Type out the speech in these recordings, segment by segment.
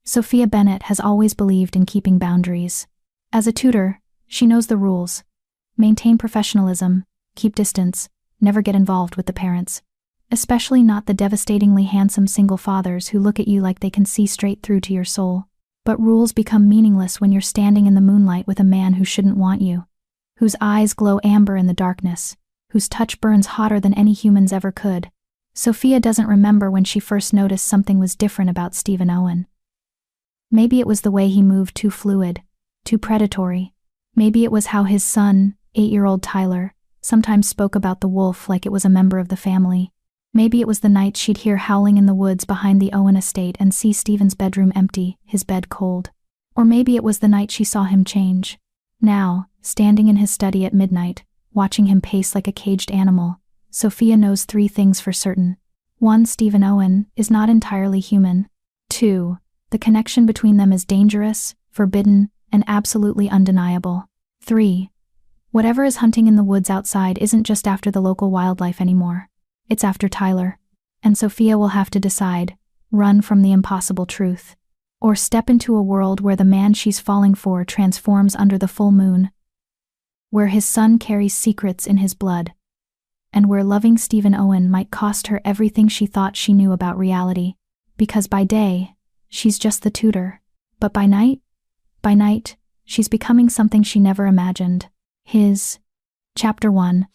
Sophia Bennett has always believed in keeping boundaries. As a tutor, she knows the rules. Maintain professionalism, keep distance, never get involved with the parents. Especially not the devastatingly handsome single fathers who look at you like they can see straight through to your soul. But rules become meaningless when you're standing in the moonlight with a man who shouldn't want you, whose eyes glow amber in the darkness, whose touch burns hotter than any humans ever could. Sophia doesn't remember when she first noticed something was different about Stephen Owen. Maybe it was the way he moved, too fluid, too predatory. Maybe it was how his son, 8-year-old Tyler, sometimes spoke about the wolf like it was a member of the family. Maybe it was the nights she'd hear howling in the woods behind the Owen estate and see Stephen's bedroom empty, his bed cold. Or maybe it was the night she saw him change. Now, standing in his study at midnight, watching him pace like a caged animal, Sophia knows 3 things for certain. 1. Stephen Owen is not entirely human. 2. The connection between them is dangerous, forbidden, and absolutely undeniable. 3. Whatever is hunting in the woods outside isn't just after the local wildlife anymore. It's after Tyler. And Sophia will have to decide, run from the impossible truth, or step into a world where the man she's falling for transforms under the full moon, where his son carries secrets in his blood, and where loving Stephen Owen might cost her everything she thought she knew about reality, because by day, she's just the tutor, but by night, she's becoming something she never imagined. Chapter 1.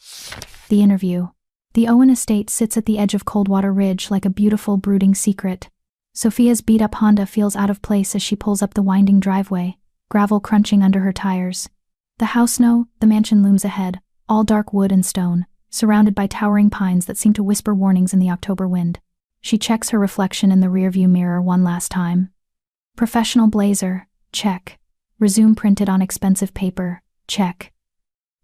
The Interview. The Owen estate sits at the edge of Coldwater Ridge like a beautiful, brooding secret. Sophia's beat-up Honda feels out of place as she pulls up the winding driveway, gravel crunching under her tires. The the mansion looms ahead, all dark wood and stone, surrounded by towering pines that seem to whisper warnings in the October wind. She checks her reflection in the rearview mirror one last time. Professional blazer, check. Resume printed on expensive paper, check.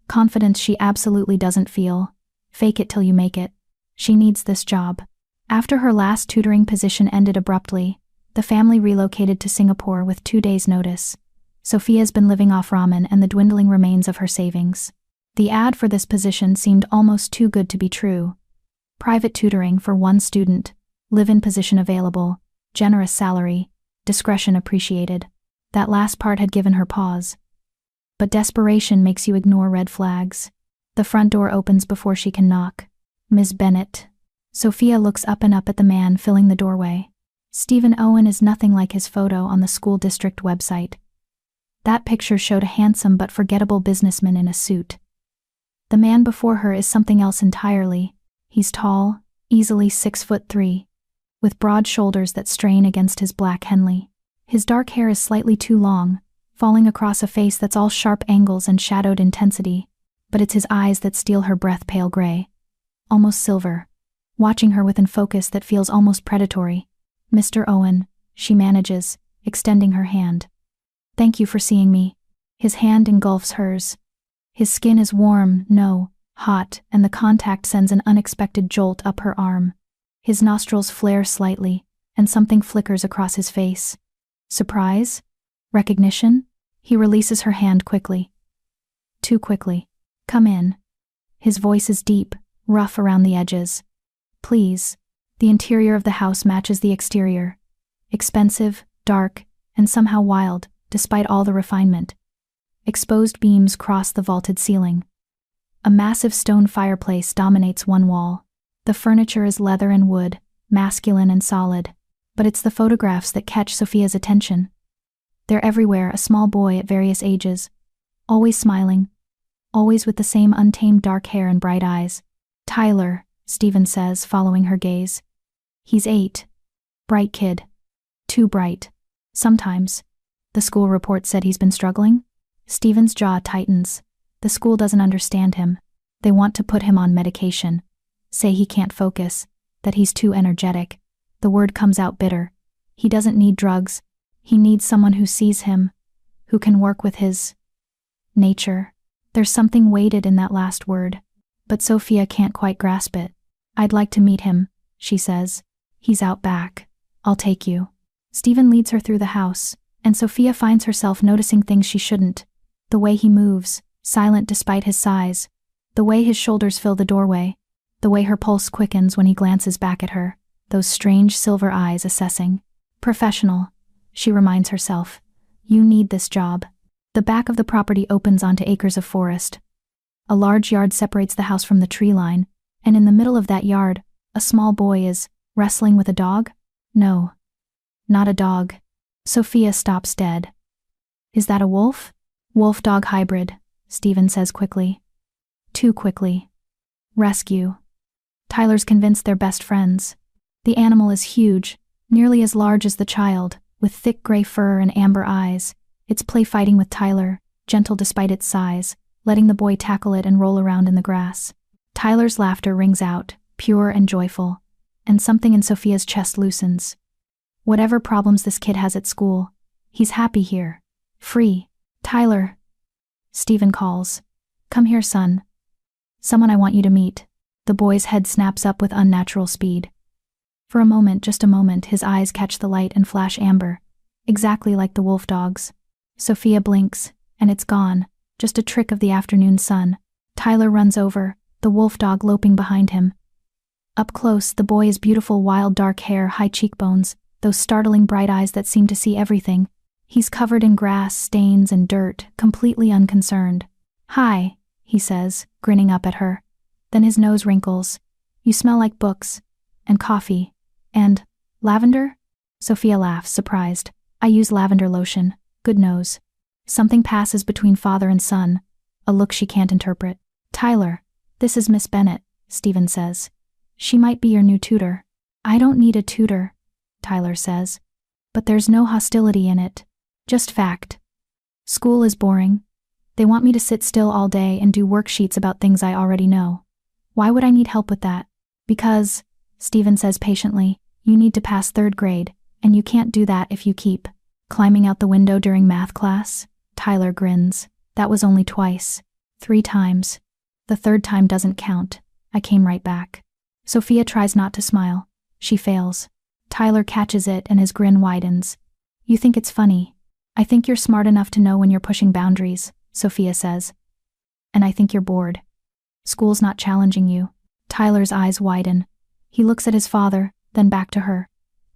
Confidence she absolutely doesn't feel. Fake it till you make it. She needs this job. After her last tutoring position ended abruptly, the family relocated to Singapore with 2 days' notice. Sophia's been living off ramen and the dwindling remains of her savings. The ad for this position seemed almost too good to be true. Private tutoring for 1 student, live-in position available, generous salary, discretion appreciated. That last part had given her pause. But desperation makes you ignore red flags. The front door opens before she can knock. Ms. Bennett. Sophia looks up and up at the man filling the doorway. Stephen Owen is nothing like his photo on the school district website. That picture showed a handsome but forgettable businessman in a suit. The man before her is something else entirely. He's tall, easily 6'3", with broad shoulders that strain against his black Henley. His dark hair is slightly too long, falling across a face that's all sharp angles and shadowed intensity. But it's his eyes that steal her breath, pale gray, almost silver, watching her with a focus that feels almost predatory. Mr. Owen, she manages, extending her hand. Thank you for seeing me. His hand engulfs hers. His skin is warm, hot, and the contact sends an unexpected jolt up her arm. His nostrils flare slightly, and something flickers across his face. Surprise? Recognition? He releases her hand quickly. Too quickly. Come in. His voice is deep, rough around the edges. Please. The interior of the house matches the exterior. Expensive, dark, and somehow wild, despite all the refinement. Exposed beams cross the vaulted ceiling. A massive stone fireplace dominates one wall. The furniture is leather and wood, masculine and solid. But it's the photographs that catch Sophia's attention. They're everywhere, a small boy at various ages, always smiling, always with the same untamed dark hair and bright eyes. Tyler, Stephen says, following her gaze. He's 8. Bright kid. Too bright. Sometimes. The school report said he's been struggling. Stephen's jaw tightens. The school doesn't understand him. They want to put him on medication. Say he can't focus, that he's too energetic. The word comes out bitter. He doesn't need drugs. He needs someone who sees him, who can work with his nature. There's something weighted in that last word, but Sophia can't quite grasp it. I'd like to meet him, she says. He's out back. I'll take you. Stephen leads her through the house, and Sophia finds herself noticing things she shouldn't. The way he moves, silent despite his size. The way his shoulders fill the doorway. The way her pulse quickens when he glances back at her. Those strange silver eyes assessing. Professional. she reminds herself. You need this job. The back of the property opens onto acres of forest. A large yard separates the house from the tree line, and in the middle of that yard, a small boy is wrestling with a dog? No. Not a dog. Sophia stops dead. Is that a wolf? Wolf-dog hybrid, Stephen says quickly. Too quickly. Rescue. Tyler's convinced they're best friends. The animal is huge, nearly as large as the child, with thick gray fur and amber eyes. It's play fighting with Tyler, gentle despite its size, letting the boy tackle it and roll around in the grass. Tyler's laughter rings out, pure and joyful, and something in Sophia's chest loosens. Whatever problems this kid has at school, he's happy here. Free. Tyler. Stephen calls. Come here, son. Someone I want you to meet. The boy's head snaps up with unnatural speed. For a moment, just a moment, his eyes catch the light and flash amber, exactly like the wolf dog's. Sophia blinks, and it's gone, just a trick of the afternoon sun. Tyler runs over, the wolf dog loping behind him. Up close, the boy is beautiful, wild dark hair, high cheekbones, those startling bright eyes that seem to see everything. He's covered in grass, stains, and dirt, completely unconcerned. Hi, he says, grinning up at her. Then his nose wrinkles. You smell like books, and coffee, and lavender? Sophia laughs, surprised. I use lavender lotion. Good nose. Something passes between father and son, a look she can't interpret. Tyler, this is Miss Bennett, Stephen says. She might be your new tutor. I don't need a tutor, Tyler says. But there's no hostility in it. Just fact. School is boring. They want me to sit still all day and do worksheets about things I already know. Why would I need help with that? Because, Stephen says patiently, you need to pass 3rd grade, and you can't do that if you keep climbing out the window during math class. Tyler grins. That was only twice. 3 times. The 3rd time doesn't count. I came right back. Sophia tries not to smile. She fails. Tyler catches it and his grin widens. You think it's funny. I think you're smart enough to know when you're pushing boundaries, Sophia says. And I think you're bored. School's not challenging you. Tyler's eyes widen. He looks at his father, then back to her.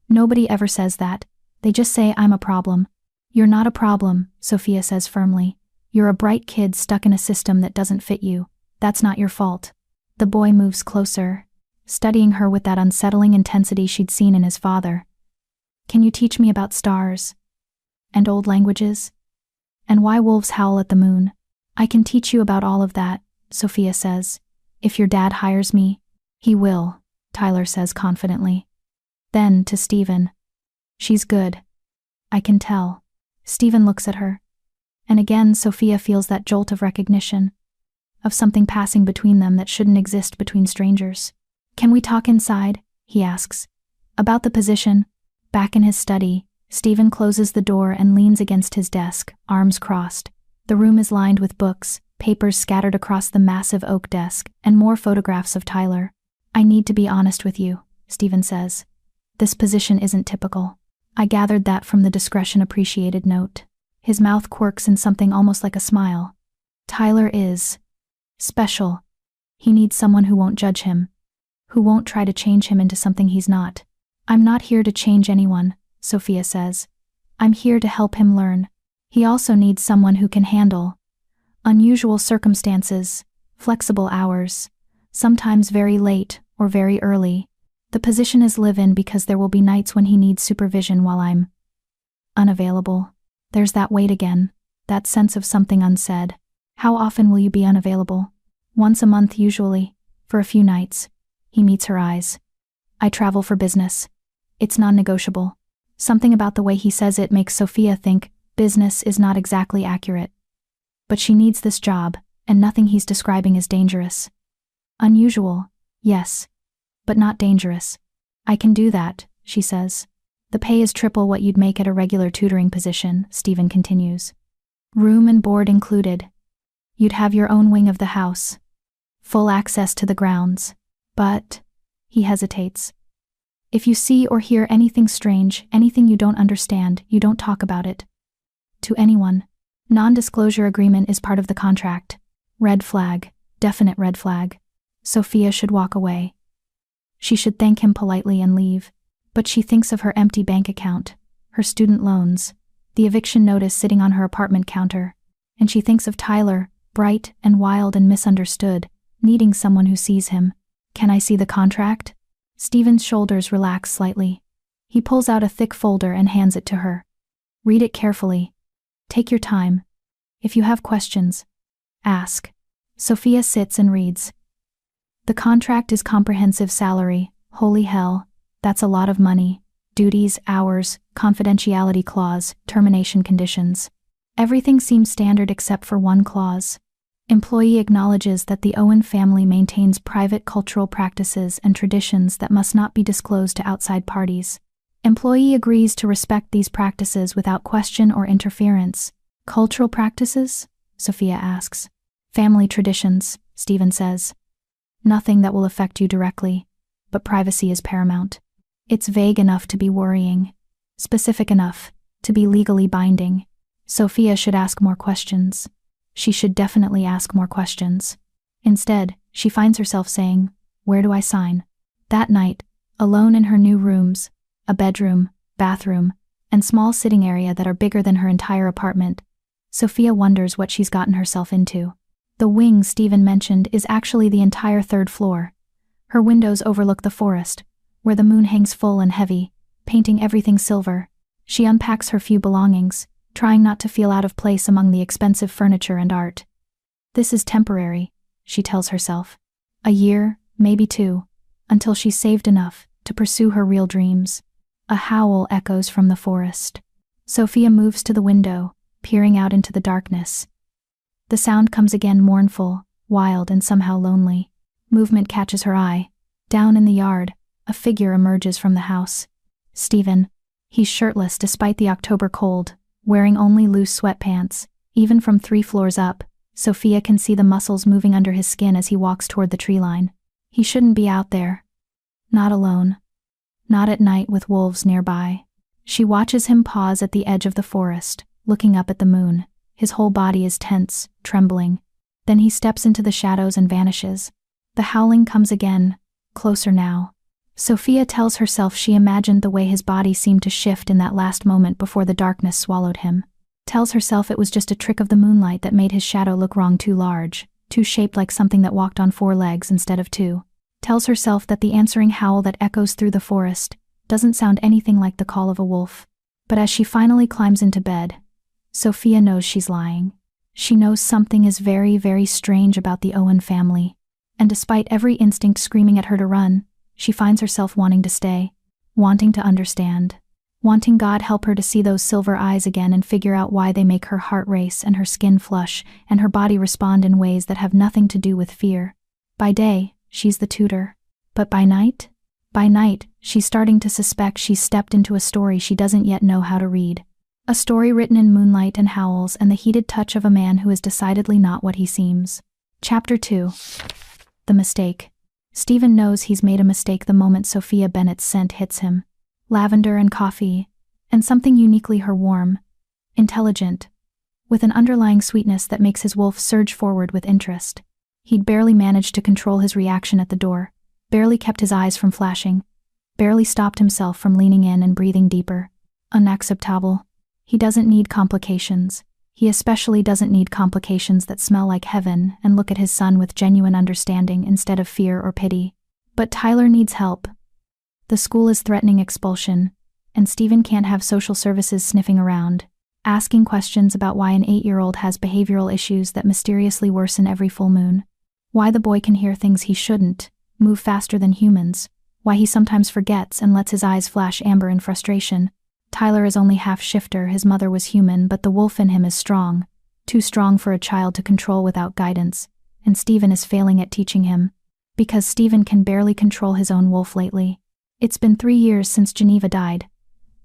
Nobody ever says that. They just say I'm a problem. You're not a problem, Sophia says firmly. You're a bright kid stuck in a system that doesn't fit you. That's not your fault. The boy moves closer, studying her with that unsettling intensity she'd seen in his father. Can you teach me about stars? And old languages? And why wolves howl at the moon? I can teach you about all of that, Sophia says. If your dad hires me, he will, Tyler says confidently. Then, to Stephen. She's good. I can tell. Stephen looks at her. And again, Sophia feels that jolt of recognition, of something passing between them that shouldn't exist between strangers. Can we talk inside? He asks. About the position. Back in his study, Stephen closes the door and leans against his desk, arms crossed. The room is lined with books, papers scattered across the massive oak desk, and more photographs of Tyler. I need to be honest with you, Stephen says. This position isn't typical. I gathered that from the discretion appreciated note. His mouth quirks in something almost like a smile. Tyler is special. He needs someone who won't judge him, who won't try to change him into something he's not. I'm not here to change anyone, Sophia says. I'm here to help him learn. He also needs someone who can handle unusual circumstances, flexible hours, sometimes very late or very early. The position is live-in because there will be nights when he needs supervision while I'm unavailable. There's that weight again, that sense of something unsaid. How often will you be unavailable? Once a month usually, for a few nights. He meets her eyes. I travel for business. It's non-negotiable. Something about the way he says it makes Sophia think business is not exactly accurate. But she needs this job, and nothing he's describing is dangerous. Unusual, yes, but not dangerous. I can do that, she says. The pay is triple what you'd make at a regular tutoring position, Stephen continues. Room and board included. You'd have your own wing of the house. Full access to the grounds. But, he hesitates. If you see or hear anything strange, anything you don't understand, you don't talk about it. To anyone. Non-disclosure agreement is part of the contract. Red flag. Definite red flag. Sophia should walk away. She should thank him politely and leave. But she thinks of her empty bank account, her student loans, the eviction notice sitting on her apartment counter, and she thinks of Tyler, bright and wild and misunderstood, needing someone who sees him. Can I see the contract? Stephen's shoulders relax slightly. He pulls out a thick folder and hands it to her. Read it carefully. Take your time. If you have questions, ask. Sophia sits and reads. The contract is comprehensive salary. Holy hell, that's a lot of money. Duties, hours, confidentiality clause, termination conditions. Everything seems standard except for one clause. Employee acknowledges that the Owen family maintains private cultural practices and traditions that must not be disclosed to outside parties. Employee agrees to respect these practices without question or interference. Cultural practices? Sophia asks. Family traditions, Stephen says. Nothing that will affect you directly, but privacy is paramount. It's vague enough to be worrying, specific enough to be legally binding. Sophia should ask more questions. She should definitely ask more questions. Instead, she finds herself saying, "Where do I sign?" That night, alone in her new rooms, a bedroom, bathroom, and small sitting area that are bigger than her entire apartment, Sophia wonders what she's gotten herself into. The wing Stephen mentioned is actually the entire third floor. Her windows overlook the forest, where the moon hangs full and heavy, painting everything silver. She unpacks her few belongings, trying not to feel out of place among the expensive furniture and art. This is temporary, she tells herself. A year, maybe 2, until she's saved enough to pursue her real dreams. A howl echoes from the forest. Sophia moves to the window, peering out into the darkness. The sound comes again, mournful, wild, and somehow lonely. Movement catches her eye. Down in the yard, a figure emerges from the house. Stephen. He's shirtless despite the October cold, wearing only loose sweatpants. Even from 3 floors up, Sophia can see the muscles moving under his skin as he walks toward the tree line. He shouldn't be out there. Not alone. Not at night with wolves nearby. She watches him pause at the edge of the forest, looking up at the moon. His whole body is tense, trembling. Then he steps into the shadows and vanishes. The howling comes again, closer now. Sophia tells herself she imagined the way his body seemed to shift in that last moment before the darkness swallowed him. Tells herself it was just a trick of the moonlight that made his shadow look wrong, too large, too shaped like something that walked on 4 legs instead of 2. Tells herself that the answering howl that echoes through the forest doesn't sound anything like the call of a wolf. But as she finally climbs into bed, Sophia knows she's lying. She knows something is very, very strange about the Owen family. And despite every instinct screaming at her to run, she finds herself wanting to stay, wanting to understand, wanting God help her to see those silver eyes again and figure out why they make her heart race and her skin flush and her body respond in ways that have nothing to do with fear. By day, she's the tutor. But by night? By night, she's starting to suspect she's stepped into a story she doesn't yet know how to read. A story written in moonlight and howls and the heated touch of a man who is decidedly not what he seems. Chapter 2. The mistake. Stephen knows he's made a mistake the moment Sophia Bennett's scent hits him. Lavender and coffee, and something uniquely her, warm, intelligent, with an underlying sweetness that makes his wolf surge forward with interest. He'd barely managed to control his reaction at the door, barely kept his eyes from flashing, barely stopped himself from leaning in and breathing deeper. Unacceptable. He doesn't need complications. He especially doesn't need complications that smell like heaven and look at his son with genuine understanding instead of fear or pity. But Tyler needs help. The school is threatening expulsion, and Stephen can't have social services sniffing around, asking questions about why an 8-year-old has behavioral issues that mysteriously worsen every full moon. Why the boy can hear things he shouldn't, move faster than humans, why he sometimes forgets and lets his eyes flash amber in frustration. Tyler is only half shifter, his mother was human, but the wolf in him is strong, too strong for a child to control without guidance, and Stephen is failing at teaching him. Because Stephen can barely control his own wolf lately. It's been 3 years since Geneva died.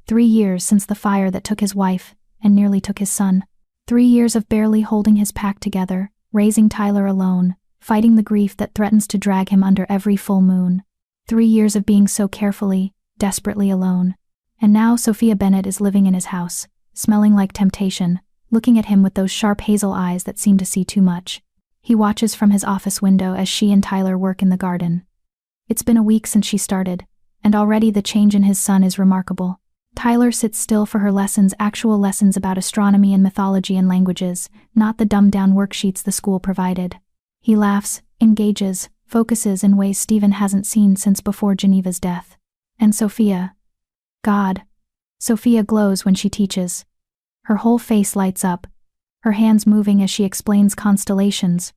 3 years since the fire that took his wife and nearly took his son. 3 years of barely holding his pack together, raising Tyler alone, fighting the grief that threatens to drag him under every full moon. 3 years of being so carefully, desperately alone. And now Sophia Bennett is living in his house, smelling like temptation, looking at him with those sharp hazel eyes that seem to see too much. He watches from his office window as she and Tyler work in the garden. It's been a week since she started, and already the change in his son is remarkable. Tyler sits still for her lessons, actual lessons about astronomy and mythology and languages, not the dumbed-down worksheets the school provided. He laughs, engages, focuses in ways Stephen hasn't seen since before Geneva's death. And Sophia. God. Sophia glows when she teaches. Her whole face lights up, her hands moving as she explains constellations,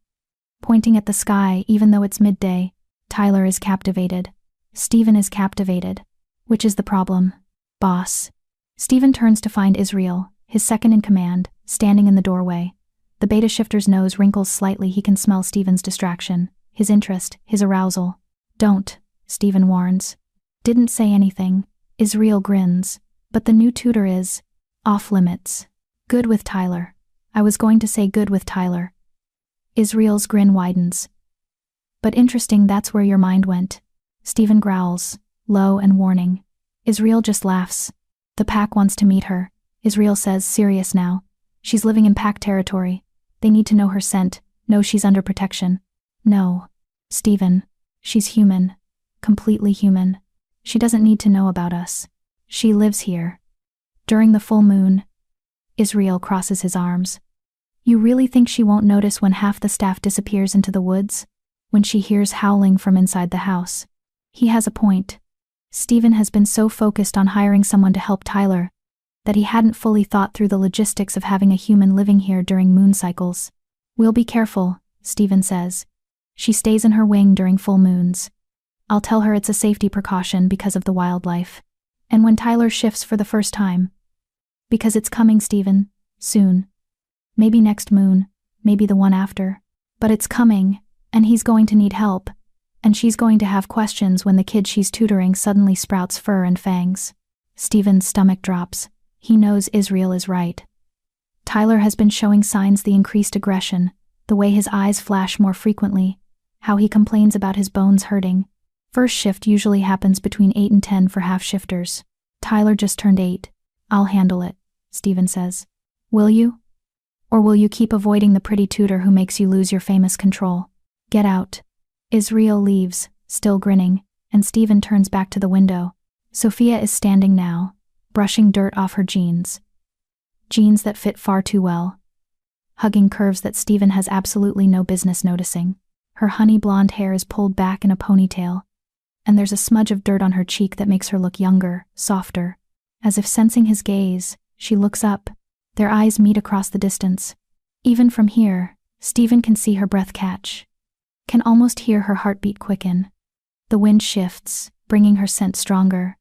pointing at the sky even though it's midday. Tyler is captivated. Stephen is captivated. Which is the problem? Boss. Stephen turns to find Israel, his second in command, standing in the doorway. The beta shifter's nose wrinkles slightly. He can smell Stephen's distraction, his interest, his arousal. Don't, Stephen warns. Didn't say anything. Israel grins. But the new tutor is off limits. Good with Tyler. I was going to say good with Tyler. Israel's grin widens. But interesting, that's where your mind went. Stephen growls, low and warning. Israel just laughs. The pack wants to meet her. Israel says, serious now. She's living in pack territory. They need to know her scent, know she's under protection. No. Stephen. She's human. Completely human. She doesn't need to know about us. She lives here. During the full moon. Israel crosses his arms. You really think she won't notice when half the staff disappears into the woods? When she hears howling from inside the house? He has a point. Stephen has been so focused on hiring someone to help Tyler that he hadn't fully thought through the logistics of having a human living here during moon cycles. We'll be careful, Stephen says. She stays in her wing during full moons. I'll tell her it's a safety precaution because of the wildlife. And when Tyler shifts for the first time. Because it's coming, Stephen. Soon. Maybe next moon, maybe the one after. But it's coming, and he's going to need help. And she's going to have questions when the kid she's tutoring suddenly sprouts fur and fangs. Stephen's stomach drops. He knows Israel is right. Tyler has been showing signs, the increased aggression, the way his eyes flash more frequently, how he complains about his bones hurting. First shift usually happens between 8 and 10 for half shifters. Tyler just turned 8. I'll handle it, Stephen says. Will you? Or will you keep avoiding the pretty tutor who makes you lose your famous control? Get out. Israel leaves, still grinning, and Stephen turns back to the window. Sophia is standing now, brushing dirt off her jeans. Jeans that fit far too well. Hugging curves that Stephen has absolutely no business noticing. Her honey blonde hair is pulled back in a ponytail, and there's a smudge of dirt on her cheek that makes her look younger, softer. As if sensing his gaze, she looks up. Their eyes meet across the distance. Even from here, Stephen can see her breath catch. Can almost hear her heartbeat quicken. The wind shifts, bringing her scent stronger,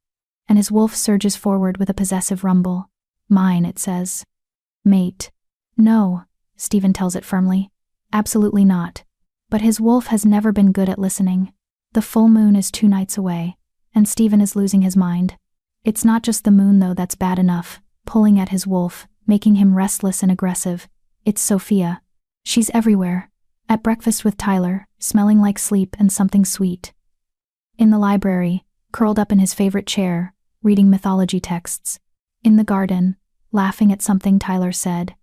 and his wolf surges forward with a possessive rumble. Mine, it says. Mate. No, Stephen tells it firmly. Absolutely not. But his wolf has never been good at listening. The full moon is 2 nights away, and Stephen is losing his mind. It's not just the moon though that's bad enough, pulling at his wolf, making him restless and aggressive. It's Sophia. She's everywhere. At breakfast with Tyler, smelling like sleep and something sweet. In the library, curled up in his favorite chair, reading mythology texts. In the garden, laughing at something Tyler said.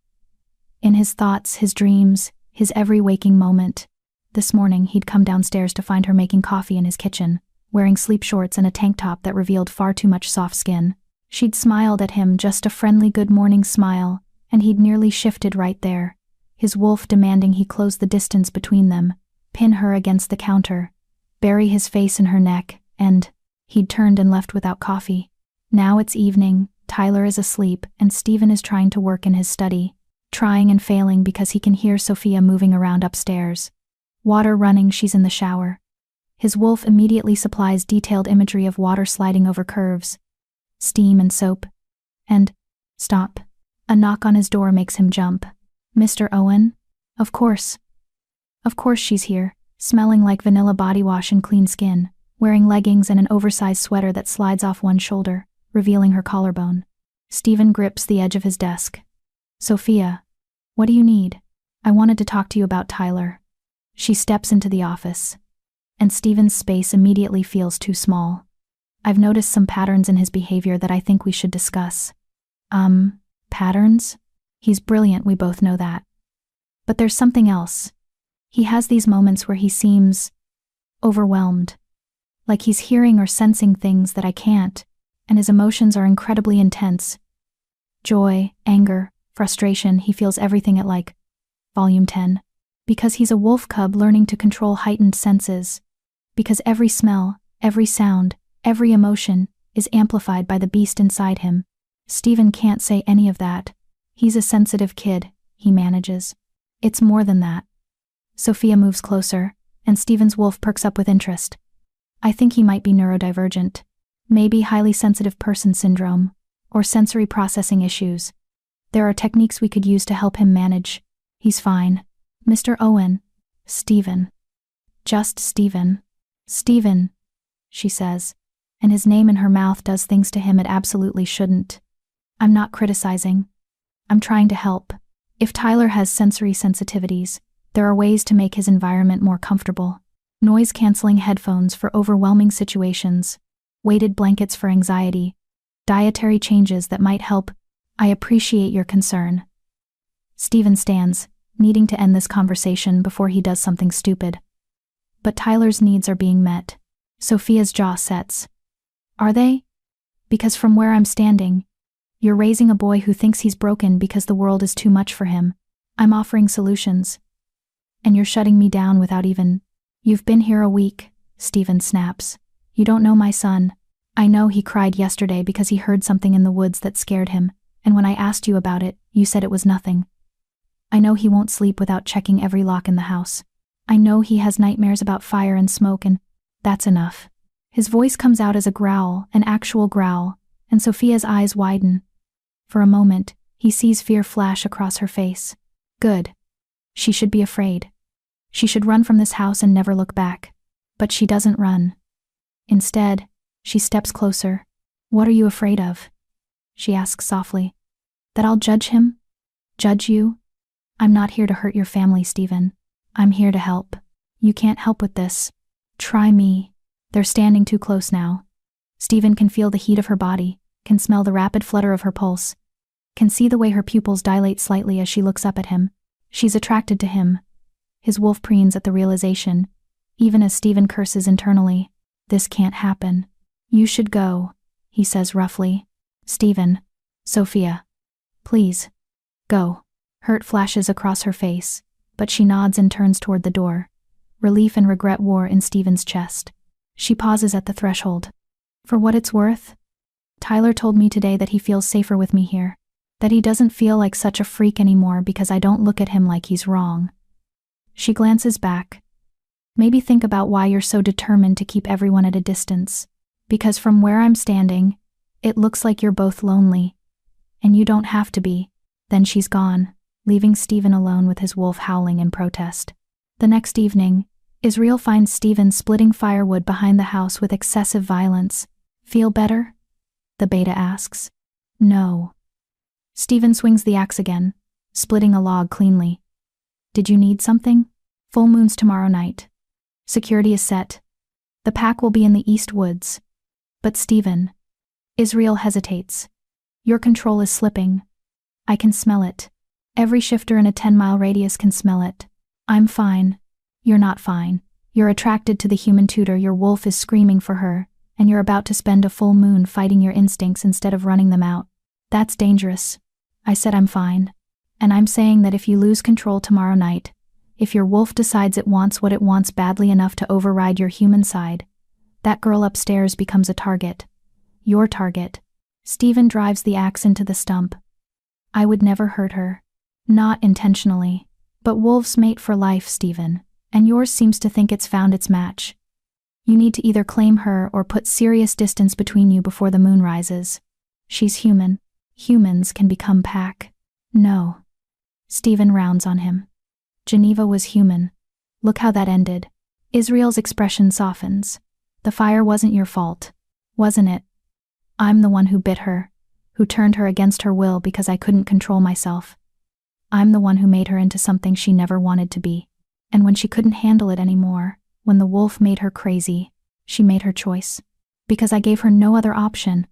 In his thoughts, his dreams, his every waking moment. This morning he'd come downstairs to find her making coffee in his kitchen, wearing sleep shorts and a tank top that revealed far too much soft skin. She'd smiled at him, just a friendly good morning smile, and he'd nearly shifted right there. His wolf demanding he close the distance between them, pin her against the counter, bury his face in her neck, and he'd turned and left without coffee. Now it's evening, Tyler is asleep, and Stephen is trying to work in his study, trying and failing because he can hear Sophia moving around upstairs. Water running, she's in the shower. His wolf immediately supplies detailed imagery of water sliding over curves, steam and soap. And, stop. A knock on his door makes him jump. Mr. Owen? Of course. Of course she's here, smelling like vanilla body wash and clean skin, wearing leggings and an oversized sweater that slides off one shoulder, revealing her collarbone. Stephen grips the edge of his desk. Sophia, what do you need? I wanted to talk to you about Tyler. She steps into the office, and Stephen's space immediately feels too small. I've noticed some patterns in his behavior that I think we should discuss. Patterns? He's brilliant, we both know that. But there's something else. He has these moments where he seems overwhelmed. Like he's hearing or sensing things that I can't. and his emotions are incredibly intense. Joy, anger, frustration, he feels everything at like volume 10. Because he's a wolf cub learning to control heightened senses. Because every smell, every sound, every emotion is amplified by the beast inside him. Stephen can't say any of that. He's a sensitive kid, he manages. It's more than that. Sophia moves closer, and Stephen's wolf perks up with interest. I think he might be neurodivergent. Maybe highly sensitive person syndrome, or sensory processing issues. There are techniques we could use to help him manage. He's fine. Mr. Owen. Stephen. Just Stephen. Stephen, she says, and his name in her mouth does things to him it absolutely shouldn't. I'm not criticizing. I'm trying to help. If Tyler has sensory sensitivities, there are ways to make his environment more comfortable. Noise-canceling headphones for overwhelming situations, weighted blankets for anxiety, dietary changes that might help. I appreciate your concern. Stephen stands, needing to end this conversation before he does something stupid. But Tyler's needs are being met. Sophia's jaw sets. Are they? Because from where I'm standing, you're raising a boy who thinks he's broken because the world is too much for him. I'm offering solutions. And you're shutting me down without even. You've been here a week, Stephen snaps. You don't know my son. I know he cried yesterday because he heard something in the woods that scared him, and when I asked you about it, you said it was nothing. I know he won't sleep without checking every lock in the house. I know he has nightmares about fire and smoke, and that's enough. His voice comes out as a growl, an actual growl, and Sophia's eyes widen. For a moment, he sees fear flash across her face. Good. She should be afraid. She should run from this house and never look back. But she doesn't run. Instead, she steps closer. What are you afraid of? She asks softly. That I'll judge him? Judge you? I'm not here to hurt your family, Stephen. I'm here to help. You can't help with this. Try me. They're standing too close now. Stephen can feel the heat of her body, can smell the rapid flutter of her pulse, can see the way her pupils dilate slightly as she looks up at him. She's attracted to him. His wolf preens at the realization, even as Stephen curses internally. This can't happen. You should go, he says roughly. Stephen. Sophia. Please. Go. Hurt flashes across her face, but she nods and turns toward the door. Relief and regret war in Stephen's chest. She pauses at the threshold. For what it's worth, Tyler told me today that he feels safer with me here, that he doesn't feel like such a freak anymore because I don't look at him like he's wrong. She glances back. Maybe think about why you're so determined to keep everyone at a distance, because from where I'm standing, it looks like you're both lonely. And you don't have to be. Then she's gone, leaving Stephen alone with his wolf howling in protest. The next evening, Israel finds Stephen splitting firewood behind the house with excessive violence. Feel better? The beta asks. No. Stephen swings the axe again, splitting a log cleanly. Did you need something? Full moon's tomorrow night. Security is set. The pack will be in the east woods. But Stephen. Israel hesitates. Your control is slipping. I can smell it. Every shifter in a 10-mile radius can smell it. I'm fine. You're not fine. You're attracted to the human tutor, your wolf is screaming for her, and you're about to spend a full moon fighting your instincts instead of running them out. That's dangerous. I said I'm fine. And I'm saying that if you lose control tomorrow night, if your wolf decides it wants what it wants badly enough to override your human side, that girl upstairs becomes a target. Your target. Stephen drives the axe into the stump. I would never hurt her. Not intentionally. But wolves mate for life, Stephen, and yours seems to think it's found its match. You need to either claim her or put serious distance between you before the moon rises. She's human. Humans can become pack. No. Stephen rounds on him. Geneva was human. Look how that ended. Israel's expression softens. The fire wasn't your fault, wasn't it? I'm the one who bit her, who turned her against her will because I couldn't control myself. I'm the one who made her into something she never wanted to be. And when she couldn't handle it anymore, when the wolf made her crazy, she made her choice. Because I gave her no other option.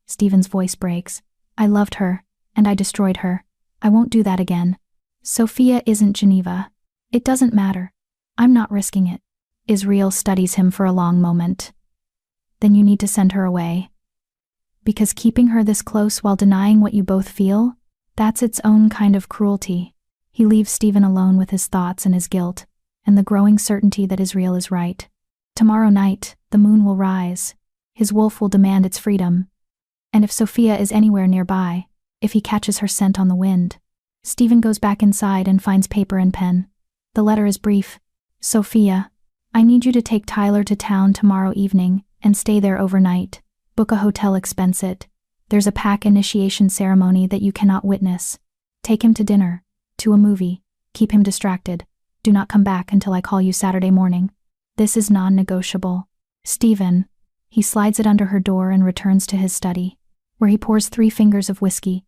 Stephen's voice breaks. I loved her, and I destroyed her. I won't do that again. Sophia isn't Geneva. It doesn't matter. I'm not risking it. Israel studies him for a long moment. Then you need to send her away. Because keeping her this close while denying what you both feel, that's its own kind of cruelty. He leaves Stephen alone with his thoughts and his guilt, and the growing certainty that Israel is right. Tomorrow night, the moon will rise. His wolf will demand its freedom. And if Sophia is anywhere nearby, if he catches her scent on the wind. Stephen goes back inside and finds paper and pen. The letter is brief. Sophia, I need you to take Tyler to town tomorrow evening and stay there overnight. Book a hotel, expense it. There's a pack initiation ceremony that you cannot witness. Take him to dinner, to a movie. Keep him distracted. Do not come back until I call you Saturday morning. This is non-negotiable. Stephen. He slides it under her door and returns to his study, where he pours 3 fingers of whiskey,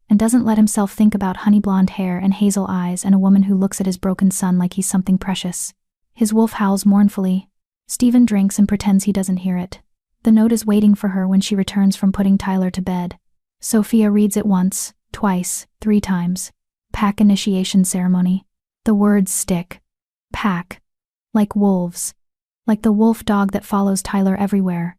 and doesn't let himself think about honey blonde hair and hazel eyes and a woman who looks at his broken son like he's something precious. His wolf howls mournfully. Stephen drinks and pretends he doesn't hear it. The note is waiting for her when she returns from putting Tyler to bed. Sophia reads it once, twice, 3 times. Pack initiation ceremony. The words stick. Pack. Like wolves. Like the wolf dog that follows Tyler everywhere.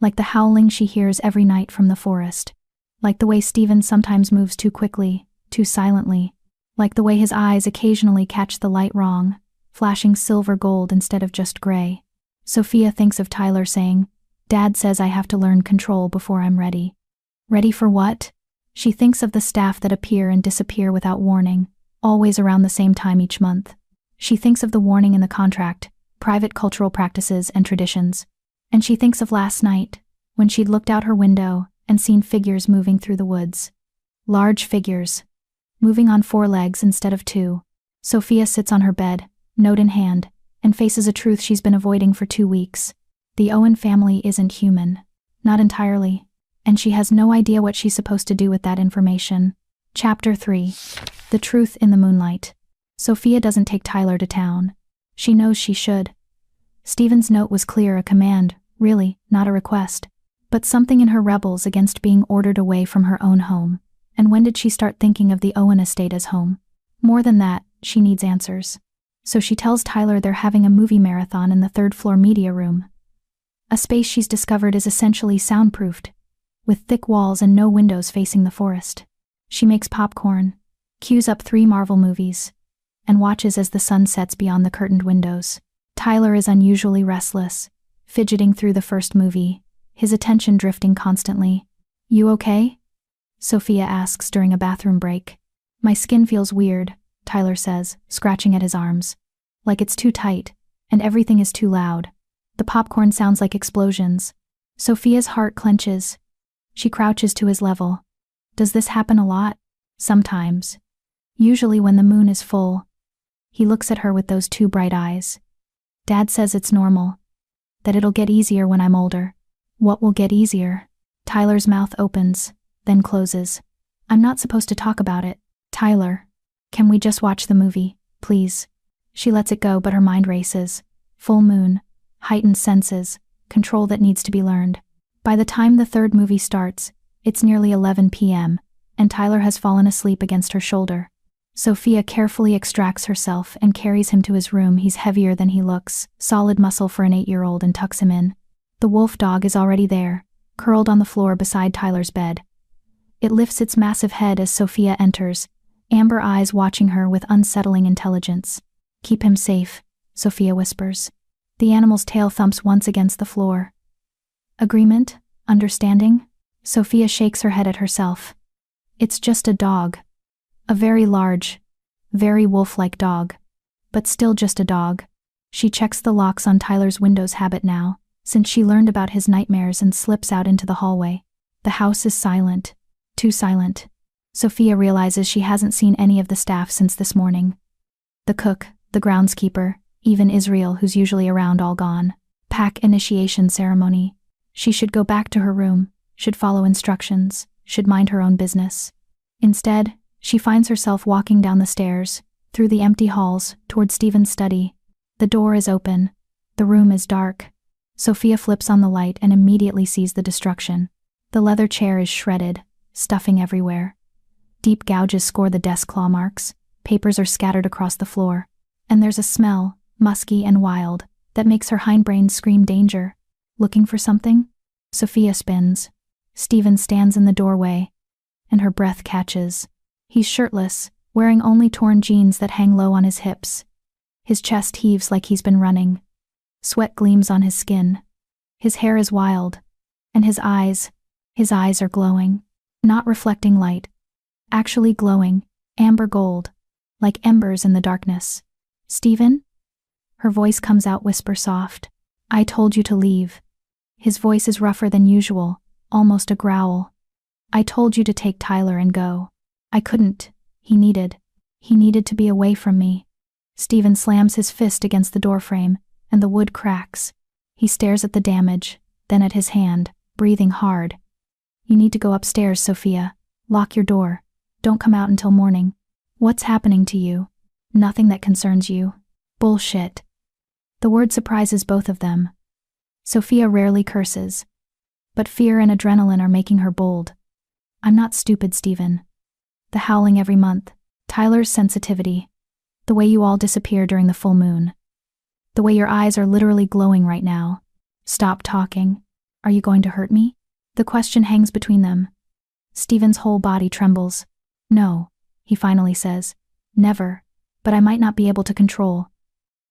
Like the howling she hears every night from the forest. Like the way Stephen sometimes moves too quickly, too silently. Like the way his eyes occasionally catch the light wrong, flashing silver gold instead of just gray. Sophia thinks of Tyler saying, "Dad says I have to learn control before I'm ready." Ready for what? She thinks of the staff that appear and disappear without warning, always around the same time each month. She thinks of the warning in the contract, private cultural practices and traditions. And she thinks of last night, when she'd looked out her window and seen figures moving through the woods. Large figures. Moving on 4 legs instead of 2. Sophia sits on her bed, note in hand, and faces a truth she's been avoiding for 2 weeks. The Owen family isn't human. Not entirely. And she has no idea what she's supposed to do with that information. Chapter 3. The Truth in the Moonlight. Sophia doesn't take Tyler to town. She knows she should. Stephen's note was clear, a command, really, not a request. But something in her rebels against being ordered away from her own home. And when did she start thinking of the Owen estate as home? More than that, she needs answers. So she tells Tyler they're having a movie marathon in the 3rd floor media room. A space she's discovered is essentially soundproofed, with thick walls and no windows facing the forest. She makes popcorn, queues up 3 Marvel movies, and watches as the sun sets beyond the curtained windows. Tyler is unusually restless, fidgeting through the first movie, his attention drifting constantly. "You okay?" Sophia asks during a bathroom break. "My skin feels weird," Tyler says, scratching at his arms. "Like it's too tight, and everything is too loud. The popcorn sounds like explosions." Sophia's heart clenches. She crouches to his level. "Does this happen a lot?" "Sometimes. Usually when the moon is full." He looks at her with those 2 bright eyes. "Dad says it's normal. That it'll get easier when I'm older." "What will get easier?" Tyler's mouth opens, then closes. "I'm not supposed to talk about it." "Tyler, can we just watch the movie, please?" She lets it go, but her mind races. Full moon, heightened senses, control that needs to be learned. By the time the 3rd movie starts, it's nearly 11 p.m., and Tyler has fallen asleep against her shoulder. Sophia carefully extracts herself and carries him to his room. He's heavier than he looks, solid muscle for an 8-year-old, and tucks him in. The wolf dog is already there, curled on the floor beside Tyler's bed. It lifts its massive head as Sophia enters, amber eyes watching her with unsettling intelligence. "Keep him safe," Sophia whispers. The animal's tail thumps once against the floor. "Agreement? Understanding?" Sophia shakes her head at herself. "It's just a dog. A very large, very wolf-like dog. But still just a dog." She checks the locks on Tyler's Windows habit now, since she learned about his nightmares, and slips out into the hallway. The house is silent. Too silent. Sophia realizes she hasn't seen any of the staff since this morning. The cook, the groundskeeper, even Israel, who's usually around, all gone. Pack initiation ceremony. She should go back to her room, should follow instructions, should mind her own business. Instead, she finds herself walking down the stairs, through the empty halls, toward Stephen's study. The door is open. The room is dark. Sophia flips on the light and immediately sees the destruction. The leather chair is shredded, stuffing everywhere. Deep gouges score the desk claw marks. Papers are scattered across the floor. And there's a smell, musky and wild, that makes her hindbrain scream danger. Looking for something? Sophia spins. Stephen stands in the doorway, and her breath catches. He's shirtless, wearing only torn jeans that hang low on his hips. His chest heaves like he's been running. Sweat gleams on his skin. His hair is wild, and his eyes are glowing, not reflecting light, actually glowing, amber gold, like embers in the darkness. "Stephen?" Her voice comes out whisper soft. "I told you to leave." His voice is rougher than usual, almost a growl. "I told you to take Tyler and go. I couldn't. He needed to be away from me." Stephen slams his fist against the doorframe, and the wood cracks. He stares at the damage, then at his hand, breathing hard. "You need to go upstairs, Sophia. Lock your door. Don't come out until morning." "What's happening to you?" "Nothing that concerns you." "Bullshit." The word surprises both of them. Sophia rarely curses, but fear and adrenaline are making her bold. "I'm not stupid, Stephen." The howling every month, Tyler's sensitivity, the way you all disappear during the full moon, the way your eyes are literally glowing right now. "Stop talking. Are you going to hurt me?" The question hangs between them. Stephen's whole body trembles. "No," he finally says. "Never, but I might not be able to control."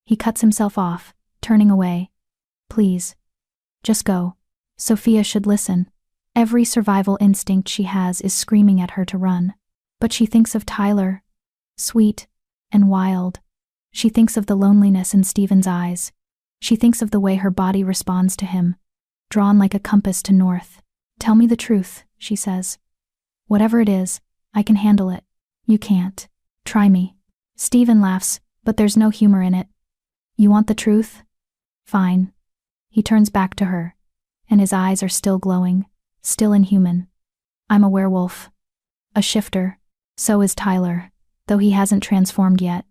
He cuts himself off, turning away. "Please, just go." Sophia should listen. Every survival instinct she has is screaming at her to run. But she thinks of Tyler, sweet and wild. She thinks of the loneliness in Stephen's eyes. She thinks of the way her body responds to him, drawn like a compass to north. "Tell me the truth," she says. "Whatever it is, I can handle it." "You can't. Try me." Stephen laughs, but there's no humor in it. "You want the truth? Fine." He turns back to her, and his eyes are still glowing, still inhuman. "I'm a werewolf. A shifter. So is Tyler, though he hasn't transformed yet.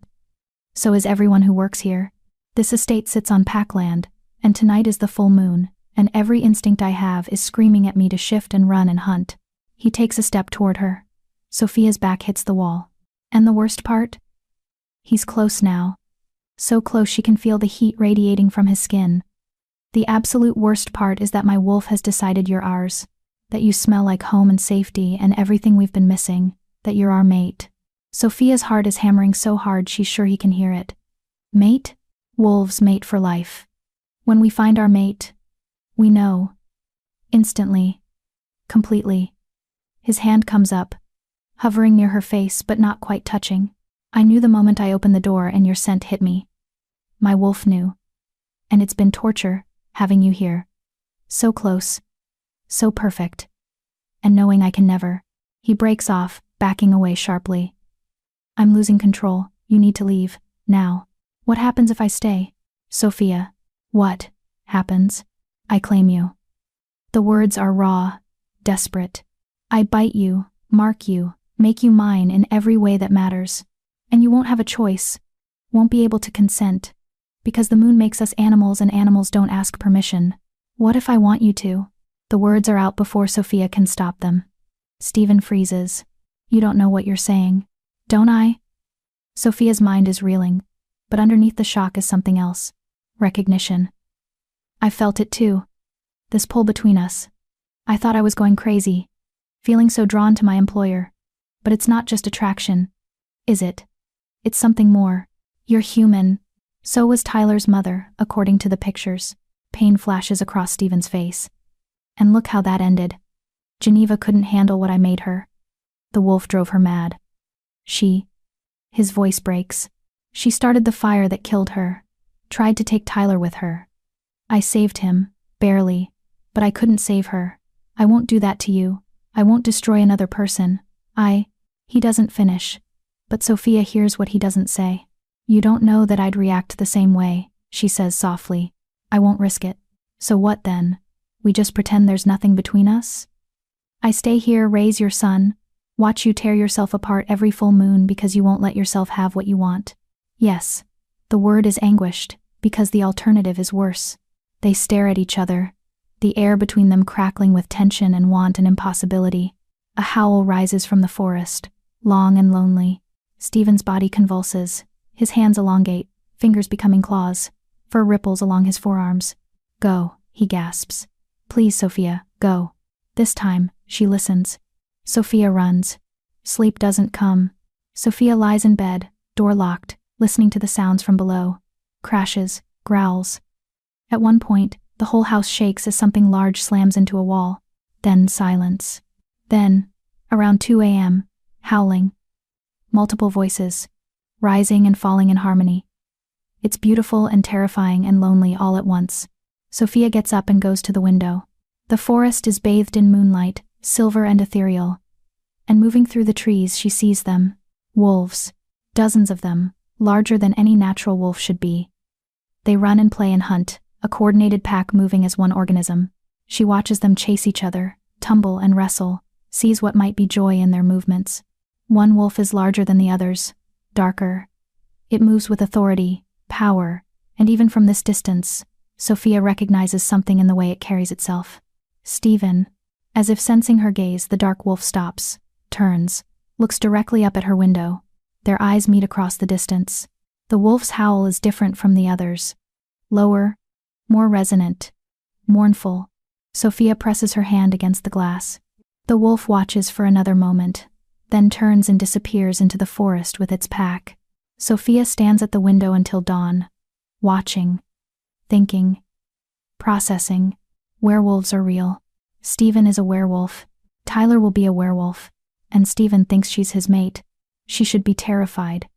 So is everyone who works here. This estate sits on packland, and tonight is the full moon, and every instinct I have is screaming at me to shift and run and hunt." He takes a step toward her. Sophia's back hits the wall. And the worst part? He's close now. So close she can feel the heat radiating from his skin. "The absolute worst part is that my wolf has decided you're ours, that you smell like home and safety and everything we've been missing, that you're our mate." Sophia's heart is hammering so hard she's sure he can hear it. Mate? Wolves mate for life. When we find our mate, we know. Instantly. Completely. His hand comes up, hovering near her face but not quite touching. "I knew the moment I opened the door and your scent hit me. My wolf knew. And it's been torture, having you here. So close. So perfect. And knowing I can never." He breaks off, backing away sharply. "I'm losing control. You need to leave. Now." "What happens if I stay?" "Sophia." "What happens?" "I claim you." The words are raw, desperate. "I bite you, mark you, make you mine in every way that matters. And you won't have a choice, won't be able to consent, because the moon makes us animals and animals don't ask permission. What if I want you to?" The words are out before Sophia can stop them. Stephen freezes. "You don't know what you're saying." "Don't I?" Sophia's mind is reeling, but underneath the shock is something else. Recognition. "I felt it too. This pull between us. I thought I was going crazy, feeling so drawn to my employer. But it's not just attraction, is it? It's something more. You're human." So was Tyler's mother, according to the pictures. Pain flashes across Stephen's face. "And look how that ended. Geneva couldn't handle what I made her. The wolf drove her mad. His voice breaks. She started the fire that killed her, tried to take Tyler with her. I saved him, barely, but I couldn't save her. I won't do that to you. I won't destroy another person. He doesn't finish, but Sophia hears what he doesn't say. "You don't know that I'd react the same way," she says softly. "I won't risk it." "So what then? We just pretend there's nothing between us?" "I stay here, raise your son, watch you tear yourself apart every full moon because you won't let yourself have what you want." Yes, the word is anguished, because the alternative is worse. They stare at each other, the air between them crackling with tension and want and impossibility. A howl rises from the forest, long and lonely. Stephen's body convulses, his hands elongate, fingers becoming claws, fur ripples along his forearms. "Go," he gasps. "Please, Sophia, go." This time, she listens. Sophia runs. Sleep doesn't come. Sophia lies in bed, door locked, listening to the sounds from below. Crashes, growls. At one point, the whole house shakes as something large slams into a wall. Then silence. Then, around 2 a.m., howling. Multiple voices, rising and falling in harmony. It's beautiful and terrifying and lonely all at once. Sophia gets up and goes to the window. The forest is bathed in moonlight, silver and ethereal. And moving through the trees, she sees them. Wolves. Dozens of them, larger than any natural wolf should be. They run and play and hunt, a coordinated pack moving as one organism. She watches them chase each other, tumble and wrestle, sees what might be joy in their movements. One wolf is larger than the others, darker. It moves with authority, power, and even from this distance, Sophia recognizes something in the way it carries itself. Stephen. As if sensing her gaze, the dark wolf stops, turns, looks directly up at her window. Their eyes meet across the distance. The wolf's howl is different from the others. Lower, more resonant, mournful. Sophia presses her hand against the glass. The wolf watches for another moment, then turns and disappears into the forest with its pack. Sophia stands at the window until dawn, watching, thinking, processing. Werewolves are real. Stephen is a werewolf. Tyler will be a werewolf. And Stephen thinks she's his mate. She should be terrified.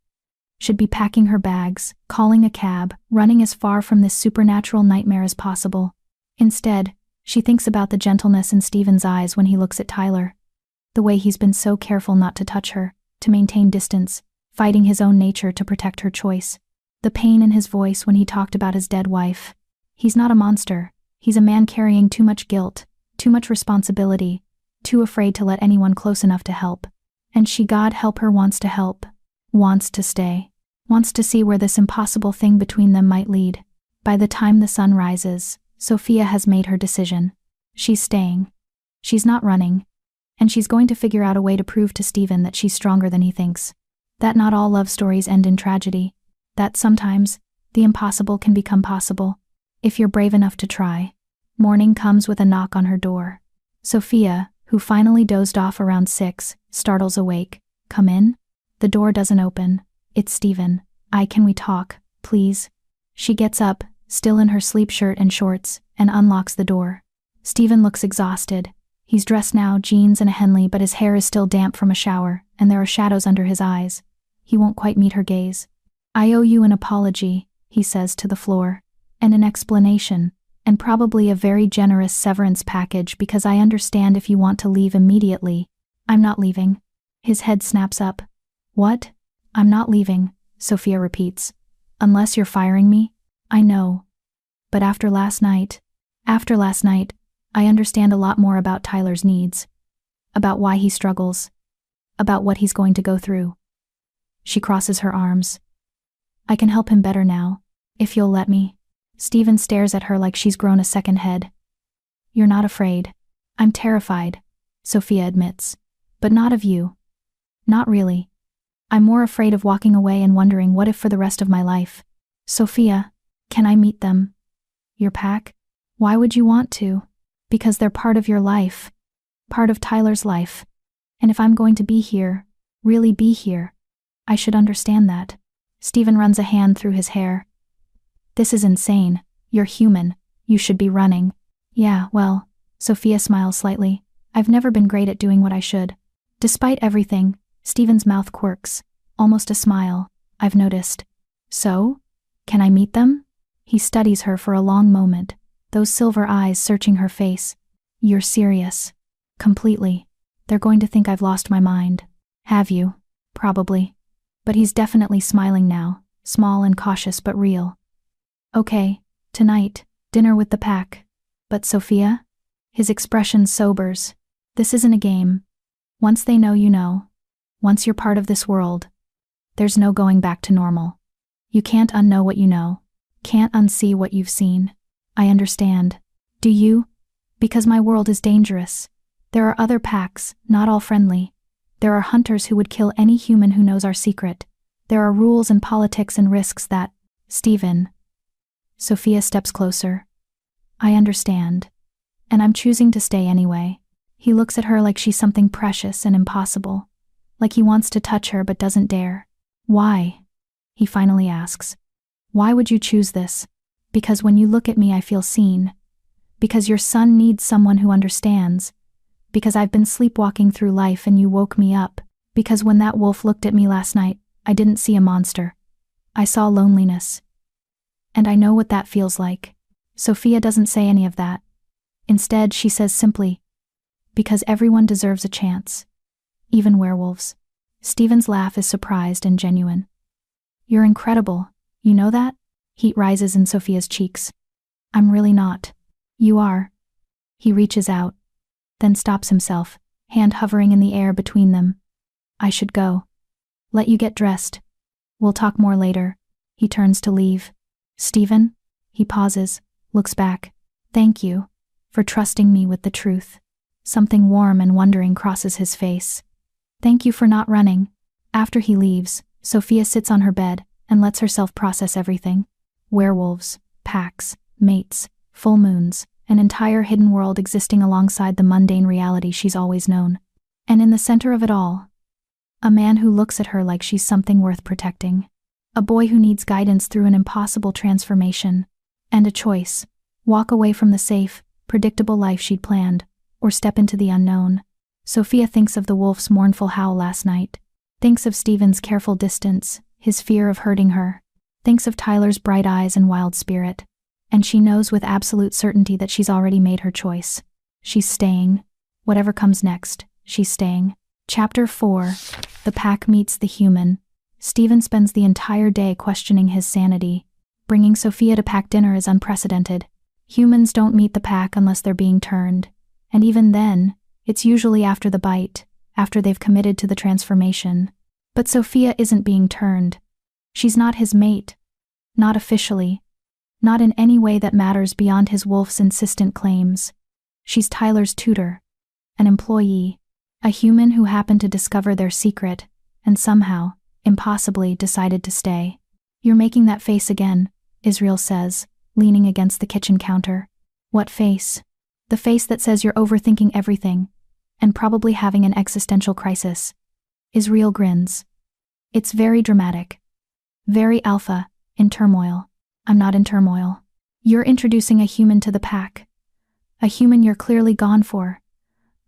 Should be packing her bags, calling a cab, running as far from this supernatural nightmare as possible. Instead, she thinks about the gentleness in Stephen's eyes when he looks at Tyler. The way he's been so careful not to touch her, to maintain distance, fighting his own nature to protect her choice. The pain in his voice when he talked about his dead wife. He's not a monster. He's a man carrying too much guilt, too much responsibility, too afraid to let anyone close enough to help. And she, God help her, wants to help, wants to stay, wants to see where this impossible thing between them might lead. By the time the sun rises, Sophia has made her decision. She's staying. She's not running. And she's going to figure out a way to prove to Stephen that she's stronger than he thinks. That not all love stories end in tragedy. That sometimes, the impossible can become possible, if you're brave enough to try. Morning comes with a knock on her door. Sophia, who finally dozed off around 6, startles awake. Come in? The door doesn't open. It's Stephen. Can we talk, please? She gets up, still in her sleep shirt and shorts, and unlocks the door. Stephen looks exhausted. He's dressed now, jeans and a Henley, but his hair is still damp from a shower, and there are shadows under his eyes. He won't quite meet her gaze. I owe you an apology, he says to the floor, and an explanation, and probably a very generous severance package because I understand if you want to leave immediately. I'm not leaving. His head snaps up. What? I'm not leaving, Sophia repeats. Unless you're firing me? I know. But after last night, I understand a lot more about Tyler's needs, about why he struggles, about what he's going to go through. She crosses her arms. I can help him better now, if you'll let me. Stephen stares at her like she's grown a second head. You're not afraid. I'm terrified, Sophia admits. But not of you. Not really. I'm more afraid of walking away and wondering what if for the rest of my life. Sophia, can I meet them? Your pack? Why would you want to? Because they're part of your life. Part of Tyler's life. And if I'm going to be here, really be here, I should understand that. Stephen runs a hand through his hair. This is insane. You're human. You should be running. Yeah, well, Sophia smiles slightly. I've never been great at doing what I should. Despite everything, Stephen's mouth quirks. Almost a smile, I've noticed. So? Can I meet them? He studies her for a long moment, those silver eyes searching her face. You're serious. Completely. They're going to think I've lost my mind. Have you? Probably. But he's definitely smiling now, small and cautious but real. Okay, tonight, dinner with the pack. But Sophia? His expression sobers. This isn't a game. Once they know you know. Once you're part of this world. There's no going back to normal. You can't unknow what you know. Can't unsee what you've seen. I understand. Do you? Because my world is dangerous. There are other packs, not all friendly. There are hunters who would kill any human who knows our secret. There are rules and politics and risks that… Stephen. Sophia steps closer. I understand. And I'm choosing to stay anyway. He looks at her like she's something precious and impossible, like he wants to touch her but doesn't dare. Why? He finally asks. Why would you choose this? Because when you look at me I feel seen. Because your son needs someone who understands. Because I've been sleepwalking through life and you woke me up. Because when that wolf looked at me last night, I didn't see a monster. I saw loneliness. And I know what that feels like. Sophia doesn't say any of that. Instead, she says simply, because everyone deserves a chance. Even werewolves. Stephen's laugh is surprised and genuine. You're incredible, you know that? Heat rises in Sophia's cheeks. I'm really not. You are. He reaches out, then stops himself, hand hovering in the air between them. I should go. Let you get dressed. We'll talk more later. He turns to leave. Stephen? He pauses, looks back. Thank you for trusting me with the truth. Something warm and wondering crosses his face. Thank you for not running. After he leaves, Sophia sits on her bed and lets herself process everything. Werewolves, packs, mates, full moons, an entire hidden world existing alongside the mundane reality she's always known. And in the center of it all, a man who looks at her like she's something worth protecting. A boy who needs guidance through an impossible transformation. And a choice. Walk away from the safe, predictable life she'd planned, or step into the unknown. Sophia thinks of the wolf's mournful howl last night. Thinks of Stephen's careful distance, his fear of hurting her. Thinks of Tyler's bright eyes and wild spirit. And she knows with absolute certainty that she's already made her choice. She's staying. Whatever comes next, she's staying. Chapter 4. The pack meets the human. Stephen spends the entire day questioning his sanity. Bringing Sophia to pack dinner is unprecedented. Humans don't meet the pack unless they're being turned. And even then, it's usually after the bite, after they've committed to the transformation. But Sophia isn't being turned. She's not his mate. Not officially. Not in any way that matters beyond his wolf's insistent claims. She's Tyler's tutor. An employee. A human who happened to discover their secret, and somehow, impossibly, decided to stay. You're making that face again, Israel says, leaning against the kitchen counter. What face? The face that says you're overthinking everything, and probably having an existential crisis. Israel grins. It's very dramatic. Very alpha, in turmoil. I'm not in turmoil. You're introducing a human to the pack. A human you're clearly gone for.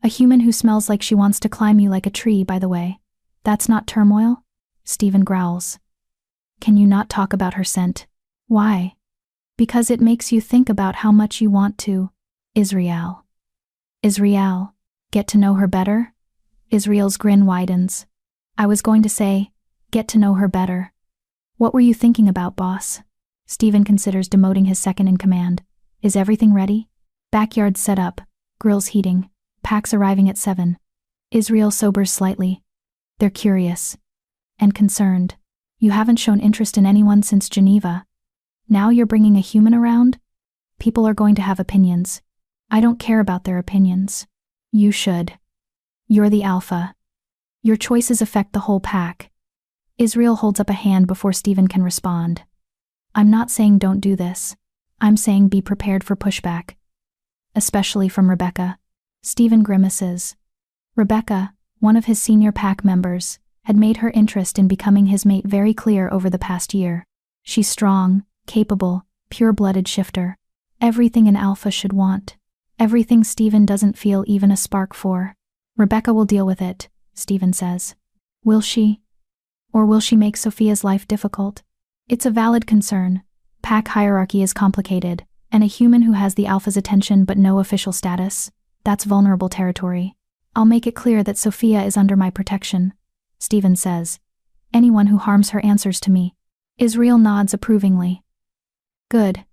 A human who smells like she wants to climb you like a tree, by the way. That's not turmoil? Stephen growls. Can you not talk about her scent? Why? Because it makes you think about how much you want to. Israel. Israel. Get to know her better? Israel's grin widens. I was going to say, get to know her better. What were you thinking about, boss? Stephen considers demoting his second in command. Is everything ready? Backyard set up, grills heating, packs arriving at 7. Israel sobers slightly. They're curious. And concerned. You haven't shown interest in anyone since Geneva. Now you're bringing a human around? People are going to have opinions. I don't care about their opinions. You should. You're the alpha. Your choices affect the whole pack. Israel holds up a hand before Stephen can respond. I'm not saying don't do this. I'm saying be prepared for pushback. Especially from Rebecca. Stephen grimaces. Rebecca, one of his senior pack members, had made her interest in becoming his mate very clear over the past year. She's strong, capable, pure-blooded shifter. Everything an alpha should want. Everything Stephen doesn't feel even a spark for. Rebecca will deal with it, Stephen says. Will she? Or will she make Sophia's life difficult? It's a valid concern. Pack hierarchy is complicated, and a human who has the alpha's attention but no official status, that's vulnerable territory. I'll make it clear that Sophia is under my protection, Stephen says. Anyone who harms her answers to me. Israel nods approvingly. Good.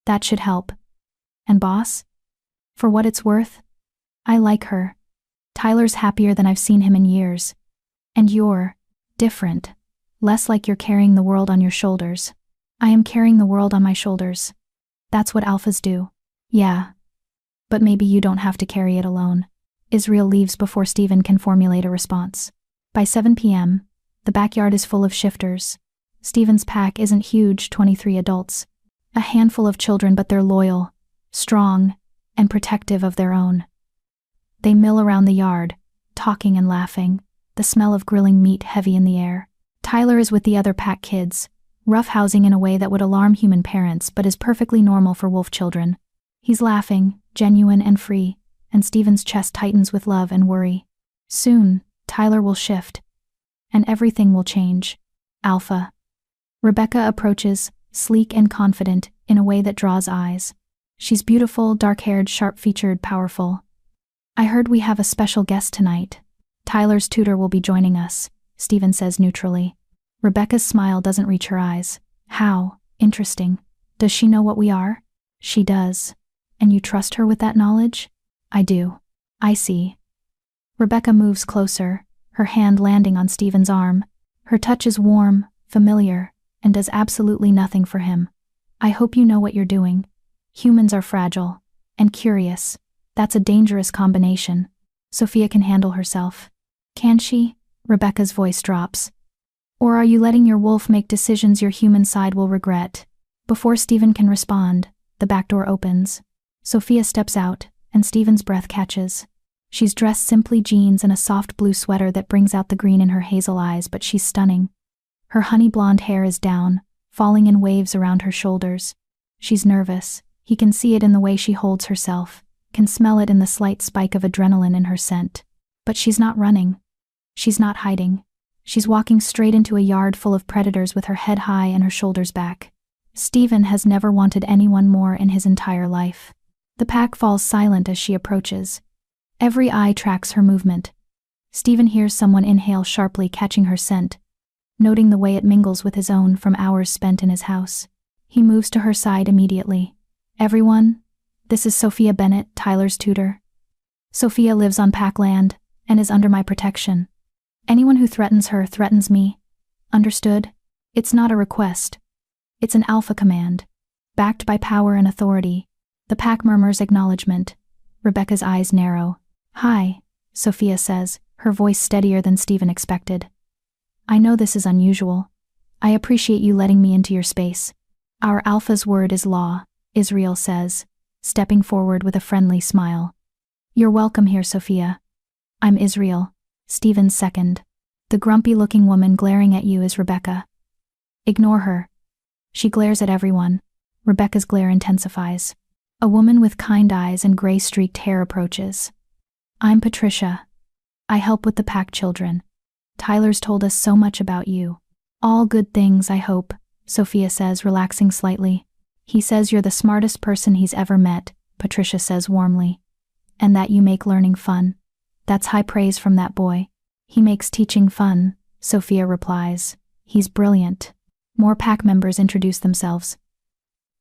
That should help. And boss? For what it's worth, I like her. Tyler's happier than I've seen him in years. And you're different. Less like you're carrying the world on your shoulders. I am carrying the world on my shoulders. That's what alphas do. Yeah. But maybe you don't have to carry it alone. Israel leaves before Stephen can formulate a response. By 7 p.m., the backyard is full of shifters. Stephen's pack isn't huge, 23 adults. A handful of children, but they're loyal, strong, and protective of their own. They mill around the yard, talking and laughing, the smell of grilling meat heavy in the air. Tyler is with the other pack kids, roughhousing in a way that would alarm human parents but is perfectly normal for wolf children. He's laughing, genuine and free, and Steven's chest tightens with love and worry. Soon, Tyler will shift, and everything will change. Alpha. Rebecca approaches, sleek and confident, in a way that draws eyes. She's beautiful, dark-haired, sharp-featured, powerful. I heard we have a special guest tonight. Tyler's tutor will be joining us, Steven says neutrally. Rebecca's smile doesn't reach her eyes. How interesting. Does she know what we are? She does. And you trust her with that knowledge? I do. I see. Rebecca moves closer, her hand landing on Steven's arm. Her touch is warm, familiar, and does absolutely nothing for him. I hope you know what you're doing. Humans are fragile and curious. That's a dangerous combination. Sophia can handle herself. Can she? Rebecca's voice drops. Or are you letting your wolf make decisions your human side will regret? Before Steven can respond, the back door opens. Sophia steps out, and Steven's breath catches. She's dressed simply jeans and a soft blue sweater that brings out the green in her hazel eyes, but she's stunning. Her honey blonde hair is down, falling in waves around her shoulders. She's nervous. He can see it in the way she holds herself, can smell it in the slight spike of adrenaline in her scent. But she's not running. She's not hiding. She's walking straight into a yard full of predators with her head high and her shoulders back. Steven has never wanted anyone more in his entire life. The pack falls silent as she approaches. Every eye tracks her movement. Steven hears someone inhale sharply, catching her scent, noting the way it mingles with his own from hours spent in his house. He moves to her side immediately. Everyone, this is Sophia Bennett, Tyler's tutor. Sophia lives on pack land and is under my protection. Anyone who threatens her threatens me. Understood? It's not a request. It's an alpha command, backed by power and authority. The pack murmurs acknowledgement. Rebecca's eyes narrow. Hi, Sophia says, her voice steadier than Steven expected. I know this is unusual. I appreciate you letting me into your space. Our alpha's word is law, Israel says, stepping forward with a friendly smile. You're welcome here, Sophia. I'm Israel, Steven's second. The grumpy-looking woman glaring at you is Rebecca. Ignore her. She glares at everyone. Rebecca's glare intensifies. A woman with kind eyes and gray-streaked hair approaches. I'm Patricia. I help with the pack children. Tyler's told us so much about you. All good things, I hope, Sophia says, relaxing slightly. He says you're the smartest person he's ever met, Patricia says warmly. And that you make learning fun. That's high praise from that boy. He makes teaching fun, Sophia replies. He's brilliant. More pack members introduce themselves.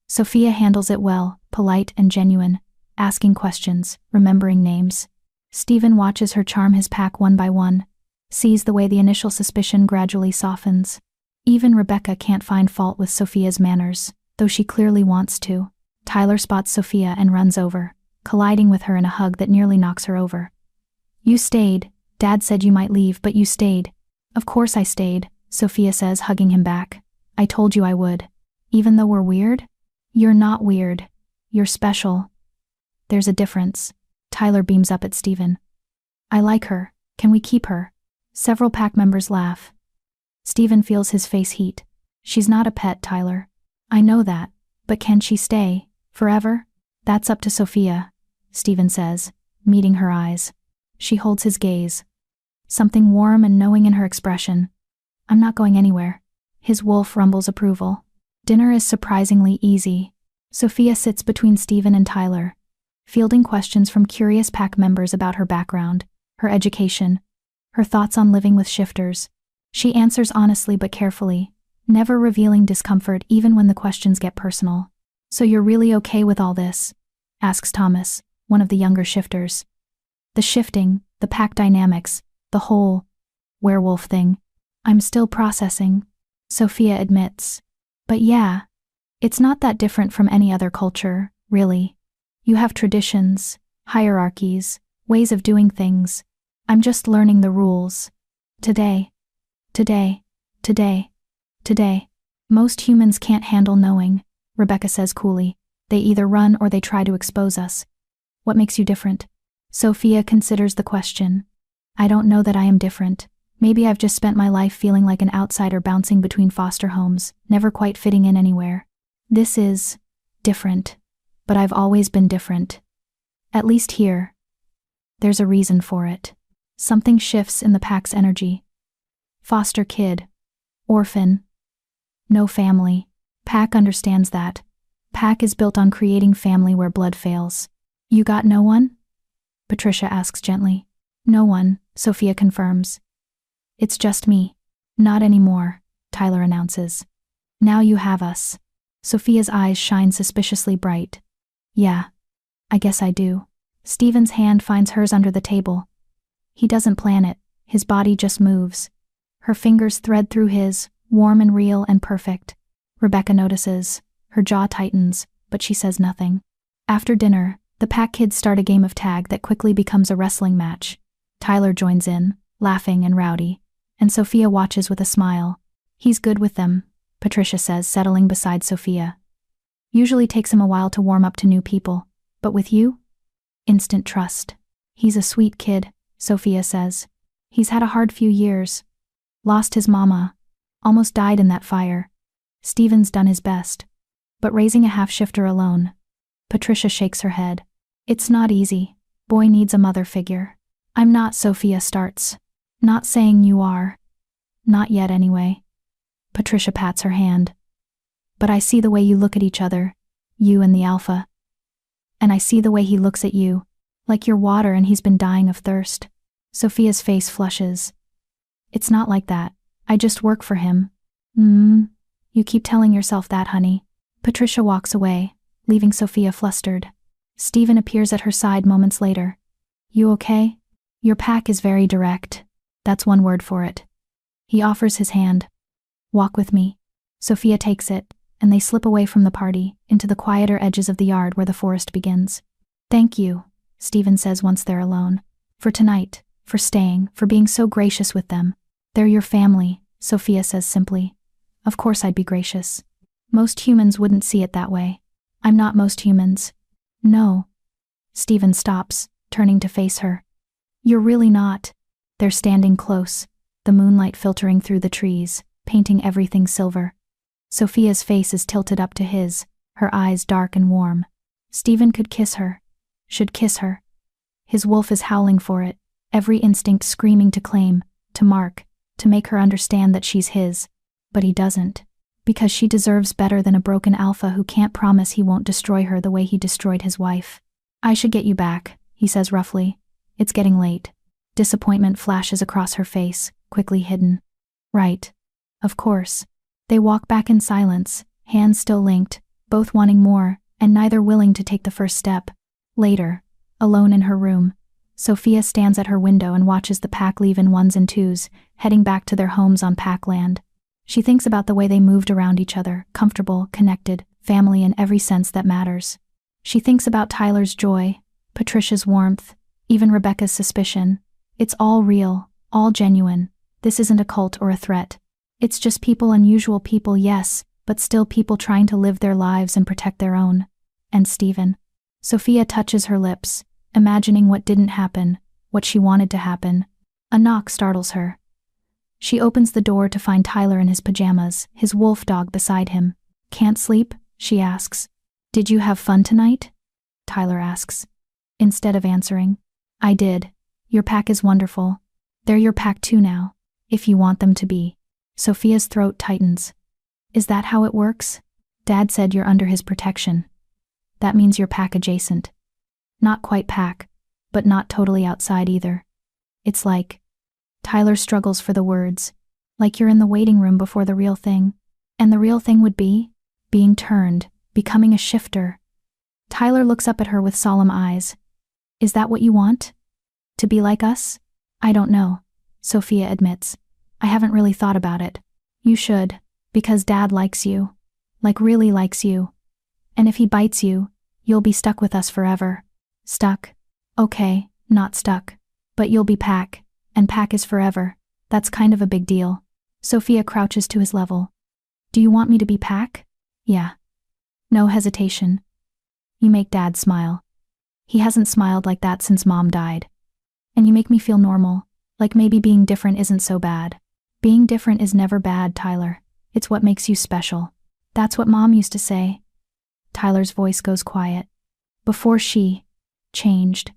Sophia handles it well, polite and genuine, asking questions, remembering names. Steven watches her charm his pack one by one, sees the way the initial suspicion gradually softens. Even Rebecca can't find fault with Sophia's manners, though she clearly wants to. Tyler spots Sophia and runs over, colliding with her in a hug that nearly knocks her over. You stayed. Dad said you might leave, but you stayed. Of course I stayed, Sophia says, hugging him back. I told you I would. Even though we're weird? You're not weird. You're special. There's a difference. Tyler beams up at Steven. I like her. Can we keep her? Several pack members laugh. Steven feels his face heat. She's not a pet, Tyler. I know that, but can she stay? Forever? That's up to Sophia, Steven says, meeting her eyes. She holds his gaze. Something warm and knowing in her expression. I'm not going anywhere. His wolf rumbles approval. Dinner is surprisingly easy. Sophia sits between Steven and Tyler, fielding questions from curious pack members about her background, her education, her thoughts on living with shifters. She answers honestly but carefully, never revealing discomfort even when the questions get personal. So you're really okay with all this? Asks Thomas, one of the younger shifters. The shifting, the pack dynamics, the whole werewolf thing. I'm still processing, Sophia admits. But yeah, it's not that different from any other culture, really. You have traditions, hierarchies, ways of doing things. I'm just learning the rules. Today. Most humans can't handle knowing, Rebecca says coolly. They either run or they try to expose us. What makes you different? Sophia considers the question. I don't know that I am different. Maybe I've just spent my life feeling like an outsider bouncing between foster homes, never quite fitting in anywhere. This is different, but I've always been different. At least here. There's a reason for it. Something shifts in the pack's energy. Foster kid. Orphan. No family. Pack understands that. Pack is built on creating family where blood fails. You got no one? Patricia asks gently. No one, Sophia confirms. It's just me. Not anymore, Tyler announces. Now you have us. Sophia's eyes shine suspiciously bright. Yeah, I guess I do. Stephen's hand finds hers under the table. He doesn't plan it, his body just moves. Her fingers thread through his, warm and real and perfect. Rebecca notices. Her jaw tightens, but she says nothing. After dinner, the pack kids start a game of tag that quickly becomes a wrestling match. Tyler joins in, laughing and rowdy, and Sophia watches with a smile. He's good with them, Patricia says, settling beside Sophia. Usually takes him a while to warm up to new people, but with you? Instant trust. He's a sweet kid, Sophia says. He's had a hard few years. Lost his mama. Almost died in that fire. Stephen's done his best. But raising a half-shifter alone. Patricia shakes her head. It's not easy. Boy needs a mother figure. I'm not, Sophia starts. Not saying you are. Not yet anyway. Patricia pats her hand. But I see the way you look at each other, you and the alpha. And I see the way he looks at you, like you're water and he's been dying of thirst. Sophia's face flushes. It's not like that. I just work for him. You keep telling yourself that, honey. Patricia walks away, leaving Sophia flustered. Stephen appears at her side moments later. You okay? Your pack is very direct. That's one word for it. He offers his hand. Walk with me. Sophia takes it, and they slip away from the party, into the quieter edges of the yard where the forest begins. Thank you, Stephen says once they're alone. For tonight, for staying, for being so gracious with them. They're your family, Sophia says simply. Of course I'd be gracious. Most humans wouldn't see it that way. I'm not most humans. No. Stephen stops, turning to face her. You're really not. They're standing close, the moonlight filtering through the trees, painting everything silver. Sophia's face is tilted up to his, her eyes dark and warm. Stephen could kiss her. Should kiss her. His wolf is howling for it, every instinct screaming to claim, to mark, to make her understand that she's his. But he doesn't. Because she deserves better than a broken alpha who can't promise he won't destroy her the way he destroyed his wife. I should get you back, he says roughly. It's getting late. Disappointment flashes across her face, quickly hidden. Right. Of course. They walk back in silence, hands still linked, both wanting more, and neither willing to take the first step. Later, alone in her room, Sophia stands at her window and watches the pack leave in ones and twos, heading back to their homes on pack land. She thinks about the way they moved around each other, comfortable, connected, family in every sense that matters. She thinks about Tyler's joy, Patricia's warmth, even Rebecca's suspicion. It's all real, all genuine. This isn't a cult or a threat. It's just people, unusual people, yes, but still people trying to live their lives and protect their own. And Stephen. Sophia touches her lips, imagining what didn't happen, what she wanted to happen. A knock startles her. She opens the door to find Tyler in his pajamas, his wolf dog beside him. Can't sleep? She asks. Did you have fun tonight? Tyler asks. Instead of answering. I did. Your pack is wonderful. They're your pack too now, if you want them to be. Sophia's throat tightens. Is that how it works? Dad said you're under his protection. That means you're pack adjacent. Not quite pack, but not totally outside either. It's like... Tyler struggles for the words. Like you're in the waiting room before the real thing. And the real thing would be? Being turned, becoming a shifter. Tyler looks up at her with solemn eyes. Is that what you want? To be like us? I don't know, Sophia admits. I haven't really thought about it. You should, because Dad likes you. Like really likes you. And if he bites you, you'll be stuck with us forever. Stuck? Okay, not stuck. But you'll be pack. And pack is forever. That's kind of a big deal. Sophia crouches to his level. Do you want me to be pack? Yeah. No hesitation. You make Dad smile. He hasn't smiled like that since Mom died. And you make me feel normal, like maybe being different isn't so bad. Being different is never bad, Tyler. It's what makes you special. That's what Mom used to say. Tyler's voice goes quiet. Before she changed.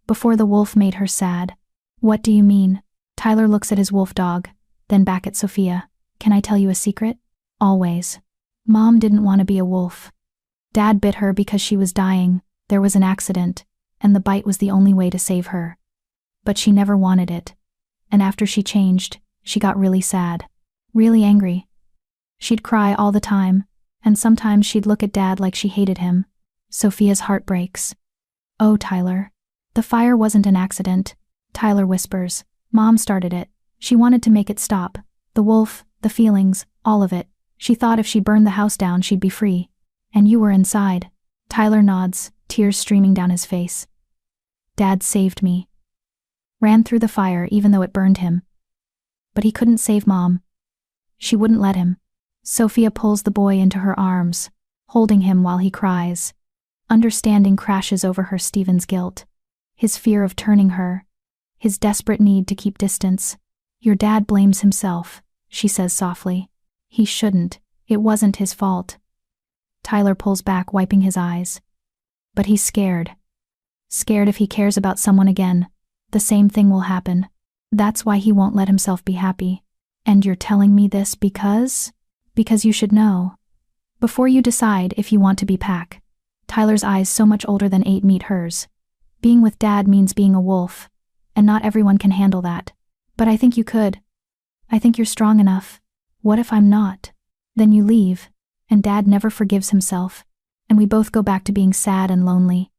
Before the wolf made her sad. What do you mean? Tyler looks at his wolf dog, then back at Sophia. Can I tell you a secret? Always. Mom didn't want to be a wolf. Dad bit her because she was dying, there was an accident, and the bite was the only way to save her. But she never wanted it. And after she changed, she got really sad. Really angry. She'd cry all the time, and sometimes she'd look at Dad like she hated him. Sophia's heart breaks. Oh, Tyler. The fire wasn't an accident, Tyler whispers. Mom started it. She wanted to make it stop. The wolf, the feelings, all of it. She thought if she burned the house down she'd be free. And you were inside. Tyler nods, tears streaming down his face. Dad saved me. Ran through the fire even though it burned him. But he couldn't save Mom. She wouldn't let him. Sophia pulls the boy into her arms, holding him while he cries. Understanding crashes over her Stephen's guilt. His fear of turning her. His desperate need to keep distance. Your dad blames himself, she says softly. He shouldn't. It wasn't his fault. Tyler pulls back, wiping his eyes. But he's scared. Scared if he cares about someone again, the same thing will happen. That's why he won't let himself be happy. And you're telling me this because? Because you should know. Before you decide if you want to be Pack. Tyler's eyes, so much older than 8, meet hers. Being with Dad means being a wolf, and not everyone can handle that. But I think you could. I think you're strong enough. What if I'm not? Then you leave, and Dad never forgives himself, and we both go back to being sad and lonely.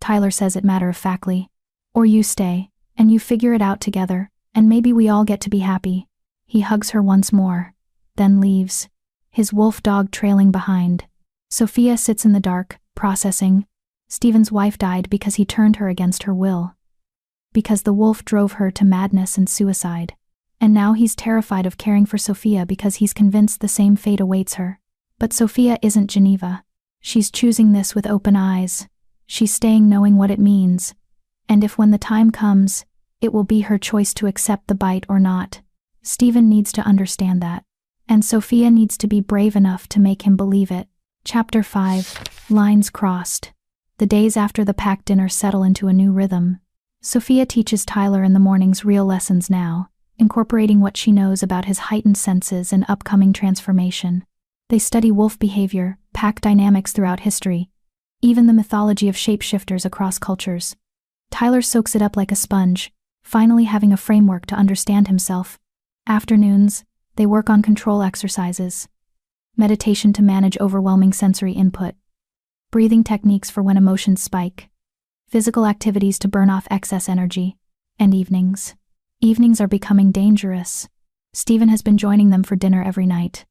Tyler says it matter-of-factly. Or you stay, and you figure it out together, and maybe we all get to be happy. He hugs her once more, then leaves, his wolf dog trailing behind. Sophia sits in the dark, processing. Stephen's wife died because he turned her against her will. Because the wolf drove her to madness and suicide. And now he's terrified of caring for Sophia because he's convinced the same fate awaits her. But Sophia isn't Geneva. She's choosing this with open eyes. She's staying knowing what it means. And if when the time comes, it will be her choice to accept the bite or not. Stephen needs to understand that. And Sophia needs to be brave enough to make him believe it. Chapter 5. Lines crossed. The days after the Pack dinner settle into a new rhythm. Sophia teaches Tyler in the mornings real lessons now, incorporating what she knows about his heightened senses and upcoming transformation. They study wolf behavior, Pack dynamics throughout history, even the mythology of shapeshifters across cultures. Tyler soaks it up like a sponge, finally having a framework to understand himself. Afternoons, they work on control exercises, meditation to manage overwhelming sensory input, breathing techniques for when emotions spike, physical activities to burn off excess energy, and evenings. Evenings are becoming dangerous. Stephen has been joining them for dinner every night.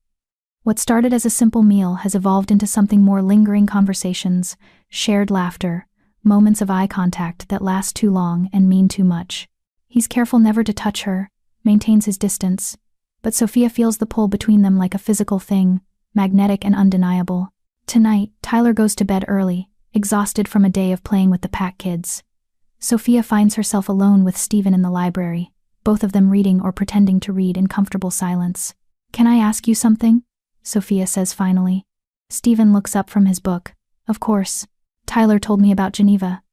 What started as a simple meal has evolved into something more: lingering conversations, shared laughter, moments of eye contact that last too long and mean too much. He's careful never to touch her, maintains his distance, but Sophia feels the pull between them like a physical thing, magnetic and undeniable. Tonight, Tyler goes to bed early, exhausted from a day of playing with the Pack kids. Sophia finds herself alone with Stephen in the library, both of them reading or pretending to read in comfortable silence. Can I ask you something? Sophia says finally. Stephen looks up from his book. Of course. Tyler told me about Geneva.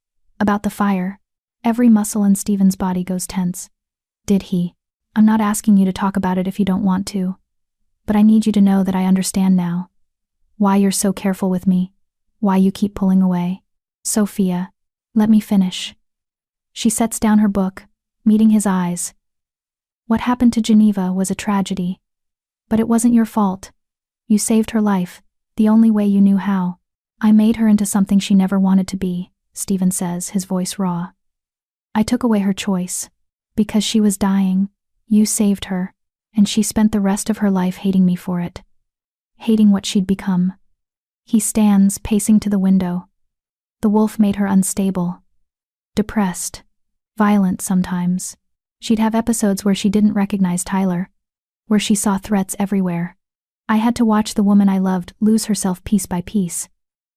About the fire. Every muscle in Stephen's body goes tense. Did he? I'm not asking you to talk about it if you don't want to. But I need you to know that I understand now. Why you're so careful with me. Why you keep pulling away. Sophia, let me finish. She sets down her book, meeting his eyes. What happened to Geneva was a tragedy. But it wasn't your fault. You saved her life, the only way you knew how. I made her into something she never wanted to be, Stephen says, his voice raw. I took away her choice. Because she was dying, you saved her, and she spent the rest of her life hating me for it. Hating what she'd become. He stands, pacing to the window. The wolf made her unstable. Depressed. Violent sometimes. She'd have episodes where she didn't recognize Tyler. Where she saw threats everywhere. I had to watch the woman I loved lose herself piece by piece,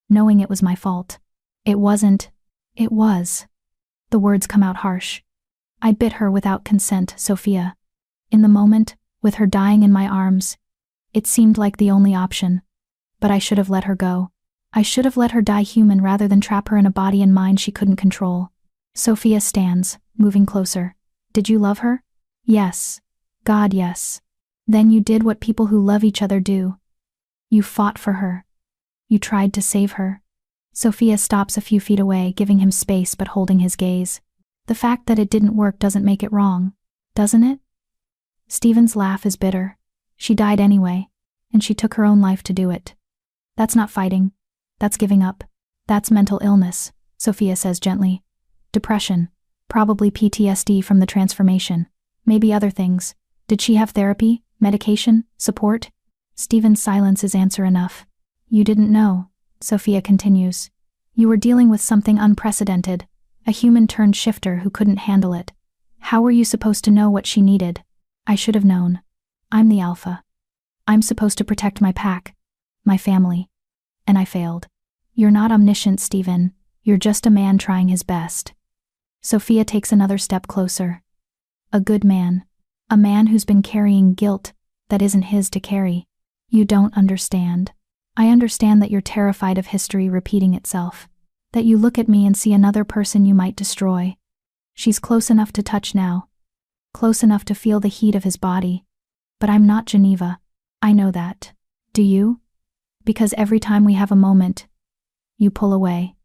knowing it was my fault. It wasn't, It was. The words come out harsh. I bit her without consent, Sophia. In the moment, with her dying in my arms, it seemed like the only option. But I should have let her go. I should have let her die human rather than trap her in a body and mind she couldn't control. Sophia stands, moving closer. Did you love her? Yes. God, yes. Then you did what people who love each other do. You fought for her. You tried to save her. Sophia stops a few feet away, giving him space but holding his gaze. The fact that it didn't work doesn't make it wrong, doesn't it? Stephen's laugh is bitter. She died anyway, and she took her own life to do it. That's not fighting. That's giving up. That's mental illness, Sophia says gently. Depression. Probably PTSD from the transformation. Maybe other things. Did she have therapy, medication, support? Stephen's silence is answer enough. You didn't know, Sophia continues. You were dealing with something unprecedented, a human-turned shifter who couldn't handle it. How were you supposed to know what she needed? I should have known. I'm the alpha. I'm supposed to protect my pack, my family. And I failed. You're not omniscient, Stephen. You're just a man trying his best. Sophia takes another step closer. A good man. A man who's been carrying guilt that isn't his to carry. You don't understand. I understand that you're terrified of history repeating itself. That you look at me and see another person you might destroy. She's close enough to touch now. Close enough to feel the heat of his body. But I'm not Geneva. I know that. Do you? Because every time we have a moment, you pull away.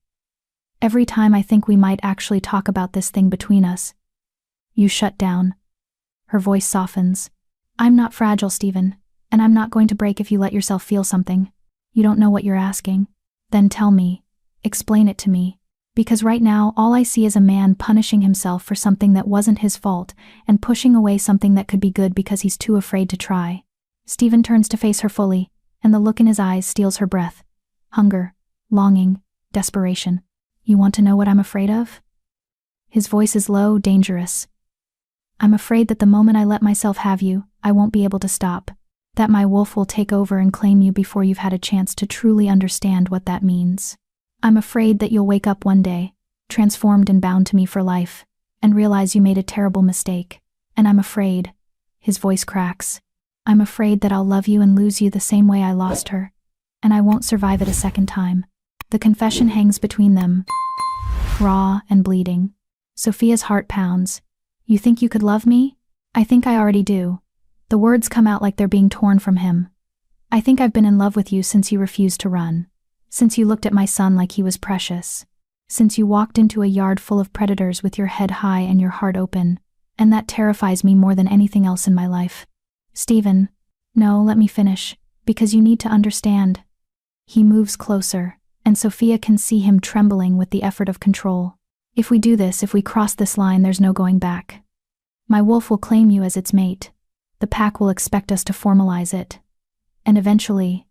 Every time I think we might actually talk about this thing between us, you shut down. Her voice softens. I'm not fragile, Stephen, and I'm not going to break if you let yourself feel something. You don't know what you're asking. Then tell me. Explain it to me. Because right now, all I see is a man punishing himself for something that wasn't his fault and pushing away something that could be good because he's too afraid to try. Stephen turns to face her fully, and the look in his eyes steals her breath. Hunger, longing, desperation. You want to know what I'm afraid of? His voice is low, dangerous. I'm afraid that the moment I let myself have you, I won't be able to stop. That my wolf will take over and claim you before you've had a chance to truly understand what that means. I'm afraid that you'll wake up one day, transformed and bound to me for life, and realize you made a terrible mistake. And I'm afraid. His voice cracks. I'm afraid that I'll love you and lose you the same way I lost her. And I won't survive it a second time. The confession hangs between them, raw and bleeding. Sophia's heart pounds. You think you could love me? I think I already do. The words come out like they're being torn from him. I think I've been in love with you since you refused to run. Since you looked at my son like he was precious. Since you walked into a yard full of predators with your head high and your heart open. And that terrifies me more than anything else in my life. Stephen. No, let me finish. Because you need to understand. He moves closer, and Sophia can see him trembling with the effort of control. If we do this, if we cross this line, there's no going back. My wolf will claim you as its mate. The pack will expect us to formalize it. And eventually,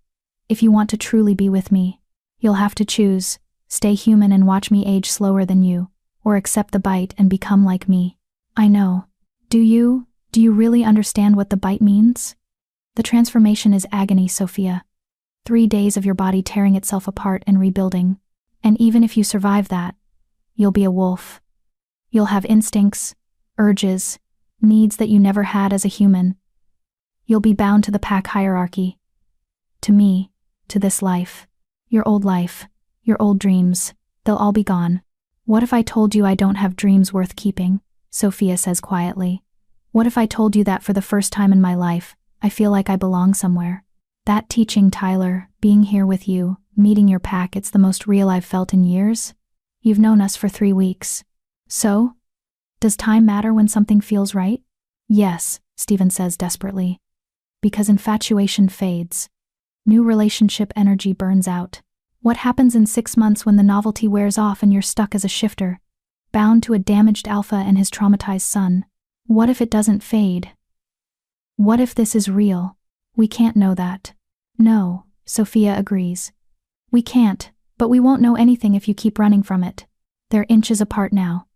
if you want to truly be with me, you'll have to choose, stay human and watch me age slower than you, or accept the bite and become like me. I know. Do you really understand what the bite means? The transformation is agony, Sophia. 3 days of your body tearing itself apart and rebuilding. And even if you survive that, you'll be a wolf. You'll have instincts, urges, needs that you never had as a human. You'll be bound to the pack hierarchy. To me, to this life. Your old life, your old dreams, they'll all be gone. What if I told you I don't have dreams worth keeping? Sophia says quietly. What if I told you that for the first time in my life, I feel like I belong somewhere? That teaching, Tyler, being here with you, meeting your pack, it's the most real I've felt in years. You've known us for 3 weeks. So? Does time matter when something feels right? Yes, Stephen says desperately. Because infatuation fades. New relationship energy burns out. What happens in 6 months when the novelty wears off and you're stuck as a shifter, bound to a damaged alpha and his traumatized son? What if it doesn't fade? What if this is real? We can't know that. No, Sophia agrees. We can't, but we won't know anything if you keep running from it. They're inches apart now.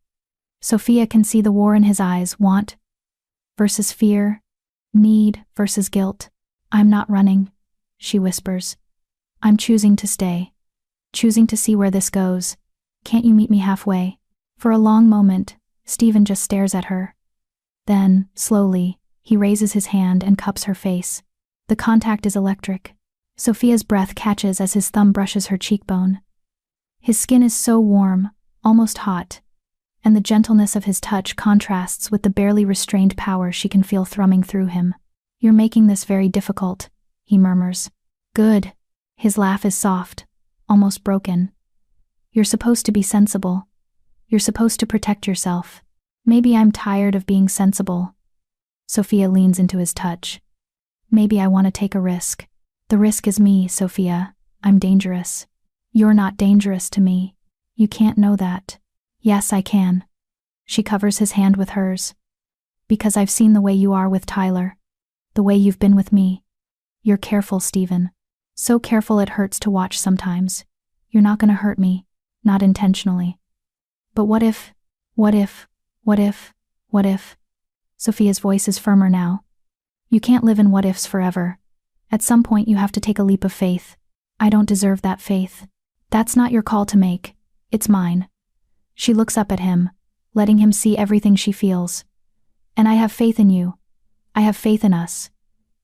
Sophia can see the war in his eyes, want versus fear, need versus guilt. I'm not running, she whispers. I'm choosing to stay. Choosing to see where this goes. Can't you meet me halfway? For a long moment, Stephen just stares at her. Then, slowly, he raises his hand and cups her face. The contact is electric. Sophia's breath catches as his thumb brushes her cheekbone. His skin is so warm, almost hot, and the gentleness of his touch contrasts with the barely restrained power she can feel thrumming through him. You're making this very difficult, he murmurs. Good. His laugh is soft, almost broken. You're supposed to be sensible. You're supposed to protect yourself. Maybe I'm tired of being sensible. Sophia leans into his touch. Maybe I want to take a risk. The risk is me, Sophia. I'm dangerous. You're not dangerous to me. You can't know that. Yes, I can. She covers his hand with hers. Because I've seen the way you are with Tyler. The way you've been with me. You're careful, Stephen. So careful it hurts to watch sometimes. You're not gonna hurt me. Not intentionally. But what if? Sophia's voice is firmer now. You can't live in what ifs forever. At some point you have to take a leap of faith. I don't deserve that faith. That's not your call to make. It's mine. She looks up at him, letting him see everything she feels. And I have faith in you. I have faith in us.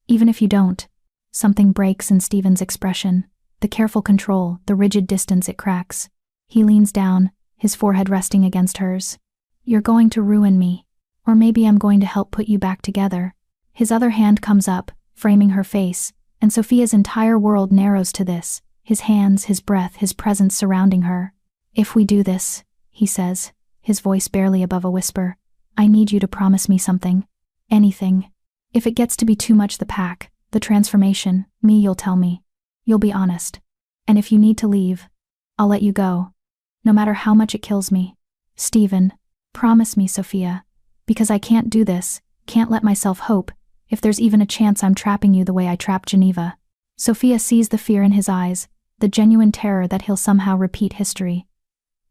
Even if you don't. Something breaks in Stephen's expression. The careful control, the rigid distance it cracks. He leans down, his forehead resting against hers. You're going to ruin me. Or maybe I'm going to help put you back together. His other hand comes up, framing her face, and Sophia's entire world narrows to this. His hands, his breath, his presence surrounding her. If we do this, he says, his voice barely above a whisper, I need you to promise me something. Anything. If it gets to be too much the pack, the transformation, me, you'll tell me. You'll be honest. And if you need to leave, I'll let you go. No matter how much it kills me. Stephen, promise me, Sophia. Because I can't do this, can't let myself hope, if there's even a chance I'm trapping you the way I trapped Geneva. Sophia sees the fear in his eyes, the genuine terror that he'll somehow repeat history.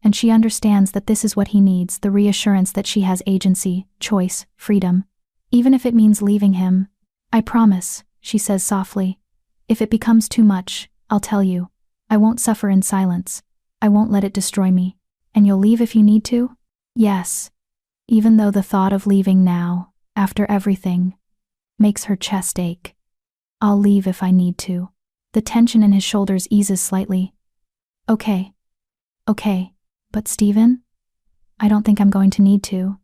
And she understands that this is what he needs, the reassurance that she has agency, choice, freedom. Even if it means leaving him. I promise, she says softly. If it becomes too much, I'll tell you. I won't suffer in silence. I won't let it destroy me. And you'll leave if you need to? Yes. Even though the thought of leaving now, after everything, makes her chest ache. I'll leave if I need to. The tension in his shoulders eases slightly. Okay. But Stephen? I don't think I'm going to need to.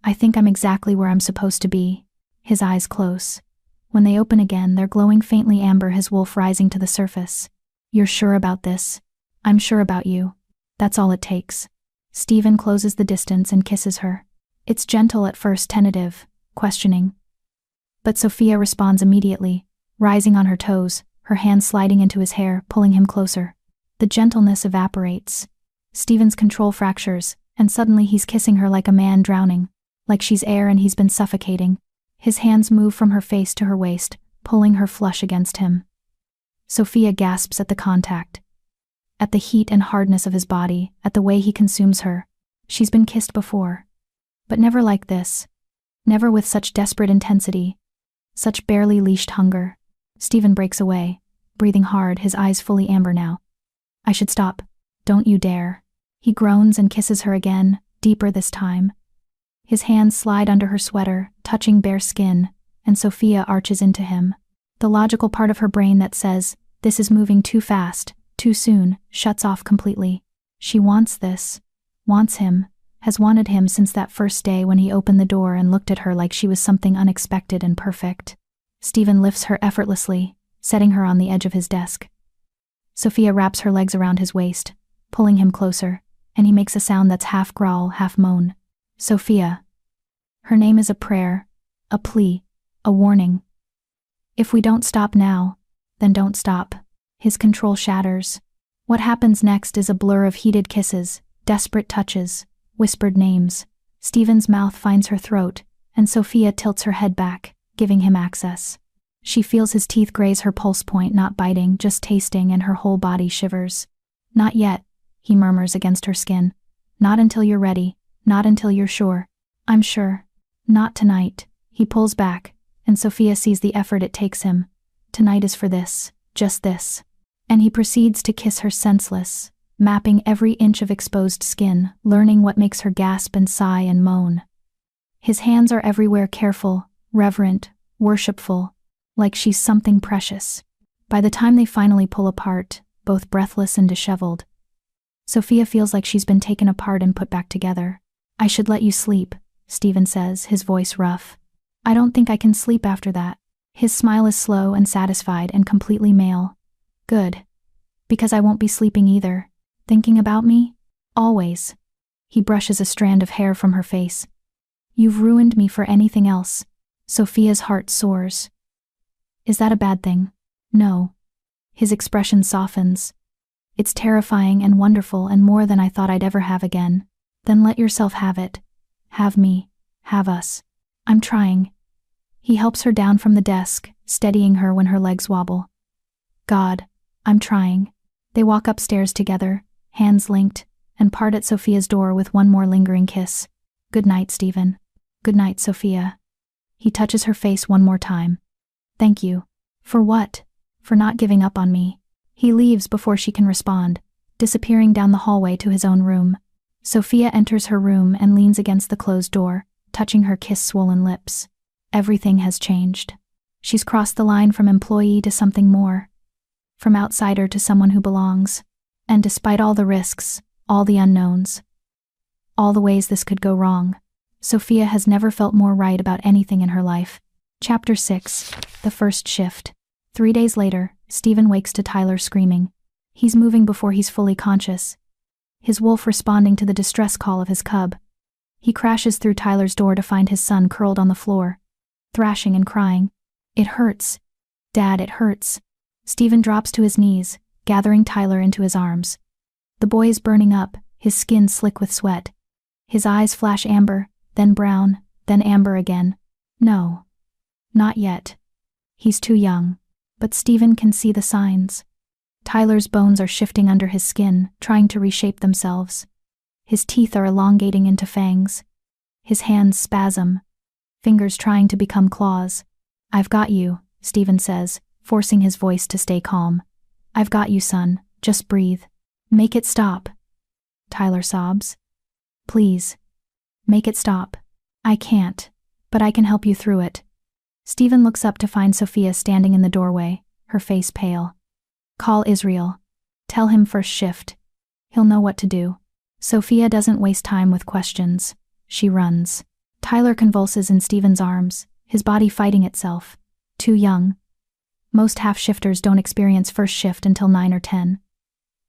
I think I'm exactly where I'm supposed to be. His eyes close. When they open again, they're glowing faintly amber, his wolf rising to the surface. You're sure about this? I'm sure about you. That's all it takes. Stephen closes the distance and kisses her. It's gentle at first, tentative, questioning. But Sophia responds immediately, rising on her toes, her hand sliding into his hair, pulling him closer. The gentleness evaporates. Stephen's control fractures, and suddenly he's kissing her like a man drowning, like she's air and he's been suffocating. His hands move from her face to her waist, pulling her flush against him. Sophia gasps at the contact. At the heat and hardness of his body, at the way he consumes her. She's been kissed before. But never like this. Never with such desperate intensity. Such barely leashed hunger. Stephen breaks away, breathing hard, his eyes fully amber now. I should stop. Don't you dare. He groans and kisses her again, deeper this time. His hands slide under her sweater, touching bare skin, and Sophia arches into him. The logical part of her brain that says, this is moving too fast, too soon, shuts off completely. She wants this. Wants him. Has wanted him since that first day when he opened the door and looked at her like she was something unexpected and perfect. Stephen lifts her effortlessly, setting her on the edge of his desk. Sophia wraps her legs around his waist, pulling him closer, and he makes a sound that's half growl, half moan. Sophia. Her name is a prayer, a plea, a warning. If we don't stop now, then don't stop. His control shatters. What happens next is a blur of heated kisses, desperate touches, whispered names. Stephen's mouth finds her throat, and Sophia tilts her head back, giving him access. She feels his teeth graze her pulse point, not biting, just tasting, and her whole body shivers. Not yet, he murmurs against her skin. Not until you're ready, not until you're sure. I'm sure. Not tonight. He pulls back, and Sophia sees the effort it takes him. Tonight is for this, just this. And he proceeds to kiss her senseless, mapping every inch of exposed skin, learning what makes her gasp and sigh and moan. His hands are everywhere, careful, reverent, worshipful, like she's something precious. By the time they finally pull apart, both breathless and disheveled, Sophia feels like she's been taken apart and put back together. "I should let you sleep," Stephen says, his voice rough. "I don't think I can sleep after that." His smile is slow and satisfied and completely male. "Good. Because I won't be sleeping either. Thinking about me? Always." He brushes a strand of hair from her face. "You've ruined me for anything else." Sophia's heart soars. "Is that a bad thing?" "No." His expression softens. "It's terrifying and wonderful and more than I thought I'd ever have again." "Then let yourself have it. Have me. Have us." "I'm trying." He helps her down from the desk, steadying her when her legs wobble. "God, I'm trying." They walk upstairs together, hands linked, and part at Sophia's door with one more lingering kiss. "Good night, Stephen." "Good night, Sophia." He touches her face one more time. "Thank you." "For what?" "For not giving up on me." He leaves before she can respond, disappearing down the hallway to his own room. Sophia enters her room and leans against the closed door, touching her kiss-swollen lips. Everything has changed. She's crossed the line from employee to something more. From outsider to someone who belongs. And despite all the risks, all the unknowns, all the ways this could go wrong, Sophia has never felt more right about anything in her life. Chapter 6. The First Shift. 3 days later, Stephen wakes to Tyler screaming. He's moving before he's fully conscious, his wolf responding to the distress call of his cub. He crashes through Tyler's door to find his son curled on the floor, thrashing and crying. "It hurts. Dad, it hurts." Stephen drops to his knees, gathering Tyler into his arms. The boy is burning up, his skin slick with sweat. His eyes flash amber, then brown, then amber again. No. Not yet. He's too young. But Stephen can see the signs. Tyler's bones are shifting under his skin, trying to reshape themselves. His teeth are elongating into fangs. His hands spasm, fingers trying to become claws. "I've got you," Stephen says, forcing his voice to stay calm. "I've got you, son. Just breathe. Make it stop." Tyler sobs. "Please. Make it stop." "I can't. But I can help you through it." Stephen looks up to find Sophia standing in the doorway, her face pale. "Call Israel. Tell him first shift. He'll know what to do." Sophia doesn't waste time with questions. She runs. Tyler convulses in Stephen's arms, his body fighting itself. Too young. Most half-shifters don't experience first shift until 9 or 10.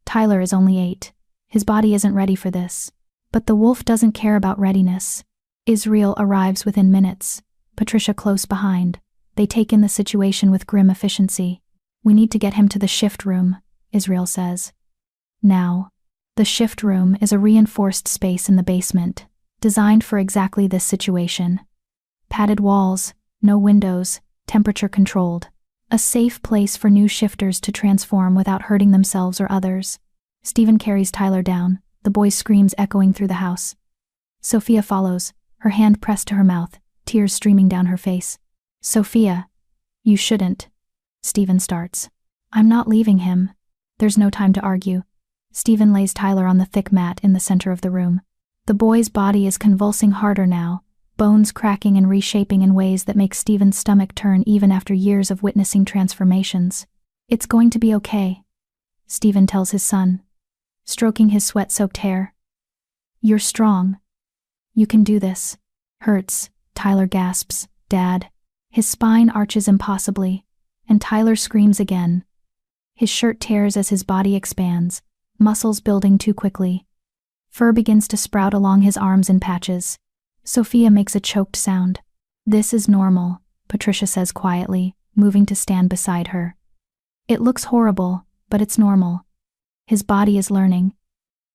Tyler is only 8. His body isn't ready for this. But the wolf doesn't care about readiness. Israel arrives within minutes, Patricia close behind. They take in the situation with grim efficiency. "We need to get him to the shift room," Israel says. Now. The shift room is a reinforced space in the basement, designed for exactly this situation. Padded walls, no windows, temperature controlled. A safe place for new shifters to transform without hurting themselves or others. Stephen carries Tyler down, the boy's screams echoing through the house. Sophia follows, her hand pressed to her mouth, tears streaming down her face. "Sophia, you shouldn't." Stephen starts. "I'm not leaving him." There's no time to argue. Stephen lays Tyler on the thick mat in the center of the room. The boy's body is convulsing harder now, bones cracking and reshaping in ways that make Stephen's stomach turn even after years of witnessing transformations. "It's going to be okay," Stephen tells his son, stroking his sweat-soaked hair. "You're strong. You can do this." "Hurts," Tyler gasps. "Dad." His spine arches impossibly, and Tyler screams again. His shirt tears as his body expands, muscles building too quickly. Fur begins to sprout along his arms in patches. Sophia makes a choked sound. "This is normal," Patricia says quietly, moving to stand beside her. "It looks horrible, but it's normal. His body is learning.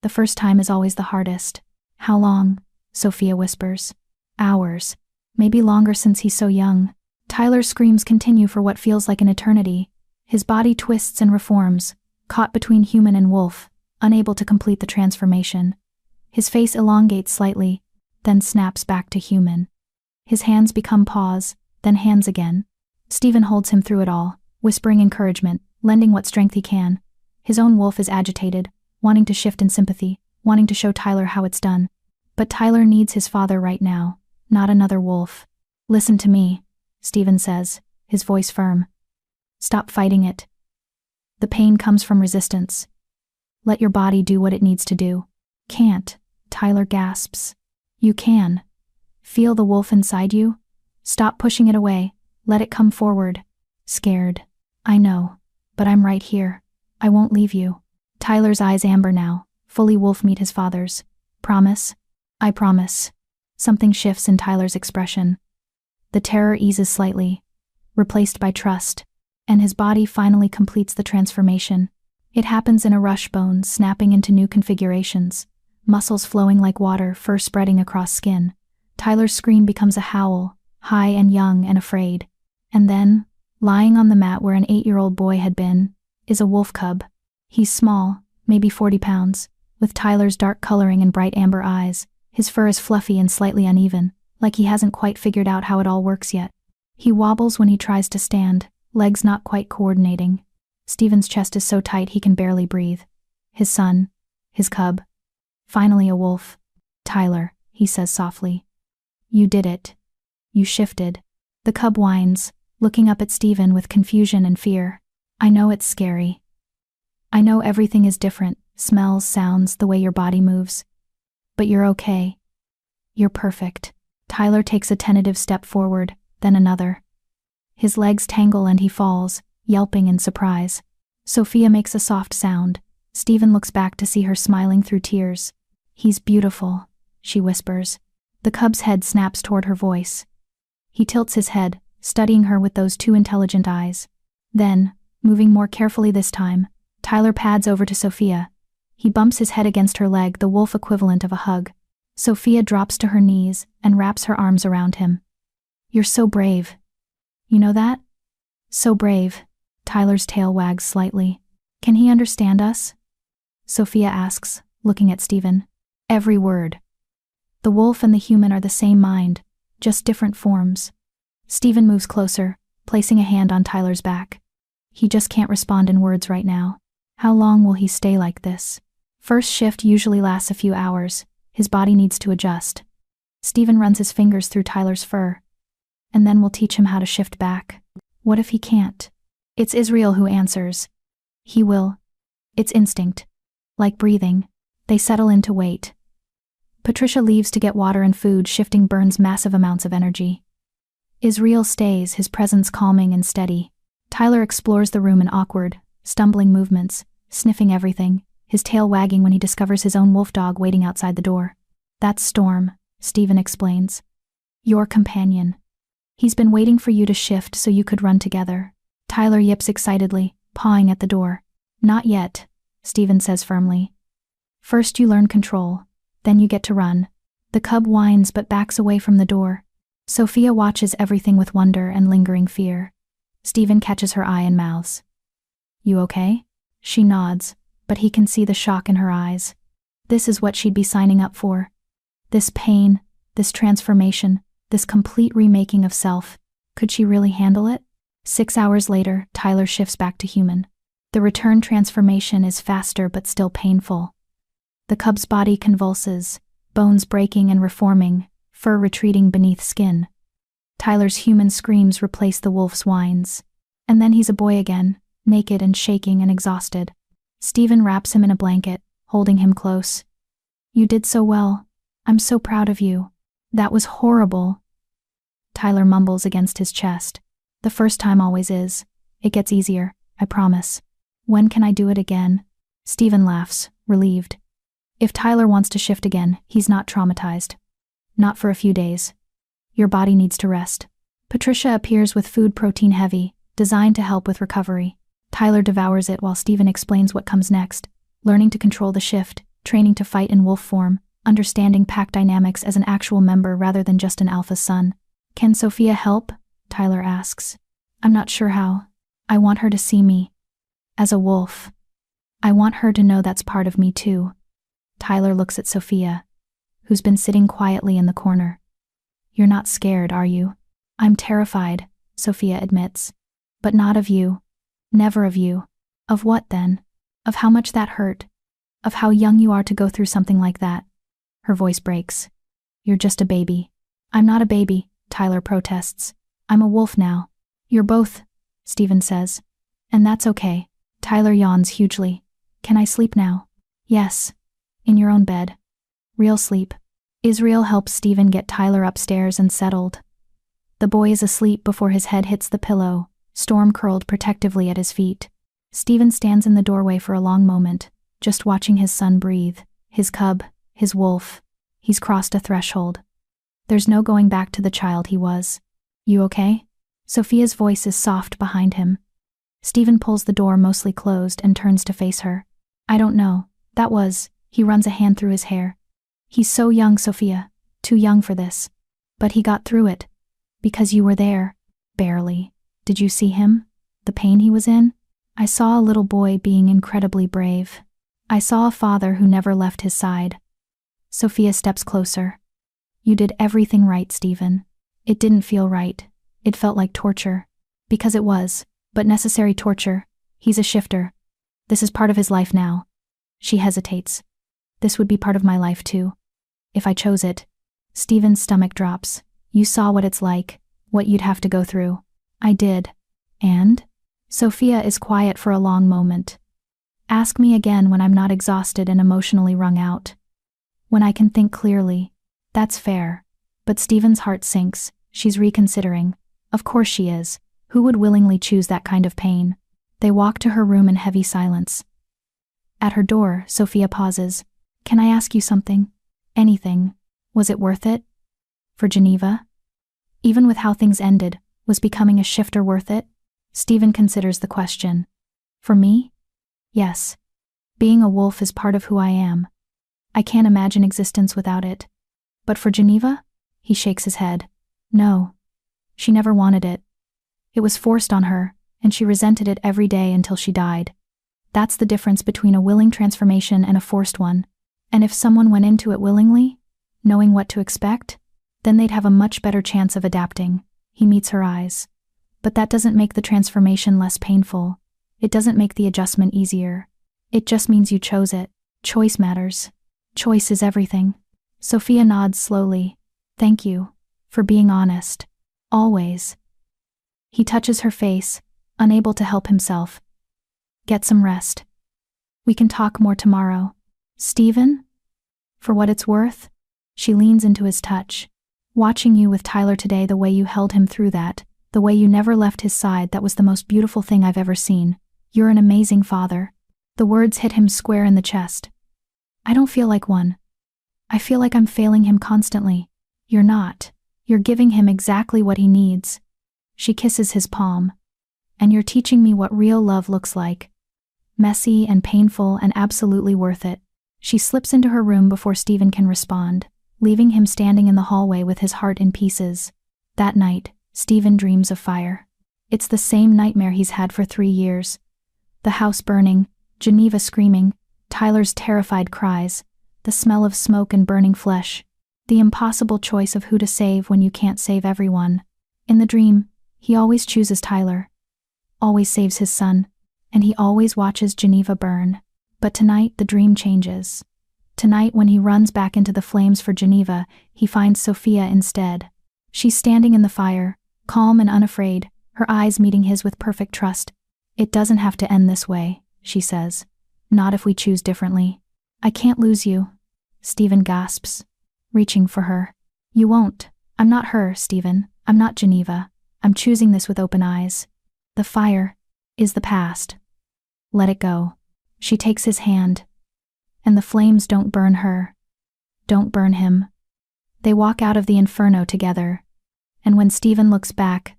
The first time is always the hardest." "How long?" Sophia whispers. "Hours. Maybe longer since he's so young." Tyler's screams continue for what feels like an eternity. His body twists and reforms, caught between human and wolf, unable to complete the transformation. His face elongates slightly, then snaps back to human. His hands become paws, then hands again. Stephen holds him through it all, whispering encouragement, lending what strength he can. His own wolf is agitated, wanting to shift in sympathy, wanting to show Tyler how it's done. But Tyler needs his father right now, not another wolf. Listen to me, Stephen says, his voice firm. Stop fighting it. The pain comes from resistance. Let your body do what it needs to do. Can't, Tyler gasps. You can. Feel the wolf inside you? Stop pushing it away. Let it come forward. Scared. I know. But I'm right here. I won't leave you. Tyler's eyes amber now, fully wolf meet his father's. Promise? I promise. Something shifts in Tyler's expression. The terror eases slightly, replaced by trust, and his body finally completes the transformation. It happens in a rush, bones snapping into new configurations, muscles flowing like water, fur spreading across skin. Tyler's scream becomes a howl, high and young and afraid. And then, lying on the mat where an 8-year-old boy had been, is a wolf cub. He's small, maybe 40 pounds, with Tyler's dark coloring and bright amber eyes. His fur is fluffy and slightly uneven, like he hasn't quite figured out how it all works yet. He wobbles when he tries to stand, legs not quite coordinating. Stephen's chest is so tight he can barely breathe. His son, his cub. Finally a wolf. Tyler, he says softly. You did it. You shifted. The cub whines, looking up at Stephen with confusion and fear. I know it's scary. I know everything is different, smells, sounds, the way your body moves. But you're okay. You're perfect. Tyler takes a tentative step forward, then another. His legs tangle and he falls, yelping in surprise. Sophia makes a soft sound. Stephen looks back to see her smiling through tears. He's beautiful, she whispers. The cub's head snaps toward her voice. He tilts his head, studying her with those two intelligent eyes. Then, moving more carefully this time, Tyler pads over to Sophia. He bumps his head against her leg, the wolf equivalent of a hug. Sophia drops to her knees and wraps her arms around him. You're so brave. You know that? So brave. Tyler's tail wags slightly. Can he understand us? Sophia asks, looking at Stephen. Every word. The wolf and the human are the same mind, just different forms. Stephen moves closer, placing a hand on Tyler's back. He just can't respond in words right now. How long will he stay like this? First shift usually lasts a few hours. His body needs to adjust. Stephen runs his fingers through Tyler's fur. And then we'll teach him how to shift back. What if he can't? It's Israel who answers. He will. It's instinct. Like breathing. They settle in to wait. Patricia leaves to get water and food, shifting burns massive amounts of energy. Israel stays, his presence calming and steady. Tyler explores the room in awkward, stumbling movements, sniffing everything, his tail wagging when he discovers his own wolf dog waiting outside the door. That's Storm, Stephen explains. Your companion. He's been waiting for you to shift so you could run together. Tyler yips excitedly, pawing at the door. Not yet, Stephen says firmly. First you learn control, then you get to run. The cub whines but backs away from the door. Sophia watches everything with wonder and lingering fear. Stephen catches her eye and mouths. You okay? She nods, but he can see the shock in her eyes. This is what she'd be signing up for. This pain, this transformation, this complete remaking of self. Could she really handle it? 6 hours later, Tyler shifts back to human. The return transformation is faster but still painful. The cub's body convulses, bones breaking and reforming, fur retreating beneath skin. Tyler's human screams replace the wolf's whines. And then he's a boy again, naked and shaking and exhausted. Stephen wraps him in a blanket, holding him close. You did so well. I'm so proud of you. That was horrible. Tyler mumbles against his chest. The first time always is. It gets easier, I promise. When can I do it again? Stephen laughs, relieved. If Tyler wants to shift again, he's not traumatized. Not for a few days. Your body needs to rest. Patricia appears with food protein heavy, designed to help with recovery. Tyler devours it while Stephen explains what comes next, learning to control the shift, training to fight in wolf form, understanding pack dynamics as an actual member rather than just an alpha son. Can Sophia help? Tyler asks. I'm not sure how. I want her to see me as a wolf. I want her to know that's part of me too. Tyler looks at Sophia, who's been sitting quietly in the corner. You're not scared, are you? I'm terrified, Sophia admits. But not of you. Never of you. Of what then? Of how much that hurt. of how young you are to go through something like that. Her voice breaks. You're just a baby. I'm not a baby, Tyler protests. I'm a wolf now. You're both, Stephen says. And that's okay. Tyler yawns hugely. Can I sleep now? Yes. In your own bed. Real sleep. Israel helps Stephen get Tyler upstairs and settled. The boy is asleep before his head hits the pillow, Storm curled protectively at his feet. Stephen stands in the doorway for a long moment, just watching his son breathe, his cub, his wolf. He's crossed a threshold. There's no going back to the child he was. You okay? Sophia's voice is soft behind him. Stephen pulls the door mostly closed and turns to face her. I don't know. He runs a hand through his hair. He's so young, Sophia. Too young for this. But he got through it. Because you were there. Barely. Did you see him? The pain he was in? I saw a little boy being incredibly brave. I saw a father who never left his side. Sophia steps closer. You did everything right, Stephen. It didn't feel right. It felt like torture. Because it was, but necessary torture. He's a shifter. This is part of his life now. She hesitates. This would be part of my life too. If I chose it. Stephen's stomach drops. You saw what it's like, what you'd have to go through. I did. And? Sophia is quiet for a long moment. Ask me again when I'm not exhausted and emotionally wrung out. When I can think clearly. That's fair. But Stephen's heart sinks. She's reconsidering. Of course she is. Who would willingly choose that kind of pain? They walk to her room in heavy silence. At her door, Sophia pauses. Can I ask you something? Anything. Was it worth it? For Geneva? Even with how things ended, was becoming a shifter worth it? Stephen considers the question. For me? Yes. Being a wolf is part of who I am. I can't imagine existence without it. But for Geneva? He shakes his head. No. She never wanted it. It was forced on her, and she resented it every day until she died. That's the difference between a willing transformation and a forced one. And if someone went into it willingly, knowing what to expect, then they'd have a much better chance of adapting. He meets her eyes. But that doesn't make the transformation less painful. It doesn't make the adjustment easier. It just means you chose it. Choice matters. Choice is everything. Sophia nods slowly. Thank you. For being honest. Always. He touches her face, unable to help himself. Get some rest. We can talk more tomorrow. Stephen? For what it's worth? She leans into his touch. Watching you with Tyler today, the way you held him through that, the way you never left his side, that was the most beautiful thing I've ever seen. You're an amazing father. The words hit him square in the chest. I don't feel like one. I feel like I'm failing him constantly. You're not. You're giving him exactly what he needs. She kisses his palm. And you're teaching me what real love looks like. Messy and painful and absolutely worth it. She slips into her room before Stephen can respond, leaving him standing in the hallway with his heart in pieces. That night, Stephen dreams of fire. It's the same nightmare he's had for 3 years. The house burning, Geneva screaming, Tyler's terrified cries, the smell of smoke and burning flesh, the impossible choice of who to save when you can't save everyone. In the dream, he always chooses Tyler, always saves his son, and he always watches Geneva burn. But tonight the dream changes. Tonight, when he runs back into the flames for Geneva, he finds Sophia instead. She's standing in the fire, calm and unafraid, her eyes meeting his with perfect trust. It doesn't have to end this way, she says. Not if we choose differently. I can't lose you. Stephen gasps, reaching for her. You won't. I'm not her, Stephen. I'm not Geneva. I'm choosing this with open eyes. The fire is the past. Let it go. She takes his hand. And the flames don't burn her. Don't burn him. They walk out of the inferno together. And when Stephen looks back,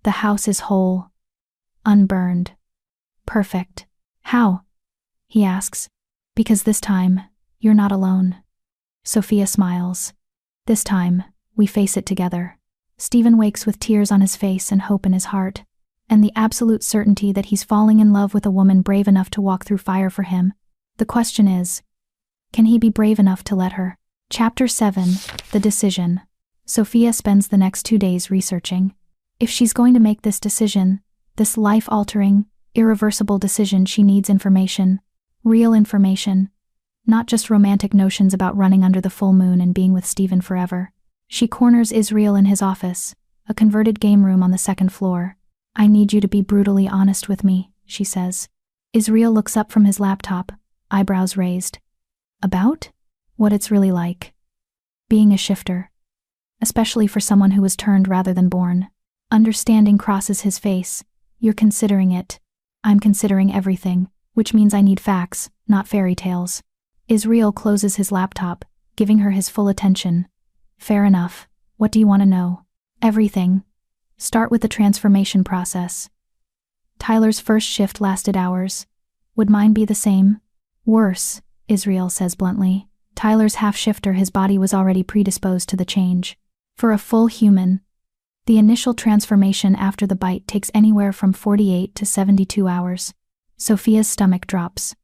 the house is whole. Unburned. Perfect. How? He asks. Because this time, you're not alone. Sophia smiles. This time, we face it together. Stephen wakes with tears on his face and hope in his heart, and the absolute certainty that he's falling in love with a woman brave enough to walk through fire for him. The question is, can he be brave enough to let her? Chapter 7, The Decision. Sophia spends the next 2 days researching. If she's going to make this decision, this life-altering, irreversible decision, she needs information. Real information. Not just romantic notions about running under the full moon and being with Stephen forever. She corners Israel in his office, a converted game room on the second floor. "I need you to be brutally honest with me," she says. Israel looks up from his laptop, eyebrows raised. "About? What it's really like. Being a shifter. Especially for someone who was turned rather than born." Understanding crosses his face. "You're considering it. I'm considering everything, which means I need facts, not fairy tales." Israel closes his laptop, giving her his full attention. "Fair enough. What do you want to know?" "Everything. Start with the transformation process." Tyler's first shift lasted hours. "Would mine be the same?" "Worse," Israel says bluntly. Tyler's half-shifter, his body was already predisposed to the change. For a full human, the initial transformation after the bite takes anywhere from 48 to 72 hours. Sophia's stomach drops.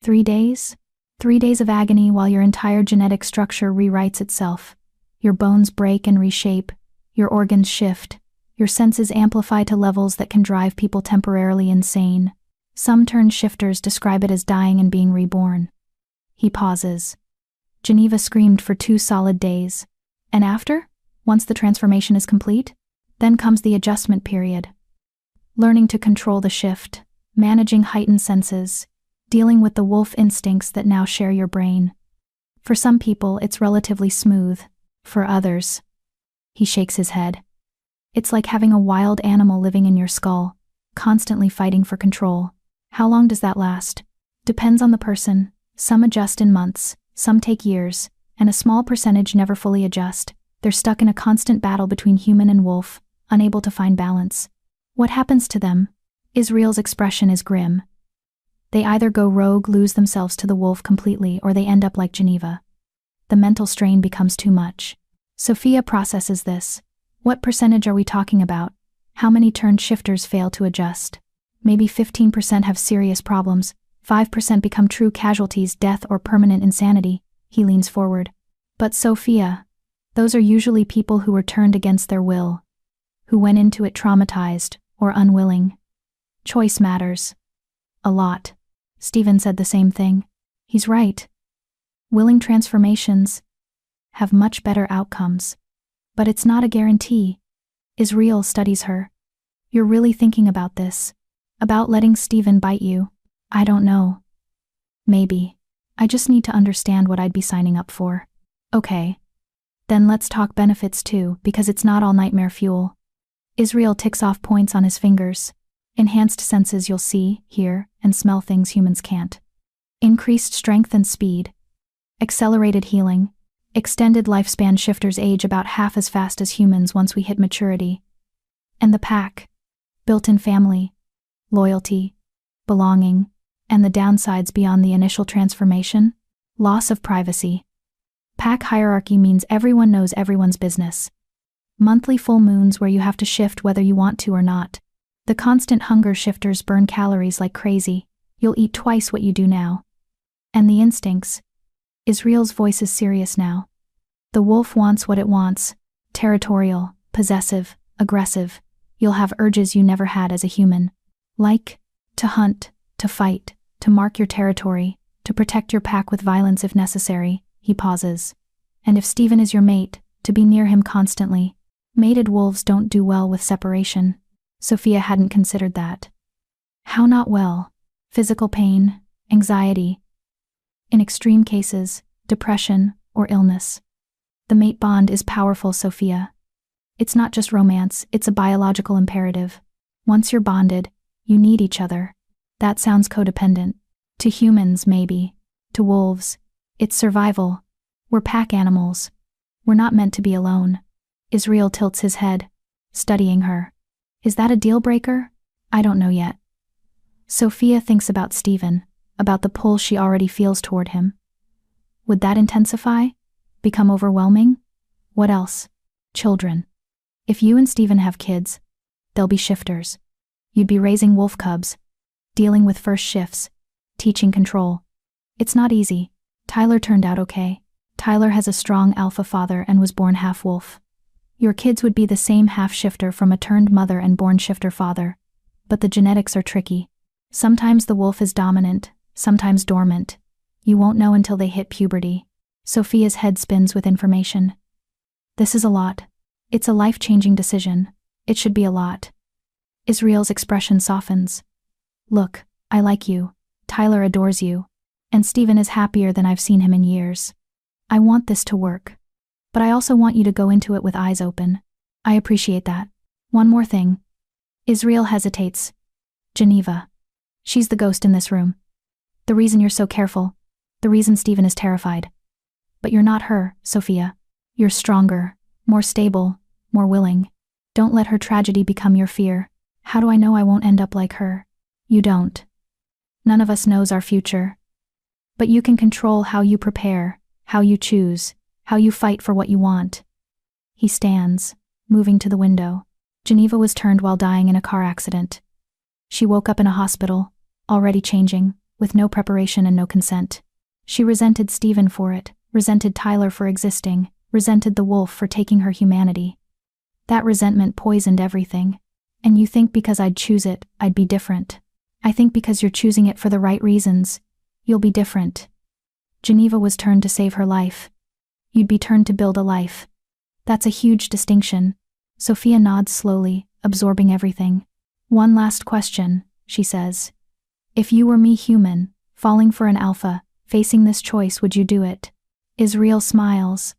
3 days? 3 days of agony while your entire genetic structure rewrites itself. Your bones break and reshape, your organs shift, your senses amplify to levels that can drive people temporarily insane. Some turned shifters describe it as dying and being reborn. He pauses. Geneva screamed for 2 solid days. And after? Once the transformation is complete? Then comes the adjustment period. Learning to control the shift, managing heightened senses, dealing with the wolf instincts that now share your brain. For some people, it's relatively smooth. For others, he shakes his head. It's like having a wild animal living in your skull, constantly fighting for control. How long does that last? Depends on the person. Some adjust in months, some take years, and a small percentage never fully adjust. They're stuck in a constant battle between human and wolf, unable to find balance. What happens to them? Israel's expression is grim. They either go rogue, lose themselves to the wolf completely, or they end up like Geneva. The mental strain becomes too much. Sophia processes this. What percentage are we talking about? How many turned shifters fail to adjust? Maybe 15% have serious problems, 5% become true casualties, death or permanent insanity. He leans forward. But Sophia, those are usually people who were turned against their will, who went into it traumatized or unwilling. Choice matters. A lot. Stephen said the same thing. He's right. Willing transformations have much better outcomes. But it's not a guarantee. Israel studies her. "You're really thinking about this? About letting Stephen bite you?" "I don't know. Maybe. I just need to understand what I'd be signing up for." "Okay. Then let's talk benefits too, because it's not all nightmare fuel." Israel ticks off points on his fingers. Enhanced senses, you'll see, hear, and smell things humans can't. Increased strength and speed. Accelerated healing. Extended lifespan, shifters age about half as fast as humans once we hit maturity. And the pack. Built-in family. Loyalty. Belonging. And the downsides beyond the initial transformation? Loss of privacy. Pack hierarchy means everyone knows everyone's business. Monthly full moons where you have to shift whether you want to or not. The constant hunger, shifters burn calories like crazy. You'll eat twice what you do now. And the instincts. Israel's voice is serious now. The wolf wants what it wants. Territorial, possessive, aggressive. You'll have urges you never had as a human. Like, to hunt, to fight, to mark your territory, to protect your pack with violence if necessary. He pauses. And if Stephen is your mate, to be near him constantly. Mated wolves don't do well with separation. Sophia hadn't considered that. How not well? Physical pain, anxiety. In extreme cases, depression or illness. The mate bond is powerful, Sophia. It's not just romance, it's a biological imperative. Once you're bonded, you need each other. That sounds codependent. To humans, maybe. To wolves, it's survival. We're pack animals. We're not meant to be alone. Israel tilts his head, studying her. Is that a deal breaker? I don't know yet. Sophia thinks about Stephen, about the pull she already feels toward him. Would that intensify? Become overwhelming? What else? Children. If you and Stephen have kids, they'll be shifters. You'd be raising wolf cubs, dealing with first shifts, teaching control. It's not easy. Tyler turned out okay. Tyler has a strong alpha father and was born half wolf. Your kids would be the same half-shifter from a turned mother and born shifter father. But the genetics are tricky. Sometimes the wolf is dominant, sometimes dormant. You won't know until they hit puberty. Sophia's head spins with information. This is a lot. It's a life-changing decision. It should be a lot. Israel's expression softens. Look, I like you. Tyler adores you. And Steven is happier than I've seen him in years. I want this to work. But I also want you to go into it with eyes open. I appreciate that. One more thing. Israel hesitates. Geneva. She's the ghost in this room. The reason you're so careful. The reason Steven is terrified. But you're not her, Sophia. You're stronger, more stable, more willing. Don't let her tragedy become your fear. How do I know I won't end up like her? You don't. None of us knows our future. But you can control how you prepare, how you choose, how you fight for what you want. He stands, moving to the window. Geneva was turned while dying in a car accident. She woke up in a hospital, already changing, with no preparation and no consent. She resented Steven for it, resented Tyler for existing, resented the wolf for taking her humanity. That resentment poisoned everything. And you think because I'd choose it, I'd be different. I think because you're choosing it for the right reasons, you'll be different. Geneva was turned to save her life. You'd be turned to build a life. That's a huge distinction. Sophia nods slowly, absorbing everything. One last question, she says. If you were me, human, falling for an alpha, facing this choice, would you do it? Israel smiles.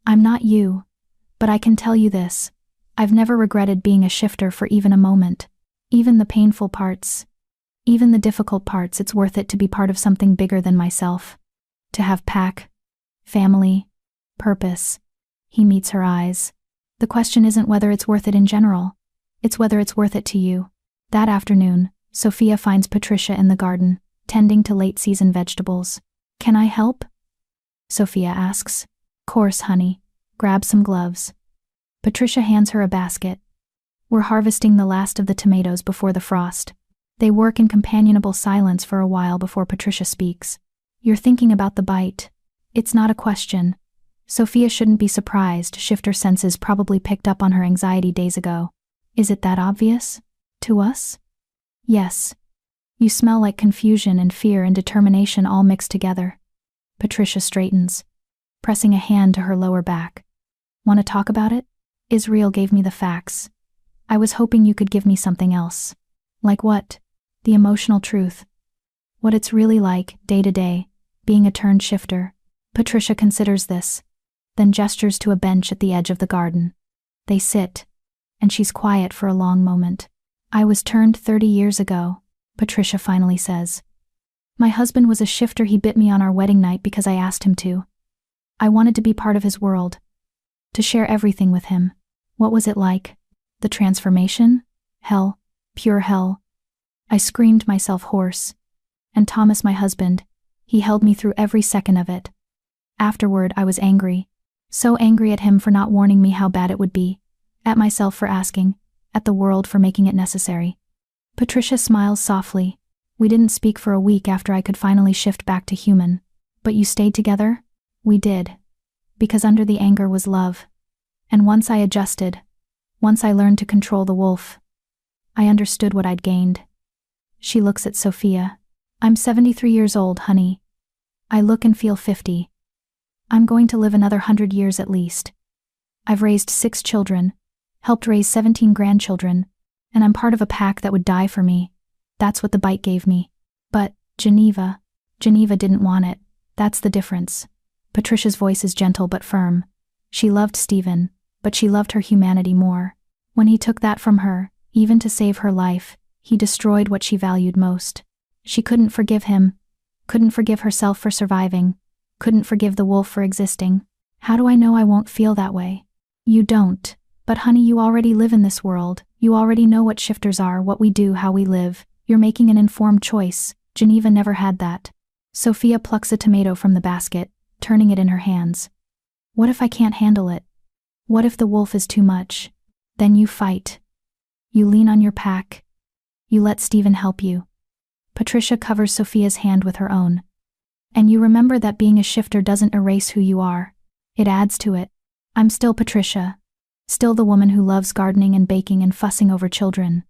I'm not you. But I can tell you this. I've never regretted being a shifter for even a moment. Even the painful parts. Even the difficult parts, it's worth it to be part of something bigger than myself. To have pack, family, purpose. He meets her eyes. The question isn't whether it's worth it in general. It's whether it's worth it to you. That afternoon, Sophia finds Patricia in the garden, tending to late-season vegetables. Can I help? Sophia asks. Course, honey. Grab some gloves. Patricia hands her a basket. We're harvesting the last of the tomatoes before the frost. They work in companionable silence for a while before Patricia speaks. You're thinking about the bite. It's not a question. Sophia shouldn't be surprised. Shifter senses probably picked up on her anxiety days ago. Is it that obvious? To us? Yes. You smell like confusion and fear and determination all mixed together. Patricia straightens, pressing a hand to her lower back. Want to talk about it? Israel gave me the facts. I was hoping you could give me something else. Like what? The emotional truth. What it's really like, day to day, being a turned shifter. Patricia considers this, then gestures to a bench at the edge of the garden. They sit, and she's quiet for a long moment. I was turned 30 years ago, Patricia finally says. My husband was a shifter. He bit me on our wedding night because I asked him to. I wanted to be part of his world. To share everything with him. What was it like? The transformation? Hell. Pure hell. I screamed myself hoarse. And Thomas, my husband, he held me through every second of it. Afterward, I was angry. So angry at him for not warning me how bad it would be. At myself for asking. At the world for making it necessary. Patricia smiles softly. We didn't speak for a week after I could finally shift back to human. But you stayed together? We did. Because under the anger was love. And once I adjusted, once I learned to control the wolf, I understood what I'd gained. She looks at Sophia. I'm 73 years old, honey. I look and feel 50. I'm going to live another 100 years at least. I've raised 6 children, helped raise 17 grandchildren, and I'm part of a pack that would die for me. That's what the bite gave me. But, Geneva didn't want it. That's the difference. Patricia's voice is gentle but firm. She loved Steven, but she loved her humanity more. When he took that from her, even to save her life, he destroyed what she valued most. She couldn't forgive him, couldn't forgive herself for surviving, couldn't forgive the wolf for existing. How do I know I won't feel that way? You don't. But honey, you already live in this world. You already know what shifters are, what we do, how we live. You're making an informed choice. Geneva never had that. Sophia plucks a tomato from the basket, turning it in her hands. What if I can't handle it? What if the wolf is too much? Then you fight. You lean on your pack. You let Steven help you. Patricia covers Sophia's hand with her own. And you remember that being a shifter doesn't erase who you are. It adds to it. I'm still Patricia. Still the woman who loves gardening and baking and fussing over children.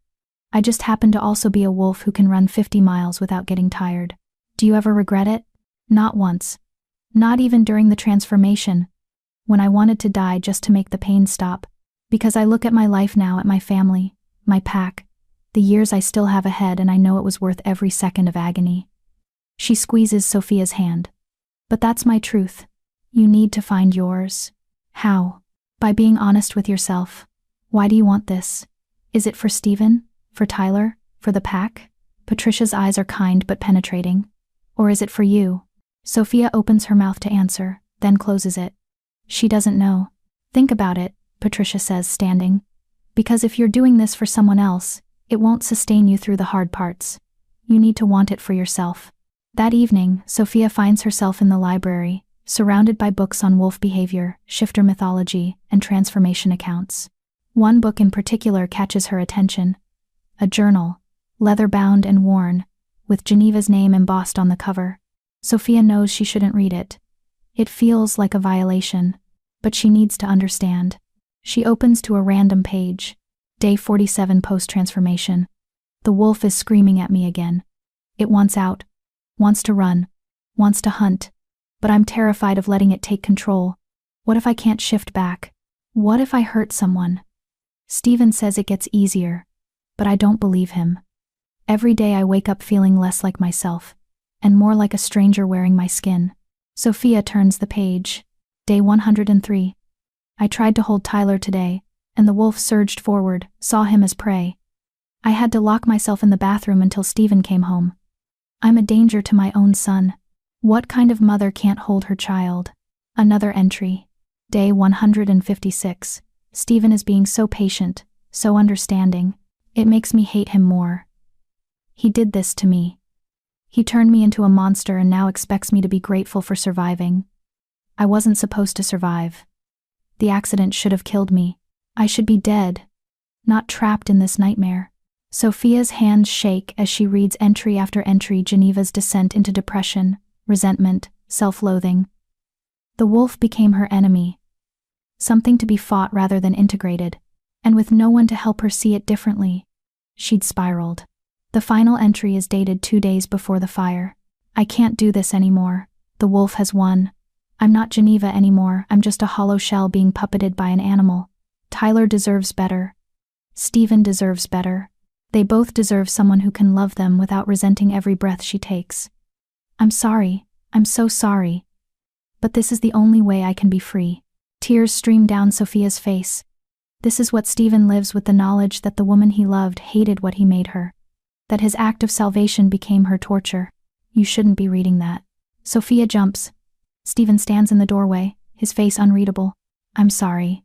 I just happen to also be a wolf who can run 50 miles without getting tired. Do you ever regret it? Not once. Not even during the transformation, when I wanted to die just to make the pain stop. Because I look at my life now, at my family, my pack, the years I still have ahead, and I know it was worth every second of agony. She squeezes Sophia's hand. But that's my truth. You need to find yours. How? By being honest with yourself. Why do you want this? Is it for Stephen? For Tyler? For the pack? Patricia's eyes are kind but penetrating. Or is it for you? Sophia opens her mouth to answer, then closes it. She doesn't know. Think about it, Patricia says, standing. Because if you're doing this for someone else, it won't sustain you through the hard parts. You need to want it for yourself. That evening, Sophia finds herself in the library, surrounded by books on wolf behavior, shifter mythology, and transformation accounts. One book in particular catches her attention. A journal, leather-bound and worn, with Geneva's name embossed on the cover. Sophia knows she shouldn't read it. It feels like a violation, but she needs to understand. She opens to a random page. Day 47 post-transformation. The wolf is screaming at me again. It wants out, wants to run, wants to hunt, but I'm terrified of letting it take control. What if I can't shift back? What if I hurt someone? Stephen says it gets easier, but I don't believe him. Every day I wake up feeling less like myself, and more like a stranger wearing my skin. Sophia turns the page. Day 103. I tried to hold Tyler today, and the wolf surged forward, saw him as prey. I had to lock myself in the bathroom until Stephen came home. I'm a danger to my own son. What kind of mother can't hold her child? Another entry. Day 156. Stephen is being so patient, so understanding. It makes me hate him more. He did this to me. He turned me into a monster and now expects me to be grateful for surviving. I wasn't supposed to survive. The accident should have killed me. I should be dead, not trapped in this nightmare. Sophia's hands shake as she reads entry after entry, Geneva's descent into depression, resentment, self-loathing. The wolf became her enemy. Something to be fought rather than integrated, and with no one to help her see it differently. She'd spiraled. The final entry is dated 2 days before the fire. I can't do this anymore. The wolf has won. I'm not Geneva anymore. I'm just a hollow shell being puppeted by an animal. Tyler deserves better. Stephen deserves better. They both deserve someone who can love them without resenting every breath she takes. I'm sorry. I'm so sorry. But this is the only way I can be free. Tears stream down Sophia's face. This is what Stephen lives with, the knowledge that the woman he loved hated what he made her. That his act of salvation became her torture. You shouldn't be reading that. Sophia jumps. Stephen stands in the doorway, his face unreadable. I'm sorry.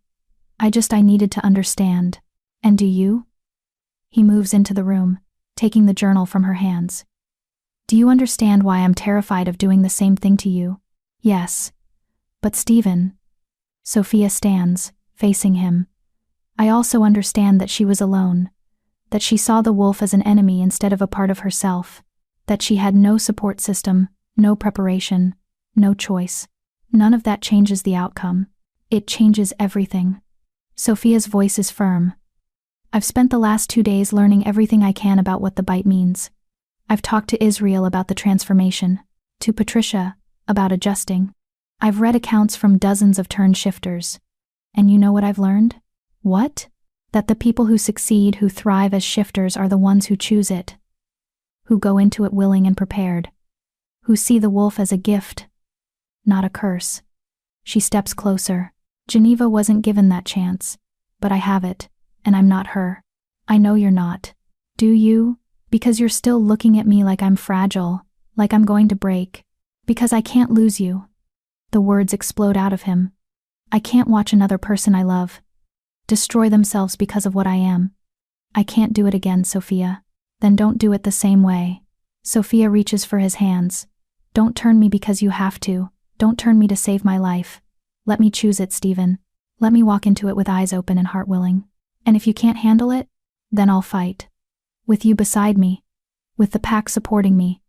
I needed to understand. And do you? He moves into the room, taking the journal from her hands. Do you understand why I'm terrified of doing the same thing to you? Yes. But Stephen. Sophia stands, facing him. I also understand that she was alone. That she saw the wolf as an enemy instead of a part of herself. That she had no support system, no preparation, no choice. None of that changes the outcome. It changes everything. Sophia's voice is firm. I've spent the last 2 days learning everything I can about what the bite means. I've talked to Israel about the transformation, to Patricia about adjusting. I've read accounts from dozens of turn shifters. And you know what I've learned? What? That the people who succeed, who thrive as shifters, are the ones who choose it. Who go into it willing and prepared. Who see the wolf as a gift, not a curse. She steps closer. Geneva wasn't given that chance, but I have it, and I'm not her. I know you're not. Do you? Because you're still looking at me like I'm fragile, like I'm going to break. Because I can't lose you. The words explode out of him. I can't watch another person I love destroy themselves because of what I am. I can't do it again, Sophia. Then don't do it the same way. Sophia reaches for his hands. Don't turn me because you have to. Don't turn me to save my life. Let me choose it, Stephen. Let me walk into it with eyes open and heart willing. And if you can't handle it, then I'll fight. With you beside me. With the pack supporting me.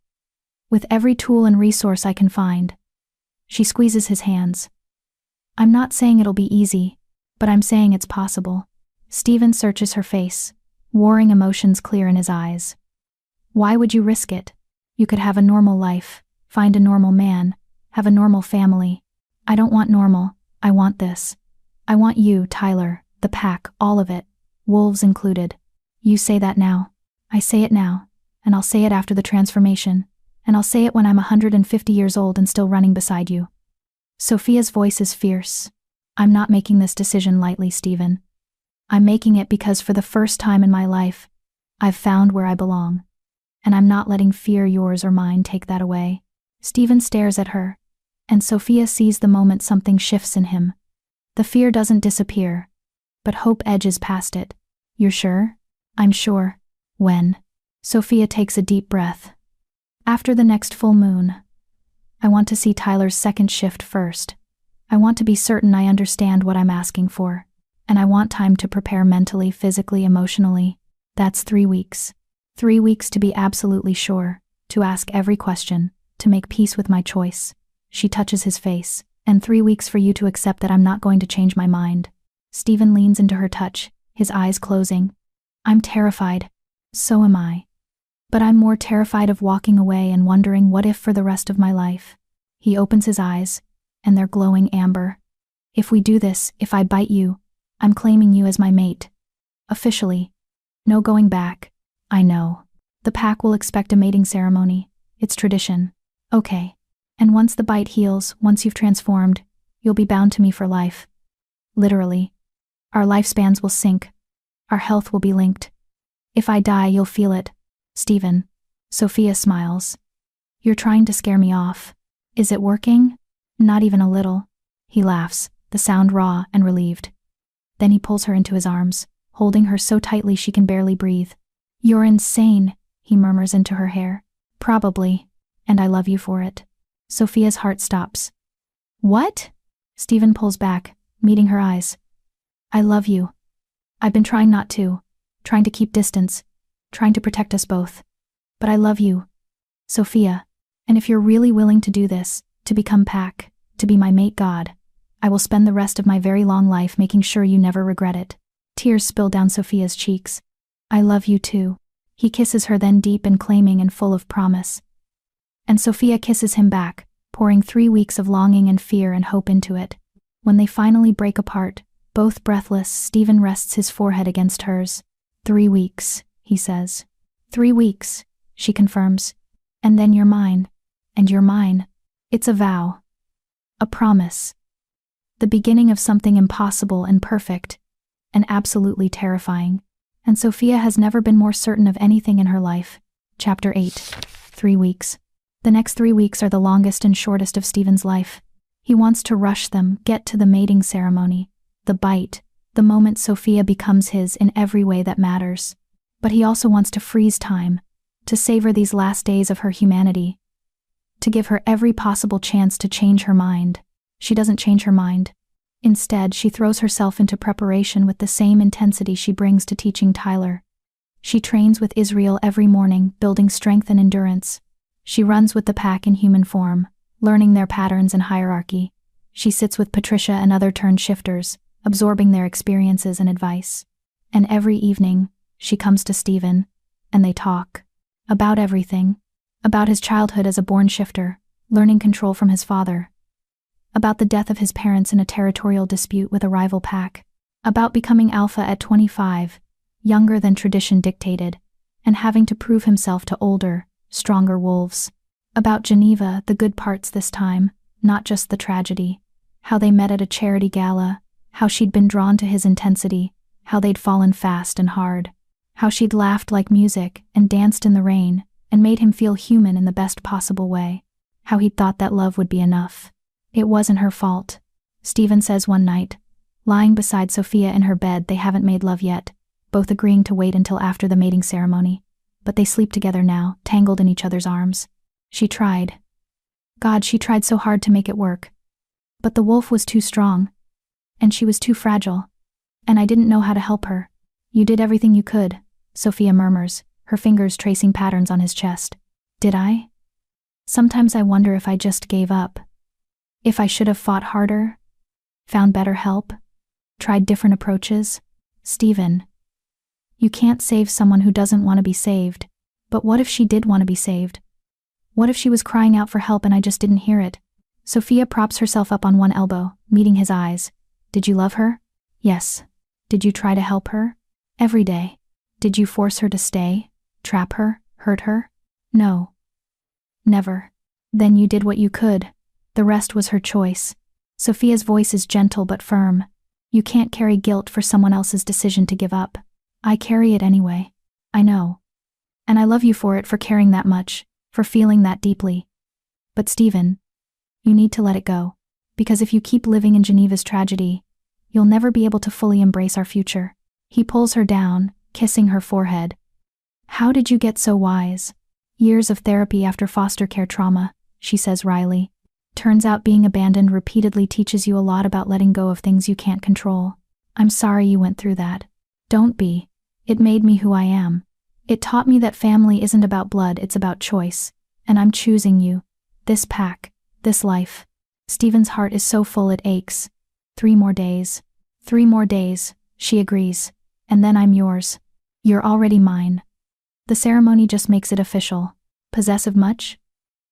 With every tool and resource I can find. She squeezes his hands. I'm not saying it'll be easy, but I'm saying it's possible. Stephen searches her face, warring emotions clear in his eyes. Why would you risk it? You could have a normal life. find a normal man, have a normal family. I don't want normal, I want this. I want you, Tyler, the pack, all of it, wolves included. You say that now. I say it now, and I'll say it after the transformation, and I'll say it when I'm 150 years old and still running beside you. Sophia's voice is fierce. I'm not making this decision lightly, Stephen. I'm making it because for the first time in my life, I've found where I belong. And I'm not letting fear, yours or mine, take that away. Stephen stares at her, and Sophia sees the moment something shifts in him. The fear doesn't disappear, but hope edges past it. You're sure? I'm sure. When? Sophia takes a deep breath. After the next full moon. I want to see Tyler's second shift first. I want to be certain I understand what I'm asking for. And I want time to prepare mentally, physically, emotionally. That's 3 weeks. 3 weeks to be absolutely sure, to ask every question, to make peace with my choice. She touches his face. And 3 weeks for you to accept that I'm not going to change my mind. Stephen leans into her touch, his eyes closing. I'm terrified. So am I. But I'm more terrified of walking away and wondering what if for the rest of my life. He opens his eyes, and they're glowing amber. If we do this, if I bite you, I'm claiming you as my mate. Officially. No going back. I know. The pack will expect a mating ceremony. It's tradition. Okay. And once the bite heals, once you've transformed, you'll be bound to me for life. Literally. Our lifespans will sync. Our health will be linked. If I die, you'll feel it. Stephen. Sophia smiles. You're trying to scare me off. Is it working? Not even a little. He laughs, the sound raw and relieved. Then he pulls her into his arms, holding her so tightly she can barely breathe. You're insane, he murmurs into her hair. Probably. And I love you for it. Sophia's heart stops. What? Stephen pulls back, meeting her eyes. I love you. I've been trying not to, trying to keep distance, trying to protect us both. But I love you, Sophia, and if you're really willing to do this, to become pack, to be my mate god, I will spend the rest of my very long life making sure you never regret it. Tears spill down Sophia's cheeks. I love you too. He kisses her then deep and claiming and full of promise. And Sophia kisses him back, pouring 3 weeks of longing and fear and hope into it. When they finally break apart, both breathless, Stephen rests his forehead against hers. 3 weeks, he says. 3 weeks, she confirms. And then you're mine. And you're mine. It's a vow. A promise. The beginning of something impossible and perfect, and absolutely terrifying. And Sophia has never been more certain of anything in her life. Chapter 8. 3 weeks. The next 3 weeks are the longest and shortest of Stephen's life. He wants to rush them, get to the mating ceremony, the bite, the moment Sophia becomes his in every way that matters. But he also wants to freeze time, to savor these last days of her humanity, to give her every possible chance to change her mind. She doesn't change her mind. Instead, she throws herself into preparation with the same intensity she brings to teaching Tyler. She trains with Israel every morning, building strength and endurance. She runs with the pack in human form, learning their patterns and hierarchy. She sits with Patricia and other turn-shifters, absorbing their experiences and advice. And every evening, she comes to Stephen, and they talk. About everything. About his childhood as a born shifter, learning control from his father. About the death of his parents in a territorial dispute with a rival pack. About becoming alpha at 25, younger than tradition dictated, and having to prove himself to older, stronger wolves. About Geneva, the good parts this time, not just the tragedy. How they met at a charity gala, how she'd been drawn to his intensity, how they'd fallen fast and hard. How she'd laughed like music and danced in the rain and made him feel human in the best possible way. How he'd thought that love would be enough. It wasn't her fault. Stephen says one night, lying beside Sophia in her bed, they haven't made love yet, both agreeing to wait until after the mating ceremony. But they sleep together now, tangled in each other's arms. She tried. God, she tried so hard to make it work. But the wolf was too strong. And she was too fragile. And I didn't know how to help her. You did everything you could, Sophia murmurs, her fingers tracing patterns on his chest. Did I? Sometimes I wonder if I just gave up. If I should have fought harder, found better help, tried different approaches. Stephen. You can't save someone who doesn't want to be saved. But what if she did want to be saved? What if she was crying out for help and I just didn't hear it? Sophia props herself up on one elbow, meeting his eyes. Did you love her? Yes. Did you try to help her? Every day. Did you force her to stay? Trap her? Hurt her? No. Never. Then you did what you could. The rest was her choice. Sophia's voice is gentle but firm. You can't carry guilt for someone else's decision to give up. I carry it anyway. I know. And I love you for it, for caring that much, for feeling that deeply. But Stephen, you need to let it go. Because if you keep living in Geneva's tragedy, you'll never be able to fully embrace our future. He pulls her down, kissing her forehead. How did you get so wise? Years of therapy after foster care trauma, she says wryly. Turns out being abandoned repeatedly teaches you a lot about letting go of things you can't control. I'm sorry you went through that. Don't be. It made me who I am. It taught me that family isn't about blood, it's about choice. And I'm choosing you. This pack. This life. Stephen's heart is so full it aches. 3 more days. 3 more days, she agrees. And then I'm yours. You're already mine. The ceremony just makes it official. Possessive much?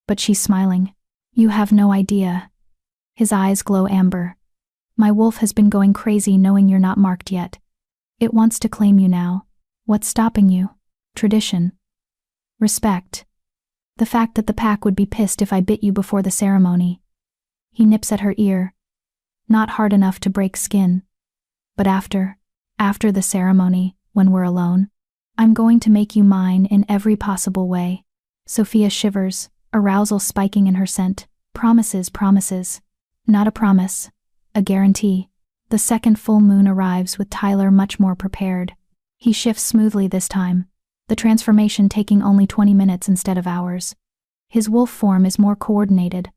But she's smiling. You have no idea. His eyes glow amber. My wolf has been going crazy knowing you're not marked yet. It wants to claim you now. What's stopping you? Tradition. Respect. The fact that the pack would be pissed if I bit you before the ceremony. He nips at her ear. Not hard enough to break skin. But after the ceremony, when we're alone, I'm going to make you mine in every possible way. Sophia shivers, arousal spiking in her scent. Promises. Not a promise. A guarantee. The second full moon arrives with Tyler much more prepared. He shifts smoothly this time, the transformation taking only 20 minutes instead of hours. His wolf form is more coordinated.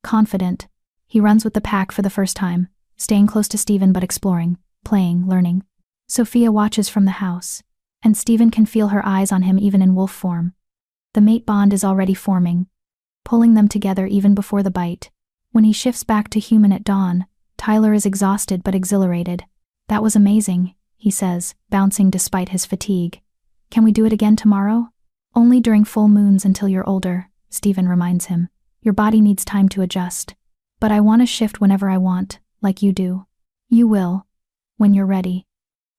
Confident. He runs with the pack for the first time, staying close to Stephen but exploring, playing, learning. Sophia watches from the house, and Stephen can feel her eyes on him even in wolf form. The mate bond is already forming, pulling them together even before the bite. When he shifts back to human at dawn, Tyler is exhausted but exhilarated. That was amazing, he says, bouncing despite his fatigue. Can we do it again tomorrow? Only during full moons until you're older, Stephen reminds him. Your body needs time to adjust. But I want to shift whenever I want, like you do. You will, when you're ready.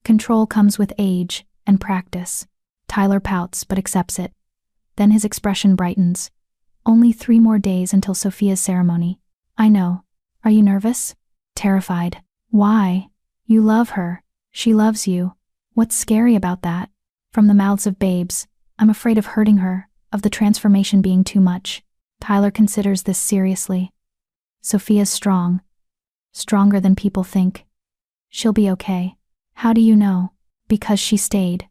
Control comes with age and practice. Tyler pouts but accepts it. Then his expression brightens. Only 3 more days until Sophia's ceremony. I know. Are you nervous? Terrified. Why? You love her. She loves you. What's scary about that? From the mouths of babes, I'm afraid of hurting her, of the transformation being too much. Tyler considers this seriously. Sophia's strong. Stronger than people think. She'll be okay. How do you know? Because she stayed.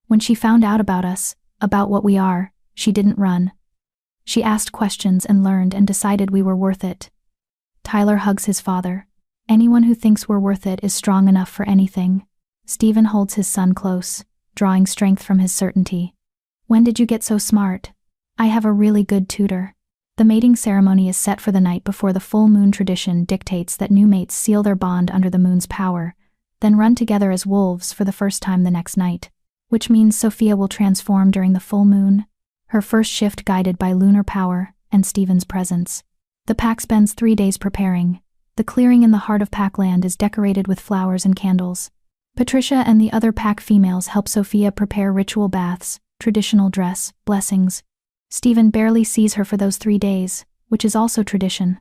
When she found out about us, about what we are, she didn't run. She asked questions and learned and decided we were worth it. Tyler hugs his father. Anyone who thinks we're worth it is strong enough for anything. Stephen holds his son close, drawing strength from his certainty. When did you get so smart? I have a really good tutor. The mating ceremony is set for the night before the full moon. Tradition dictates that new mates seal their bond under the moon's power, then run together as wolves for the first time the next night, which means Sophia will transform during the full moon, her first shift guided by lunar power and Stephen's presence. The pack spends 3 days preparing. The clearing in the heart of Packland is decorated with flowers and candles. Patricia and the other pack females help Sophia prepare ritual baths, traditional dress, blessings. Stephen barely sees her for those 3 days, which is also tradition.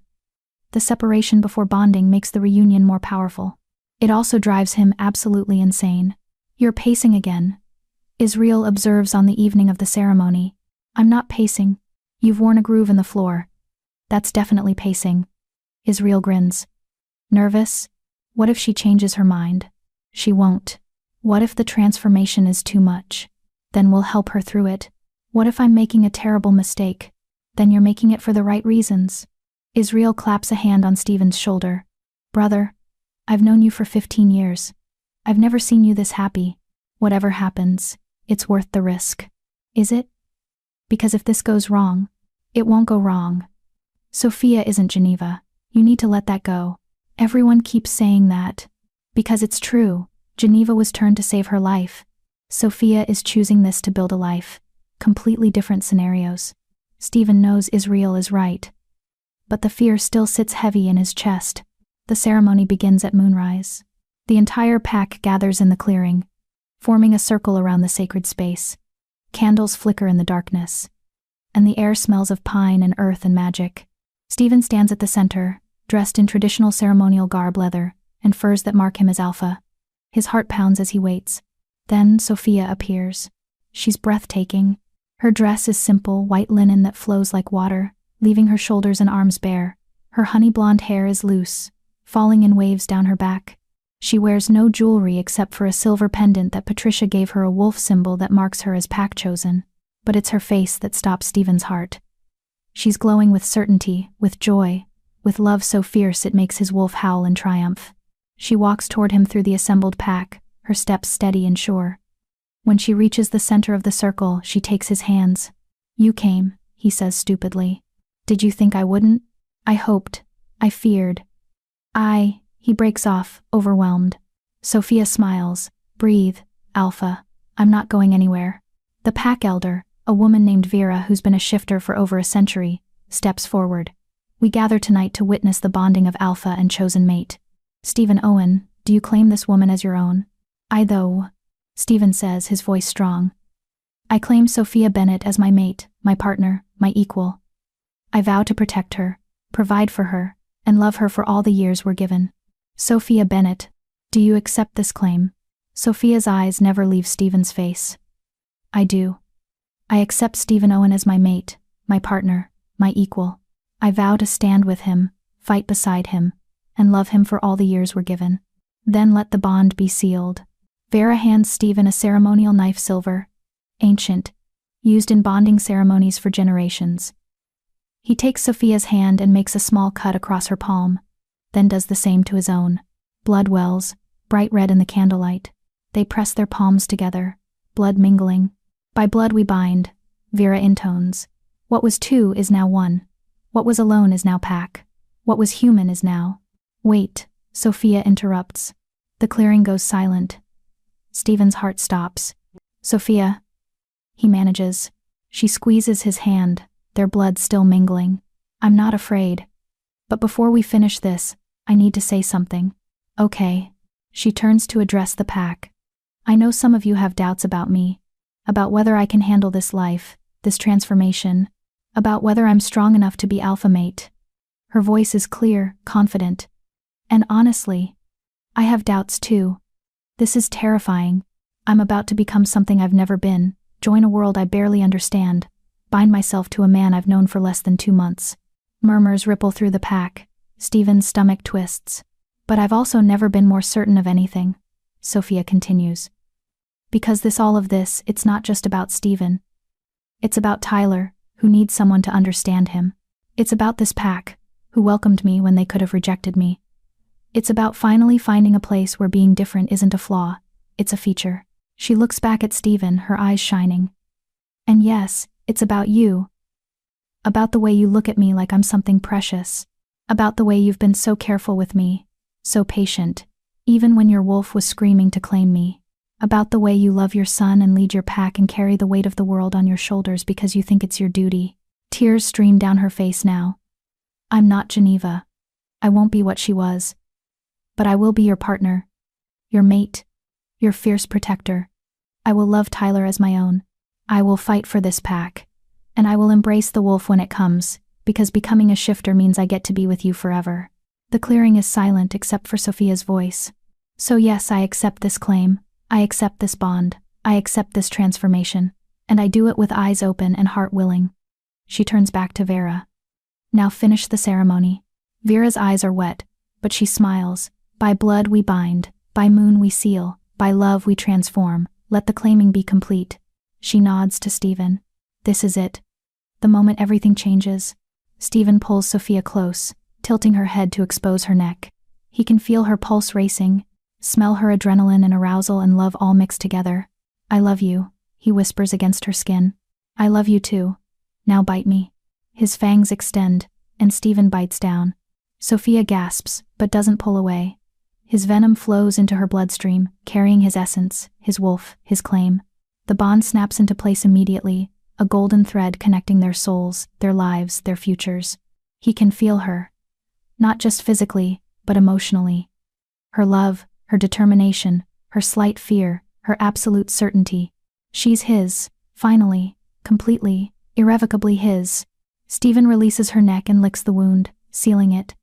The separation before bonding makes the reunion more powerful. It also drives him absolutely insane. You're pacing again. Israel observes on the evening of the ceremony. I'm not pacing. You've worn a groove in the floor. That's definitely pacing. Israel grins. Nervous? What if she changes her mind? She won't. What if the transformation is too much? Then we'll help her through it. What if I'm making a terrible mistake? Then you're making it for the right reasons. Israel claps a hand on Stephen's shoulder. Brother, I've known you for 15 years. I've never seen you this happy. Whatever happens, it's worth the risk. Is it? Because if this goes wrong, it won't go wrong. Sophia isn't Geneva. You need to let that go. Everyone keeps saying that. Because it's true. Geneva was turned to save her life. Sophia is choosing this to build a life. Completely different scenarios. Stephen knows Israel is right. But the fear still sits heavy in his chest. The ceremony begins at moonrise. The entire pack gathers in the clearing, forming a circle around the sacred space. Candles flicker in the darkness, and the air smells of pine and earth and magic. Stephen stands at the center, dressed in traditional ceremonial garb, leather, and furs that mark him as alpha. His heart pounds as he waits. Then Sophia appears. She's breathtaking. Her dress is simple, white linen that flows like water, leaving her shoulders and arms bare. Her honey blonde hair is loose, falling in waves down her back. She wears no jewelry except for a silver pendant that Patricia gave her, a wolf symbol that marks her as pack chosen. But it's her face that stops Stephen's heart. She's glowing with certainty, with joy, with love so fierce it makes his wolf howl in triumph. She walks toward him through the assembled pack, her steps steady and sure. When she reaches the center of the circle, she takes his hands. "You came," he says stupidly. "Did you think I wouldn't? I hoped. I feared." He breaks off, overwhelmed. Sophia smiles. "Breathe, Alpha. I'm not going anywhere." The pack elder, a woman named Vera who's been a shifter for over a century, steps forward. "We gather tonight to witness the bonding of Alpha and chosen mate. Stephen Owen, do you claim this woman as your own?" "Though," Stephen says, his voice strong. "I claim Sophia Bennett as my mate, my partner, my equal. I vow to protect her, provide for her, and love her for all the years we're given." "Sophia Bennett, do you accept this claim?" Sophia's eyes never leave Stephen's face. "I do. I accept Stephen Owen as my mate, my partner, my equal. I vow to stand with him, fight beside him, and love him for all the years we're given." "Then let the bond be sealed." Vera hands Stephen a ceremonial knife, silver, ancient, used in bonding ceremonies for generations. He takes Sophia's hand and makes a small cut across her palm, then does the same to his own. Blood wells, bright red in the candlelight. They press their palms together, blood mingling. "By blood we bind," Vera intones. "What was two is now one. What was alone is now pack. What was human is now—" "Wait," Sophia interrupts. The clearing goes silent. Stephen's heart stops. "Sophia," he manages. She squeezes his hand, their blood still mingling. "I'm not afraid. But before we finish this, I need to say something." "Okay." She turns to address the pack. "I know some of you have doubts about me, about whether I can handle this life, this transformation, about whether I'm strong enough to be alpha mate." Her voice is clear, confident. "And honestly, I have doubts too. This is terrifying. I'm about to become something I've never been, join a world I barely understand, bind myself to a man I've known for less than 2 months." Murmurs ripple through the pack. Stephen's stomach twists. "But I've also never been more certain of anything," Sophia continues. "Because all of this, it's not just about Stephen. It's about Tyler, who needs someone to understand him. It's about this pack, who welcomed me when they could have rejected me. It's about finally finding a place where being different isn't a flaw, it's a feature." She looks back at Stephen, her eyes shining. "And yes, it's about you. About the way you look at me like I'm something precious. About the way you've been so careful with me, so patient, even when your wolf was screaming to claim me. About the way you love your son and lead your pack and carry the weight of the world on your shoulders because you think it's your duty." Tears stream down her face now. "I'm not Geneva. I won't be what she was. But I will be your partner, your mate, your fierce protector. I will love Tyler as my own. I will fight for this pack. And I will embrace the wolf when it comes, because becoming a shifter means I get to be with you forever." The clearing is silent except for Sophia's voice. "So yes, I accept this claim. I accept this bond. I accept this transformation. And I do it with eyes open and heart willing." She turns back to Vera. "Now finish the ceremony." Vera's eyes are wet, but she smiles. "By blood we bind, by moon we seal, by love we transform. Let the claiming be complete." She nods to Stephen. "This is it. The moment everything changes." Stephen pulls Sophia close, tilting her head to expose her neck. He can feel her pulse racing, smell her adrenaline and arousal and love all mixed together. "I love you," he whispers against her skin. "I love you too. Now bite me." His fangs extend, and Stephen bites down. Sophia gasps, but doesn't pull away. His venom flows into her bloodstream, carrying his essence, his wolf, his claim. The bond snaps into place immediately, a golden thread connecting their souls, their lives, their futures. He can feel her. Not just physically, but emotionally. Her love, her determination, her slight fear, her absolute certainty. She's his, finally, completely, irrevocably his. Stephen releases her neck and licks the wound, sealing it.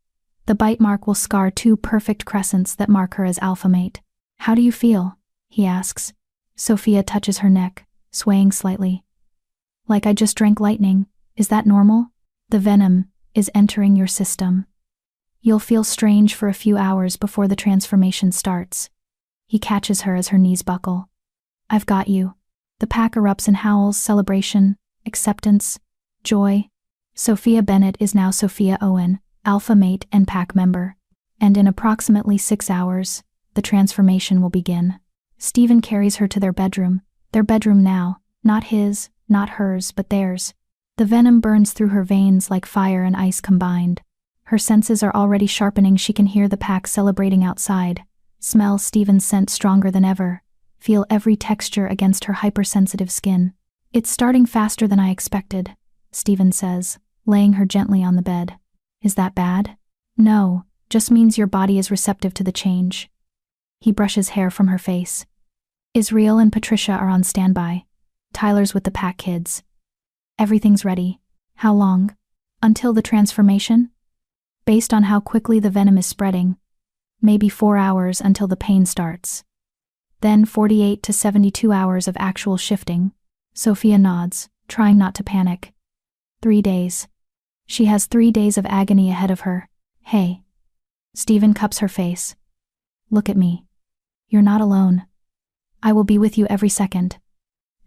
The bite mark will scar 2 perfect crescents that mark her as alpha mate. "How do you feel?" he asks. Sophia touches her neck, swaying slightly. "Like I just drank lightning. Is that normal?" "The venom is entering your system. You'll feel strange for a few hours before the transformation starts." He catches her as her knees buckle. "I've got you." The pack erupts in howls, celebration, acceptance, joy. Sophia Bennett is now Sophia Owen, alpha mate and pack member. And in approximately 6 hours, the transformation will begin. Stephen carries her to their bedroom now, not his, not hers, but theirs. The venom burns through her veins like fire and ice combined. Her senses are already sharpening. She can hear the pack celebrating outside, smell Stephen's scent stronger than ever, feel every texture against her hypersensitive skin. "It's starting faster than I expected," Stephen says, laying her gently on the bed. "Is that bad?" "No, just means your body is receptive to the change." He brushes hair from her face. Israel and Patricia are on standby. Tyler's with the pack kids. "Everything's ready." "How long?" "Until the transformation?" "Based on how quickly the venom is spreading, maybe 4 hours until the pain starts. Then 48 to 72 hours of actual shifting." Sophia nods, trying not to panic. 3 days. She has 3 days of agony ahead of her. "Hey." Stephen cups her face. "Look at me. You're not alone. I will be with you every second.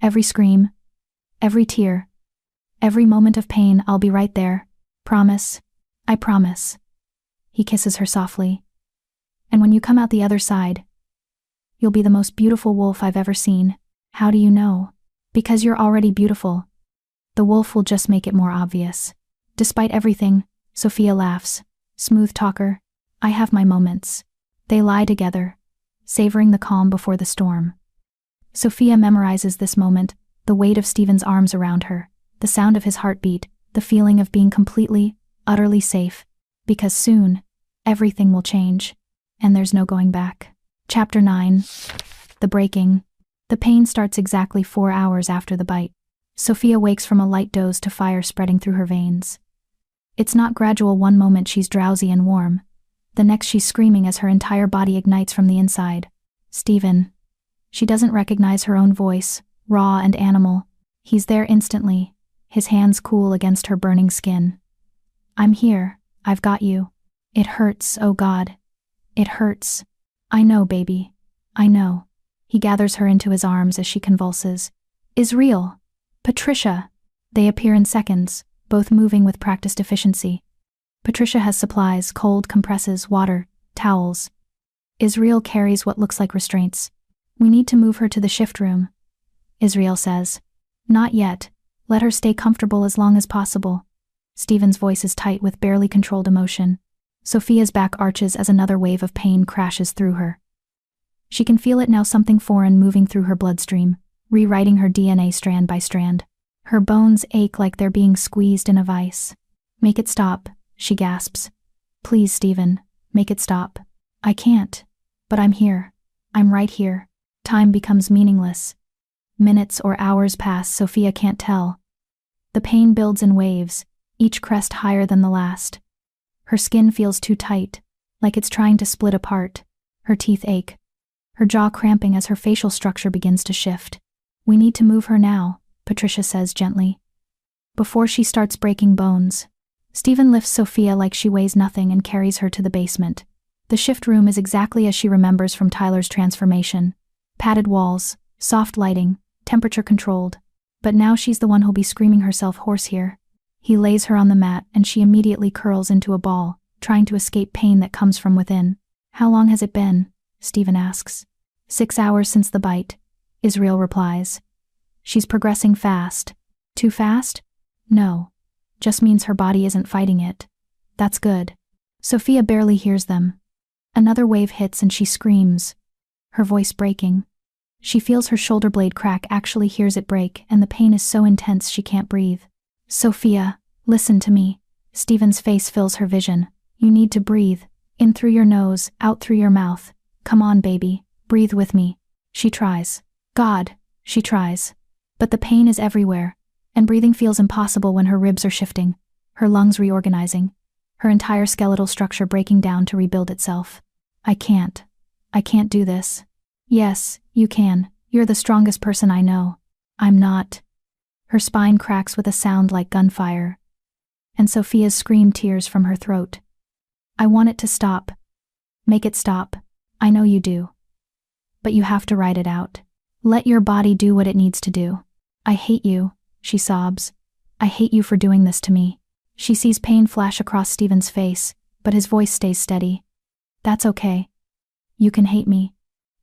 Every scream, every tear, every moment of pain, I'll be right there. Promise. I promise." He kisses her softly. "And when you come out the other side, you'll be the most beautiful wolf I've ever seen." "How do you know?" "Because you're already beautiful. The wolf will just make it more obvious." Despite everything, Sophia laughs. "Smooth talker. I have my moments." They lie together, savoring the calm before the storm. Sophia memorizes this moment, the weight of Stephen's arms around her, the sound of his heartbeat, the feeling of being completely, utterly safe. Because soon, everything will change, and there's no going back. Chapter 9. The Breaking. The pain starts exactly 4 hours after the bite. Sophia wakes from a light doze to fire spreading through her veins. It's not gradual. One moment she's drowsy and warm. The next she's screaming as her entire body ignites from the inside. "Stephen." She doesn't recognize her own voice, raw and animal. He's there instantly, his hands cool against her burning skin. "I'm here. I've got you." "It hurts, oh God. It hurts." "I know, baby. I know." He gathers her into his arms as she convulses. "Israel! Patricia!" They appear in seconds, both moving with practiced efficiency. Patricia has supplies: cold compresses, water, towels. Israel carries what looks like restraints. "We need to move her to the shift room," Israel says. "Not yet. Let her stay comfortable as long as possible." Stephen's voice is tight with barely controlled emotion. Sophia's back arches as another wave of pain crashes through her. She can feel it now, something foreign moving through her bloodstream, rewriting her DNA strand by strand. Her bones ache like they're being squeezed in a vice. "Make it stop," she gasps. "Please, Stephen, make it stop." "I can't. But I'm here. I'm right here." Time becomes meaningless. Minutes or hours pass, Sophia can't tell. The pain builds in waves, each crest higher than the last. Her skin feels too tight, like it's trying to split apart. Her teeth ache, her jaw cramping as her facial structure begins to shift. "We need to move her now," Patricia says gently, "before she starts breaking bones." Stephen lifts Sophia like she weighs nothing and carries her to the basement. The shift room is exactly as she remembers from Tyler's transformation. Padded walls, soft lighting, temperature controlled. But now she's the one who'll be screaming herself hoarse here. He lays her on the mat and she immediately curls into a ball, trying to escape pain that comes from within. "How long has it been?" Stephen asks. 6 hours since the bite, Israel replies. "She's progressing fast." "Too fast?" "No. Just means her body isn't fighting it." "That's good." Sophia barely hears them. Another wave hits and she screams, her voice breaking. She feels her shoulder blade crack, actually hears it break, and the pain is so intense she can't breathe. Sophia, listen to me. Stephen's face fills her vision. You need to breathe. In through your nose, out through your mouth. Come on, baby. Breathe with me. She tries. God, she tries. But the pain is everywhere, and breathing feels impossible when her ribs are shifting, her lungs reorganizing, her entire skeletal structure breaking down to rebuild itself. I can't do this. Yes, you can. You're the strongest person I know. I'm not. Her spine cracks with a sound like gunfire, and Sophia's scream tears from her throat. I want it to stop. Make it stop. I know you do. But you have to ride it out. Let your body do what it needs to do. I hate you, she sobs. I hate you for doing this to me. She sees pain flash across Stephen's face, but his voice stays steady. That's okay. You can hate me.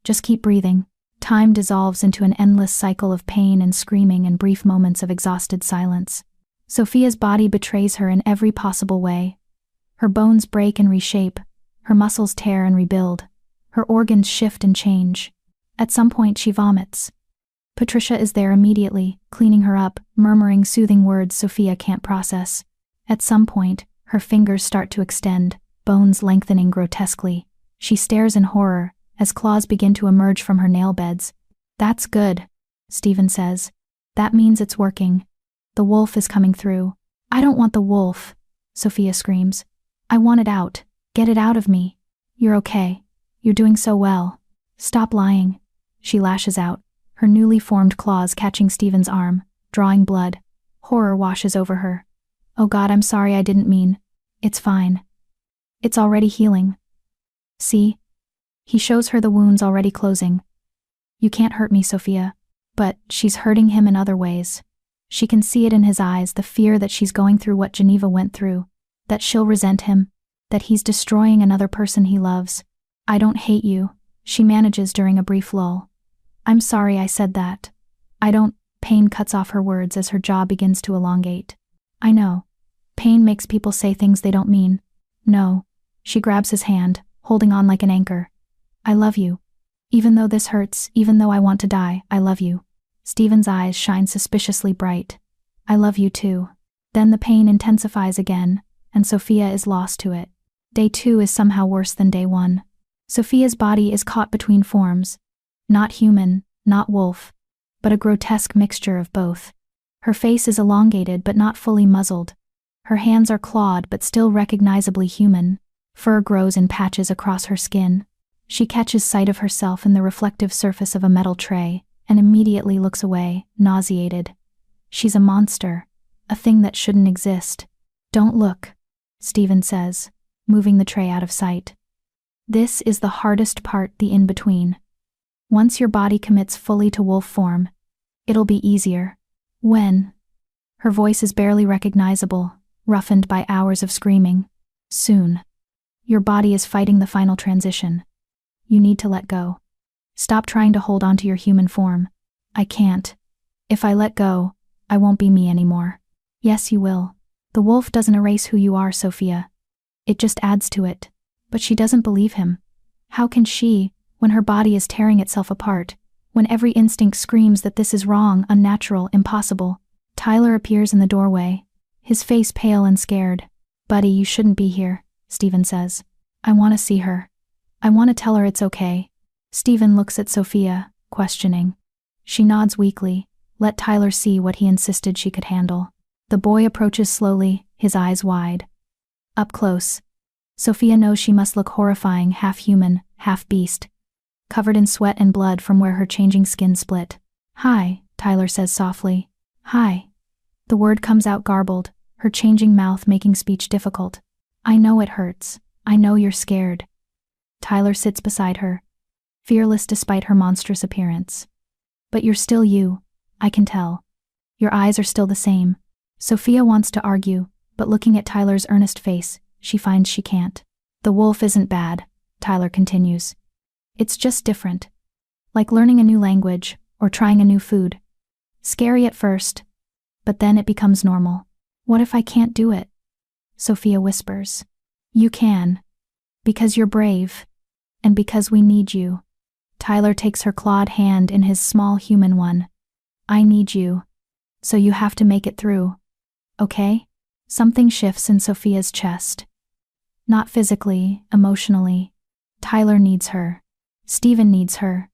Just keep breathing. Time dissolves into an endless cycle of pain and screaming and brief moments of exhausted silence. Sophia's body betrays her in every possible way. Her bones break and reshape, her muscles tear and rebuild, her organs shift and change. At some point she vomits. Patricia is there immediately, cleaning her up, murmuring soothing words Sophia can't process. At some point, her fingers start to extend, bones lengthening grotesquely. She stares in horror, as claws begin to emerge from her nail beds. That's good, Stephen says. That means it's working. The wolf is coming through. I don't want the wolf, Sophia screams. I want it out. Get it out of me. You're okay. You're doing so well. Stop lying. She lashes out, her newly formed claws catching Stephen's arm, drawing blood. Horror washes over her. Oh God, I'm sorry, I didn't mean. It's fine. It's already healing. See? He shows her the wounds already closing. You can't hurt me, Sophia. But she's hurting him in other ways. She can see it in his eyes, the fear that she's going through what Geneva went through, that she'll resent him, that he's destroying another person he loves. I don't hate you, she manages during a brief lull. I'm sorry I said that. I don't. Pain cuts off her words as her jaw begins to elongate. I know. Pain makes people say things they don't mean. No. She grabs his hand, holding on like an anchor. I love you. Even though this hurts, even though I want to die, I love you. Stephen's eyes shine suspiciously bright. I love you too. Then the pain intensifies again, and Sophia is lost to it. Day 2 is somehow worse than day 1. Sophia's body is caught between forms. Not human, not wolf, but a grotesque mixture of both. Her face is elongated but not fully muzzled. Her hands are clawed but still recognizably human. Fur grows in patches across her skin. She catches sight of herself in the reflective surface of a metal tray, and immediately looks away, nauseated. She's a monster, a thing that shouldn't exist. Don't look, Stephen says, moving the tray out of sight. This is the hardest part, the in-between. Once your body commits fully to wolf form, it'll be easier. When? Her voice is barely recognizable, roughened by hours of screaming. Soon. Your body is fighting the final transition. You need to let go. Stop trying to hold on to your human form. I can't. If I let go, I won't be me anymore. Yes, you will. The wolf doesn't erase who you are, Sophia. It just adds to it. But she doesn't believe him. How can she, when her body is tearing itself apart, when every instinct screams that this is wrong, unnatural, impossible? Tyler appears in the doorway, his face pale and scared. Buddy, you shouldn't be here, Stephen says. I want to see her. I want to tell her it's okay. Stephen looks at Sophia, questioning. She nods weakly. Let Tyler see what he insisted she could handle. The boy approaches slowly, his eyes wide. Up close. Sophia knows she must look horrifying, half human, half beast, covered in sweat and blood from where her changing skin split. Hi, Tyler says softly. Hi. The word comes out garbled, her changing mouth making speech difficult. I know it hurts. I know you're scared. Tyler sits beside her, fearless despite her monstrous appearance. But you're still you, I can tell. Your eyes are still the same. Sophia wants to argue, but looking at Tyler's earnest face, she finds she can't. The wolf isn't bad, Tyler continues. It's just different. Like learning a new language, or trying a new food. Scary at first, but then it becomes normal. What if I can't do it? Sophia whispers. You can. Because you're brave. And because we need you. Tyler takes her clawed hand in his small human one. I need you. So you have to make it through. Okay? Something shifts in Sophia's chest. Not physically, emotionally. Tyler needs her. Stephen needs her.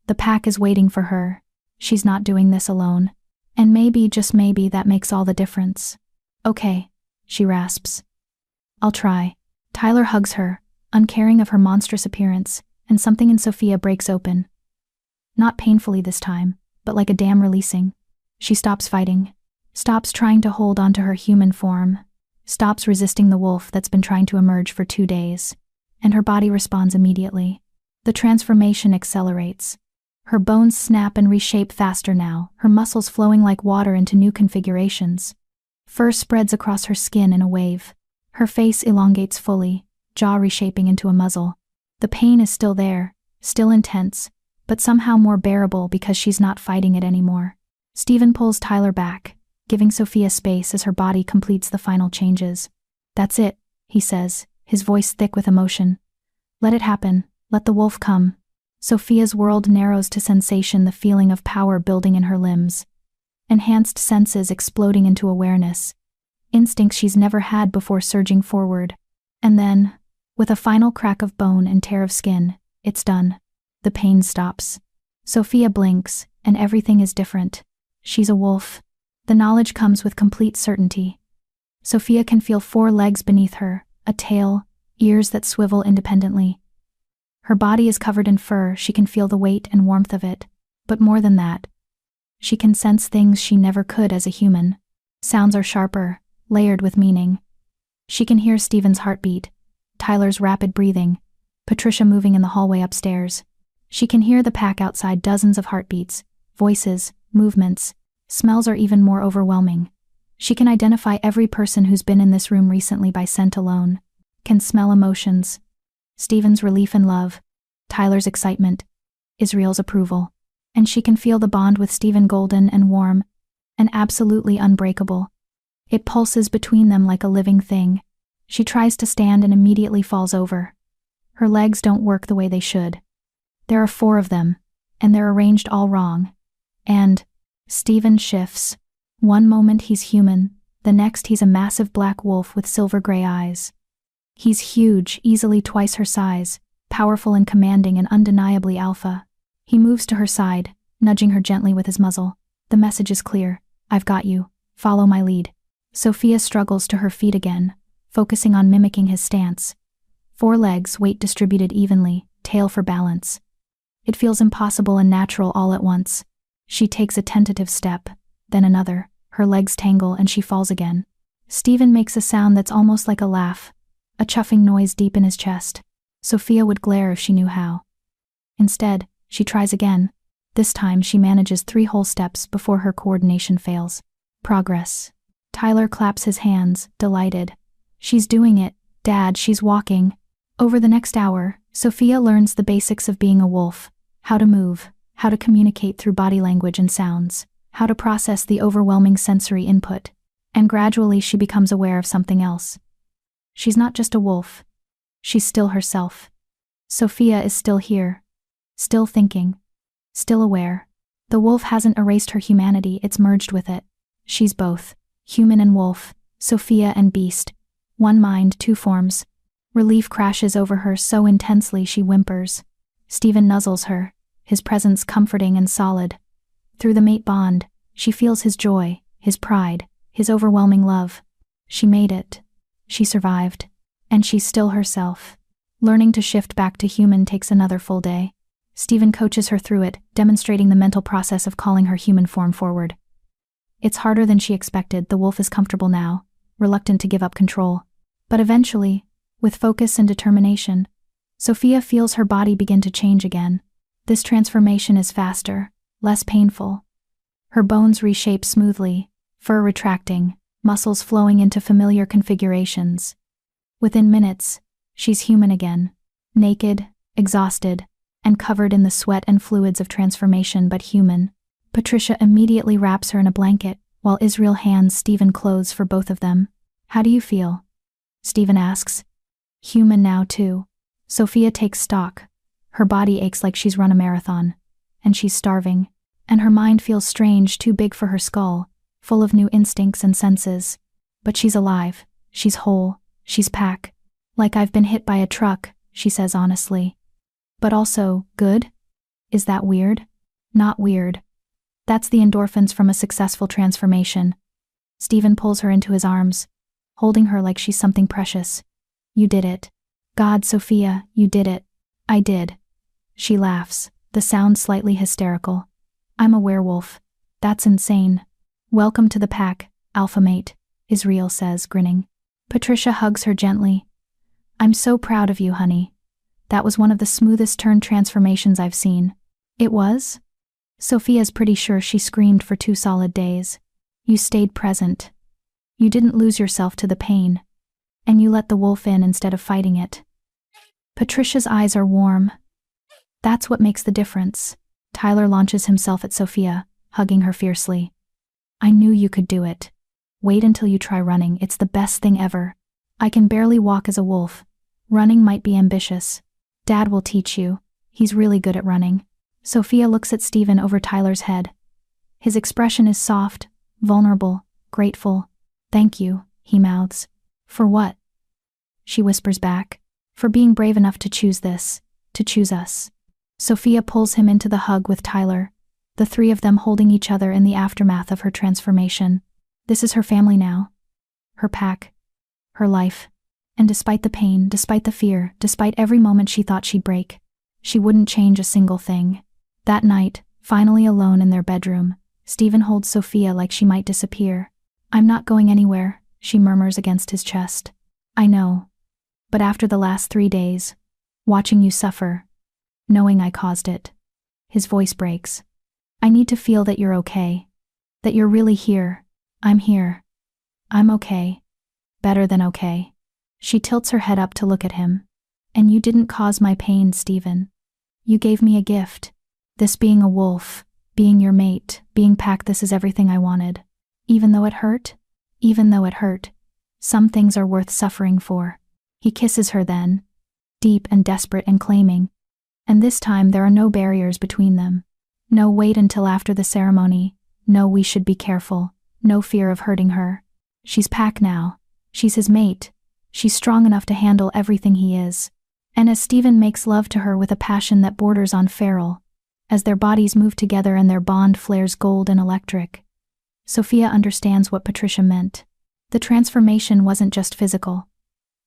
The pack is waiting for her. She's not doing this alone. And maybe, just maybe, that makes all the difference. Okay, she rasps. I'll try. Tyler hugs her, uncaring of her monstrous appearance, and something in Sophia breaks open. Not painfully this time, but like a dam releasing. She stops fighting, stops trying to hold onto her human form, stops resisting the wolf that's been trying to emerge for 2 days, and her body responds immediately. The transformation accelerates. Her bones snap and reshape faster now, her muscles flowing like water into new configurations. Fur spreads across her skin in a wave. Her face elongates fully, jaw reshaping into a muzzle. The pain is still there, still intense, but somehow more bearable because she's not fighting it anymore. Stephen pulls Tyler back, giving Sophia space as her body completes the final changes. That's it, he says, his voice thick with emotion. Let it happen, let the wolf come. Sophia's world narrows to sensation, the feeling of power building in her limbs. Enhanced senses exploding into awareness. Instincts she's never had before surging forward. And then, with a final crack of bone and tear of skin, it's done. The pain stops. Sophia blinks, and everything is different. She's a wolf. The knowledge comes with complete certainty. Sophia can feel 4 legs beneath her, a tail, ears that swivel independently. Her body is covered in fur, she can feel the weight and warmth of it. But more than that, she can sense things she never could as a human. Sounds are sharper, layered with meaning. She can hear Stephen's heartbeat, Tyler's rapid breathing, Patricia moving in the hallway upstairs. She can hear the pack outside, dozens of heartbeats, voices, movements. Smells are even more overwhelming. She can identify every person who's been in this room recently by scent alone. Can smell emotions. Stephen's relief and love, Tyler's excitement, Israel's approval. And she can feel the bond with Stephen golden and warm, and absolutely unbreakable. It pulses between them like a living thing. She tries to stand and immediately falls over. Her legs don't work the way they should. There are 4 of them, and they're arranged all wrong. And Stephen shifts. One moment he's human, the next he's a massive black wolf with silver-gray eyes. He's huge, easily twice her size, powerful and commanding and undeniably alpha. He moves to her side, nudging her gently with his muzzle. The message is clear. I've got you. Follow my lead. Sophia struggles to her feet again, focusing on mimicking his stance. 4 legs, weight distributed evenly, tail for balance. It feels impossible and natural all at once. She takes a tentative step, then another. Her legs tangle and she falls again. Stephen makes a sound that's almost like a laugh, a chuffing noise deep in his chest. Sophia would glare if she knew how. Instead, she tries again. This time she manages 3 whole steps before her coordination fails. Progress. Tyler claps his hands, delighted. She's doing it, Dad, she's walking. Over the next hour, Sophia learns the basics of being a wolf. How to move, how to communicate through body language and sounds, how to process the overwhelming sensory input. And gradually she becomes aware of something else. She's not just a wolf. She's still herself. Sophia is still here. Still thinking. Still aware. The wolf hasn't erased her humanity, it's merged with it. She's both. Human and wolf. Sophia and beast. 1 mind, 2 forms. Relief crashes over her so intensely she whimpers. Stephen nuzzles her, his presence comforting and solid. Through the mate bond, she feels his joy, his pride, his overwhelming love. She made it. She survived. And she's still herself. Learning to shift back to human takes another full day. Stephen coaches her through it, demonstrating the mental process of calling her human form forward. It's harder than she expected. The wolf is comfortable now, reluctant to give up control. But eventually, with focus and determination, Sophia feels her body begin to change again. This transformation is faster, less painful. Her bones reshape smoothly, fur retracting, muscles flowing into familiar configurations. Within minutes, she's human again, naked, exhausted, and covered in the sweat and fluids of transformation, but human. Patricia immediately wraps her in a blanket, while Israel hands Stephen clothes for both of them. How do you feel? Stephen asks. Human now too. Sophia takes stock. Her body aches like she's run a marathon. And she's starving. And her mind feels strange, too big for her skull, full of new instincts and senses. But she's alive. She's whole. She's pack. Like I've been hit by a truck, she says honestly. But also, good? Is that weird? Not weird. That's the endorphins from a successful transformation. Stephen pulls her into his arms, holding her like she's something precious. You did it. God, Sophia, you did it. I did. She laughs, the sound slightly hysterical. I'm a werewolf. That's insane. Welcome to the pack, alpha mate, Israel says, grinning. Patricia hugs her gently. I'm so proud of you, honey. That was one of the smoothest turn transformations I've seen. It was? Sophia's pretty sure she screamed for 2 solid days. You stayed present. You didn't lose yourself to the pain. And you let the wolf in instead of fighting it. Patricia's eyes are warm. That's what makes the difference. Tyler launches himself at Sophia, hugging her fiercely. I knew you could do it. Wait until you try running, it's the best thing ever. I can barely walk as a wolf. Running might be ambitious. Dad will teach you. He's really good at running. Sophia looks at Stephen over Tyler's head. His expression is soft, vulnerable, grateful. Thank you, he mouths. For what? She whispers back. For being brave enough to choose this, to choose us. Sophia pulls him into the hug with Tyler, the 3 of them holding each other in the aftermath of her transformation. This is her family now. Her pack. Her life. And despite the pain, despite the fear, despite every moment she thought she'd break, she wouldn't change a single thing. That night, finally alone in their bedroom, Stephen holds Sophia like she might disappear. I'm not going anywhere, she murmurs against his chest. I know. But after the last 3 days, watching you suffer, knowing I caused it. His voice breaks. I need to feel that you're okay. That you're really here. I'm here. I'm okay. Better than okay. She tilts her head up to look at him. And you didn't cause my pain, Stephen. You gave me a gift. This being a wolf, being your mate, being packed, this is everything I wanted. Even though it hurt? Even though it hurt. Some things are worth suffering for. He kisses her then, deep and desperate and claiming. And this time there are no barriers between them. No wait until after the ceremony. No we should be careful. No fear of hurting her. She's packed now. She's his mate. She's strong enough to handle everything he is. And as Stephen makes love to her with a passion that borders on feral, as their bodies move together and their bond flares gold and electric, Sophia understands what Patricia meant. The transformation wasn't just physical.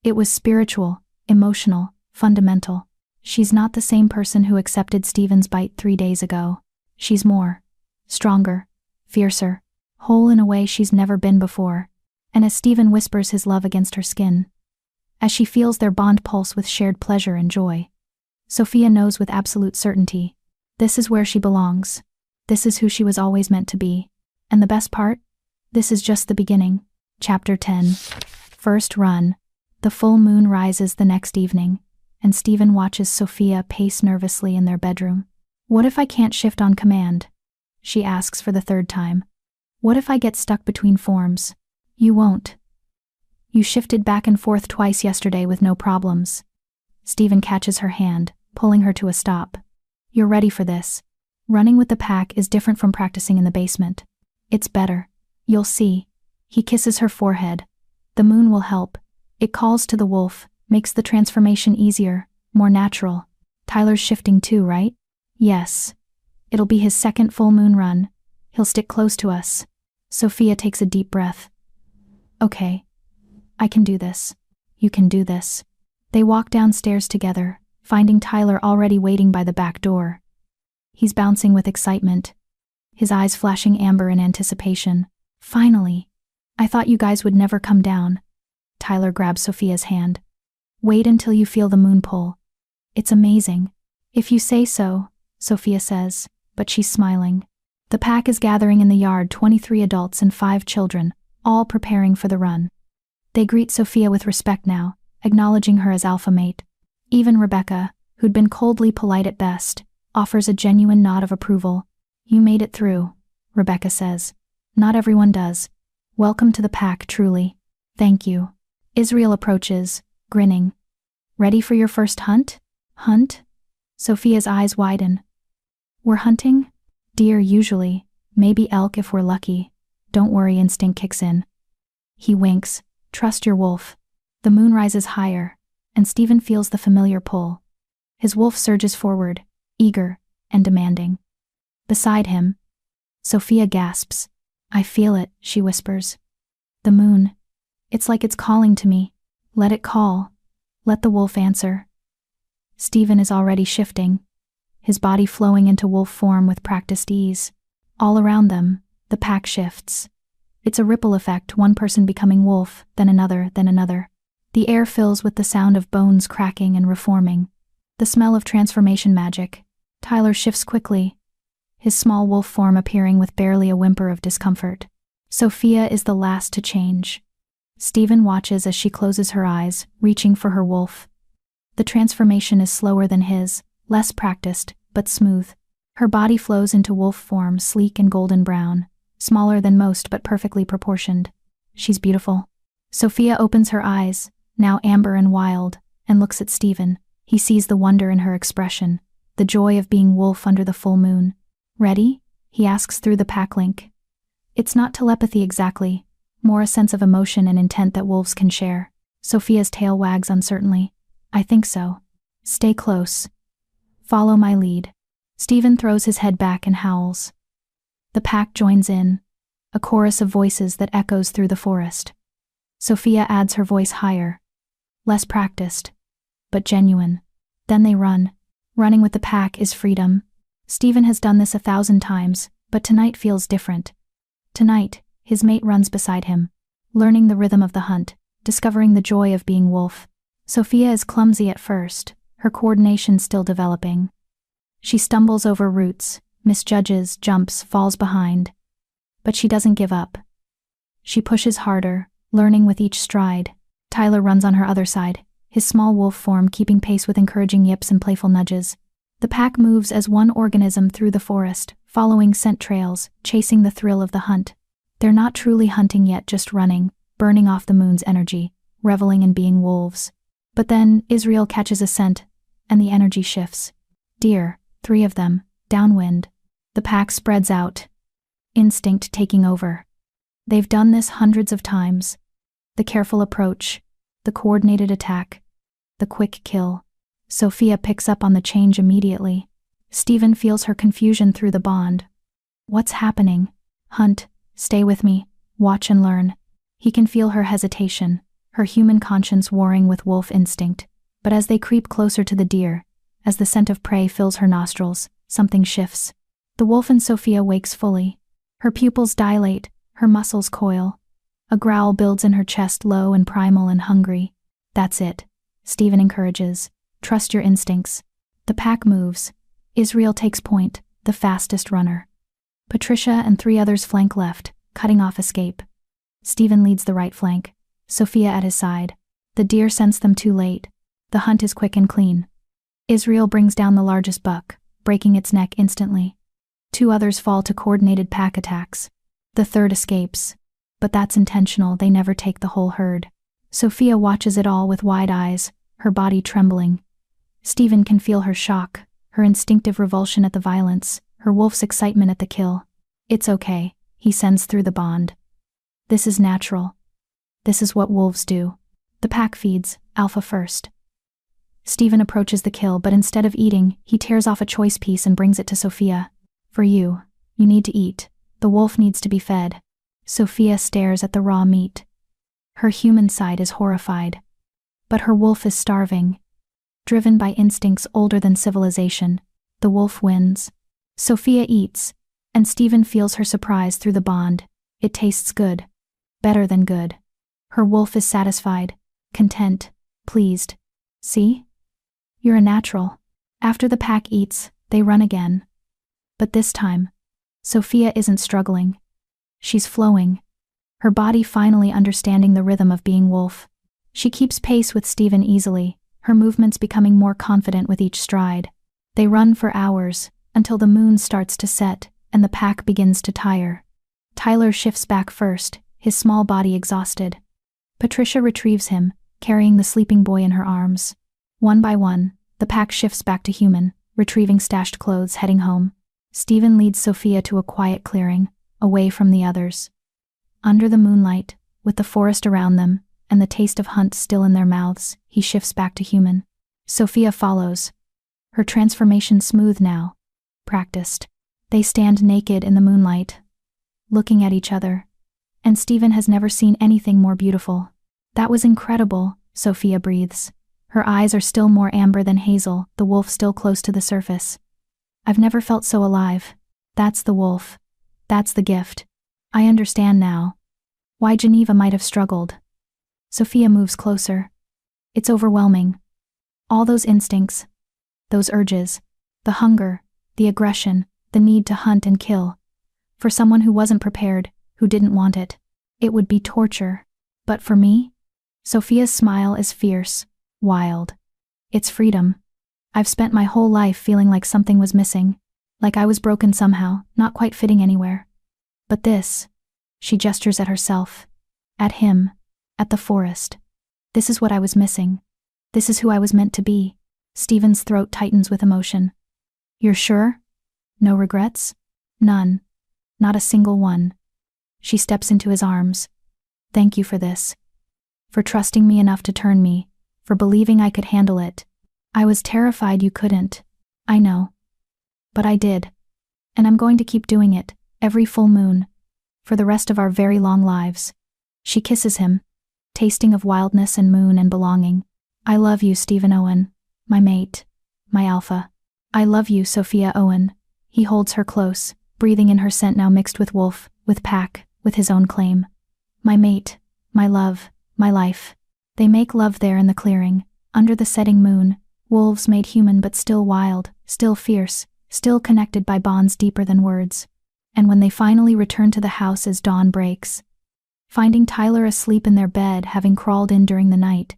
It was spiritual, emotional, fundamental. She's not the same person who accepted Stephen's bite 3 days ago. She's more. Stronger. Fiercer. Whole in a way she's never been before. And as Stephen whispers his love against her skin, as she feels their bond pulse with shared pleasure and joy, Sophia knows with absolute certainty, this is where she belongs. This is who she was always meant to be. And the best part? This is just the beginning. Chapter 10. First run. The full moon rises the next evening, and Stephen watches Sophia pace nervously in their bedroom. What if I can't shift on command? She asks for the 3rd time. What if I get stuck between forms? You won't. You shifted back and forth twice yesterday with no problems. Stephen catches her hand, pulling her to a stop. You're ready for this. Running with the pack is different from practicing in the basement. It's better. You'll see. He kisses her forehead. The moon will help. It calls to the wolf, makes the transformation easier, more natural. Tyler's shifting too, right? Yes. It'll be his 2nd full moon run. He'll stick close to us. Sophia takes a deep breath. Okay. I can do this. You can do this. They walk downstairs together, finding Tyler already waiting by the back door. He's bouncing with excitement, his eyes flashing amber in anticipation. Finally. I thought you guys would never come down. Tyler grabs Sophia's hand. Wait until you feel the moon pull. It's amazing. If you say so, Sophia says, but she's smiling. The pack is gathering in the yard, 23 adults and 5 children, all preparing for the run. They greet Sophia with respect now, acknowledging her as alpha mate. Even Rebecca, who'd been coldly polite at best, offers a genuine nod of approval. You made it through, Rebecca says. Not everyone does. Welcome to the pack, truly. Thank you. Israel approaches, grinning. Ready for your first hunt? Hunt? Sophia's eyes widen. We're hunting? Deer usually, maybe elk if we're lucky. Don't worry, instinct kicks in. He winks. Trust your wolf. The moon rises higher, and Stephen feels the familiar pull. His wolf surges forward, eager and demanding. Beside him, Sophia gasps. I feel it, she whispers. The moon. It's like it's calling to me. Let it call. Let the wolf answer. Stephen is already shifting, his body flowing into wolf form with practiced ease. All around them, the pack shifts. It's a ripple effect, one person becoming wolf, then another, then another. The air fills with the sound of bones cracking and reforming. The smell of transformation magic. Tyler shifts quickly, his small wolf form appearing with barely a whimper of discomfort. Sophia is the last to change. Stephen watches as she closes her eyes, reaching for her wolf. The transformation is slower than his, less practiced, but smooth. Her body flows into wolf form, sleek and golden brown, smaller than most but perfectly proportioned. She's beautiful. Sophia opens her eyes, now amber and wild, and looks at Stephen. He sees the wonder in her expression, the joy of being wolf under the full moon. Ready? He asks through the pack link. It's not telepathy exactly, more a sense of emotion and intent that wolves can share. Sophia's tail wags uncertainly. I think so. Stay close. Follow my lead. Stephen throws his head back and howls. The pack joins in, a chorus of voices that echoes through the forest. Sophia adds her voice higher, less practiced, but genuine. Then they run. Running with the pack is freedom. Stephen has done this 1,000 times, but tonight feels different. Tonight, his mate runs beside him, learning the rhythm of the hunt, discovering the joy of being wolf. Sophia is clumsy at first, her coordination still developing. She stumbles over roots, misjudges, jumps, falls behind. But she doesn't give up. She pushes harder, learning with each stride. Tyler runs on her other side, his small wolf form keeping pace with encouraging yips and playful nudges. The pack moves as one organism through the forest, following scent trails, chasing the thrill of the hunt. They're not truly hunting yet, just running, burning off the moon's energy, reveling in being wolves. But then, Israel catches a scent, and the energy shifts. Deer, 3 of them, downwind. The pack spreads out, instinct taking over. They've done this hundreds of times. The careful approach, the coordinated attack, the quick kill. Sophia picks up on the change immediately. Stephen feels her confusion through the bond. What's happening? Hunt, stay with me, watch and learn. He can feel her hesitation, her human conscience warring with wolf instinct. But as they creep closer to the deer, as the scent of prey fills her nostrils, something shifts. The wolf in Sophia wakes fully. Her pupils dilate, her muscles coil. A growl builds in her chest, low and primal and hungry. That's it, Stephen encourages. Trust your instincts. The pack moves. Israel takes point, the fastest runner. Patricia and 3 others flank left, cutting off escape. Stephen leads the right flank, Sophia at his side. The deer sense them too late. The hunt is quick and clean. Israel brings down the largest buck, breaking its neck instantly. 2 others fall to coordinated pack attacks. The 3rd escapes. But that's intentional, they never take the whole herd. Sophia watches it all with wide eyes, her body trembling. Stephen can feel her shock, her instinctive revulsion at the violence, her wolf's excitement at the kill. It's okay, he sends through the bond. This is natural. This is what wolves do. The pack feeds, alpha first. Stephen approaches the kill, but instead of eating, he tears off a choice piece and brings it to Sophia. For you need to eat. The wolf needs to be fed. Sophia stares at the raw meat. Her human side is horrified. But her wolf is starving. Driven by instincts older than civilization, the wolf wins. Sophia eats, and Stephen feels her surprise through the bond. It tastes good. Better than good. Her wolf is satisfied, content, pleased. See? You're a natural. After the pack eats, they run again. But this time, Sophia isn't struggling. She's flowing. Her body finally understanding the rhythm of being wolf. She keeps pace with Stephen easily, her movements becoming more confident with each stride. They run for hours, until the moon starts to set, and the pack begins to tire. Tyler shifts back first, his small body exhausted. Patricia retrieves him, carrying the sleeping boy in her arms. One by one, the pack shifts back to human, retrieving stashed clothes, heading home. Stephen leads Sophia to a quiet clearing, away from the others. Under the moonlight, with the forest around them, and the taste of hunt still in their mouths, he shifts back to human. Sophia follows. Her transformation smooth now. Practiced. They stand naked in the moonlight, looking at each other. And Stephen has never seen anything more beautiful. That was incredible, Sophia breathes. Her eyes are still more amber than hazel, the wolf still close to the surface. I've never felt so alive. That's the wolf. That's the gift. I understand now. Why Geneva might have struggled. Sophia moves closer. It's overwhelming. All those instincts, those urges, the hunger, the aggression, the need to hunt and kill. For someone who wasn't prepared, who didn't want it, it would be torture. But for me? Sophia's smile is fierce, wild. It's freedom. I've spent my whole life feeling like something was missing, like I was broken somehow, not quite fitting anywhere. But this, she gestures at herself, at him, at the forest. This is what I was missing. This is who I was meant to be. Stephen's throat tightens with emotion. You're sure? No regrets? None. Not a single one. She steps into his arms. Thank you for this. For trusting me enough to turn me, for believing I could handle it. I was terrified you couldn't. I know. But I did. And I'm going to keep doing it, every full moon. For the rest of our very long lives. She kisses him, tasting of wildness and moon and belonging. I love you, Stephen Owen. My mate. My alpha. I love you, Sophia Owen. He holds her close, breathing in her scent now mixed with wolf, with pack, with his own claim. My mate. My love. My life. They make love there in the clearing, under the setting moon. Wolves made human but still wild, still fierce, still connected by bonds deeper than words. And when they finally return to the house as dawn breaks, finding Tyler asleep in their bed having crawled in during the night,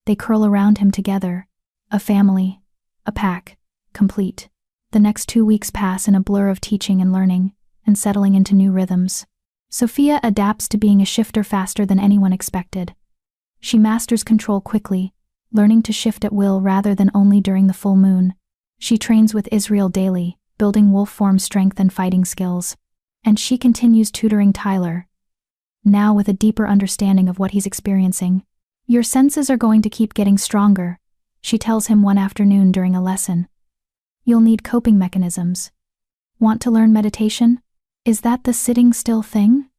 they curl around him together. A family. A pack. Complete. The next 2 weeks pass in a blur of teaching and learning, and settling into new rhythms. Sophia adapts to being a shifter faster than anyone expected. She masters control quickly, learning to shift at will rather than only during the full moon. She trains with Israel daily, building wolf form strength and fighting skills. And she continues tutoring Tyler, now with a deeper understanding of what he's experiencing. Your senses are going to keep getting stronger, she tells him one afternoon during a lesson. You'll need coping mechanisms. Want to learn meditation? Is that the sitting still thing?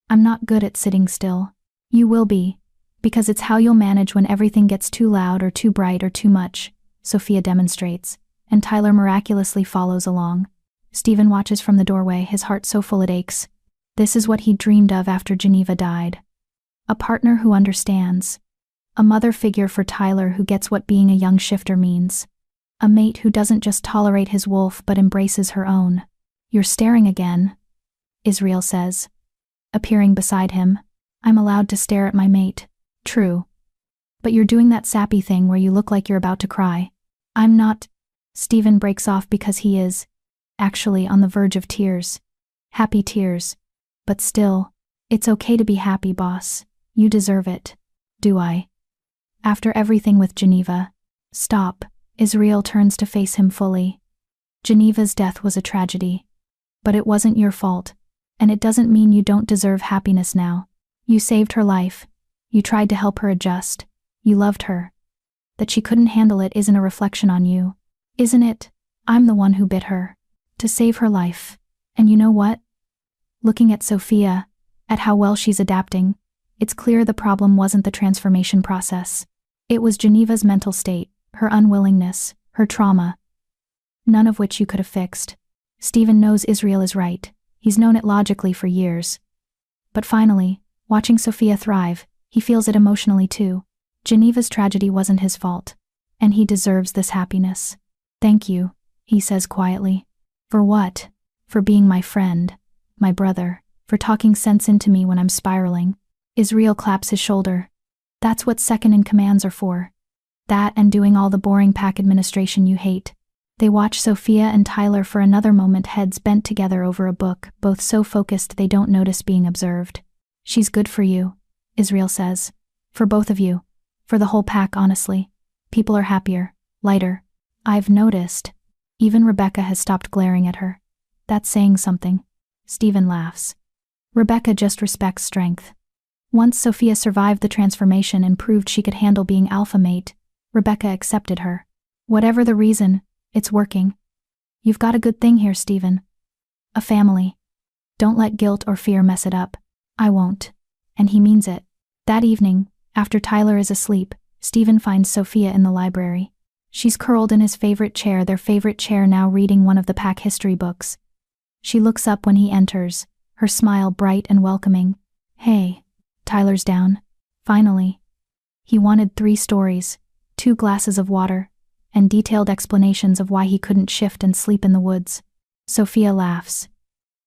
I'm not good at sitting still. You will be, because it's how you'll manage when everything gets too loud or too bright or too much, Sophia demonstrates, and Tyler miraculously follows along. Stephen watches from the doorway, his heart so full it aches. This is what he dreamed of after Geneva died. A partner who understands. A mother figure for Tyler who gets what being a young shifter means. A mate who doesn't just tolerate his wolf but embraces her own. You're staring again, Israel says, appearing beside him. I'm allowed to stare at my mate. True. But you're doing that sappy thing where you look like you're about to cry. I'm not. Stephen breaks off because he is, actually, on the verge of tears. Happy tears. But still, it's okay to be happy, boss. You deserve it. Do I? After everything with Geneva. Stop. Israel turns to face him fully. Geneva's death was a tragedy. But it wasn't your fault. And it doesn't mean you don't deserve happiness now. You saved her life. You tried to help her adjust. You loved her. That she couldn't handle it isn't a reflection on you. Isn't it? I'm the one who bit her. To save her life. And you know what? Looking at Sophia, at how well she's adapting, it's clear the problem wasn't the transformation process. It was Geneva's mental state, her unwillingness, her trauma. None of which you could have fixed. Stephen knows Israel is right. He's known it logically for years. But finally, watching Sophia thrive, he feels it emotionally too. Geneva's tragedy wasn't his fault. And he deserves this happiness. Thank you, he says quietly. For what? For being my friend, my brother, for talking sense into me when I'm spiraling. Israel claps his shoulder. That's what second-in-commands are for. That and doing all the boring pack administration you hate. They watch Sophia and Tyler for another moment, heads bent together over a book, both so focused they don't notice being observed. She's good for you, Israel says. For both of you. For the whole pack, honestly. People are happier, lighter. I've noticed. Even Rebecca has stopped glaring at her. That's saying something. Stephen laughs. Rebecca just respects strength. Once Sophia survived the transformation and proved she could handle being alpha mate, Rebecca accepted her. Whatever the reason, it's working. You've got a good thing here, Stephen. A family. Don't let guilt or fear mess it up. I won't. And he means it. That evening, after Tyler is asleep, Stephen finds Sophia in the library. She's curled in his favorite chair, their favorite chair now, reading one of the pack history books. She looks up when he enters, her smile bright and welcoming. Hey. Tyler's down. Finally. He wanted 3 stories, 2 glasses of water, and detailed explanations of why he couldn't shift and sleep in the woods. Sophia laughs.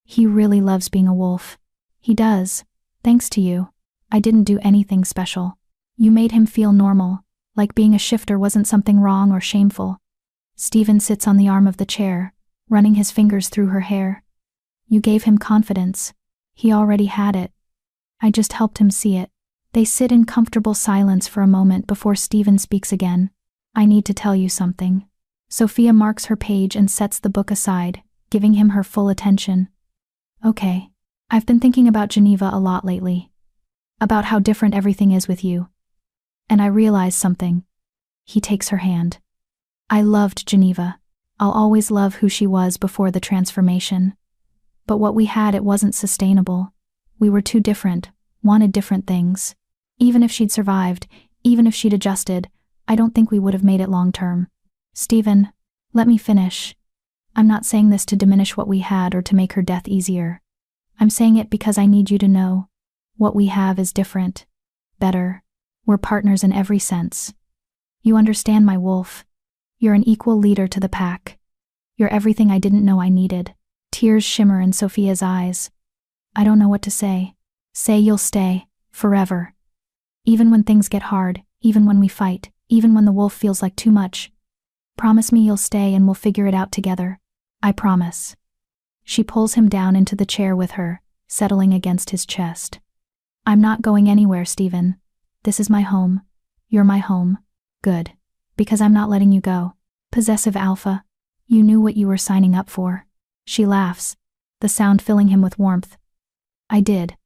He really loves being a wolf. He does. Thanks to you. I didn't do anything special. You made him feel normal, like being a shifter wasn't something wrong or shameful. Stephen sits on the arm of the chair, running his fingers through her hair. You gave him confidence. He already had it. I just helped him see it. They sit in comfortable silence for a moment before Stephen speaks again. I need to tell you something. Sophia marks her page and sets the book aside, giving him her full attention. Okay. I've been thinking about Geneva a lot lately. About how different everything is with you. And I realized something. He takes her hand. I loved Geneva. I'll always love who she was before the transformation. But what we had, it wasn't sustainable. We were too different, wanted different things. Even if she'd survived, even if she'd adjusted, I don't think we would have made it long term. Stephen, let me finish. I'm not saying this to diminish what we had or to make her death easier. I'm saying it because I need you to know. What we have is different. Better. We're partners in every sense. You understand, my wolf. You're an equal leader to the pack. You're everything I didn't know I needed. Tears shimmer in Sophia's eyes. I don't know what to say. Say you'll stay, forever. Even when things get hard, even when we fight, even when the wolf feels like too much. Promise me you'll stay and we'll figure it out together. I promise. She pulls him down into the chair with her, settling against his chest. I'm not going anywhere, Stephen. This is my home. You're my home. Good. Because I'm not letting you go. Possessive alpha. You knew what you were signing up for. She laughs, the sound filling him with warmth. I did.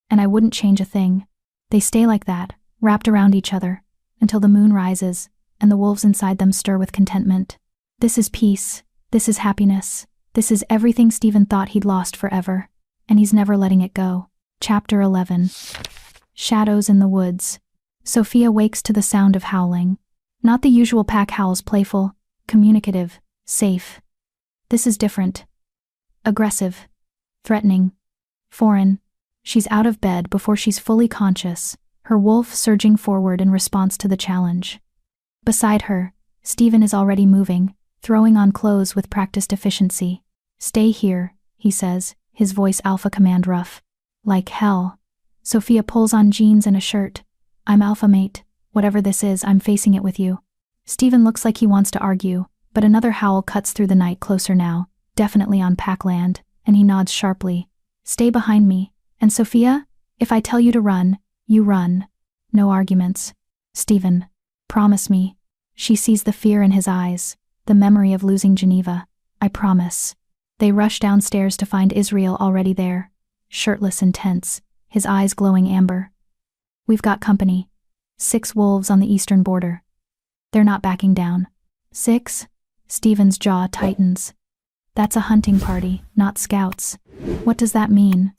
And I wouldn't change a thing. They stay like that, wrapped around each other, until the moon rises, and the wolves inside them stir with contentment. This is peace. This is happiness. This is everything Stephen thought he'd lost forever, and he's never letting it go. Chapter 11. Shadows in the woods. Sophia wakes to the sound of howling. Not the usual pack howls, playful, communicative, safe. This is different. Aggressive. Threatening. Foreign. She's out of bed before she's fully conscious, her wolf surging forward in response to the challenge. Beside her, Stephen is already moving, throwing on clothes with practiced efficiency. Stay here, he says, his voice alpha command rough. Like hell. Sophia pulls on jeans and a shirt. I'm alpha mate. Whatever this is, I'm facing it with you. Stephen looks like he wants to argue, but another howl cuts through the night, closer now, definitely on pack land, and he nods sharply. Stay behind me. And Sophia, if I tell you to run, you run. No arguments. Stephen, promise me. She sees the fear in his eyes, the memory of losing Geneva. I promise. They rush downstairs to find Israel already there, shirtless and tense, his eyes glowing amber. We've got company. 6 wolves on the eastern border. They're not backing down. 6? Stephen's jaw tightens. That's a hunting party, not scouts. What does that mean?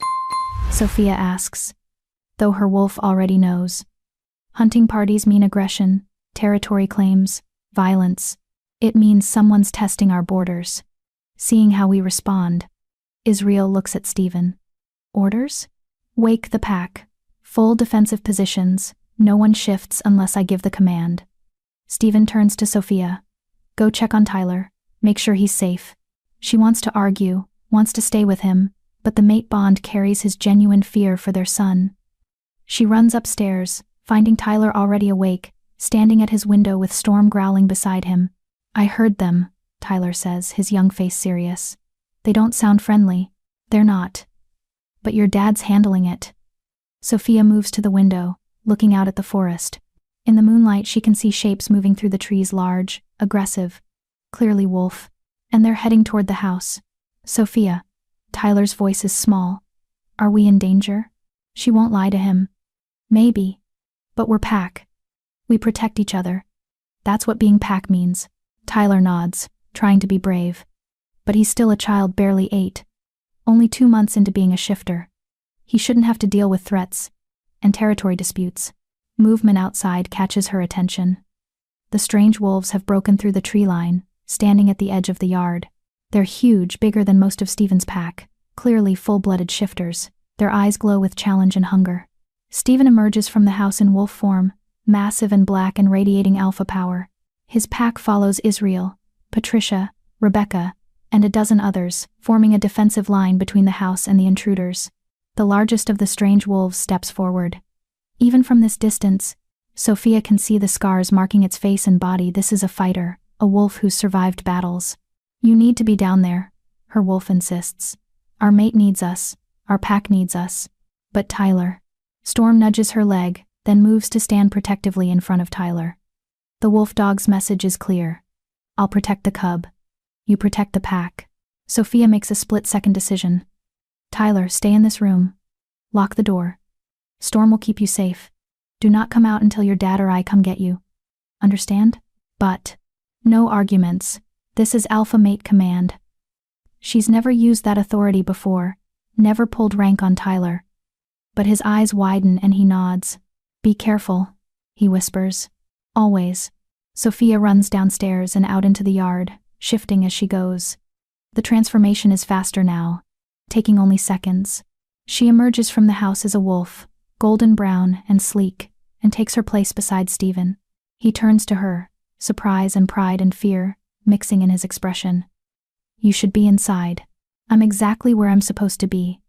Sophia asks, though her wolf already knows. Hunting parties mean aggression, territory claims, violence. It means someone's testing our borders. Seeing how we respond. Israel looks at Stephen. Orders? Wake the pack. Full defensive positions. No one shifts unless I give the command. Stephen turns to Sophia. Go check on Tyler. Make sure he's safe. She wants to argue, wants to stay with him, but the mate bond carries his genuine fear for their son. She runs upstairs, finding Tyler already awake, standing at his window with Storm growling beside him. I heard them, Tyler says, his young face serious. They don't sound friendly. They're not. But your dad's handling it. Sophia moves to the window, looking out at the forest. In the moonlight she can see shapes moving through the trees, large, aggressive, clearly wolf. and they're heading toward the house. Sophia. Tyler's voice is small. Are we in danger? She won't lie to him. Maybe. But we're pack. We protect each other. That's what being pack means. Tyler nods, trying to be brave. But he's still a child, barely 8. Only 2 months into being a shifter. He shouldn't have to deal with threats and territory disputes. Movement outside catches her attention. The strange wolves have broken through the tree line, standing at the edge of the yard. They're huge, bigger than most of Stephen's pack, clearly full-blooded shifters. Their eyes glow with challenge and hunger. Stephen emerges from the house in wolf form, massive and black and radiating alpha power. His pack follows Israel, Patricia, Rebecca, and a dozen others, forming a defensive line between the house and the intruders. The largest of the strange wolves steps forward. Even from this distance, Sophia can see the scars marking its face and body. This is a fighter, a wolf who's survived battles. You need to be down there, her wolf insists. Our mate needs us, our pack needs us. But Tyler. Storm nudges her leg, then moves to stand protectively in front of Tyler. The wolf dog's message is clear. I'll protect the cub. You protect the pack. Sophia makes a split-second decision. Tyler, stay in this room. Lock the door. Storm will keep you safe. Do not come out until your dad or I come get you. Understand? But no arguments. This is alpha mate command. She's never used that authority before, never pulled rank on Tyler. But his eyes widen and he nods. Be careful, he whispers. Always. Sophia runs downstairs and out into the yard, shifting as she goes. The transformation is faster now, taking only seconds. She emerges from the house as a wolf, golden brown and sleek, and takes her place beside Stephen. He turns to her, surprise and pride and fear mixing in his expression. You should be inside. I'm exactly where I'm supposed to be.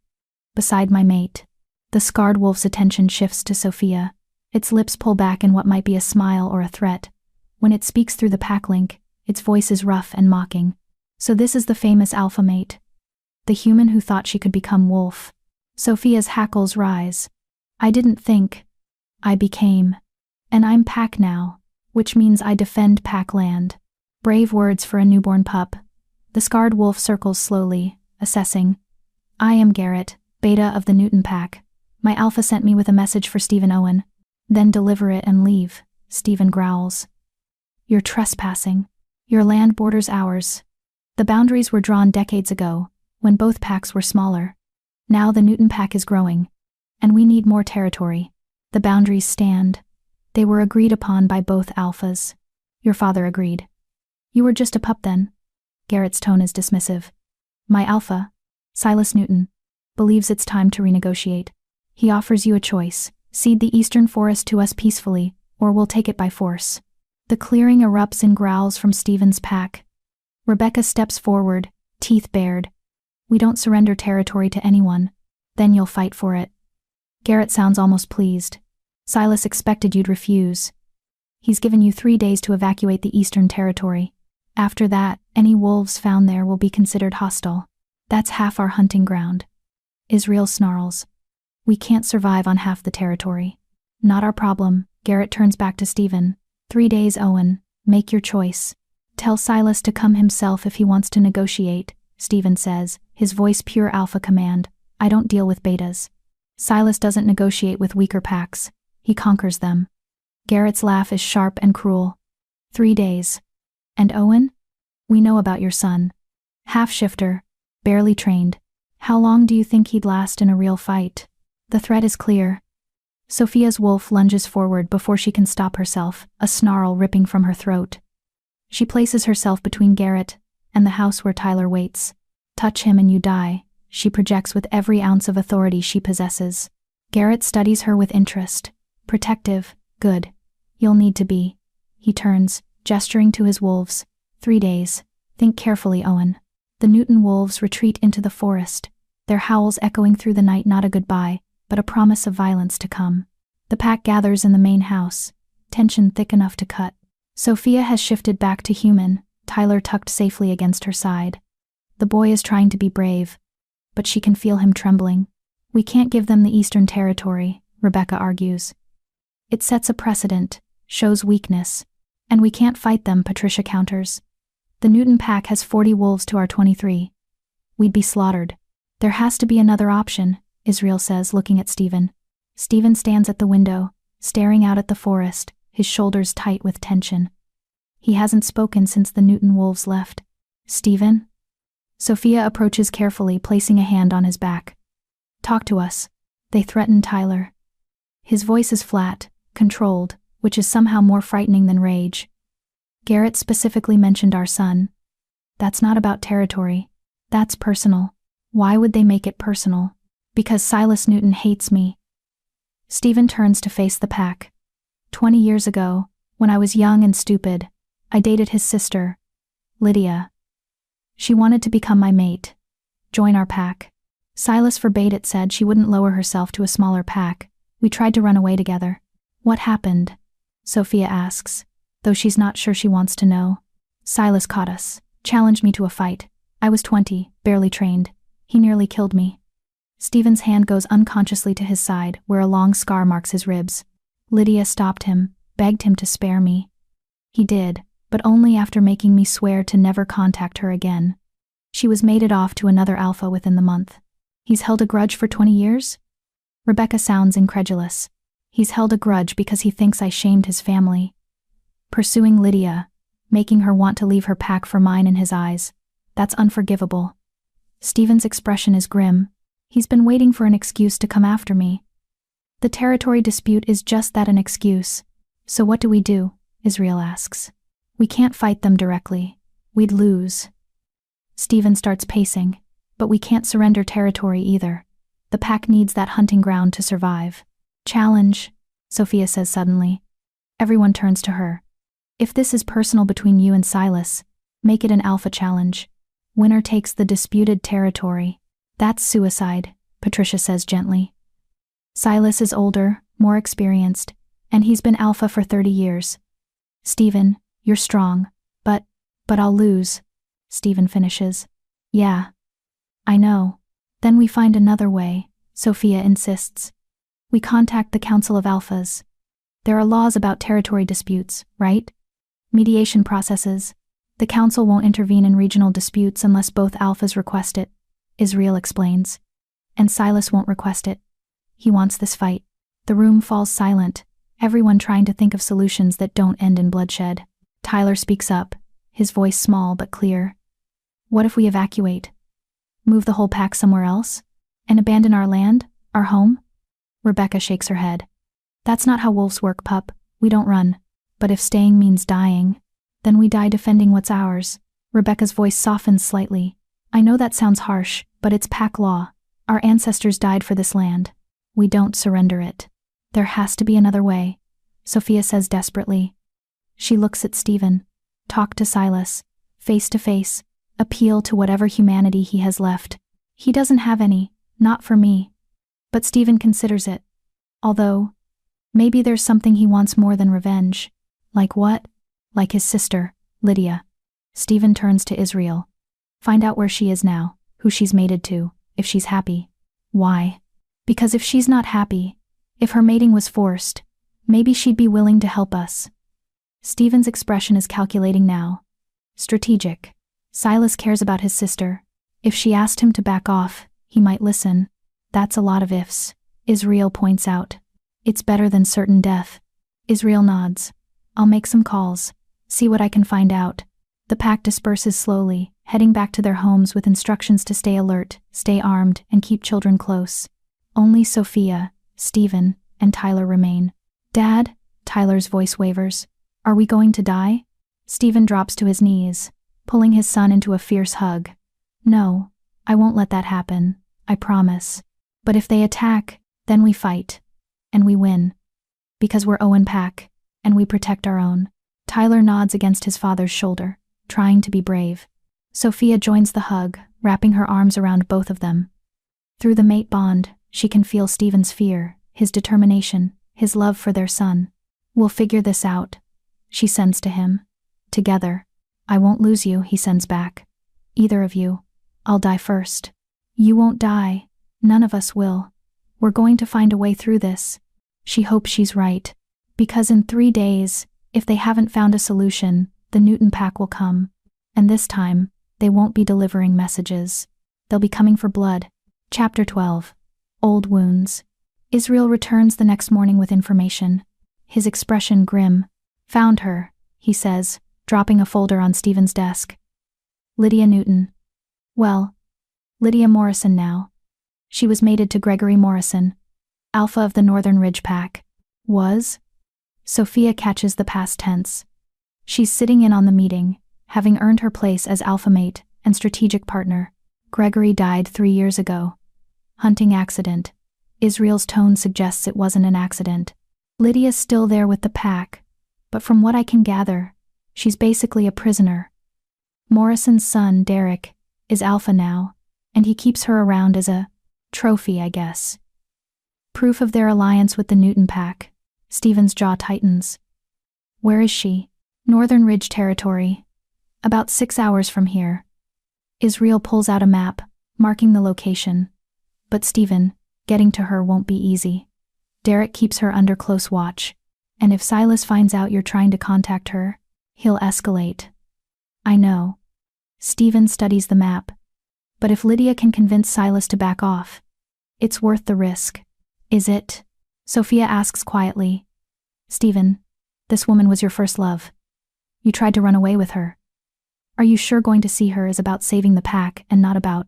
Beside my mate. The scarred wolf's attention shifts to Sophia. Its lips pull back in what might be a smile or a threat. When it speaks through the pack link, its voice is rough and mocking. So this is the famous alpha mate. The human who thought she could become wolf. Sophia's hackles rise. I didn't think. I became. And I'm pack now, which means I defend pack land. Brave words for a newborn pup. The scarred wolf circles slowly, assessing. I am Garrett, beta of the Newton pack. My alpha sent me with a message for Stephen Owen. Then deliver it and leave, Stephen growls. You're trespassing. Your land borders ours. The boundaries were drawn decades ago, when both packs were smaller. Now the Newton pack is growing. And we need more territory. The boundaries stand. They were agreed upon by both alphas. Your father agreed. You were just a pup then. Garrett's tone is dismissive. My alpha, Silas Newton, believes it's time to renegotiate. He offers you a choice. Cede the eastern forest to us peacefully, or we'll take it by force. The clearing erupts in growls from Stephen's pack. Rebecca steps forward, teeth bared. We don't surrender territory to anyone. Then you'll fight for it. Garrett sounds almost pleased. Silas expected you'd refuse. He's given you 3 days to evacuate the eastern territory. After that, any wolves found there will be considered hostile. That's half our hunting ground. Israel snarls. We can't survive on half the territory. Not our problem. Garrett turns back to Stephen. 3 days, Owen. Make your choice. Tell Silas to come himself if he wants to negotiate, Stephen says, his voice pure alpha command. I don't deal with betas. Silas doesn't negotiate with weaker packs. He conquers them. Garrett's laugh is sharp and cruel. 3 days. And Owen? We know about your son. Half-shifter, barely trained. How long do you think he'd last in a real fight? The threat is clear. Sophia's wolf lunges forward before she can stop herself, a snarl ripping from her throat. She places herself between Garrett and the house where Tyler waits. Touch him and you die, she projects with every ounce of authority she possesses. Garrett studies her with interest. Protective, good. You'll need to be. He turns, gesturing to his wolves. 3 days. Think carefully, Owen. The Newton wolves retreat into the forest, their howls echoing through the night, not a goodbye, but a promise of violence to come. The pack gathers in the main house, tension thick enough to cut. Sophia has shifted back to human, Tyler tucked safely against her side. The boy is trying to be brave, but she can feel him trembling. We can't give them the eastern territory, Rebecca argues. It sets a precedent, shows weakness. And we can't fight them, Patricia counters. The Newton pack has 40 wolves to our 23. We'd be slaughtered. There has to be another option, Israel says, looking at Stephen. Stephen stands at the window, staring out at the forest, his shoulders tight with tension. He hasn't spoken since the Newton wolves left. Stephen? Sophia approaches carefully, placing a hand on his back. Talk to us. They threaten Tyler. His voice is flat, controlled, which is somehow more frightening than rage. Garrett specifically mentioned our son. That's not about territory. That's personal. Why would they make it personal? Because Silas Newton hates me. Stephen turns to face the pack. 20 years ago, when I was young and stupid, I dated his sister, Lydia. She wanted to become my mate, join our pack. Silas forbade it, said she wouldn't lower herself to a smaller pack. We tried to run away together. What happened? Sophia asks, though she's not sure she wants to know. Silas caught us, challenged me to a fight. I was 20, barely trained. He nearly killed me. Stephen's hand goes unconsciously to his side, where a long scar marks his ribs. Lydia stopped him, begged him to spare me. He did, but only after making me swear to never contact her again. She was mated off to another alpha within the month. He's held a grudge for 20 years? Rebecca sounds incredulous. He's held a grudge because he thinks I shamed his family. Pursuing Lydia, making her want to leave her pack for mine in his eyes. That's unforgivable. Stephen's expression is grim. He's been waiting for an excuse to come after me. The territory dispute is just that, an excuse. So what do we do? Israel asks. We can't fight them directly. We'd lose. Stephen starts pacing. But we can't surrender territory either. The pack needs that hunting ground to survive. Challenge, Sophia says suddenly. Everyone turns to her. If this is personal between you and Silas, make it an alpha challenge. Winner takes the disputed territory. That's suicide, Patricia says gently. Silas is older, more experienced, and he's been alpha for 30 years. Stephen, you're strong, but I'll lose, Stephen finishes. Yeah. I know. Then we find another way, Sophia insists. We contact the Council of Alphas. There are laws about territory disputes, right? Mediation processes. The council won't intervene in regional disputes unless both alphas request it, Israel explains. And Silas won't request it. He wants this fight. The room falls silent, everyone trying to think of solutions that don't end in bloodshed. Tyler speaks up, his voice small but clear. What if we evacuate? Move the whole pack somewhere else? And abandon our land, our home? Rebecca shakes her head. That's not how wolves work, pup. We don't run. But if staying means dying, then we die defending what's ours. Rebecca's voice softens slightly. I know that sounds harsh, but it's pack law. Our ancestors died for this land. We don't surrender it. There has to be another way, Sophia says desperately. She looks at Stephen. Talk to Silas, face to face. Appeal to whatever humanity he has left. He doesn't have any, not for me. But Stephen considers it. Although, maybe there's something he wants more than revenge. Like what? Like his sister, Lydia. Stephen turns to Israel. Find out where she is now, who she's mated to, if she's happy. Why? Because if she's not happy, if her mating was forced, maybe she'd be willing to help us. Stephen's expression is calculating now. Strategic. Silas cares about his sister. If she asked him to back off, he might listen. That's a lot of ifs, Israel points out. It's better than certain death. Israel nods. I'll make some calls, see what I can find out. The pack disperses slowly, heading back to their homes with instructions to stay alert, stay armed, and keep children close. Only Sophia, Stephen, and Tyler remain. Dad? Tyler's voice wavers. Are we going to die? Stephen drops to his knees, pulling his son into a fierce hug. No, I won't let that happen, I promise. But if they attack, then we fight. And we win. Because we're Owen Pack, and we protect our own. Tyler nods against his father's shoulder, trying to be brave. Sophia joins the hug, wrapping her arms around both of them. Through the mate bond, she can feel Stephen's fear, his determination, his love for their son. We'll figure this out, she sends to him. Together. I won't lose you, he sends back. Either of you. I'll die first. You won't die. None of us will. We're going to find a way through this. She hopes she's right. Because in 3 days, if they haven't found a solution, the Newton pack will come. And this time, they won't be delivering messages. They'll be coming for blood. Chapter 12. Old Wounds. Israel returns the next morning with information. His expression grim. Found her, he says, dropping a folder on Stephen's desk. Lydia Newton. Well, Lydia Morrison now. She was mated to Gregory Morrison, Alpha of the Northern Ridge Pack. Was? Sophia catches the past tense. She's sitting in on the meeting, having earned her place as alpha mate and strategic partner. Gregory died 3 years ago. Hunting accident. Israel's tone suggests it wasn't an accident. Lydia's still there with the pack, but from what I can gather, she's basically a prisoner. Morrison's son, Derek, is alpha now, and he keeps her around as a trophy, I guess. Proof of their alliance with the Newton pack. Stephen's jaw tightens. Where is she? Northern Ridge Territory. About 6 hours from here. Israel pulls out a map, marking the location. But Stephen, getting to her won't be easy. Derek keeps her under close watch, and if Silas finds out you're trying to contact her, he'll escalate. I know. Stephen studies the map. But if Lydia can convince Silas to back off, it's worth the risk. Is it? Sophia asks quietly. Stephen, this woman was your first love. You tried to run away with her. Are you sure going to see her is about saving the pack and not about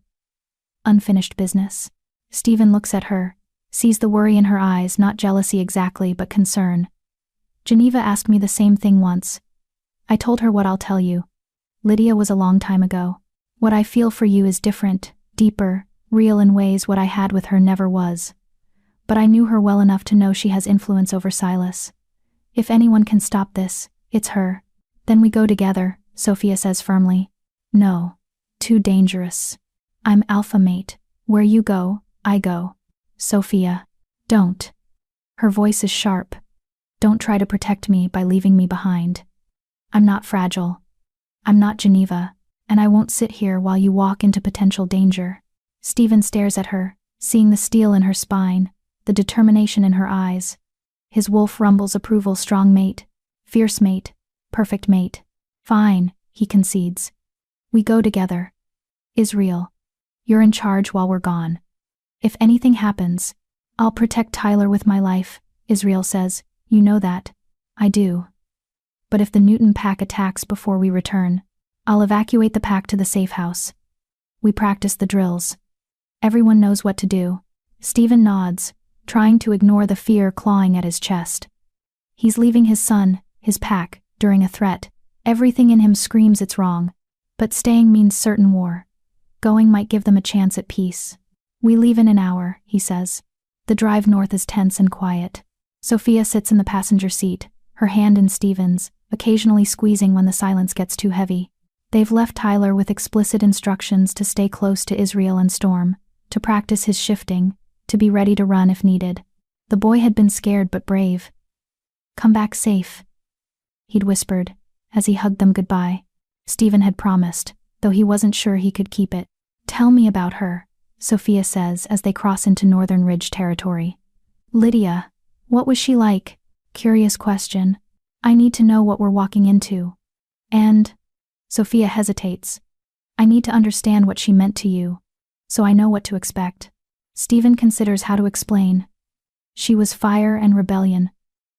unfinished business? Stephen looks at her, sees the worry in her eyes, not jealousy exactly, but concern. Geneva asked me the same thing once. I told her what I'll tell you. Lydia was a long time ago. What I feel for you is different, deeper, real in ways what I had with her never was. But I knew her well enough to know she has influence over Silas. If anyone can stop this, it's her. Then we go together, Sophia says firmly. No. Too dangerous. I'm alpha mate. Where you go, I go. Sophia. Don't. Her voice is sharp. Don't try to protect me by leaving me behind. I'm not fragile. I'm not Geneva, and I won't sit here while you walk into potential danger. Stephen stares at her, seeing the steel in her spine, the determination in her eyes. His wolf rumbles approval. Strong mate. Fierce mate. Perfect mate. Fine, he concedes. We go together. Israel. You're in charge while we're gone. If anything happens, I'll protect Tyler with my life, Israel says. You know that. I do. But if the Newton pack attacks before we return, I'll evacuate the pack to the safe house. We practice the drills. Everyone knows what to do. Stephen nods, trying to ignore the fear clawing at his chest. He's leaving his son, his pack, during a threat. Everything in him screams it's wrong. But staying means certain war. Going might give them a chance at peace. We leave in an hour, he says. The drive north is tense and quiet. Sophia sits in the passenger seat, her hand in Stephen's, occasionally squeezing when the silence gets too heavy. They've left Tyler with explicit instructions to stay close to Israel and Storm, to practice his shifting, to be ready to run if needed. The boy had been scared but brave. Come back safe, he'd whispered, as he hugged them goodbye. Stephen had promised, though he wasn't sure he could keep it. Tell me about her, Sophia says as they cross into Northern Ridge Territory. Lydia. What was she like? Curious question. I need to know what we're walking into. And, Sophia hesitates. I need to understand what she meant to you, so I know what to expect. Stephen considers how to explain. She was fire and rebellion.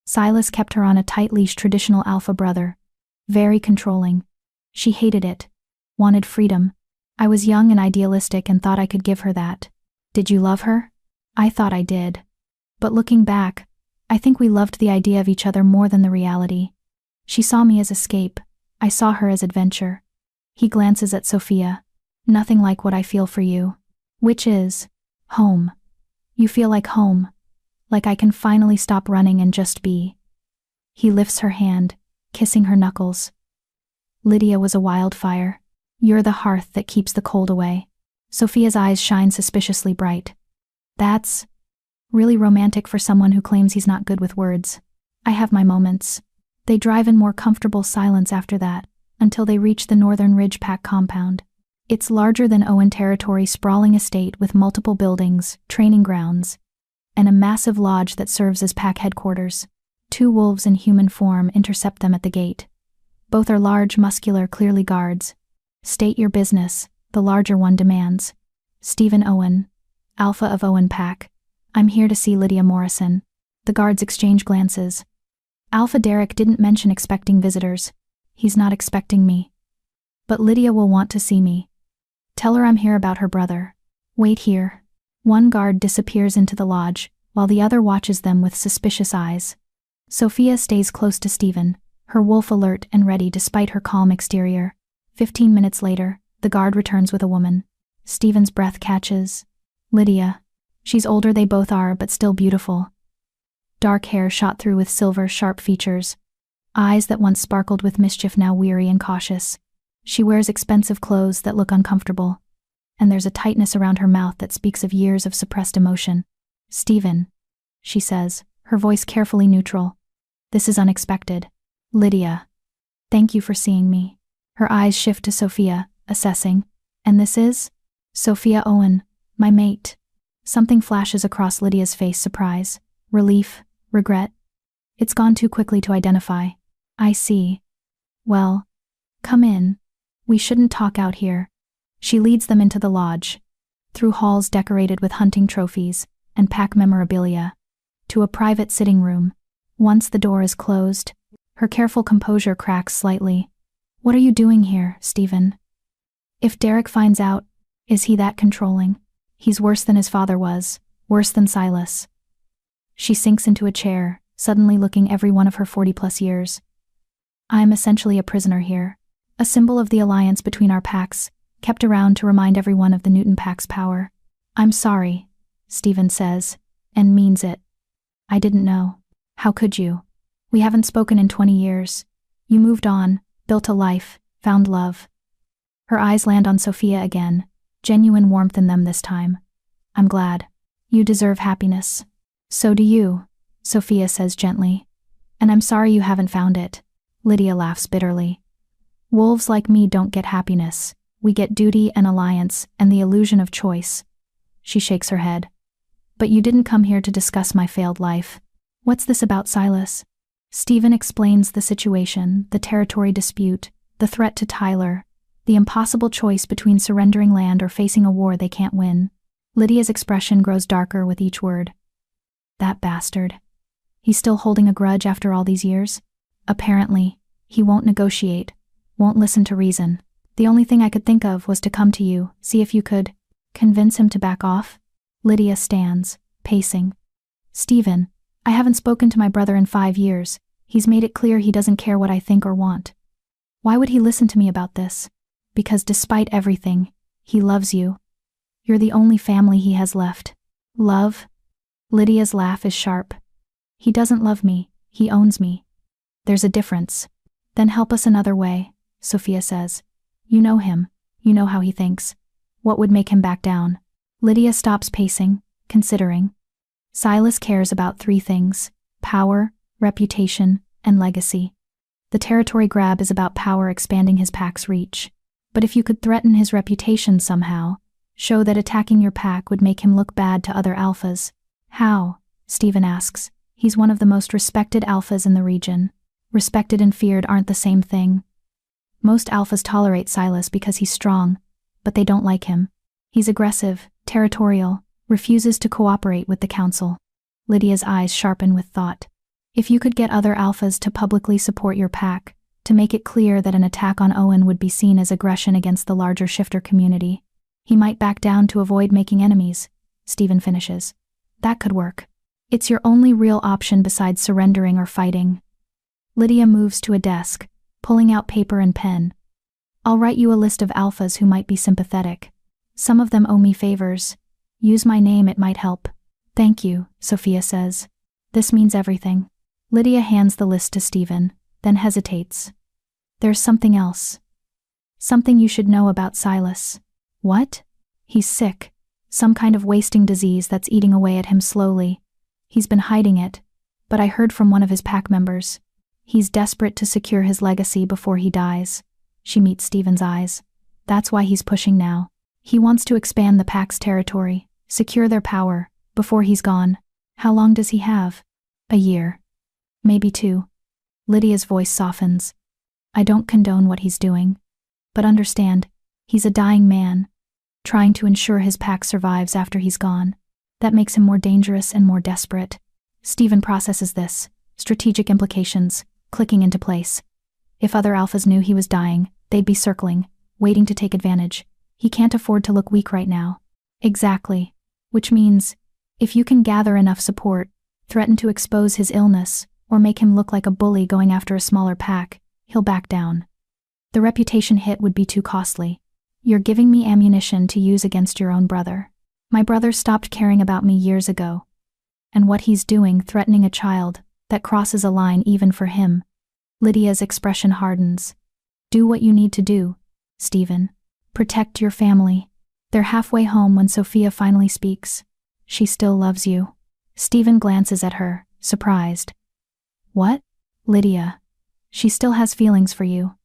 Silas kept her on a tight leash, traditional alpha brother. Very controlling. She hated it. Wanted freedom. I was young and idealistic and thought I could give her that. Did you love her? I thought I did. But looking back, I think we loved the idea of each other more than the reality. She saw me as escape. I saw her as adventure. He glances at Sophia. Nothing like what I feel for you. Which is home. You feel like home. Like I can finally stop running and just be. He lifts her hand, kissing her knuckles. Lydia was a wildfire. You're the hearth that keeps the cold away. Sophia's eyes shine suspiciously bright. That's really romantic for someone who claims he's not good with words. I have my moments. They drive in more comfortable silence after that, until they reach the Northern Ridge Pack compound. It's larger than Owen Territory, sprawling estate with multiple buildings, training grounds, and a massive lodge that serves as pack headquarters. 2 wolves in human form intercept them at the gate. Both are large, muscular, clearly guards. State your business, the larger one demands. Stephen Owen, Alpha of Owen Pack. I'm here to see Lydia Morrison. The guards exchange glances. Alpha Derek didn't mention expecting visitors. He's not expecting me. But Lydia will want to see me. Tell her I'm here about her brother. Wait here. One guard disappears into the lodge, while the other watches them with suspicious eyes. Sophia stays close to Stephen, her wolf alert and ready despite her calm exterior. 15 minutes later, the guard returns with a woman. Stephen's breath catches. Lydia. She's older, they both are, but still beautiful. Dark hair shot through with silver, sharp features. Eyes that once sparkled with mischief now weary and cautious. She wears expensive clothes that look uncomfortable. And there's a tightness around her mouth that speaks of years of suppressed emotion. Stephen, she says, her voice carefully neutral. This is unexpected. Lydia. Thank you for seeing me. Her eyes shift to Sophia, assessing. And this is? Sophia Owen, my mate. Something flashes across Lydia's face, surprise, relief, regret. It's gone too quickly to identify. I see. Well, come in. We shouldn't talk out here. She leads them into the lodge, through halls decorated with hunting trophies and pack memorabilia, to a private sitting room. Once the door is closed, her careful composure cracks slightly. What are you doing here, Stephen? If Derek finds out, is he that controlling? He's worse than his father was, worse than Silas. She sinks into a chair, suddenly looking every one of her 40+ years. I'm essentially a prisoner here, a symbol of the alliance between our packs, kept around to remind everyone of the Newton Pack's power. I'm sorry, Stephen says, and means it. I didn't know. How could you? We haven't spoken in 20 years. You moved on, built a life, found love. Her eyes land on Sophia again, genuine warmth in them this time. I'm glad. You deserve happiness. So do you, Sophia says gently. And I'm sorry you haven't found it. Lydia laughs bitterly. Wolves like me don't get happiness. We get duty and alliance and the illusion of choice. She shakes her head. But you didn't come here to discuss my failed life. What's this about Silas? Stephen explains the situation, the territory dispute, the threat to Tyler, the impossible choice between surrendering land or facing a war they can't win. Lydia's expression grows darker with each word. That bastard. He's still holding a grudge after all these years? Apparently, he won't negotiate, won't listen to reason. The only thing I could think of was to come to you, see if you could convince him to back off. Lydia stands, pacing. Stephen, I haven't spoken to my brother in 5 years. He's made it clear he doesn't care what I think or want. Why would he listen to me about this? Because despite everything, he loves you. You're the only family he has left. Love? Lydia's laugh is sharp. He doesn't love me, he owns me. There's a difference. Then help us another way, Sophia says. You know him, you know how he thinks. What would make him back down? Lydia stops pacing, considering. Silas cares about 3 things: power, reputation, and legacy. The territory grab is about power expanding his pack's reach. But if you could threaten his reputation somehow, show that attacking your pack would make him look bad to other alphas. How? Stephen asks. He's one of the most respected alphas in the region. Respected and feared aren't the same thing. Most alphas tolerate Silas because he's strong, but they don't like him. He's aggressive, territorial, refuses to cooperate with the council. Lydia's eyes sharpen with thought. If you could get other alphas to publicly support your pack, to make it clear that an attack on Owen would be seen as aggression against the larger shifter community, he might back down to avoid making enemies, Stephen finishes. That could work. It's your only real option besides surrendering or fighting. Lydia moves to a desk, pulling out paper and pen. I'll write you a list of alphas who might be sympathetic. Some of them owe me favors. Use my name, it might help. Thank you, Sophia says. This means everything. Lydia hands the list to Stephen, then hesitates. There's something else. Something you should know about Silas. What? He's sick. Some kind of wasting disease that's eating away at him slowly. He's been hiding it, but I heard from one of his pack members. He's desperate to secure his legacy before he dies. She meets Stephen's eyes. That's why he's pushing now. He wants to expand the pack's territory, secure their power, before he's gone. How long does he have? A year. Maybe 2. Lydia's voice softens. I don't condone what he's doing. But understand, He's a dying man, trying to ensure his pack survives after he's gone. That makes him more dangerous and more desperate. Stephen processes this, strategic implications, clicking into place. If other alphas knew he was dying, they'd be circling, waiting to take advantage. He can't afford to look weak right now. Exactly. Which means, if you can gather enough support, threaten to expose his illness, or make him look like a bully going after a smaller pack, he'll back down. The reputation hit would be too costly. You're giving me ammunition to use against your own brother. My brother stopped caring about me years ago. And what he's doing, threatening a child, that crosses a line even for him. Lydia's expression hardens. Do what you need to do, Stephen. Protect your family. They're halfway home when Sophia finally speaks. She still loves you. Stephen glances at her, surprised. What? Lydia. She still has feelings for you.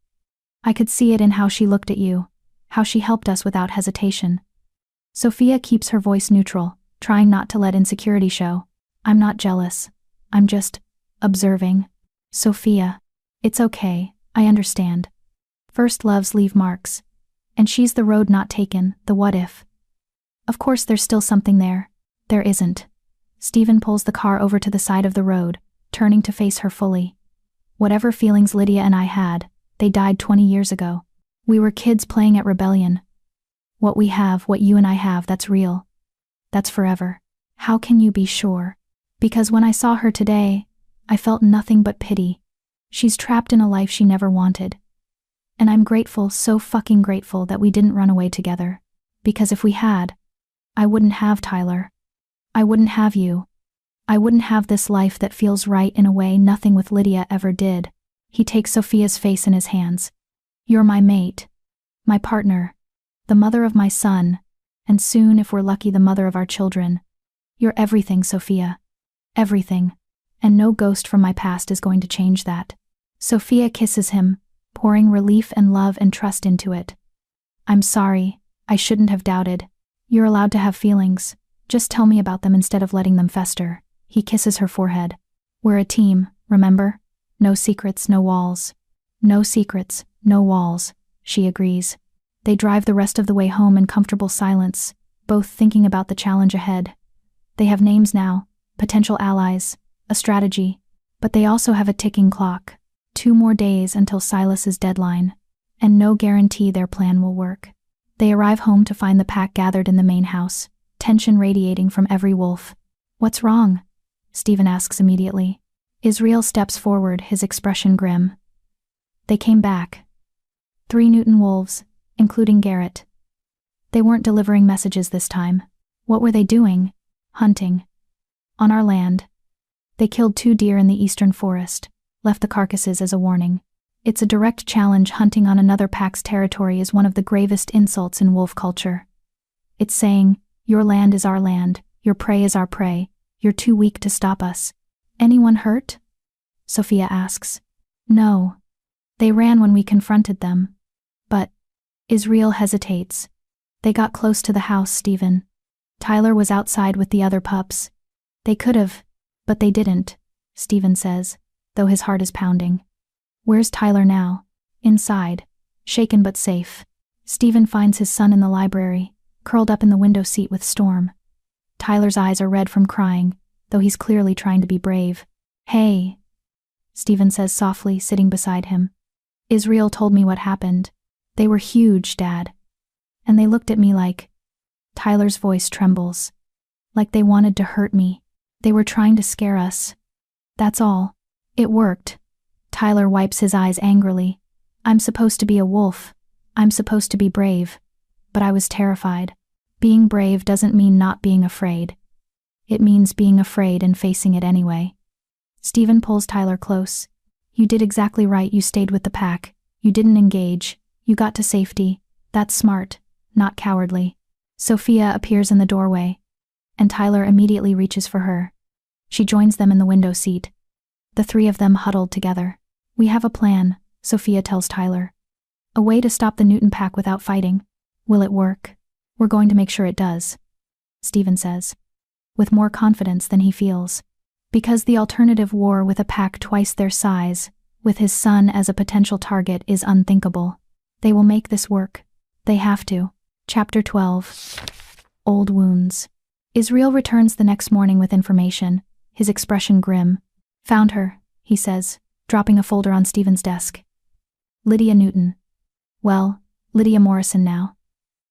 I could see it in how she looked at you, how she helped us without hesitation. Sophia keeps her voice neutral, trying not to let insecurity show. I'm not jealous. I'm just observing. Sophia. It's okay, I understand. First loves leave marks. And she's the road not taken, the what if. Of course there's still something there. There isn't. Stephen pulls the car over to the side of the road, turning to face her fully. Whatever feelings Lydia and I had, they died 20 years ago. We were kids playing at rebellion. What we have, what you and I have, that's real. That's forever. How can you be sure? Because when I saw her today, I felt nothing but pity. She's trapped in a life she never wanted. And I'm grateful, so fucking grateful that we didn't run away together. Because if we had, I wouldn't have Tyler. I wouldn't have you. I wouldn't have this life that feels right in a way nothing with Lydia ever did. He takes Sophia's face in his hands. You're my mate. My partner. The mother of my son. And soon, if we're lucky, the mother of our children. You're everything, Sophia. Everything. And no ghost from my past is going to change that. Sophia kisses him, pouring relief and love and trust into it. I'm sorry. I shouldn't have doubted. You're allowed to have feelings. Just tell me about them instead of letting them fester. He kisses her forehead. We're a team, remember? No secrets, no walls. No secrets, no walls, she agrees. They drive the rest of the way home in comfortable silence, both thinking about the challenge ahead. They have names now, potential allies, a strategy, but they also have a ticking clock. 2 more days until Silas's deadline, and no guarantee their plan will work. They arrive home to find the pack gathered in the main house, tension radiating from every wolf. What's wrong? Stephen asks immediately. Israel steps forward, his expression grim. They came back. 3 Newton wolves, including Garrett. They weren't delivering messages this time. What were they doing? Hunting. On our land. They killed 2 deer in the eastern forest, left the carcasses as a warning. It's a direct challenge. Hunting on another pack's territory is one of the gravest insults in wolf culture. It's saying, your land is our land, your prey is our prey, you're too weak to stop us. Anyone hurt? Sophia asks. No. They ran when we confronted them. But Israel hesitates. They got close to the house, Stephen. Tyler was outside with the other pups. They could have, but they didn't, Stephen says, though his heart is pounding. Where's Tyler now? Inside. Shaken but safe. Stephen finds his son in the library, curled up in the window seat with Storm. Tyler's eyes are red from crying, though he's clearly trying to be brave. Hey, Stephen says softly, sitting beside him. Israel told me what happened. They were huge, Dad. And they looked at me like... Tyler's voice trembles. Like they wanted to hurt me. They were trying to scare us. That's all. It worked. Tyler wipes his eyes angrily. I'm supposed to be a wolf. I'm supposed to be brave. But I was terrified. Being brave doesn't mean not being afraid. It means being afraid and facing it anyway. Stephen pulls Tyler close. You did exactly right. You stayed with the pack. You didn't engage. You got to safety. That's smart, not cowardly. Sophia appears in the doorway, and Tyler immediately reaches for her. She joins them in the window seat. The 3 of them huddled together. We have a plan, Sophia tells Tyler. A way to stop the Newton pack without fighting. Will it work? We're going to make sure it does, Stephen says, with more confidence than he feels. Because the alternative war with a pack twice their size, with his son as a potential target, is unthinkable. They will make this work. They have to. Chapter 12. Old Wounds. Israel returns the next morning with information, his expression grim. Found her, he says, dropping a folder on Stephen's desk. Lydia Newton. Well, Lydia Morrison now.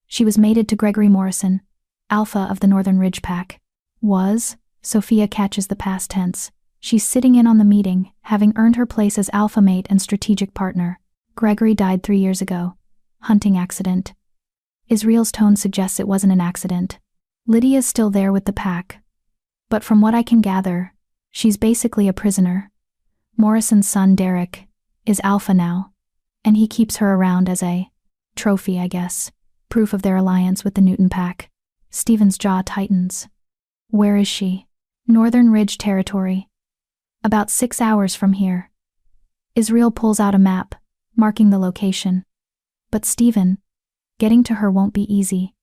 She was mated to Gregory Morrison, Alpha of the Northern Ridge Pack. Was? Sophia catches the past tense. She's sitting in on the meeting, having earned her place as alpha mate and strategic partner. Gregory died 3 years ago. Hunting accident. Israel's tone suggests it wasn't an accident. Lydia's still there with the pack. But from what I can gather, she's basically a prisoner. Morrison's son, Derek, is alpha now, and he keeps her around as a trophy, I guess. Proof of their alliance with the Newton pack. Stephen's jaw tightens. Where is she? Northern Ridge Territory. About 6 hours from here. Israel pulls out a map, marking the location. But Stephen, getting to her won't be easy.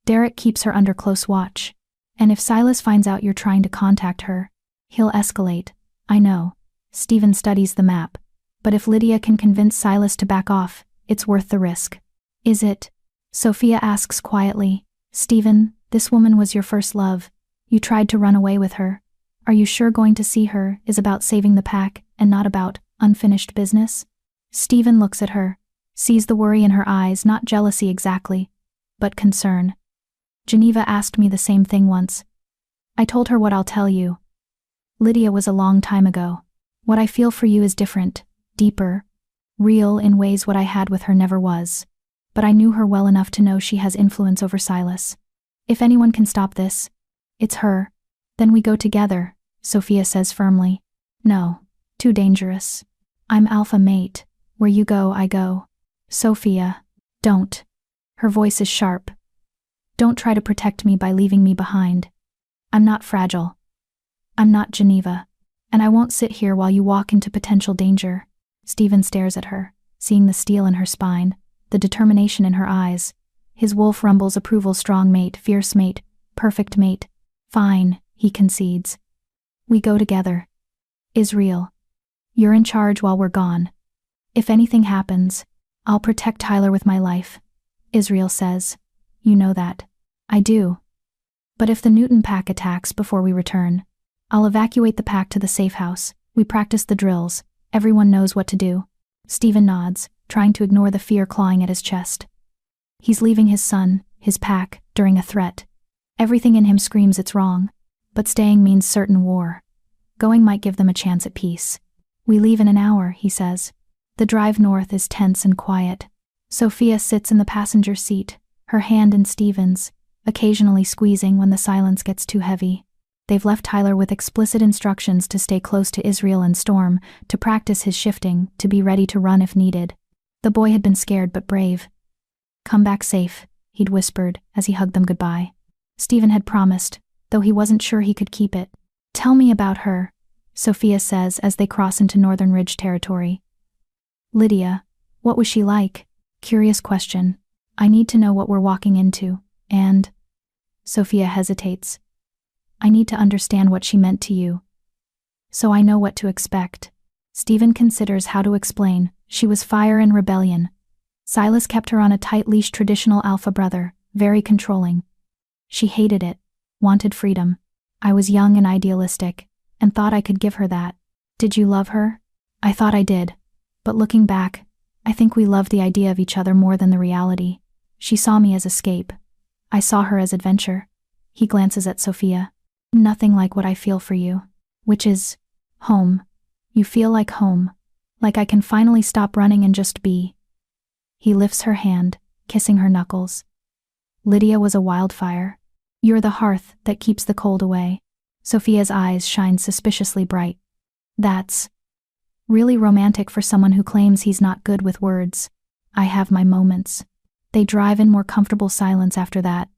Derek keeps her under close watch, and if Silas finds out you're trying to contact her, he'll escalate. I know. Stephen studies the map, but if Lydia can convince Silas to back off, it's worth the risk. Is it? Sophia asks quietly. Stephen, this woman was your first love. You tried to run away with her. Are you sure going to see her is about saving the pack and not about unfinished business? Stephen looks at her, sees the worry in her eyes, not jealousy exactly, but concern. Geneva asked me the same thing once. I told her what I'll tell you. Lydia was a long time ago. What I feel for you is different, deeper, real in ways what I had with her never was. But I knew her well enough to know she has influence over Silas. If anyone can stop this, it's her. Then we go together, Sophia says firmly. No, too dangerous. I'm alpha mate. Where you go, I go. Sophia, don't. Her voice is sharp. Don't try to protect me by leaving me behind. I'm not fragile. I'm not Geneva. And I won't sit here while you walk into potential danger. Stephen stares at her, seeing the steel in her spine, the determination in her eyes. His wolf rumbles approval. Strong mate, fierce mate, perfect mate. Fine, he concedes. We go together. Israel. You're in charge while we're gone. If anything happens, I'll protect Tyler with my life. Israel says. You know that. I do. But if the Newton pack attacks before we return, I'll evacuate the pack to the safe house. We practice the drills. Everyone knows what to do. Stephen nods, trying to ignore the fear clawing at his chest. He's leaving his son, his pack, during a threat. Everything in him screams it's wrong, but staying means certain war. Going might give them a chance at peace. We leave in an hour, he says. The drive north is tense and quiet. Sophia sits in the passenger seat, her hand in Stephen's, occasionally squeezing when the silence gets too heavy. They've left Tyler with explicit instructions to stay close to Israel and Storm, to practice his shifting, to be ready to run if needed. The boy had been scared but brave. Come back safe, he'd whispered as he hugged them goodbye. Stephen had promised, though he wasn't sure he could keep it. Tell me about her, Sophia says as they cross into Northern Ridge Territory. Lydia, what was she like? Curious question. I need to know what we're walking into, and… Sophia hesitates. I need to understand what she meant to you, so I know what to expect. Stephen considers how to explain. She was fire and rebellion. Silas kept her on a tight leash. Traditional alpha brother, very controlling. She hated it, wanted freedom. I was young and idealistic, and thought I could give her that. Did you love her? I thought I did, but looking back, I think we loved the idea of each other more than the reality. She saw me as escape. I saw her as adventure. He glances at Sophia. Nothing like what I feel for you. Which is… home. You feel like home. Like I can finally stop running and just be. He lifts her hand, kissing her knuckles. Lydia was a wildfire. You're the hearth that keeps the cold away. Sophia's eyes shine suspiciously bright. That's really romantic for someone who claims he's not good with words. I have my moments. They drive in more comfortable silence after that,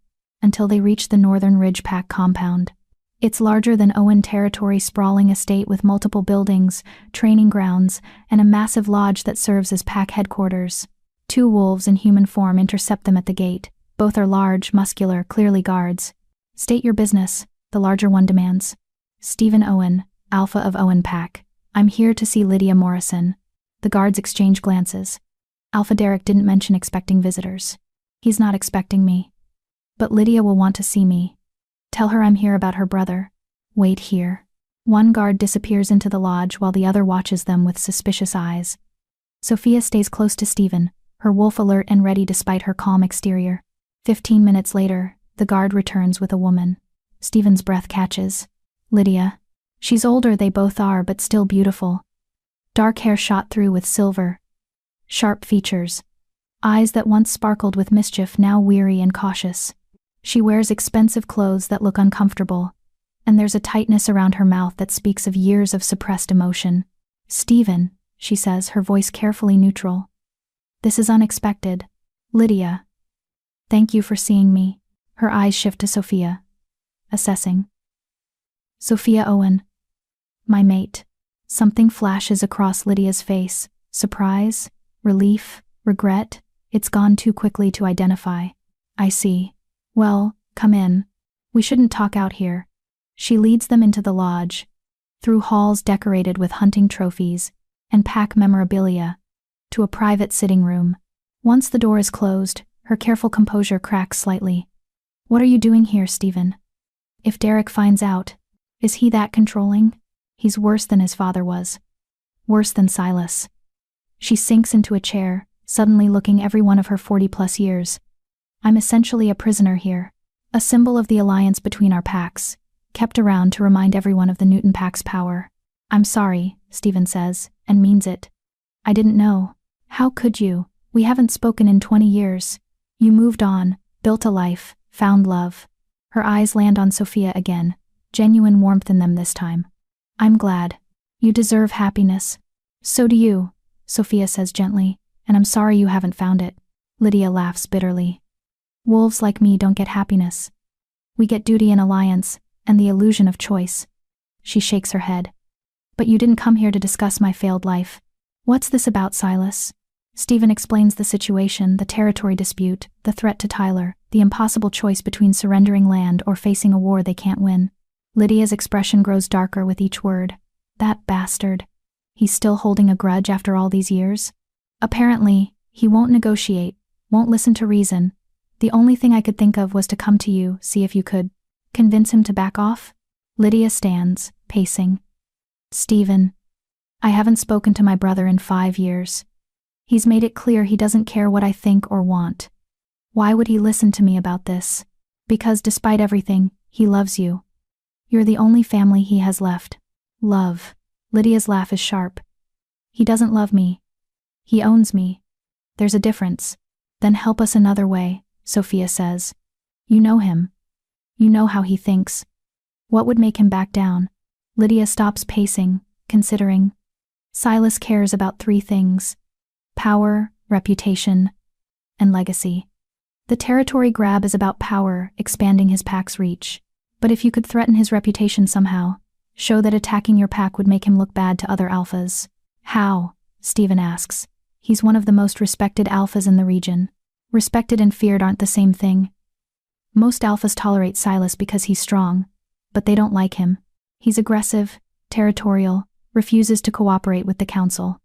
until they reach the Northern Ridge Pack compound. It's larger than Owen Territory, sprawling estate with multiple buildings, training grounds, and a massive lodge that serves as pack headquarters. 2 wolves in human form intercept them at the gate. Both are large, muscular, clearly guards. State your business, the larger one demands. Stephen Owen, Alpha of Owen Pack. I'm here to see Lydia Morrison. The guards exchange glances. Alpha Derek didn't mention expecting visitors. He's not expecting me. But Lydia will want to see me. Tell her I'm here about her brother. Wait here. One guard disappears into the lodge while the other watches them with suspicious eyes. Sophia stays close to Stephen, her wolf alert and ready despite her calm exterior. 15 minutes later, the guard returns with a woman. Stephen's breath catches. Lydia. She's older, they both are, but still beautiful. Dark hair shot through with silver. Sharp features. Eyes that once sparkled with mischief, now weary and cautious. She wears expensive clothes that look uncomfortable, and there's a tightness around her mouth that speaks of years of suppressed emotion. Stephen, she says, her voice carefully neutral. This is unexpected. Lydia. Thank you for seeing me. Her eyes shift to Sophia. Assessing. Sophia Owen. My mate. Something flashes across Lydia's face. Surprise, relief, regret. It's gone too quickly to identify. I see. Well, come in. We shouldn't talk out here. She leads them into the lodge, through halls decorated with hunting trophies and pack memorabilia, to a private sitting room. Once the door is closed, her careful composure cracks slightly. What are you doing here, Stephen? If Derek finds out, is he that controlling? He's worse than his father was. Worse than Silas. She sinks into a chair, suddenly looking every one of her 40-plus years. I'm essentially a prisoner here, a symbol of the alliance between our packs, kept around to remind everyone of the Newton Pack's power. I'm sorry, Stephen says, and means it. I didn't know. How could you? We haven't spoken in 20 years. You moved on, built a life, found love. Her eyes land on Sophia again, genuine warmth in them this time. I'm glad. You deserve happiness. So do you, Sophia says gently, and I'm sorry you haven't found it. Lydia laughs bitterly. Wolves like me don't get happiness. We get duty and alliance, and the illusion of choice. She shakes her head. But you didn't come here to discuss my failed life. What's this about, Silas? Stephen explains the situation, the territory dispute, the threat to Tyler, the impossible choice between surrendering land or facing a war they can't win. Lydia's expression grows darker with each word. That bastard. He's still holding a grudge after all these years? Apparently, he won't negotiate, won't listen to reason. The only thing I could think of was to come to you, see if you could convince him to back off. Lydia stands, pacing. Stephen. I haven't spoken to my brother in 5 years. He's made it clear he doesn't care what I think or want. Why would he listen to me about this? Because despite everything, he loves you. You're the only family he has left. Love. Lydia's laugh is sharp. He doesn't love me. He owns me. There's a difference. Then help us another way, Sophia says. You know him. You know how he thinks. What would make him back down? Lydia stops pacing, considering. Silas cares about 3 things: power, reputation, and legacy. The territory grab is about power, expanding his pack's reach. But if you could threaten his reputation somehow, show that attacking your pack would make him look bad to other alphas. How? Stephen asks. He's one of the most respected alphas in the region. Respected and feared aren't the same thing. Most alphas tolerate Silas because he's strong, but they don't like him. He's aggressive, territorial, refuses to cooperate with the council.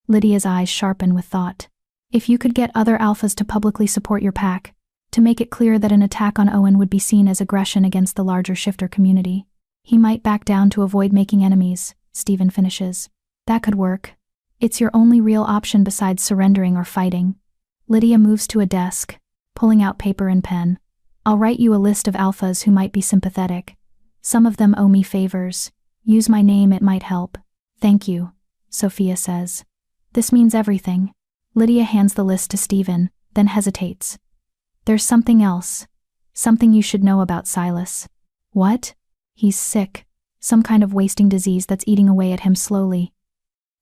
Lydia's eyes sharpen with thought. If you could get other alphas to publicly support your pack, to make it clear that an attack on Owen would be seen as aggression against the larger shifter community, he might back down to avoid making enemies, Stephen finishes. That could work. It's your only real option besides surrendering or fighting. Lydia moves to a desk, pulling out paper and pen. I'll write you a list of alphas who might be sympathetic. Some of them owe me favors. Use my name, it might help. Thank you, Sophia says. This means everything. Lydia hands the list to Stephen, then hesitates. There's something else. Something you should know about Silas. What? He's sick. Some kind of wasting disease that's eating away at him slowly.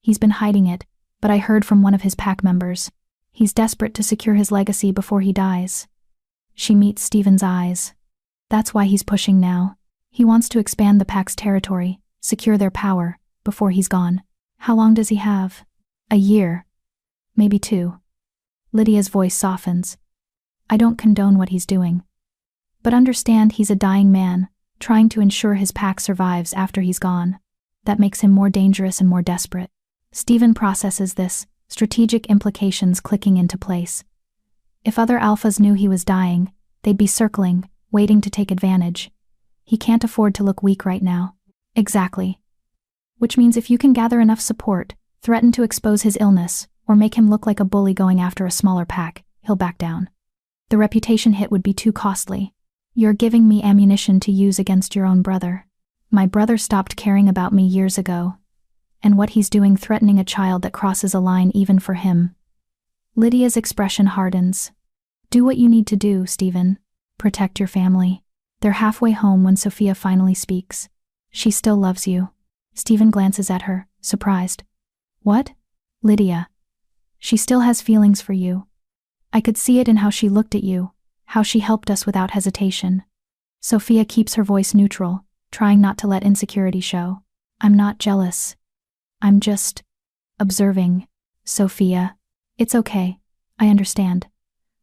He's been hiding it, but I heard from one of his pack members. He's desperate to secure his legacy before he dies. She meets Stephen's eyes. That's why he's pushing now. He wants to expand the pack's territory, secure their power, before he's gone. How long does he have? A year. Maybe 2. Lydia's voice softens. I don't condone what he's doing. But understand he's a dying man, trying to ensure his pack survives after he's gone. That makes him more dangerous and more desperate. Stephen processes this, strategic implications clicking into place. If other alphas knew he was dying, they'd be circling, waiting to take advantage. He can't afford to look weak right now. Exactly. Which means if you can gather enough support, threaten to expose his illness, or make him look like a bully going after a smaller pack, he'll back down. The reputation hit would be too costly. You're giving me ammunition to use against your own brother. My brother stopped caring about me years ago. And what he's doing threatening a child that crosses a line even for him. Lydia's expression hardens. Do what you need to do, Stephen. Protect your family. They're halfway home when Sophia finally speaks. She still loves you. Stephen glances at her, surprised. What? Lydia. She still has feelings for you. I could see it in how she looked at you, how she helped us without hesitation. Sophia keeps her voice neutral, trying not to let insecurity show. I'm not jealous. I'm just observing. Sophia. It's okay. I understand.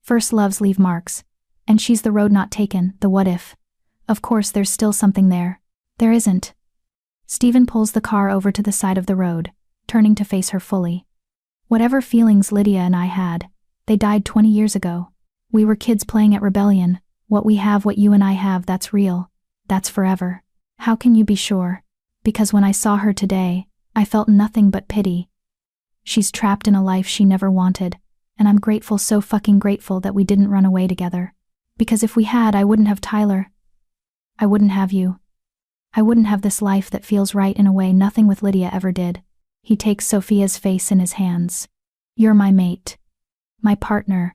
First loves leave marks. And she's the road not taken, the what if. Of course there's still something there. There isn't. Stephen pulls the car over to the side of the road, turning to face her fully. Whatever feelings Lydia and I had, they died 20 years ago. We were kids playing at rebellion. What we have, what you and I have, that's real. That's forever. How can you be sure? Because when I saw her today, I felt nothing but pity. She's trapped in a life she never wanted, and I'm grateful, so fucking grateful that we didn't run away together. Because if we had, I wouldn't have Tyler. I wouldn't have you. I wouldn't have this life that feels right in a way nothing with Lydia ever did. He takes Sophia's face in his hands. You're my mate. My partner.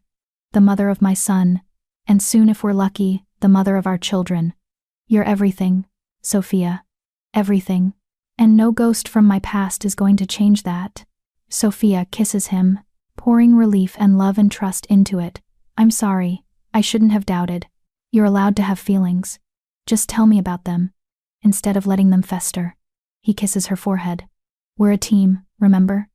The mother of my son. And soon, if we're lucky, the mother of our children. You're everything, Sophia. Everything. And no ghost from my past is going to change that. Sophia kisses him, pouring relief and love and trust into it. I'm sorry. I shouldn't have doubted. You're allowed to have feelings. Just tell me about them. Instead of letting them fester. He kisses her forehead. We're a team, remember?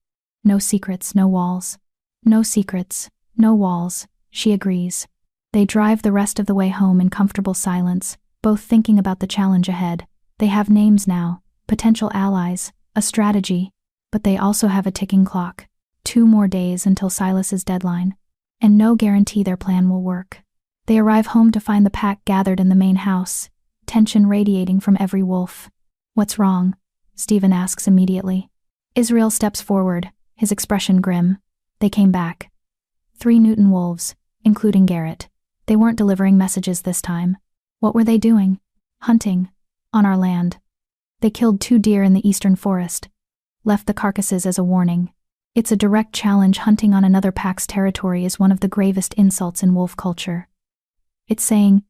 No secrets, no walls. No secrets, no walls, she agrees. They drive the rest of the way home in comfortable silence, both thinking about the challenge ahead. They have names now, potential allies, a strategy, but they also have a ticking clock. 2 more days until Silas's deadline. And no guarantee their plan will work. They arrive home to find the pack gathered in the main house, tension radiating from every wolf. What's wrong? Stephen asks immediately. Israel steps forward, his expression grim. They came back. 3 Newton wolves, including Garrett. They weren't delivering messages this time. What were they doing? Hunting. On our land. They killed 2 deer in the eastern forest. Left the carcasses as a warning. It's a direct challenge. Hunting on another pack's territory is one of the gravest insults in wolf culture. It's saying,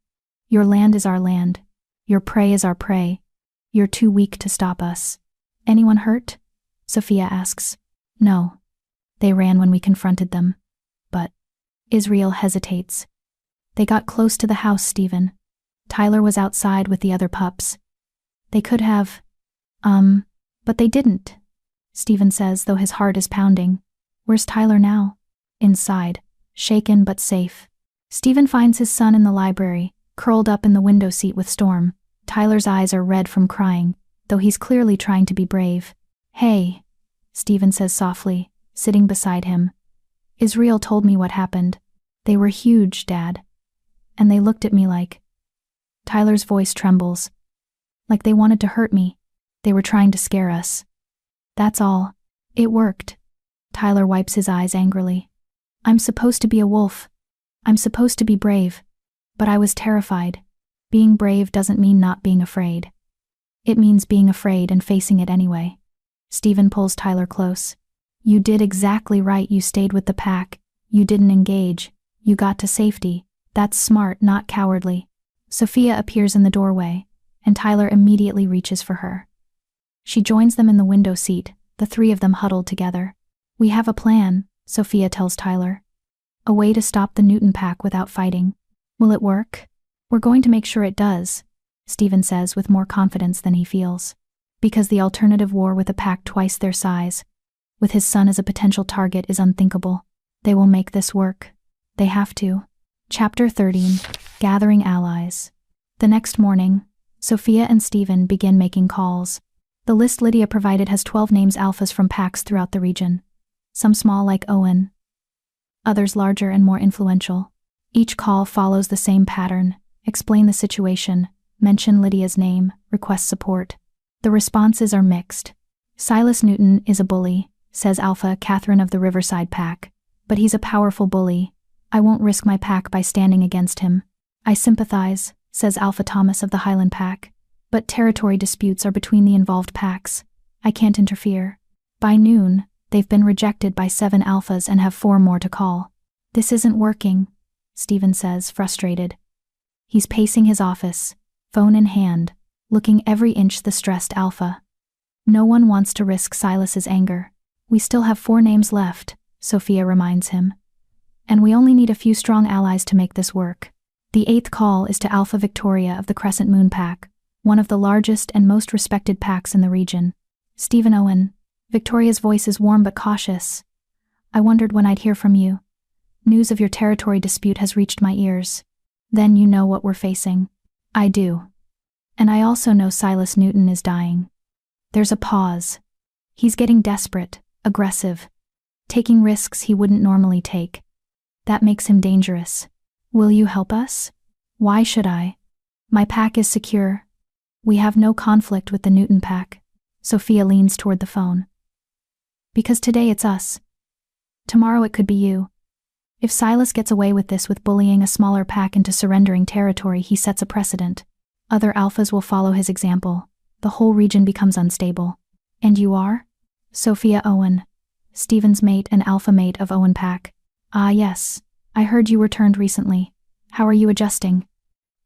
your land is our land. Your prey is our prey. You're too weak to stop us. Anyone hurt? Sophia asks. No. They ran when we confronted them. But Israel hesitates. They got close to the house, Stephen. Tyler was outside with the other pups. They could have, but they didn't. Stephen says, though his heart is pounding. Where's Tyler now? Inside, shaken but safe. Stephen finds his son in the library, curled up in the window seat with Storm. Tyler's eyes are red from crying, though he's clearly trying to be brave. Hey, Stephen says softly, sitting beside him. Israel told me what happened. They were huge, Dad. And they looked at me like... Tyler's voice trembles. Like they wanted to hurt me. They were trying to scare us. That's all. It worked. Tyler wipes his eyes angrily. I'm supposed to be a wolf. I'm supposed to be brave. But I was terrified. Being brave doesn't mean not being afraid. It means being afraid and facing it anyway. Stephen pulls Tyler close. You did exactly right. You stayed with the pack. You didn't engage. You got to safety. That's smart, not cowardly. Sophia appears in the doorway, and Tyler immediately reaches for her. She joins them in the window seat, the 3 of them huddled together. We have a plan, Sophia tells Tyler. A way to stop the Newton pack without fighting. Will it work? We're going to make sure it does, Stephen says with more confidence than he feels. Because the alternative war with a pack twice their size, with his son as a potential target, is unthinkable. They will make this work. They have to. Chapter 13. Gathering Allies. The next morning, Sophia and Stephen begin making calls. The list Lydia provided has 12 names, alphas from packs throughout the region. Some small like Owen. Others larger and more influential. Each call follows the same pattern: explain the situation, mention Lydia's name, request support. The responses are mixed. Silas Newton is a bully, says Alpha Catherine of the Riverside Pack. But he's a powerful bully. I won't risk my pack by standing against him. I sympathize, says Alpha Thomas of the Highland Pack. But territory disputes are between the involved packs. I can't interfere. By noon, they've been rejected by 7 alphas and have 4 more to call. This isn't working, Stephen says, frustrated. He's pacing his office, phone in hand, looking every inch the stressed alpha. No one wants to risk Silas's anger. We still have 4 names left, Sophia reminds him. And we only need a few strong allies to make this work. The 8th call is to Alpha Victoria of the Crescent Moon Pack, one of the largest and most respected packs in the region. Stephen Owen. Victoria's voice is warm but cautious. I wondered when I'd hear from you. News of your territory dispute has reached my ears. Then you know what we're facing. I do. And I also know Silas Newton is dying. There's a pause. He's getting desperate, aggressive, taking risks he wouldn't normally take. That makes him dangerous. Will you help us? Why should I? My pack is secure. We have no conflict with the Newton pack. Sophia leans toward the phone. Because today it's us. Tomorrow it could be you. If Silas gets away with this, with bullying a smaller pack into surrendering territory, he sets a precedent. Other alphas will follow his example. The whole region becomes unstable. And you are? Sophia Owen. Stephen's mate and alpha mate of Owen Pack. Ah yes, I heard you returned recently. How are you adjusting?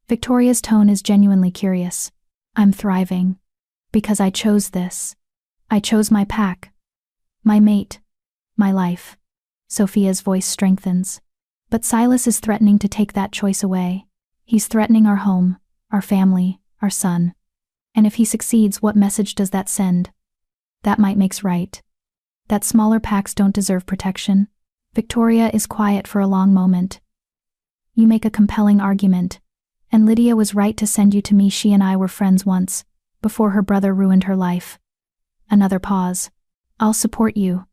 Victoria's tone is genuinely curious. I'm thriving. Because I chose this. I chose my pack. My mate. My life. Sophia's voice strengthens. But Silas is threatening to take that choice away. He's threatening our home, our family, our son. And if he succeeds, what message does that send? That might makes right. That smaller packs don't deserve protection. Victoria is quiet for a long moment. You make a compelling argument. And Lydia was right to send you to me. She and I were friends once, before her brother ruined her life. Another pause. I'll support you.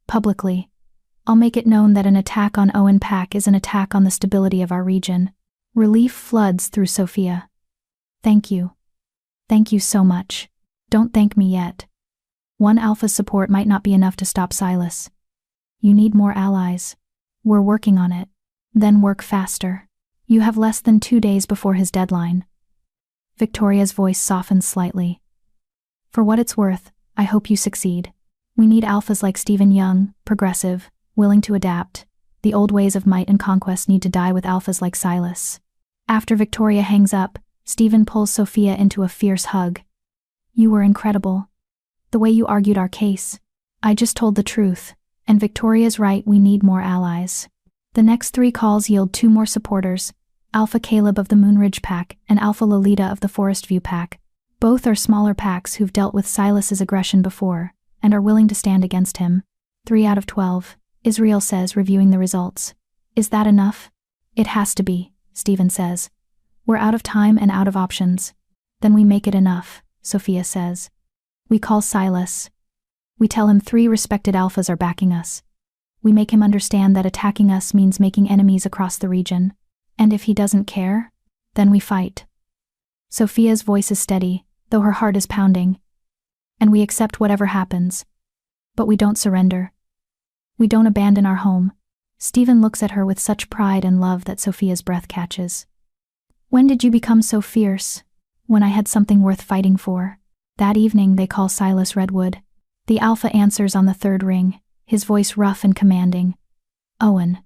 Publicly. I'll make it known that an attack on Owen Pack is an attack on the stability of our region. Relief floods through Sophia. Thank you. Thank you so much. Don't thank me yet. One alpha's support might not be enough to stop Silas. You need more allies. We're working on it. Then work faster. You have less than 2 days before his deadline. Victoria's voice softens slightly. For what it's worth, I hope you succeed. We need alphas like Stephen, young, progressive, willing to adapt. The old ways of might and conquest need to die with alphas like Silas. After Victoria hangs up, Stephen pulls Sophia into a fierce hug. You were incredible. The way you argued our case. I just told the truth. And Victoria's right, we need more allies. The next 3 calls yield 2 more supporters, Alpha Caleb of the Moonridge Pack and Alpha Lolita of the Forest View Pack. Both are smaller packs who've dealt with Silas's aggression before, and are willing to stand against him. 3 out of 12, Israel says, reviewing the results. Is that enough? It has to be, Stephen says. We're out of time and out of options. Then we make it enough, Sophia says. We call Silas. We tell him 3 respected alphas are backing us. We make him understand that attacking us means making enemies across the region. And if he doesn't care, then we fight. Sophia's voice is steady, though her heart is pounding. And we accept whatever happens. But we don't surrender. We don't abandon our home. Stephen looks at her with such pride and love that Sophia's breath catches. When did you become so fierce? When I had something worth fighting for. That evening they call Silas Redwood. The alpha answers on the 3rd ring, his voice rough and commanding. Owen.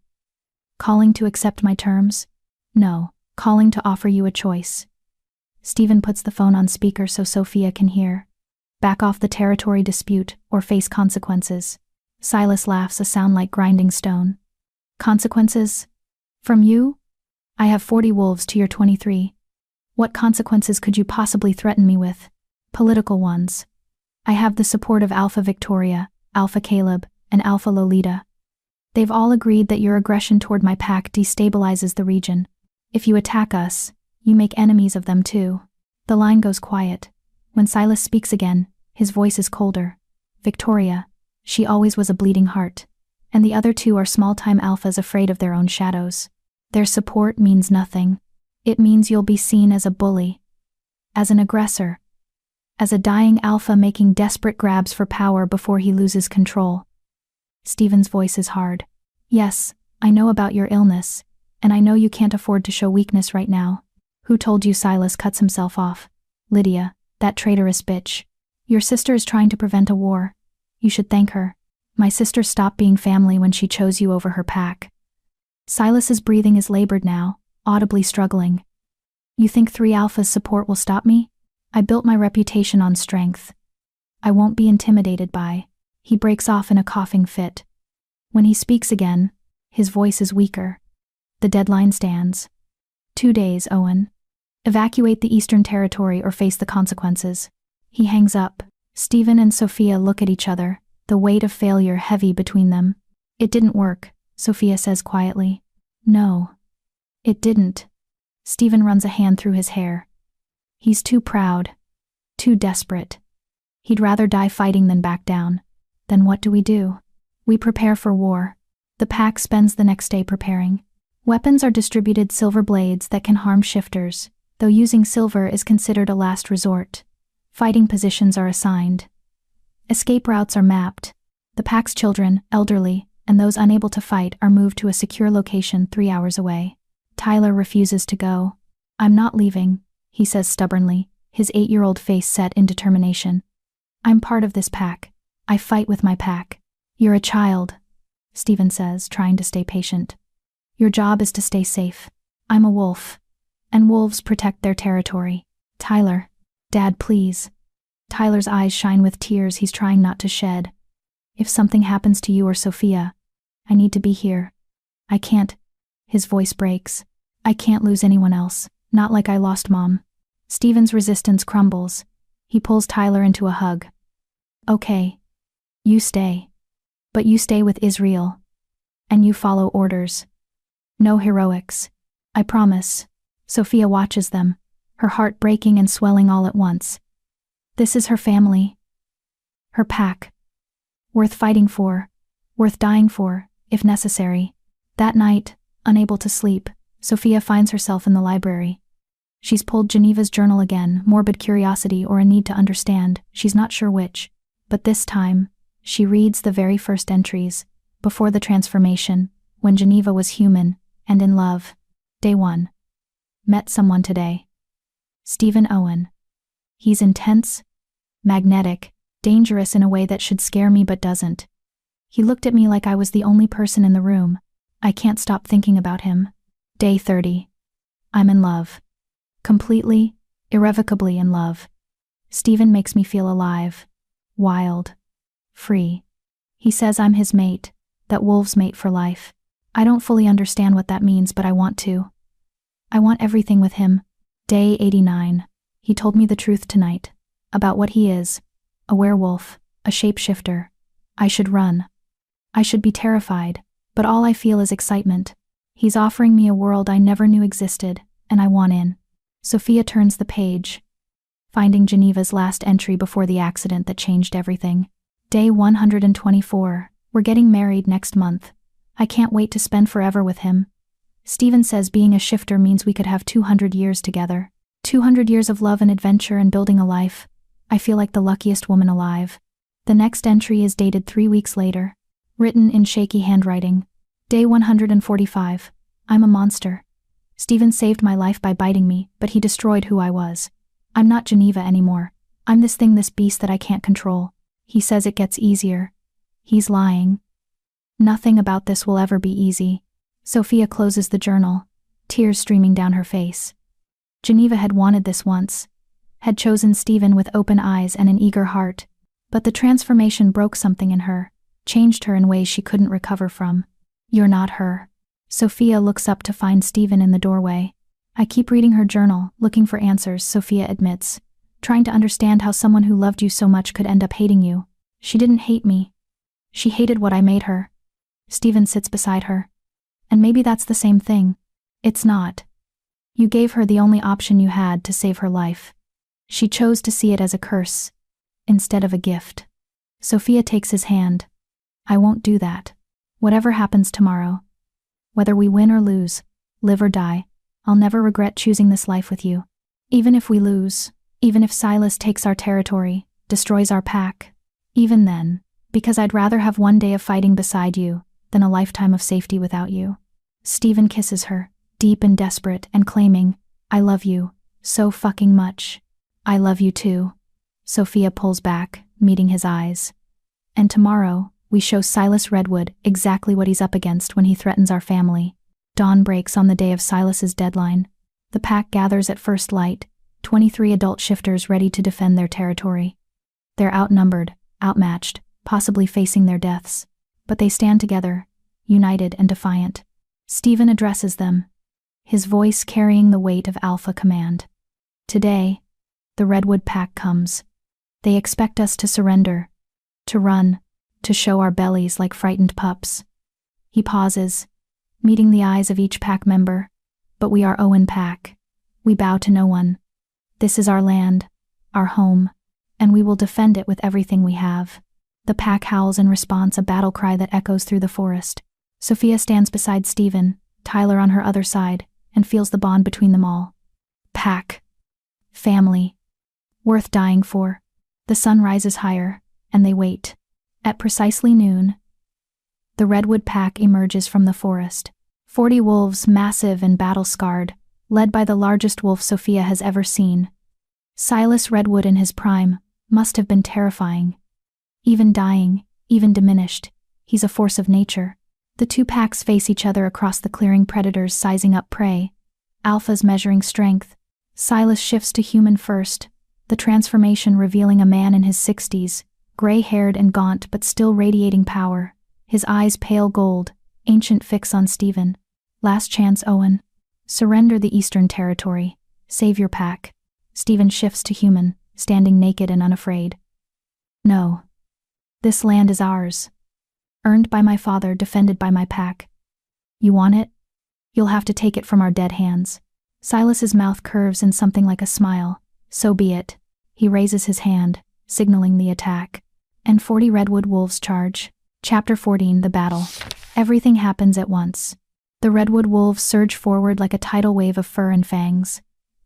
Calling to accept my terms? No, calling to offer you a choice. Stephen puts the phone on speaker so Sophia can hear. Back off the territory dispute or face consequences. Silas laughs, a sound like grinding stone. Consequences? From you? I have 40 wolves to your 23. What consequences could you possibly threaten me with? Political ones. I have the support of Alpha Victoria, Alpha Caleb, and Alpha Lolita. They've all agreed that your aggression toward my pack destabilizes the region. If you attack us, you make enemies of them too. The line goes quiet. When Silas speaks again, his voice is colder. Victoria, she always was a bleeding heart. And the other 2 are small-time alphas afraid of their own shadows. Their support means nothing. It means you'll be seen as a bully, as an aggressor, as a dying alpha making desperate grabs for power before he loses control. Stephen's voice is hard. Yes, I know about your illness, and I know you can't afford to show weakness right now. Who told you Silas cuts himself off? Lydia, that traitorous bitch. Your sister is trying to prevent a war. You should thank her. My sister stopped being family when she chose you over her pack. Silas's breathing is labored now, audibly struggling. You think 3 Alpha's support will stop me? I built my reputation on strength. I won't be intimidated by. He breaks off in a coughing fit. When he speaks again, his voice is weaker. The deadline stands. 2 days, Owen. Evacuate the Eastern Territory or face the consequences. He hangs up. Stephen and Sophia look at each other, the weight of failure heavy between them. It didn't work, Sophia says quietly. No. It didn't. Stephen runs a hand through his hair. He's too proud. Too desperate. He'd rather die fighting than back down. Then what do? We prepare for war. The pack spends the next day preparing. Weapons are distributed, silver blades that can harm shifters, though using silver is considered a last resort. Fighting positions are assigned. Escape routes are mapped. The pack's children, elderly, and those unable to fight are moved to a secure location 3 hours away. Tyler refuses to go. I'm not leaving, he says stubbornly, his 8-year-old face set in determination. I'm part of this pack. I fight with my pack. You're a child, Stephen says, trying to stay patient. Your job is to stay safe. I'm a wolf, and wolves protect their territory. Tyler. Dad, please. Tyler's eyes shine with tears he's trying not to shed. If something happens to you or Sophia, I need to be here. I can't. His voice breaks. I can't lose anyone else, not like I lost Mom. Stephen's resistance crumbles. He pulls Tyler into a hug. Okay. You stay. But you stay with Israel. And you follow orders. No heroics. I promise. Sophia watches them, her heart breaking and swelling all at once. This is her family. Her pack. Worth fighting for. Worth dying for, if necessary. That night, unable to sleep, Sophia finds herself in the library. She's pulled Geneva's journal again, morbid curiosity or a need to understand, she's not sure which. But this time, she reads the very first entries, before the transformation, when Geneva was human, and in love. Day 1. Met someone today. Stephen Owen. He's intense, magnetic, dangerous in a way that should scare me but doesn't. He looked at me like I was the only person in the room. I can't stop thinking about him. Day 30. I'm in love. Completely, irrevocably in love. Stephen makes me feel alive, wild, free. He says I'm his mate, that wolves mate for life. I don't fully understand what that means, but I want to. I want everything with him. Day 89. He told me the truth tonight, about what he is, a werewolf, a shapeshifter. I should run. I should be terrified, but all I feel is excitement. He's offering me a world I never knew existed, and I want in. Sophia turns the page, finding Geneva's last entry before the accident that changed everything. Day 124. We're getting married next month. I can't wait to spend forever with him. Stephen says being a shifter means we could have 200 years together. 200 years of love and adventure and building a life. I feel like the luckiest woman alive. The next entry is dated 3 weeks later. Written in shaky handwriting. Day 145. I'm a monster. Stephen saved my life by biting me, but he destroyed who I was. I'm not Geneva anymore. I'm this thing, this beast that I can't control. He says it gets easier. He's lying. Nothing about this will ever be easy. Sophia closes the journal, tears streaming down her face. Geneva had wanted this once, had chosen Stephen with open eyes and an eager heart, but the transformation broke something in her, changed her in ways she couldn't recover from. You're not her. Sophia looks up to find Stephen in the doorway. I keep reading her journal, looking for answers, Sophia admits, trying to understand how someone who loved you so much could end up hating you. She didn't hate me. She hated what I made her. Stephen sits beside her. And maybe that's the same thing. It's not. You gave her the only option you had to save her life. She chose to see it as a curse, instead of a gift. Sophia takes his hand. I won't do that. Whatever happens tomorrow, whether we win or lose, Live or die, I'll never regret choosing this life with you. Even if we lose, even if Silas takes our territory, destroys our pack, even then, because I'd rather have one day of fighting beside you than a lifetime of safety without you." Stephen kisses her, deep and desperate, and claiming, "I love you, so fucking much." "I love you too." Sophia pulls back, meeting his eyes. "And tomorrow, we show Silas Redwood exactly what he's up against when he threatens our family." Dawn breaks on the day of Silas's deadline. The pack gathers at first light, 23 adult shifters ready to defend their territory. They're outnumbered, outmatched, possibly facing their deaths. But they stand together, united and defiant. Stephen addresses them, his voice carrying the weight of alpha command. "Today, the Redwood pack comes. They expect us to surrender, to run, to show our bellies like frightened pups." He pauses, meeting the eyes of each pack member. "But we are Owen Pack. We bow to no one. This is our land, our home, and we will defend it with everything we have." The pack howls in response, a battle cry that echoes through the forest. Sophia stands beside Stephen, Tyler on her other side, and feels the bond between them all. Pack. Family. Worth dying for. The sun rises higher, and they wait. At precisely noon, the Redwood pack emerges from the forest. 40 wolves, massive and battle-scarred, led by the largest wolf Sophia has ever seen. Silas Redwood in his prime must have been terrifying. Even dying, even diminished, he's a force of nature. The two packs face each other across the clearing, predators sizing up prey, alphas measuring strength. Silas shifts to human first, the transformation revealing a man in his 60s, gray-haired and gaunt but still radiating power, his eyes pale gold, ancient fix on Stephen. "Last chance, Owen. Surrender the Eastern Territory. Save your pack." Stephen shifts to human, standing naked and unafraid. "No. This land is ours. Earned by my father, defended by my pack. You want it? You'll have to take it from our dead hands." Silas's mouth curves in something like a smile. "So be it." He raises his hand, signaling the attack. And 40 Redwood wolves charge. Chapter 14, The Battle. Everything happens at once. The Redwood wolves surge forward like a tidal wave of fur and fangs.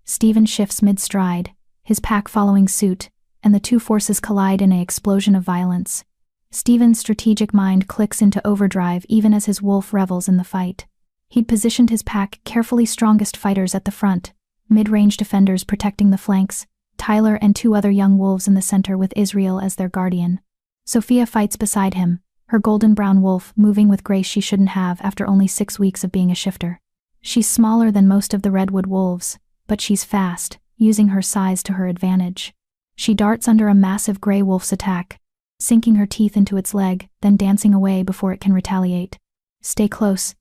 Stephen shifts mid-stride, his pack following suit, and the two forces collide in an explosion of violence. Stephen's strategic mind clicks into overdrive even as his wolf revels in the fight. He'd positioned his pack carefully, strongest fighters at the front, mid-range defenders protecting the flanks, Tyler and 2 other young wolves in the center with Israel as their guardian. Sophia fights beside him, her golden brown wolf moving with grace she shouldn't have after only 6 weeks of being a shifter. She's smaller than most of the Redwood wolves, but she's fast, using her size to her advantage. She darts under a massive gray wolf's attack, sinking her teeth into its leg, then dancing away before it can retaliate. "Stay close."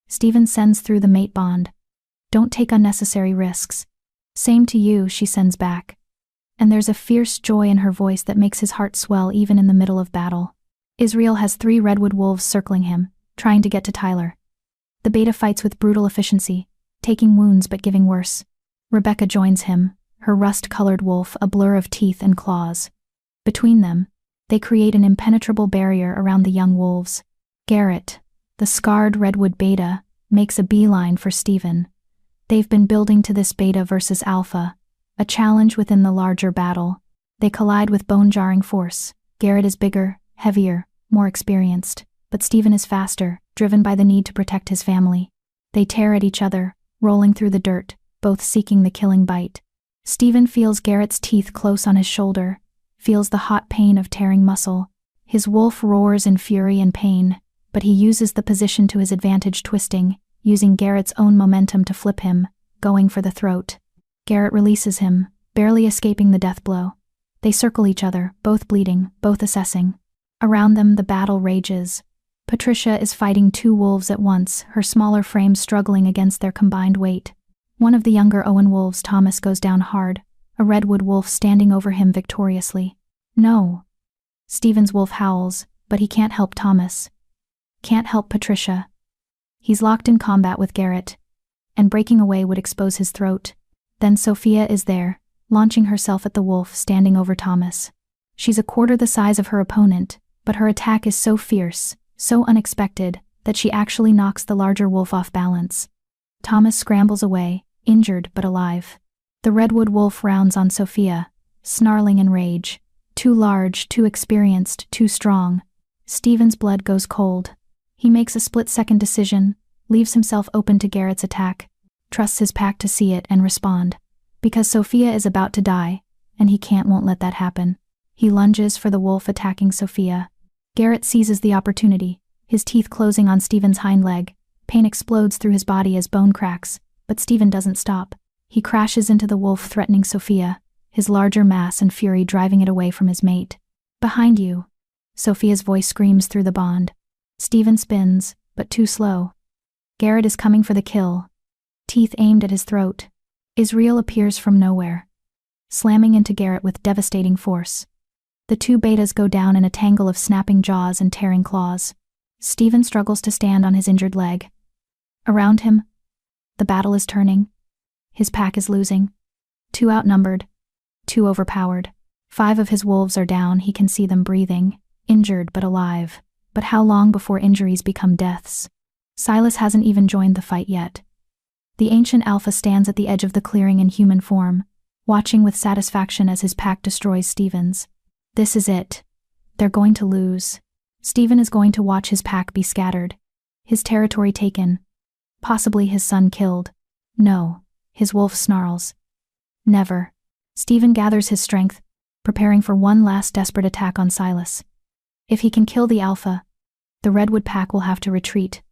Stephen sends through the mate bond. "Don't take unnecessary risks." "Same to you," she sends back. And there's a fierce joy in her voice that makes his heart swell even in the middle of battle. Israel has 3 Redwood wolves circling him, trying to get to Tyler. The beta fights with brutal efficiency, taking wounds but giving worse. Rebecca joins him, her rust-colored wolf a blur of teeth and claws. Between them, they create an impenetrable barrier around the young wolves. Garrett, the scarred Redwood beta, makes a beeline for Stephen. They've been building to this beta versus alpha, a challenge within the larger battle. They collide with bone-jarring force. Garrett is bigger, heavier, more experienced, but Stephen is faster, driven by the need to protect his family. They tear at each other, rolling through the dirt, both seeking the killing bite. Stephen feels Garrett's teeth close on his shoulder, feels the hot pain of tearing muscle. His wolf roars in fury and pain, but he uses the position to his advantage, twisting, using Garrett's own momentum to flip him, going for the throat. Garrett releases him, barely escaping the death blow. They circle each other, both bleeding, both assessing. Around them, the battle rages. Patricia is fighting 2 wolves at once, her smaller frame struggling against their combined weight. One of the younger Owen wolves, Thomas, goes down hard, a Redwood wolf standing over him victoriously. "No." Stephen's wolf howls, but he can't help Thomas. Can't help Patricia. He's locked in combat with Garrett, and breaking away would expose his throat. Then Sophia is there, launching herself at the wolf standing over Thomas. She's a quarter the size of her opponent, but her attack is so fierce, so unexpected, that she actually knocks the larger wolf off balance. Thomas scrambles away, injured but alive. The redwood wolf rounds on Sophia, snarling in rage. Too large, too experienced, too strong. Stephen's blood goes cold. He makes a split-second decision, leaves himself open to Garrett's attack, trusts his pack to see it and respond. Because Sophia is about to die, and he won't let that happen. He lunges for the wolf attacking Sophia. Garrett seizes the opportunity, his teeth closing on Stephen's hind leg. Pain explodes through his body as bone cracks, but Stephen doesn't stop. He crashes into the wolf, threatening Sophia, his larger mass and fury driving it away from his mate. Behind you. Sophia's voice screams through the bond. Stephen spins, but too slow. Garrett is coming for the kill. Teeth aimed at his throat. Israel appears from nowhere, slamming into Garrett with devastating force. The two betas go down in a tangle of snapping jaws and tearing claws. Stephen struggles to stand on his injured leg. Around him, the battle is turning. His pack is losing. Too outnumbered. Too overpowered. 5 of his wolves are down. He can see them breathing, injured but alive. But how long before injuries become deaths? Silas hasn't even joined the fight yet. The ancient alpha stands at the edge of the clearing in human form, watching with satisfaction as his pack destroys Stephen's. This is it. They're going to lose. Stephen is going to watch his pack be scattered, his territory taken, possibly his son killed. No, his wolf snarls. Never. Stephen gathers his strength, preparing for one last desperate attack on Silas. If he can kill the alpha, the redwood pack will have to retreat,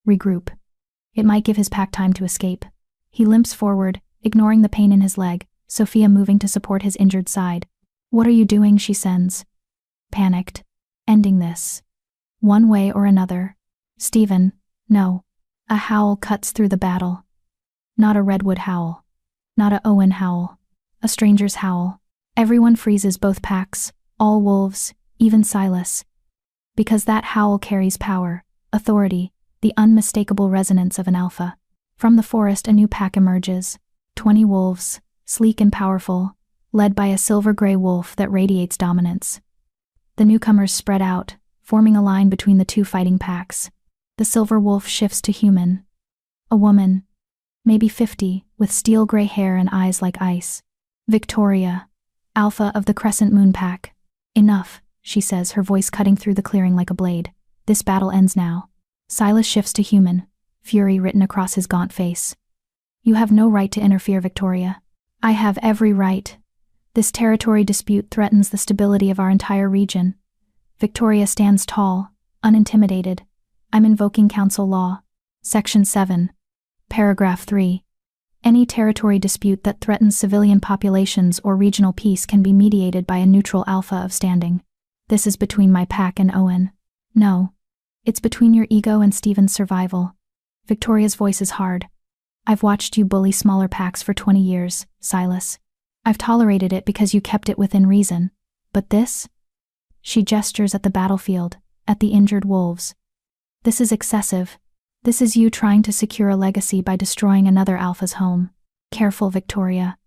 regroup. It might give his pack time to escape. He limps forward, ignoring the pain in his leg, Sophia moving to support his injured side. What are you doing? She sends. Panicked. Ending this. One way or another. Stephen, no. A howl cuts through the battle. Not a redwood howl. Not a Owen howl. A stranger's howl. Everyone freezes, both packs, all wolves, even Silas. Because that howl carries power, authority, the unmistakable resonance of an alpha. From the forest a new pack emerges. 20 wolves, sleek and powerful, led by a silver-gray wolf that radiates dominance. The newcomers spread out, forming a line between the two fighting packs. The silver wolf shifts to human. A woman, maybe 50, with steel-gray hair and eyes like ice. Victoria, alpha of the Crescent Moon pack. Enough, she says, her voice cutting through the clearing like a blade. This battle ends now. Silas shifts to human, fury written across his gaunt face. You have no right to interfere, Victoria. I have every right. This territory dispute threatens the stability of our entire region. Victoria stands tall, unintimidated. I'm invoking council law. Section 7. Paragraph 3. Any territory dispute that threatens civilian populations or regional peace can be mediated by a neutral alpha of standing. This is between my pack and Owen. No. It's between your ego and Stephen's survival. Victoria's voice is hard. I've watched you bully smaller packs for 20 years, Silas. I've tolerated it because you kept it within reason. But this? She gestures at the battlefield, at the injured wolves. This is excessive. This is you trying to secure a legacy by destroying another alpha's home. Careful, Victoria.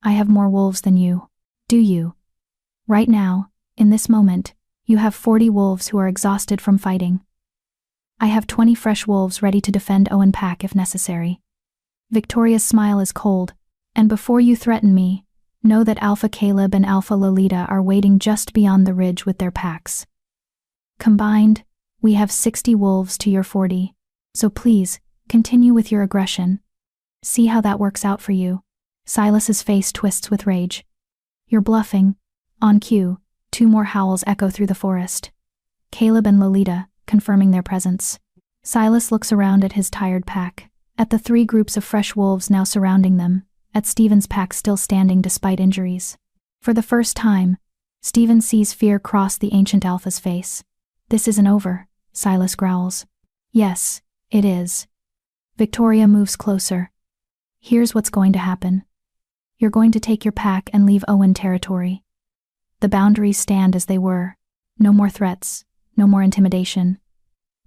I have more wolves than you. Do you? Right now, in this moment, you have 40 wolves who are exhausted from fighting. I have 20 fresh wolves ready to defend Owen pack if necessary. Victoria's smile is cold, and before you threaten me, know that Alpha Caleb and Alpha Lolita are waiting just beyond the ridge with their packs. Combined, we have 60 wolves to your 40, so please, continue with your aggression. See how that works out for you. Silas's face twists with rage. You're bluffing. On cue, 2 more howls echo through the forest. Caleb and Lolita, confirming their presence. Silas looks around at his tired pack, at the 3 groups of fresh wolves now surrounding them, at Stephen's pack still standing despite injuries. For the first time, Stephen sees fear cross the ancient alpha's face. This isn't over, Silas growls. Yes, it is. Victoria moves closer. Here's what's going to happen. You're going to take your pack and leave Owen territory. The boundaries stand as they were. No more threats, no more intimidation.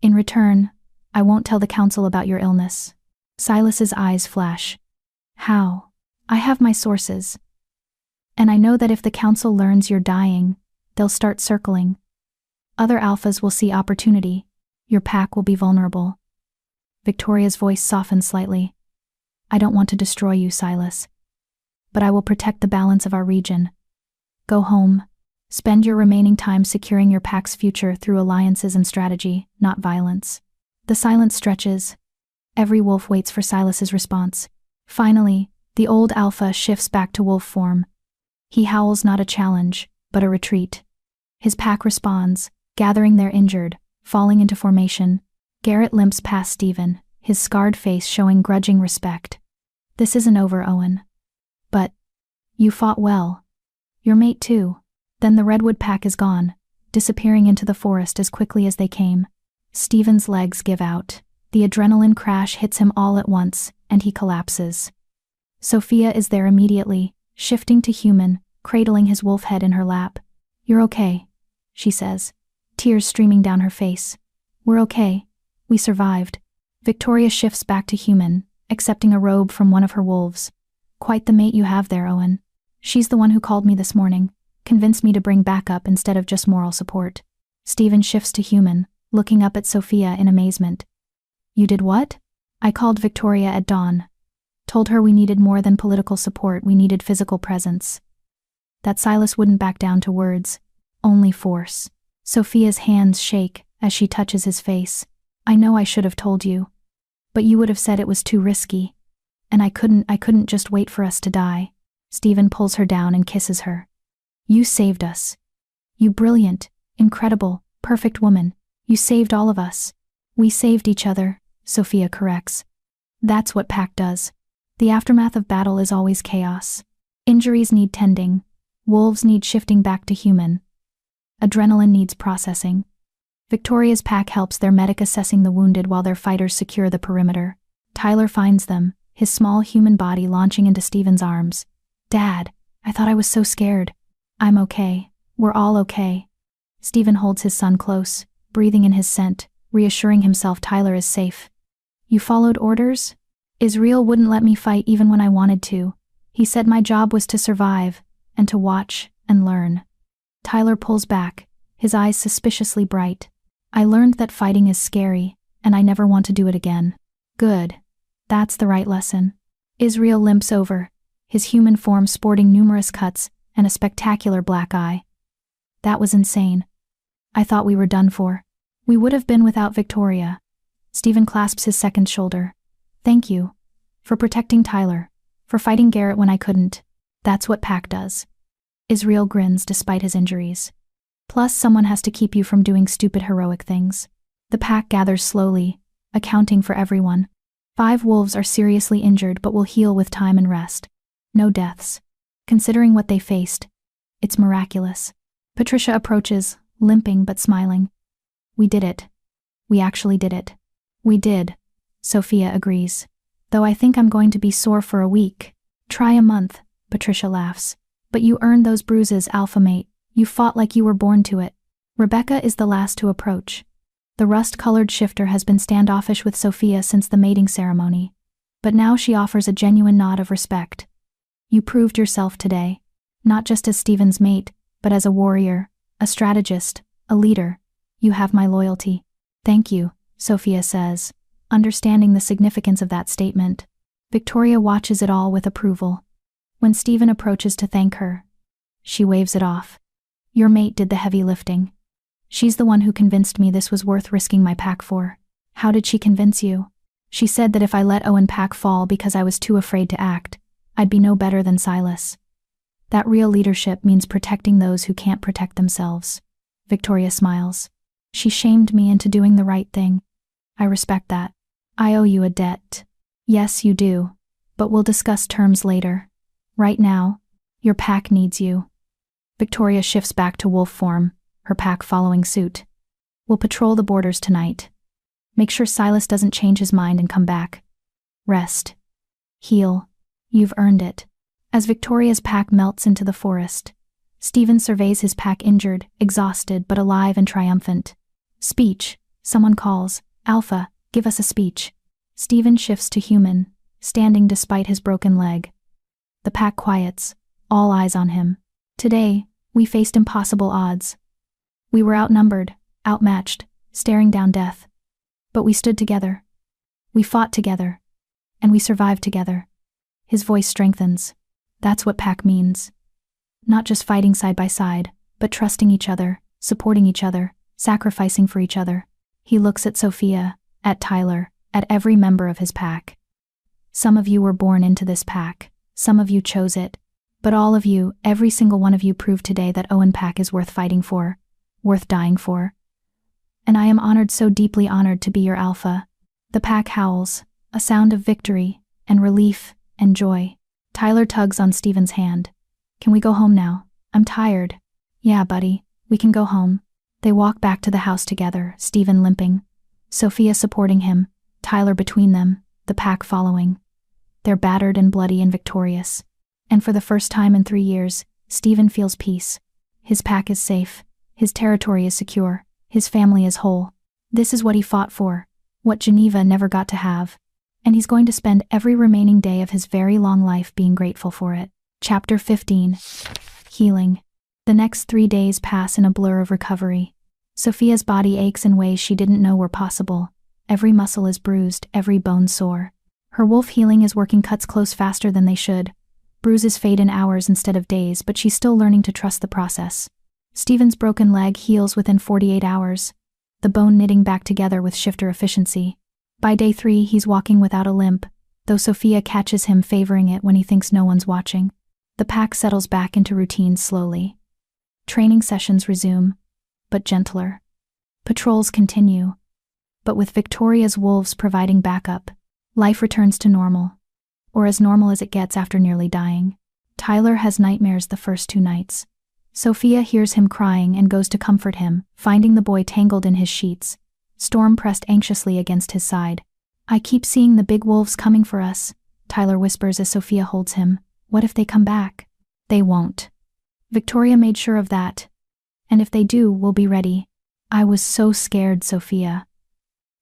In return, I won't tell the council about your illness. Silas's eyes flash. How? I have my sources. And I know that if the council learns you're dying, they'll start circling. Other alphas will see opportunity. Your pack will be vulnerable. Victoria's voice softens slightly. I don't want to destroy you, Silas. But I will protect the balance of our region. Go home. Spend your remaining time securing your pack's future through alliances and strategy, not violence. The silence stretches. Every wolf waits for Silas's response. Finally, the old alpha shifts back to wolf form. He howls not a challenge, but a retreat. His pack responds, gathering their injured, falling into formation. Garrett limps past Stephen, his scarred face showing grudging respect. This isn't over, Owen. But you fought well. Your mate too. Then the redwood pack is gone, disappearing into the forest as quickly as they came. Stephen's legs give out. The adrenaline crash hits him all at once, and he collapses. Sophia is there immediately, shifting to human, cradling his wolf head in her lap. You're okay, she says, tears streaming down her face. We're okay. We survived. Victoria shifts back to human, accepting a robe from one of her wolves. Quite the mate you have there, Owen. She's the one who called me this morning, convinced me to bring backup instead of just moral support. Stephen shifts to human, looking up at Sophia in amazement. You did what? I called Victoria at dawn. Told her we needed more than political support, we needed physical presence. That Silas wouldn't back down to words, only force. Sophia's hands shake as she touches his face. I know I should have told you. But you would have said it was too risky. And I couldn't just wait for us to die. Stephen pulls her down and kisses her. You saved us. You brilliant, incredible, perfect woman. You saved all of us. We saved each other, Sophia corrects. That's what pack does. The aftermath of battle is always chaos. Injuries need tending. Wolves need shifting back to human. Adrenaline needs processing. Victoria's pack helps their medic assessing the wounded while their fighters secure the perimeter. Tyler finds them, his small human body launching into Stephen's arms. Dad, I thought I was so scared. I'm okay. We're all okay. Stephen holds his son close, breathing in his scent, reassuring himself Tyler is safe. You followed orders? Israel wouldn't let me fight even when I wanted to. He said my job was to survive, and to watch and learn. Tyler pulls back, his eyes suspiciously bright. I learned that fighting is scary, and I never want to do it again. Good. That's the right lesson. Israel limps over, his human form sporting numerous cuts and a spectacular black eye. That was insane. I thought we were done for. We would have been without Victoria. Stephen clasps his second shoulder. Thank you. For protecting Tyler. For fighting Garrett when I couldn't. That's what pack does. Israel grins despite his injuries. Plus someone has to keep you from doing stupid heroic things. The pack gathers slowly, accounting for everyone. 5 wolves are seriously injured but will heal with time and rest. No deaths. Considering what they faced, it's miraculous. Patricia approaches, limping but smiling. We did it. We actually did it. We did. Sophia agrees. Though I think I'm going to be sore for a week. Try a month, Patricia laughs. But you earned those bruises, alpha mate. You fought like you were born to it. Rebecca is the last to approach. The rust-colored shifter has been standoffish with Sophia since the mating ceremony. But now she offers a genuine nod of respect. You proved yourself today. Not just as Stephen's mate, but as a warrior, a strategist, a leader. You have my loyalty. Thank you, Sophia says, understanding the significance of that statement. Victoria watches it all with approval. When Stephen approaches to thank her, she waves it off. Your mate did the heavy lifting. She's the one who convinced me this was worth risking my pack for. How did she convince you? She said that if I let Owen pack fall because I was too afraid to act, I'd be no better than Silas. That real leadership means protecting those who can't protect themselves. Victoria smiles. She shamed me into doing the right thing. I respect that. I owe you a debt. Yes, you do. But we'll discuss terms later. Right now, your pack needs you. Victoria shifts back to wolf form, her pack following suit. We'll patrol the borders tonight. Make sure Silas doesn't change his mind and come back. Rest. Heal. You've earned it. As Victoria's pack melts into the forest, Stephen surveys his pack injured, exhausted, but alive and triumphant. Speech. Someone calls. Alpha, give us a speech. Stephen shifts to human, standing despite his broken leg. The pack quiets, all eyes on him. Today, we faced impossible odds. We were outnumbered, outmatched, staring down death. But we stood together. We fought together. And we survived together. His voice strengthens. That's what pack means. Not just fighting side by side, but trusting each other, supporting each other, sacrificing for each other. He looks at Sophia, at Tyler, at every member of his pack. Some of you were born into this pack, some of you chose it, but all of you, every single one of you proved today that Owen Pack is worth fighting for, worth dying for. And I am honored, so deeply honored to be your alpha. The pack howls, a sound of victory, and relief, and joy. Tyler tugs on Steven's hand. Can we go home now? I'm tired. Yeah, buddy, we can go home. They walk back to the house together, Steven limping, Sophia supporting him, Tyler between them, the pack following. They're battered and bloody and victorious. And for the first time in 3 years, Steven feels peace. His pack is safe, his territory is secure, his family is whole. This is what he fought for, what Geneva never got to have. And he's going to spend every remaining day of his very long life being grateful for it. Chapter 15. Healing. The next 3 days pass in a blur of recovery. Sophia's body aches in ways she didn't know were possible. Every muscle is bruised, every bone sore. Her wolf healing is working cuts close faster than they should. Bruises fade in hours instead of days, but she's still learning to trust the process. Steven's broken leg heals within 48 hours, the bone knitting back together with shifter efficiency. By day 3, he's walking without a limp, though Sophia catches him favoring it when he thinks no one's watching. The pack settles back into routine slowly. Training sessions resume, but gentler. Patrols continue, but with Victoria's wolves providing backup, life returns to normal, or as normal as it gets after nearly dying. Tyler has nightmares the first 2 nights. Sophia hears him crying and goes to comfort him, finding the boy tangled in his sheets, Storm pressed anxiously against his side. I keep seeing the big wolves coming for us, Tyler whispers as Sophia holds him. What if they come back? They won't. Victoria made sure of that. And if they do, we'll be ready. I was so scared, Sophia.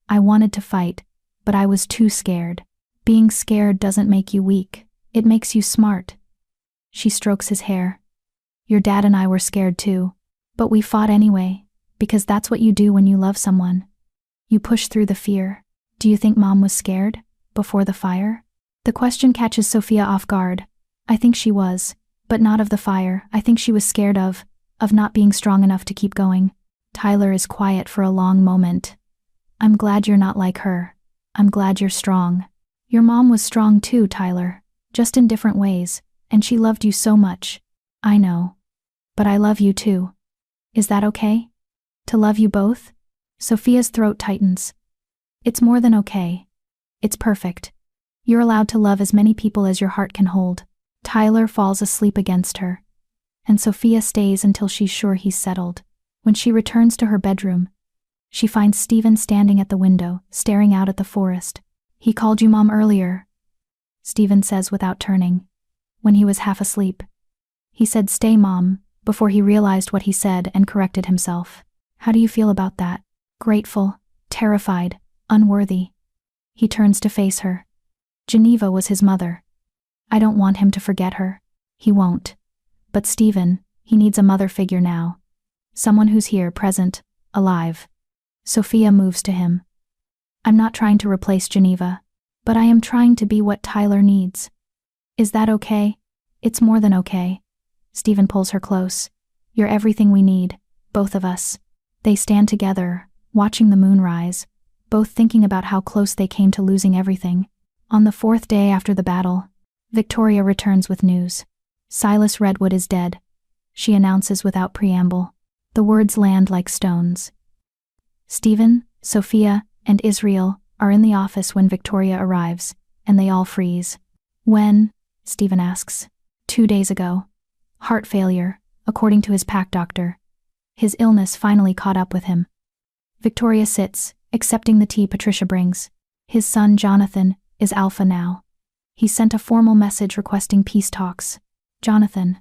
I wanted to fight, but I was too scared. Being scared doesn't make you weak, it makes you smart. She strokes his hair. Your dad and I were scared too, but we fought anyway, because that's what you do when you love someone. You push through the fear. Do you think Mom was scared? Before the fire? The question catches Sophia off guard. I think she was, but not of the fire. I think she was scared of not being strong enough to keep going. Tyler is quiet for a long moment. I'm glad you're not like her. I'm glad you're strong. Your mom was strong too, Tyler, just in different ways, and she loved you so much. I know. But I love you too. Is that okay? To love you both? Sophia's throat tightens. It's more than okay. It's perfect. You're allowed to love as many people as your heart can hold. Tyler falls asleep against her, and Sophia stays until she's sure he's settled. When she returns to her bedroom, she finds Steven standing at the window, staring out at the forest. He called you Mom earlier, Steven says without turning, when he was half asleep. He said stay Mom, before he realized what he said and corrected himself. How do you feel about that? Grateful, terrified, unworthy. He turns to face her. Geneva was his mother. I don't want him to forget her. He won't. But Steven, he needs a mother figure now. Someone who's here, present, alive. Sophia moves to him. I'm not trying to replace Geneva, but I am trying to be what Tyler needs. Is that okay? It's more than okay. Steven pulls her close. You're everything we need, both of us. They stand together, watching the moon rise, both thinking about how close they came to losing everything. On the 4th day after the battle, Victoria returns with news. Silas Redwood is dead, she announces without preamble. The words land like stones. Steven, Sophia, and Israel are in the office when Victoria arrives, and they all freeze. When? Steven asks. 2 days ago. Heart failure, according to his pack doctor. His illness finally caught up with him. Victoria sits, accepting the tea Patricia brings. His son, Jonathan, is alpha now. He sent a formal message requesting peace talks. Jonathan.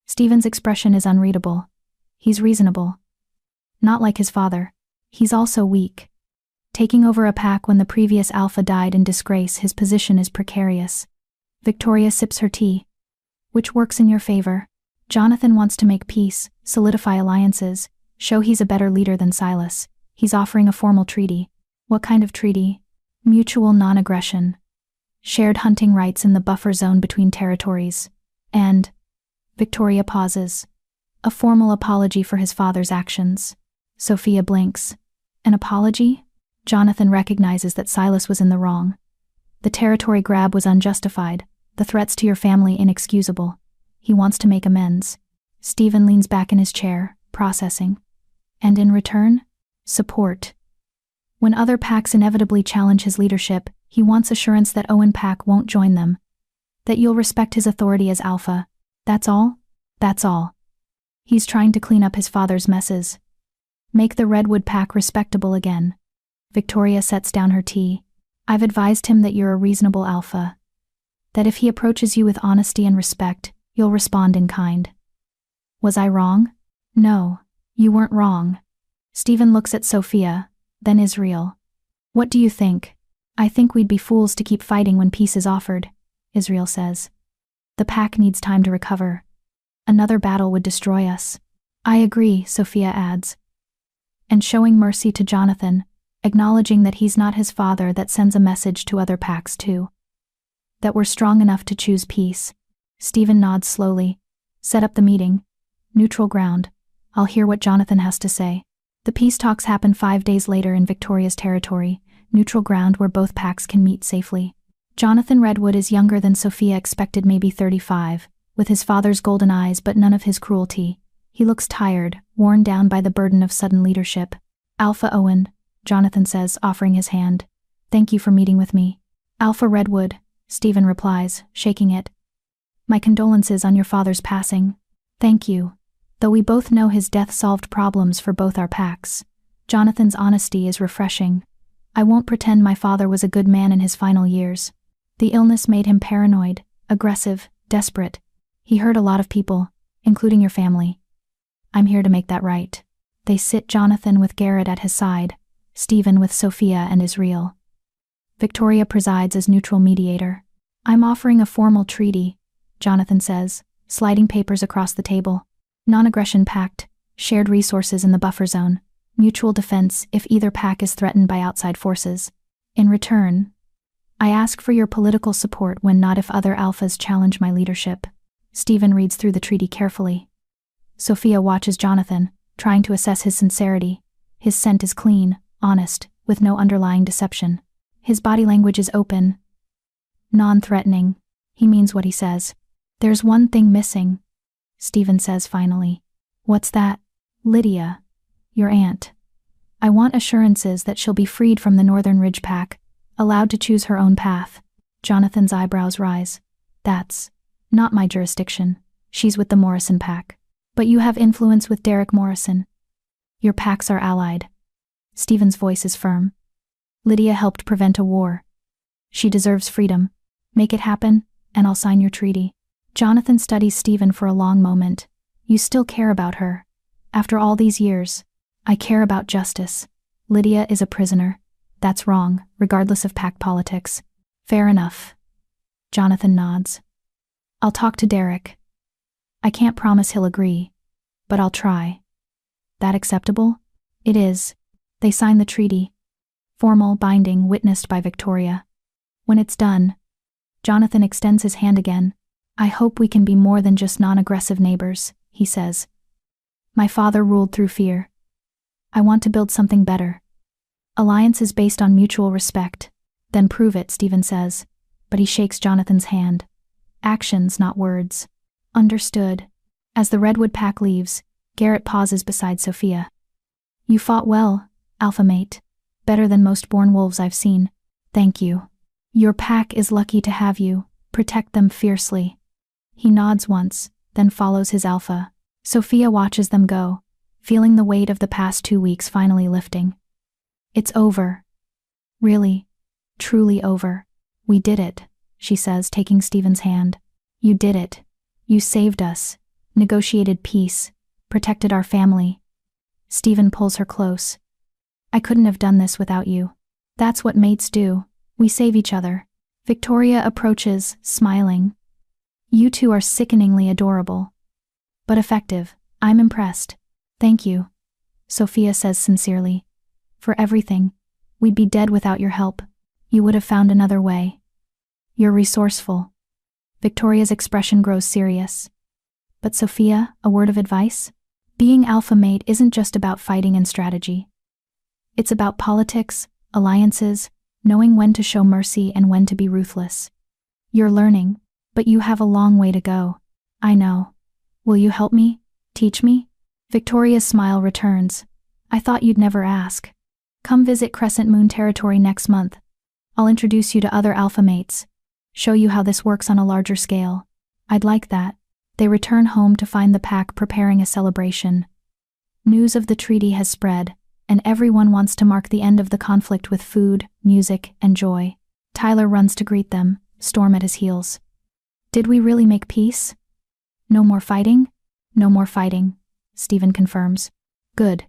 Steven's expression is unreadable. He's reasonable. Not like his father. He's also weak. Taking over a pack when the previous alpha died in disgrace, his position is precarious. Victoria sips her tea. Which works in your favor? Jonathan wants to make peace, solidify alliances, show he's a better leader than Silas. He's offering a formal treaty. What kind of treaty? Mutual non-aggression. shared hunting rights in the buffer zone between territories, and Victoria pauses. A formal apology for his father's actions. Sophia blinks. An apology? Jonathan recognizes that Silas was in the wrong. The territory grab was unjustified, the threats to your family inexcusable. He wants to make amends. Stephen leans back in his chair, processing. And in return? Support. When other packs inevitably challenge his leadership, he wants assurance that Owen Pack won't join them. That you'll respect his authority as alpha. That's all? That's all. He's trying to clean up his father's messes. Make the Redwood Pack respectable again. Victoria sets down her tea. I've advised him that you're a reasonable alpha. That if he approaches you with honesty and respect, you'll respond in kind. Was I wrong? No, you weren't wrong. Stephen looks at Sophia, then Israel. What do you think? I think we'd be fools to keep fighting when peace is offered, Israel says. The pack needs time to recover. Another battle would destroy us. I agree, Sophia adds. And showing mercy to Jonathan, acknowledging that he's not his father, that sends a message to other packs too. That we're strong enough to choose peace. Stephen nods slowly. Set up the meeting. Neutral ground. I'll hear what Jonathan has to say. The peace talks happen 5 days later in Victoria's territory, neutral ground where both packs can meet safely. Jonathan Redwood is younger than Sophia expected, maybe 35, with his father's golden eyes but none of his cruelty. He looks tired, worn down by the burden of sudden leadership. Alpha Owen, Jonathan says, offering his hand. Thank you for meeting with me. Alpha Redwood, Stephen replies, shaking it. My condolences on your father's passing. Thank you. Though we both know his death solved problems for both our packs. Jonathan's honesty is refreshing. I won't pretend my father was a good man in his final years. The illness made him paranoid, aggressive, desperate. He hurt a lot of people, including your family. I'm here to make that right. They sit, Jonathan with Garrett at his side, Stephen with Sophia and Israel. Victoria presides as neutral mediator. I'm offering a formal treaty, Jonathan says, sliding papers across the table. Non-aggression pact, shared resources in the buffer zone, mutual defense if either pack is threatened by outside forces. In return, I ask for your political support when not if other alphas challenge my leadership. Stephen reads through the treaty carefully. Sophia watches Jonathan, trying to assess his sincerity. His scent is clean, honest, with no underlying deception. His body language is open, non-threatening. He means what he says. There's one thing missing, Stephen says finally. What's that? Lydia, your aunt. I want assurances that she'll be freed from the Northern Ridge Pack, allowed to choose her own path. Jonathan's eyebrows rise. That's not my jurisdiction. She's with the Morrison Pack. But you have influence with Derek Morrison. Your packs are allied. Stephen's voice is firm. Lydia helped prevent a war. She deserves freedom. Make it happen, and I'll sign your treaty. Jonathan studies Stephen for a long moment. You still care about her. After all these years. I care about justice. Lydia is a prisoner. That's wrong, regardless of pack politics. Fair enough. Jonathan nods. I'll talk to Derek. I can't promise he'll agree, but I'll try. That acceptable? It is. They sign the treaty. Formal, binding, witnessed by Victoria. When it's done, Jonathan extends his hand again. I hope we can be more than just non-aggressive neighbors, he says. My father ruled through fear. I want to build something better. Alliances based on mutual respect. Then prove it, Stephen says, but he shakes Jonathan's hand. Actions, not words. Understood. As the Redwood Pack leaves, Garrett pauses beside Sophia. You fought well, alpha mate. Better than most born wolves I've seen. Thank you. Your pack is lucky to have you. Protect them fiercely. He nods once, then follows his alpha. Sophia watches them go, feeling the weight of the past 2 weeks finally lifting. It's over. Really, truly over. We did it, she says, taking Stephen's hand. You did it. You saved us, negotiated peace, protected our family. Stephen pulls her close. I couldn't have done this without you. That's what mates do. We save each other. Victoria approaches, smiling. You two are sickeningly adorable. But effective. I'm impressed. Thank you, Sophia says sincerely. For everything. We'd be dead without your help. You would have found another way. You're resourceful. Victoria's expression grows serious. But Sophia, a word of advice? Being alpha mate isn't just about fighting and strategy. It's about politics, alliances, knowing when to show mercy and when to be ruthless. You're learning, but you have a long way to go. I know. Will you help me? Teach me? Victoria's smile returns. I thought you'd never ask. Come visit Crescent Moon territory next month. I'll introduce you to other alpha mates. Show you how this works on a larger scale. I'd like that. They return home to find the pack preparing a celebration. News of the treaty has spread, and everyone wants to mark the end of the conflict with food, music, and joy. Tyler runs to greet them, Storm at his heels. Did we really make peace? No more fighting? No more fighting, Stephen confirms. Good.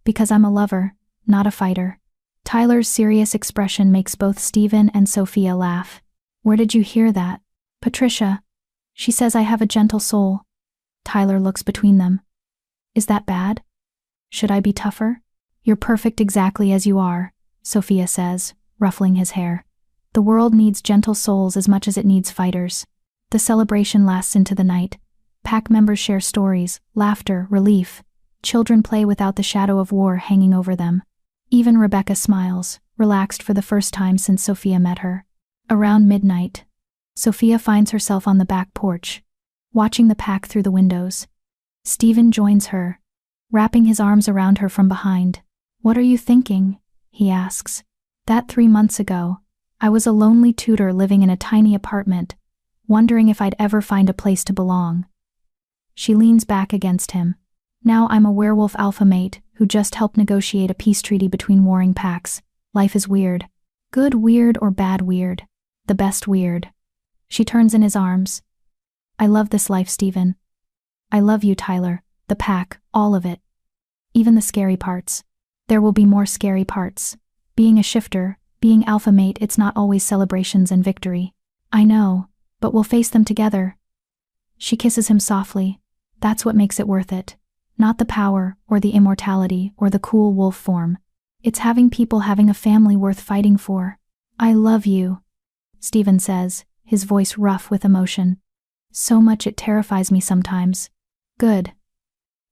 Because I'm a lover, not a fighter. Tyler's serious expression makes both Stephen and Sophia laugh. Where did you hear that? Patricia. She says I have a gentle soul. Tyler looks between them. Is that bad? Should I be tougher? You're perfect exactly as you are, Sophia says, ruffling his hair. The world needs gentle souls as much as it needs fighters. The celebration lasts into the night. Pack members share stories, laughter, relief. Children play without the shadow of war hanging over them. Even Rebecca smiles, relaxed for the first time since Sophia met her. Around midnight, Sophia finds herself on the back porch, watching the pack through the windows. Stephen joins her, wrapping his arms around her from behind. What are you thinking? He asks. That 3 months ago, I was a lonely tutor living in a tiny apartment, wondering if I'd ever find a place to belong. She leans back against him. Now I'm a werewolf alpha mate who just helped negotiate a peace treaty between warring packs. Life is weird. Good weird or bad weird. The best weird. She turns in his arms. I love this life, Stephen. I love you, Tyler, the pack, all of it. Even the scary parts. There will be more scary parts. Being a shifter, being alpha mate, it's not always celebrations and victory. I know, but we'll face them together. She kisses him softly. That's what makes it worth it. Not the power, or the immortality, or the cool wolf form. It's having people having a family worth fighting for. I love you, Stephen says, his voice rough with emotion. So much it terrifies me sometimes. Good.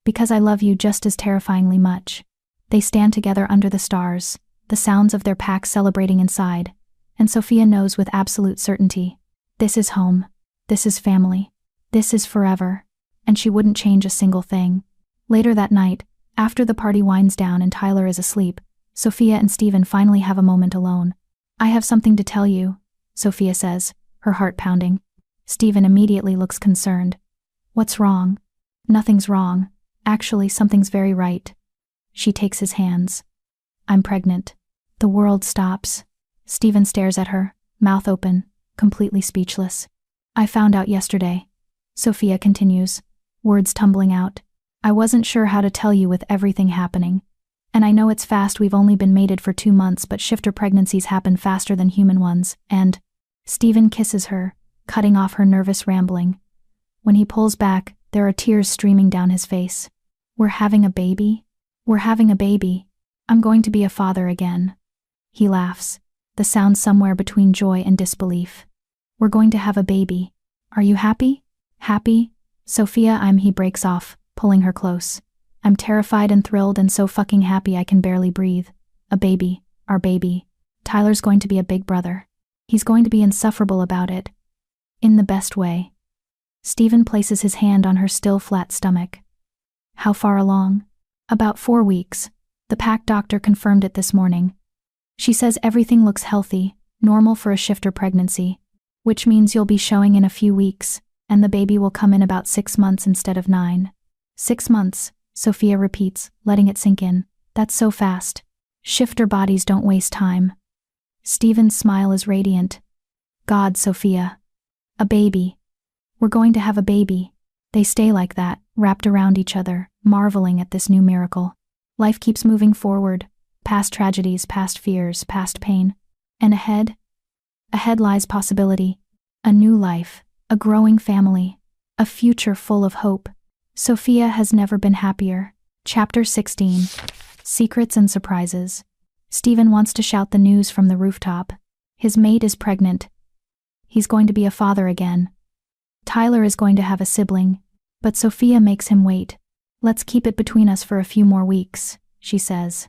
Because I love you just as terrifyingly much. They stand together under the stars, the sounds of their pack celebrating inside, and Sophia knows with absolute certainty. This is home. This is family. This is forever. And she wouldn't change a single thing. Later that night, after the party winds down and Tyler is asleep, Sophia and Stephen finally have a moment alone. I have something to tell you, Sophia says, her heart pounding. Stephen immediately looks concerned. What's wrong? Nothing's wrong. Actually, something's very right. She takes his hands. I'm pregnant. The world stops. Stephen stares at her, mouth open, completely speechless. I found out yesterday. Sophia continues, words tumbling out. I wasn't sure how to tell you with everything happening. And I know it's fast, we've only been mated for 2 months, but shifter pregnancies happen faster than human ones, and… Stephen kisses her, cutting off her nervous rambling. When he pulls back, there are tears streaming down his face. We're having a baby? We're having a baby. I'm going to be a father again. He laughs, the sound somewhere between joy and disbelief. We're going to have a baby. Are you happy? Happy? Sophia, he breaks off, pulling her close. I'm terrified and thrilled and so fucking happy I can barely breathe. A baby, our baby. Tyler's going to be a big brother. He's going to be insufferable about it. In the best way. Stephen places his hand on her still flat stomach. How far along? About 4 weeks. The pack doctor confirmed it this morning. She says everything looks healthy, normal for a shifter pregnancy, which means you'll be showing in a few weeks, and the baby will come in about 6 months instead of 9. 6 months, Sophia repeats, letting it sink in. That's so fast. Shifter bodies don't waste time. Stephen's smile is radiant. God, Sophia. A baby. We're going to have a baby. They stay like that, wrapped around each other, marveling at this new miracle. Life keeps moving forward, past tragedies, past fears, past pain. And ahead? Ahead lies possibility. A new life, a growing family, a future full of hope. Sophia has never been happier. Chapter 16. Secrets and Surprises. Stephen wants to shout the news from the rooftop. His mate is pregnant. He's going to be a father again. Tyler is going to have a sibling, but Sophia makes him wait. Let's keep it between us for a few more weeks, she says.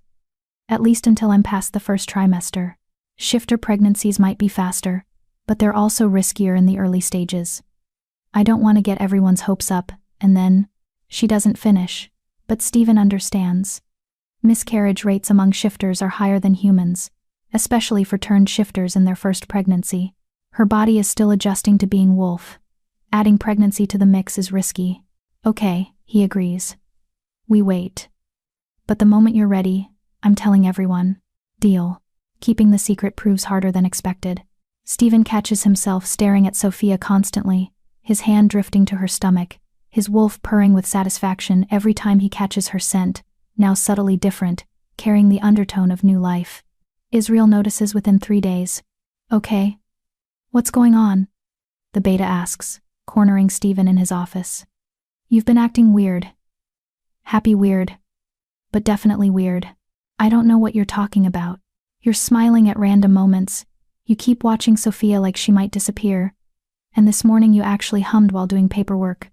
At least until I'm past the first trimester. Shifter pregnancies might be faster, but they're also riskier in the early stages. I don't want to get everyone's hopes up, and then, she doesn't finish, but Stephen understands. Miscarriage rates among shifters are higher than humans, especially for turned shifters in their first pregnancy. Her body is still adjusting to being wolf. Adding pregnancy to the mix is risky. Okay, he agrees. We wait. But the moment you're ready, I'm telling everyone. Deal. Keeping the secret proves harder than expected. Stephen catches himself staring at Sophia constantly, his hand drifting to her stomach, his wolf purring with satisfaction every time he catches her scent, now subtly different, carrying the undertone of new life. Israel notices within 3 days. Okay. What's going on? The beta asks, cornering Stephen in his office. You've been acting weird. Happy weird. But definitely weird. I don't know what you're talking about. You're smiling at random moments. You keep watching Sophia like she might disappear. And this morning you actually hummed while doing paperwork.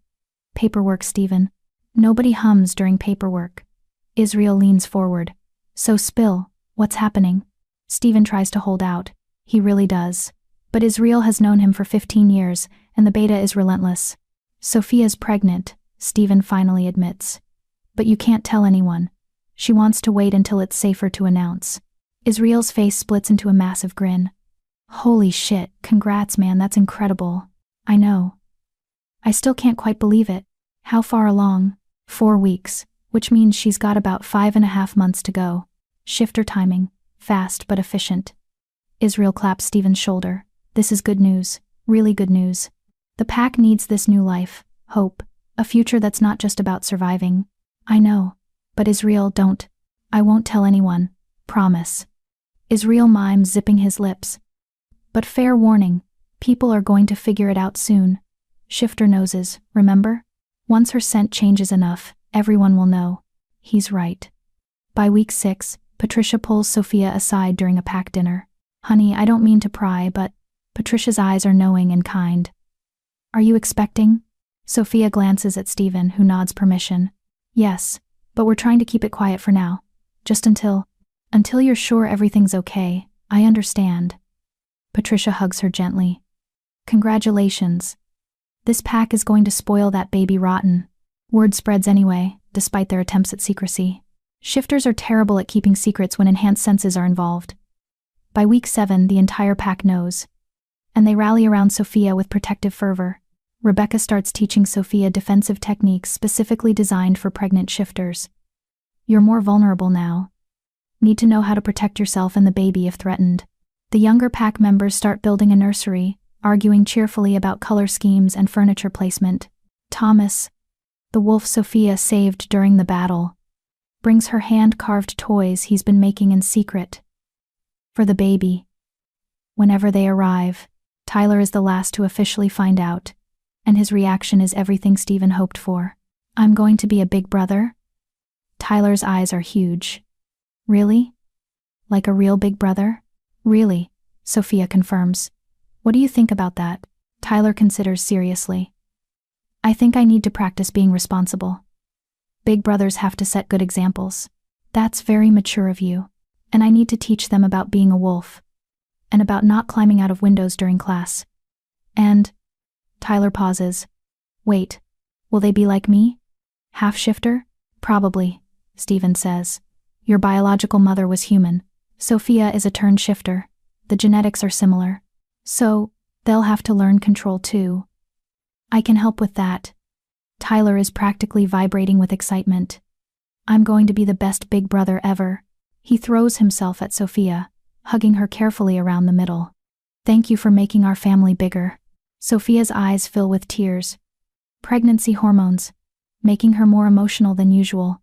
Paperwork, Stephen. Nobody hums during paperwork. Israel leans forward. So spill, what's happening? Stephen tries to hold out. He really does. But Israel has known him for 15 years, and the beta is relentless. Sophia's pregnant, Stephen finally admits. But you can't tell anyone. She wants to wait until it's safer to announce. Israel's face splits into a massive grin. Holy shit, congrats man, that's incredible. I know. I still can't quite believe it. How far along? 4 weeks, which means she's got about 5.5 months to go. Shifter timing, fast but efficient. Israel claps Stephen's shoulder. This is good news, really good news. The pack needs this new life, hope, a future that's not just about surviving. I know, but Israel, don't. I won't tell anyone, promise. Israel mimes, zipping his lips. But fair warning, people are going to figure it out soon. Shifter noses, remember? Once her scent changes enough, everyone will know. He's right. By week 6, Patricia pulls Sophia aside during a pack dinner. Honey, I don't mean to pry, but Patricia's eyes are knowing and kind. Are you expecting? Sophia glances at Stephen, who nods permission. Yes, but we're trying to keep it quiet for now. Just until you're sure everything's okay, I understand. Patricia hugs her gently. Congratulations. This pack is going to spoil that baby rotten. Word spreads anyway, despite their attempts at secrecy. Shifters are terrible at keeping secrets when enhanced senses are involved. By week 7, the entire pack knows. And they rally around Sophia with protective fervor. Rebecca starts teaching Sophia defensive techniques specifically designed for pregnant shifters. You're more vulnerable now. Need to know how to protect yourself and the baby if threatened. The younger pack members start building a nursery, arguing cheerfully about color schemes and furniture placement. Thomas, the wolf Sophia saved during the battle, brings her hand-carved toys he's been making in secret. For the baby. Whenever they arrive, Tyler is the last to officially find out, and his reaction is everything Stephen hoped for. I'm going to be a big brother? Tyler's eyes are huge. Really? Like a real big brother? Really, Sophia confirms. What do you think about that? Tyler considers seriously. I think I need to practice being responsible. Big brothers have to set good examples. That's very mature of you. And I need to teach them about being a wolf. And about not climbing out of windows during class. And, Tyler pauses. Wait, will they be like me? Half shifter? Probably, Stephen says. Your biological mother was human. Sophia is a turned shifter. The genetics are similar. So, they'll have to learn control too. I can help with that. Tyler is practically vibrating with excitement. I'm going to be the best big brother ever. He throws himself at Sophia, hugging her carefully around the middle. Thank you for making our family bigger. Sophia's eyes fill with tears. Pregnancy hormones, making her more emotional than usual.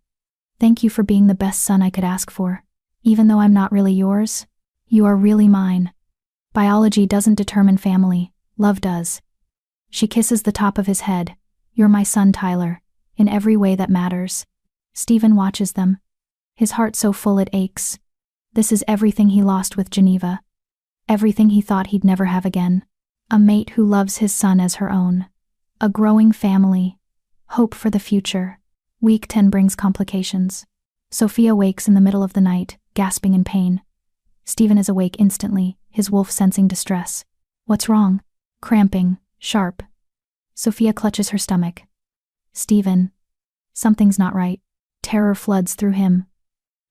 Thank you for being the best son I could ask for. Even though I'm not really yours, you are really mine. Biology doesn't determine family, love does. She kisses the top of his head. You're my son, Tyler, in every way that matters. Stephen watches them. His heart so full it aches. This is everything he lost with Geneva. Everything he thought he'd never have again. A mate who loves his son as her own. A growing family. Hope for the future. Week 10 brings complications. Sophia wakes in the middle of the night, gasping in pain. Stephen is awake instantly, his wolf sensing distress. What's wrong? Cramping, sharp. Sophia clutches her stomach. Stephen. Something's not right. Terror floods through him.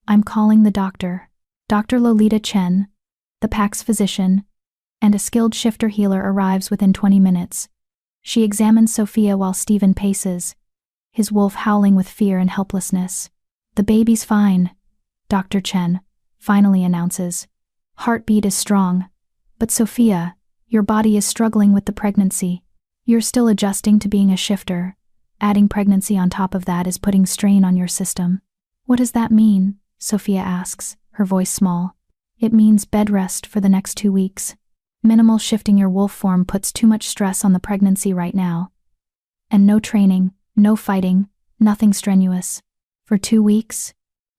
I'm calling the doctor. Dr. Lolita Chen, the pack's physician, and a skilled shifter healer arrives within 20 minutes. She examines Sophia while Stephen paces, his wolf howling with fear and helplessness. The baby's fine, Dr. Chen finally announces. Heartbeat is strong. But Sophia, your body is struggling with the pregnancy. You're still adjusting to being a shifter. Adding pregnancy on top of that is putting strain on your system. What does that mean? Sophia asks, her voice small. It means bed rest for the next 2 weeks. Minimal shifting your wolf form puts too much stress on the pregnancy right now. And no training, no fighting, nothing strenuous. For 2 weeks?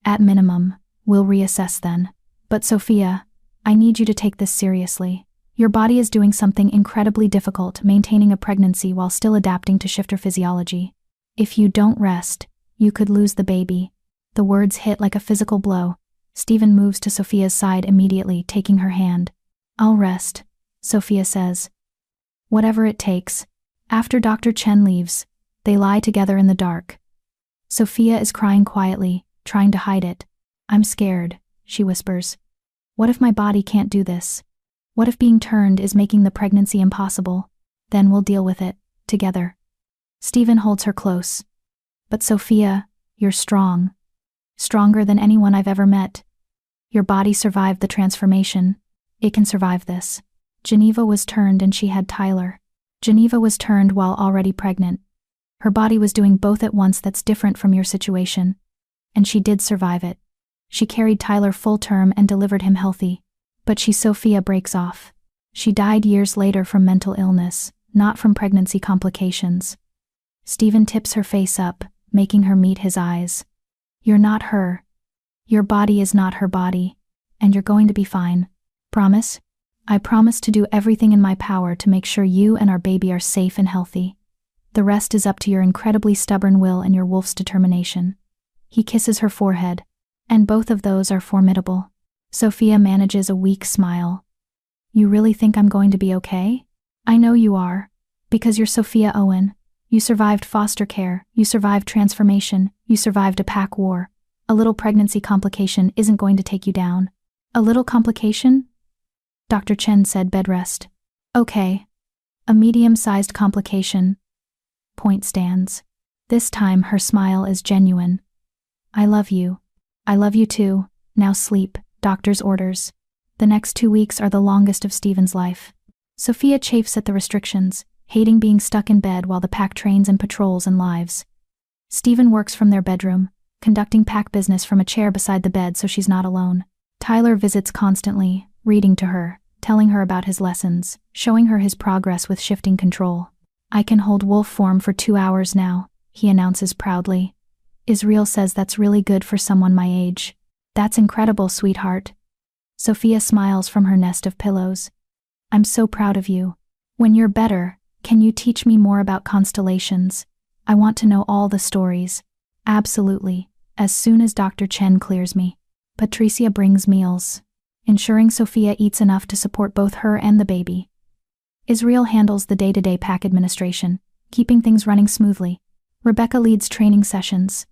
At minimum, we'll reassess then. But Sophia, I need you to take this seriously. Your body is doing something incredibly difficult, maintaining a pregnancy while still adapting to shifter physiology. If you don't rest, you could lose the baby. The words hit like a physical blow. Stephen moves to Sophia's side immediately, taking her hand. I'll rest, Sophia says. Whatever it takes. After Dr. Chen leaves, they lie together in the dark. Sophia is crying quietly, trying to hide it. I'm scared, she whispers. What if my body can't do this? What if being turned is making the pregnancy impossible? Then we'll deal with it, together. Stephen holds her close. But Sophia, you're strong. Stronger than anyone I've ever met. Your body survived the transformation. It can survive this. Geneva was turned and she had Tyler. Geneva was turned while already pregnant. Her body was doing both at once. That's different from your situation. And she did survive it. She carried Tyler full term and delivered him healthy. But Sophia breaks off. She died years later from mental illness, not from pregnancy complications. Stephen tips her face up, making her meet his eyes. You're not her. Your body is not her body. And you're going to be fine. Promise? I promise to do everything in my power to make sure you and our baby are safe and healthy. The rest is up to your incredibly stubborn will and your wolf's determination. He kisses her forehead, and both of those are formidable. Sophia manages a weak smile. You really think I'm going to be okay? I know you are. Because you're Sophia Owen. You survived foster care, you survived transformation, you survived a pack war. A little pregnancy complication isn't going to take you down. A little complication? Dr. Chen said bed rest. Okay. A medium-sized complication. Point stands. This time her smile is genuine. I love you. I love you too. Now sleep, doctor's orders. The next 2 weeks are the longest of Stephen's life. Sophia chafes at the restrictions, hating being stuck in bed while the pack trains and patrols and lives. Stephen works from their bedroom, conducting pack business from a chair beside the bed so she's not alone. Tyler visits constantly, reading to her, telling her about his lessons, showing her his progress with shifting control. I can hold wolf form for 2 hours now, he announces proudly. Israel says that's really good for someone my age. That's incredible, sweetheart. Sophia smiles from her nest of pillows. I'm so proud of you. When you're better, can you teach me more about constellations? I want to know all the stories. Absolutely, as soon as Dr. Chen clears me. Patricia brings meals, ensuring Sophia eats enough to support both her and the baby. Israel handles the day-to-day pack administration, keeping things running smoothly. Rebecca leads training sessions,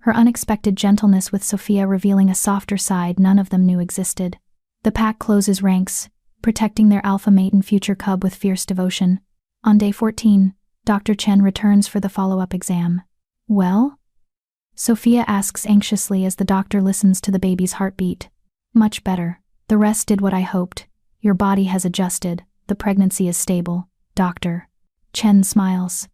her unexpected gentleness with Sophia revealing a softer side none of them knew existed. The pack closes ranks, protecting their alpha mate and future cub with fierce devotion. On day 14, Dr. Chen returns for the follow-up exam. Well? Sophia asks anxiously as the doctor listens to the baby's heartbeat. Much better. The rest did what I hoped. Your body has adjusted. The pregnancy is stable. Doctor. Chen smiles.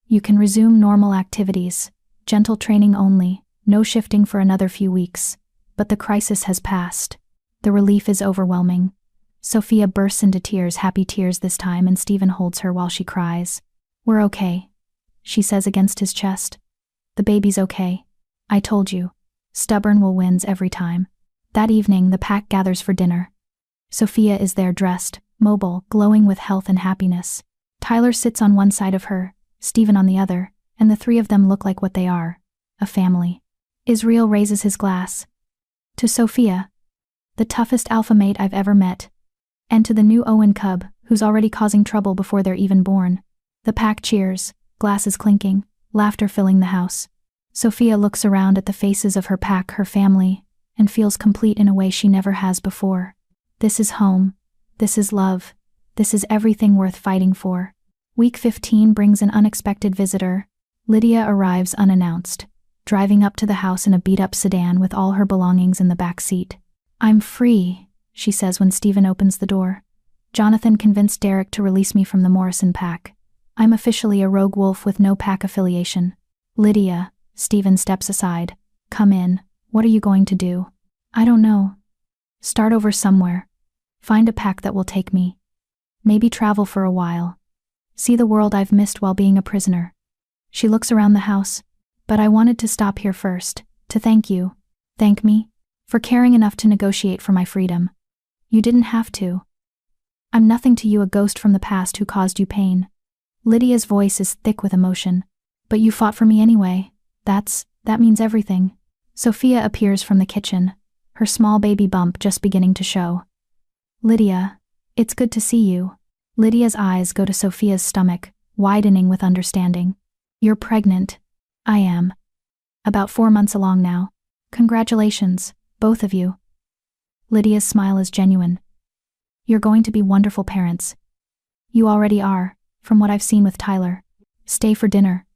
You can resume normal activities. Gentle training only. No shifting for another few weeks. But the crisis has passed. The relief is overwhelming. Sophia bursts into tears, happy tears this time, and Stephen holds her while she cries. We're okay, she says against his chest. The baby's okay. I told you. Stubborn will wins every time. That evening, the pack gathers for dinner. Sophia is there dressed, mobile, glowing with health and happiness. Tyler sits on one side of her, Stephen on the other, and the three of them look like what they are: a family. Israel raises his glass. To Sophia, the toughest alpha mate I've ever met. And to the new Owen cub, who's already causing trouble before they're even born. The pack cheers, glasses clinking, laughter filling the house. Sophia looks around at the faces of her pack, her family, and feels complete in a way she never has before. This is home. This is love. This is everything worth fighting for. Week 15 brings an unexpected visitor. Lydia arrives unannounced, driving up to the house in a beat-up sedan with all her belongings in the back seat. "I'm free," she says when Stephen opens the door. "Jonathan convinced Derek to release me from the Morrison pack. I'm officially a rogue wolf with no pack affiliation." "Lydia," Stephen steps aside. "Come in. What are you going to do?" "I don't know. Start over somewhere. Find a pack that will take me. Maybe travel for a while. See the world I've missed while being a prisoner." She looks around the house. "But I wanted to stop here first, to thank you." "Thank me? For caring enough to negotiate for my freedom." "You didn't have to. I'm nothing to you, a ghost from the past who caused you pain." Lydia's voice is thick with emotion. "But you fought for me anyway. That means everything." Sophia appears from the kitchen, her small baby bump just beginning to show. "Lydia, it's good to see you." Lydia's eyes go to Sophia's stomach, widening with understanding. "You're pregnant." "I am. About 4 months along now. Congratulations, both of you." Lydia's smile is genuine. "You're going to be wonderful parents. You already are, from what I've seen with Tyler. Stay for dinner."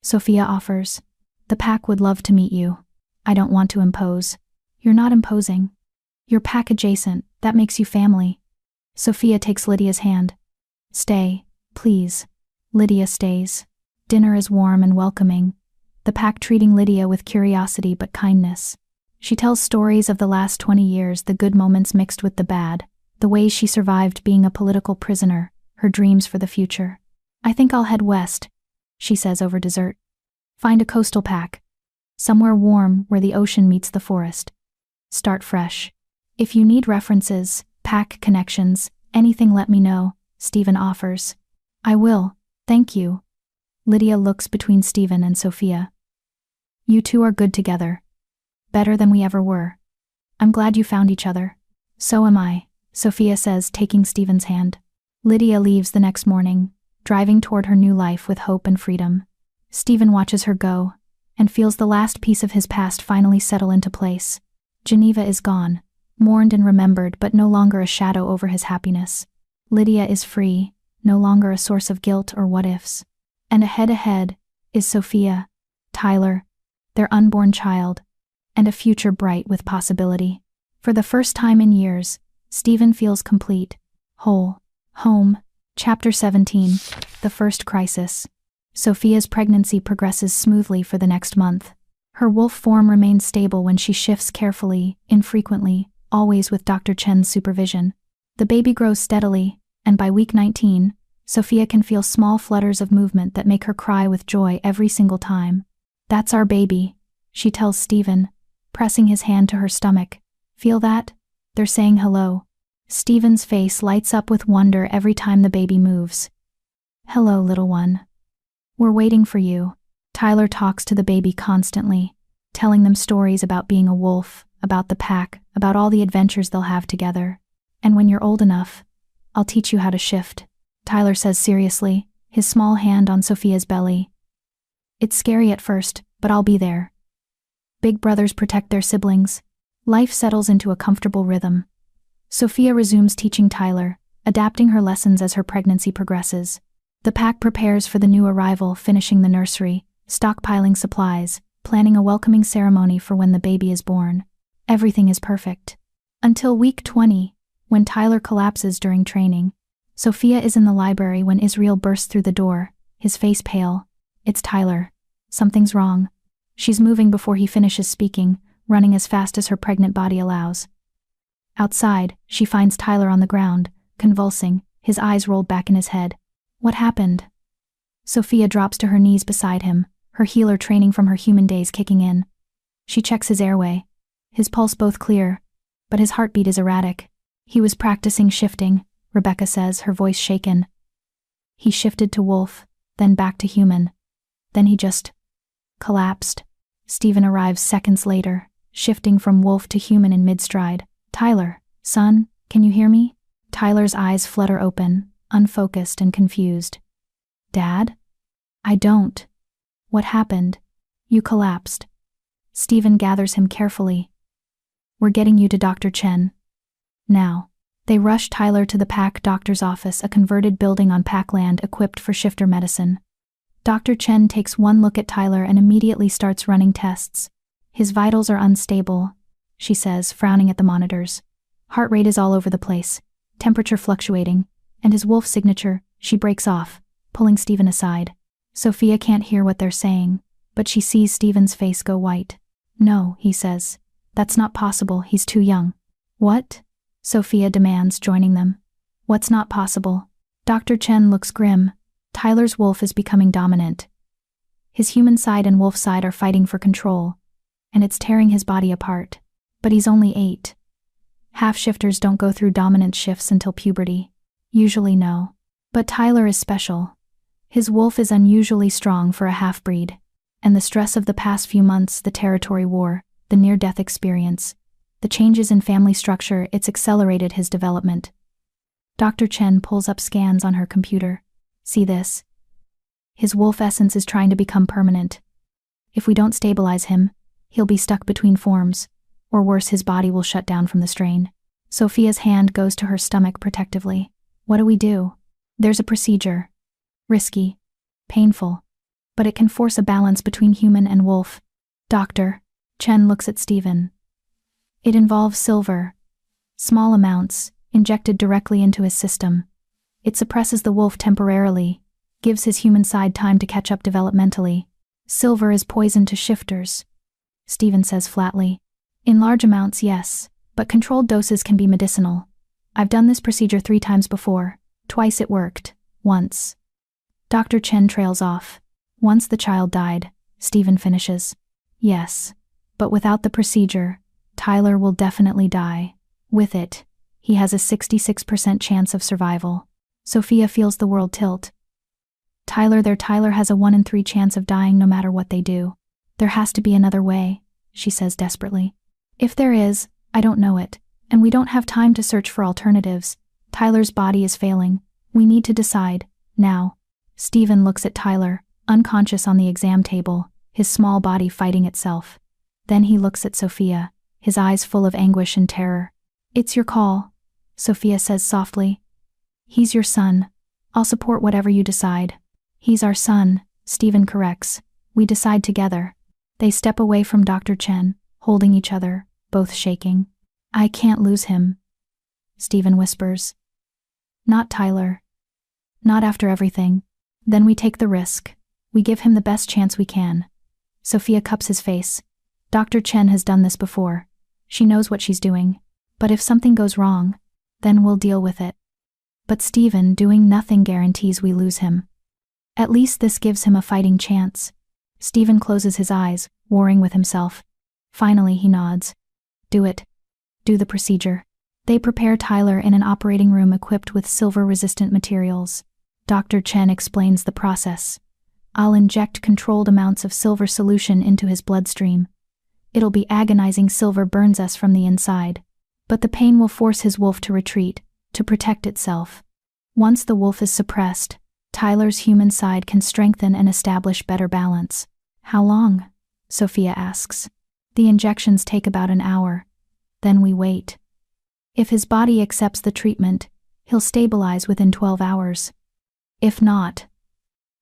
Sophia offers. "The pack would love to meet you." "I don't want to impose." "You're not imposing. You're pack adjacent, that makes you family." Sophia takes Lydia's hand. "Stay, please." Lydia stays. Dinner is warm and welcoming, the pack treating Lydia with curiosity but kindness. She tells stories of the last 20 years, the good moments mixed with the bad, the ways she survived being a political prisoner, her dreams for the future. "I think I'll head west," she says over dessert. "Find a coastal pack. Somewhere warm where the ocean meets the forest. Start fresh. If you need references, pack connections, anything, let me know," Stephen offers. "I will, thank you." Lydia looks between Stephen and Sophia. "You two are good together. Better than we ever were. I'm glad you found each other." "So am I," Sophia says, taking Stephen's hand. Lydia leaves the next morning, driving toward her new life with hope and freedom. Stephen watches her go, and feels the last piece of his past finally settle into place. Geneva is gone, mourned and remembered, but no longer a shadow over his happiness. Lydia is free, no longer a source of guilt or what-ifs. And ahead is Sophia, Tyler, their unborn child, and a future bright with possibility. For the first time in years, Stephen feels complete, whole. Home. Chapter 17. The First Crisis. Sophia's pregnancy progresses smoothly for the next month. Her wolf form remains stable when she shifts carefully, infrequently, always with Dr. Chen's supervision. The baby grows steadily, and by week 19, Sophia can feel small flutters of movement that make her cry with joy every single time. "That's our baby," she tells Stephen, pressing his hand to her stomach. "Feel that? They're saying hello." Stephen's face lights up with wonder every time the baby moves. "Hello, little one. We're waiting for you." Tyler talks to the baby constantly, telling them stories about being a wolf, about the pack, about all the adventures they'll have together. "And when you're old enough, I'll teach you how to shift," Tyler says seriously, his small hand on Sophia's belly. "It's scary at first, but I'll be there." Big brothers protect their siblings. Life settles into a comfortable rhythm. Sophia resumes teaching Tyler, adapting her lessons as her pregnancy progresses. The pack prepares for the new arrival, finishing the nursery, stockpiling supplies, planning a welcoming ceremony for when the baby is born. Everything is perfect. Until week 20, when Tyler collapses during training. Sophia is in the library when Israel bursts through the door, his face pale. "It's Tyler. Something's wrong." She's moving before he finishes speaking, running as fast as her pregnant body allows. Outside, she finds Tyler on the ground, convulsing, his eyes rolled back in his head. "What happened?" Sophia drops to her knees beside him, her healer training from her human days kicking in. She checks his airway. His pulse both clear, but his heartbeat is erratic. He was practicing shifting, Rebecca says, her voice shaken. He shifted to wolf, then back to human. Then he just collapsed. Stephen arrives seconds later, shifting from wolf to human in mid-stride. Tyler, son, can you hear me? Tyler's eyes flutter open, unfocused and confused. Dad? I don't. What happened? You collapsed. Stephen gathers him carefully. We're getting you to Dr. Chen. Now. They rush Tyler to the Pack doctor's office, a converted building on Pack land equipped for shifter medicine. Dr. Chen takes one look at Tyler and immediately starts running tests. His vitals are unstable, she says, frowning at the monitors. Heart rate is all over the place, temperature fluctuating, and his wolf signature. She breaks off, pulling Stephen aside. Sophia can't hear what they're saying, but she sees Stephen's face go white. No, he says. That's not possible, he's too young. What? Sophia demands, joining them. What's not possible? Dr. Chen looks grim. Tyler's wolf is becoming dominant. His human side and wolf side are fighting for control, and it's tearing his body apart. But he's only 8. Half-shifters don't go through dominant shifts until puberty. Usually no. But Tyler is special. His wolf is unusually strong for a half-breed, and the stress of the past few months, the territory war, the near-death experience, the changes in family structure, it's accelerated his development. Dr. Chen pulls up scans on her computer. See this? His wolf essence is trying to become permanent. If we don't stabilize him, he'll be stuck between forms, or worse, his body will shut down from the strain. Sophia's hand goes to her stomach protectively. What do we do? There's a procedure. Risky. Painful. But it can force a balance between human and wolf. Doctor. Chen looks at Stephen. It involves silver. Small amounts, injected directly into his system. It suppresses the wolf temporarily, gives his human side time to catch up developmentally. Silver is poison to shifters, Stephen says flatly. In large amounts, yes, but controlled doses can be medicinal. I've done this procedure 3 times before. Twice it worked. Once. Dr. Chen trails off. Once the child died, Stephen finishes. Yes, but without the procedure, Tyler will definitely die. With it, he has a 66% chance of survival. Sophia feels the world tilt. Tyler has a 1 in 3 chance of dying no matter what they do. There has to be another way, she says desperately. If there is, I don't know it, and we don't have time to search for alternatives. Tyler's body is failing. We need to decide, now. Stephen looks at Tyler, unconscious on the exam table, his small body fighting itself. Then he looks at Sophia, his eyes full of anguish and terror. It's your call, Sophia says softly. He's your son. I'll support whatever you decide. He's our son, Stephen corrects. We decide together. They step away from Dr. Chen, holding each other, both shaking. I can't lose him, Stephen whispers. Not Tyler. Not after everything. Then we take the risk. We give him the best chance we can. Sophia cups his face. Dr. Chen has done this before. She knows what she's doing. But if something goes wrong, then we'll deal with it. But Stephen, doing nothing guarantees we lose him. At least this gives him a fighting chance. Stephen closes his eyes, warring with himself. Finally he nods. Do it. Do the procedure. They prepare Tyler in an operating room equipped with silver-resistant materials. Dr. Chen explains the process. I'll inject controlled amounts of silver solution into his bloodstream. It'll be agonizing. Silver burns us from the inside. But the pain will force his wolf to retreat, to protect itself. Once the wolf is suppressed, Tyler's human side can strengthen and establish better balance. How long? Sophia asks. The injections take about an hour. Then we wait. If his body accepts the treatment, he'll stabilize within 12 hours. If not,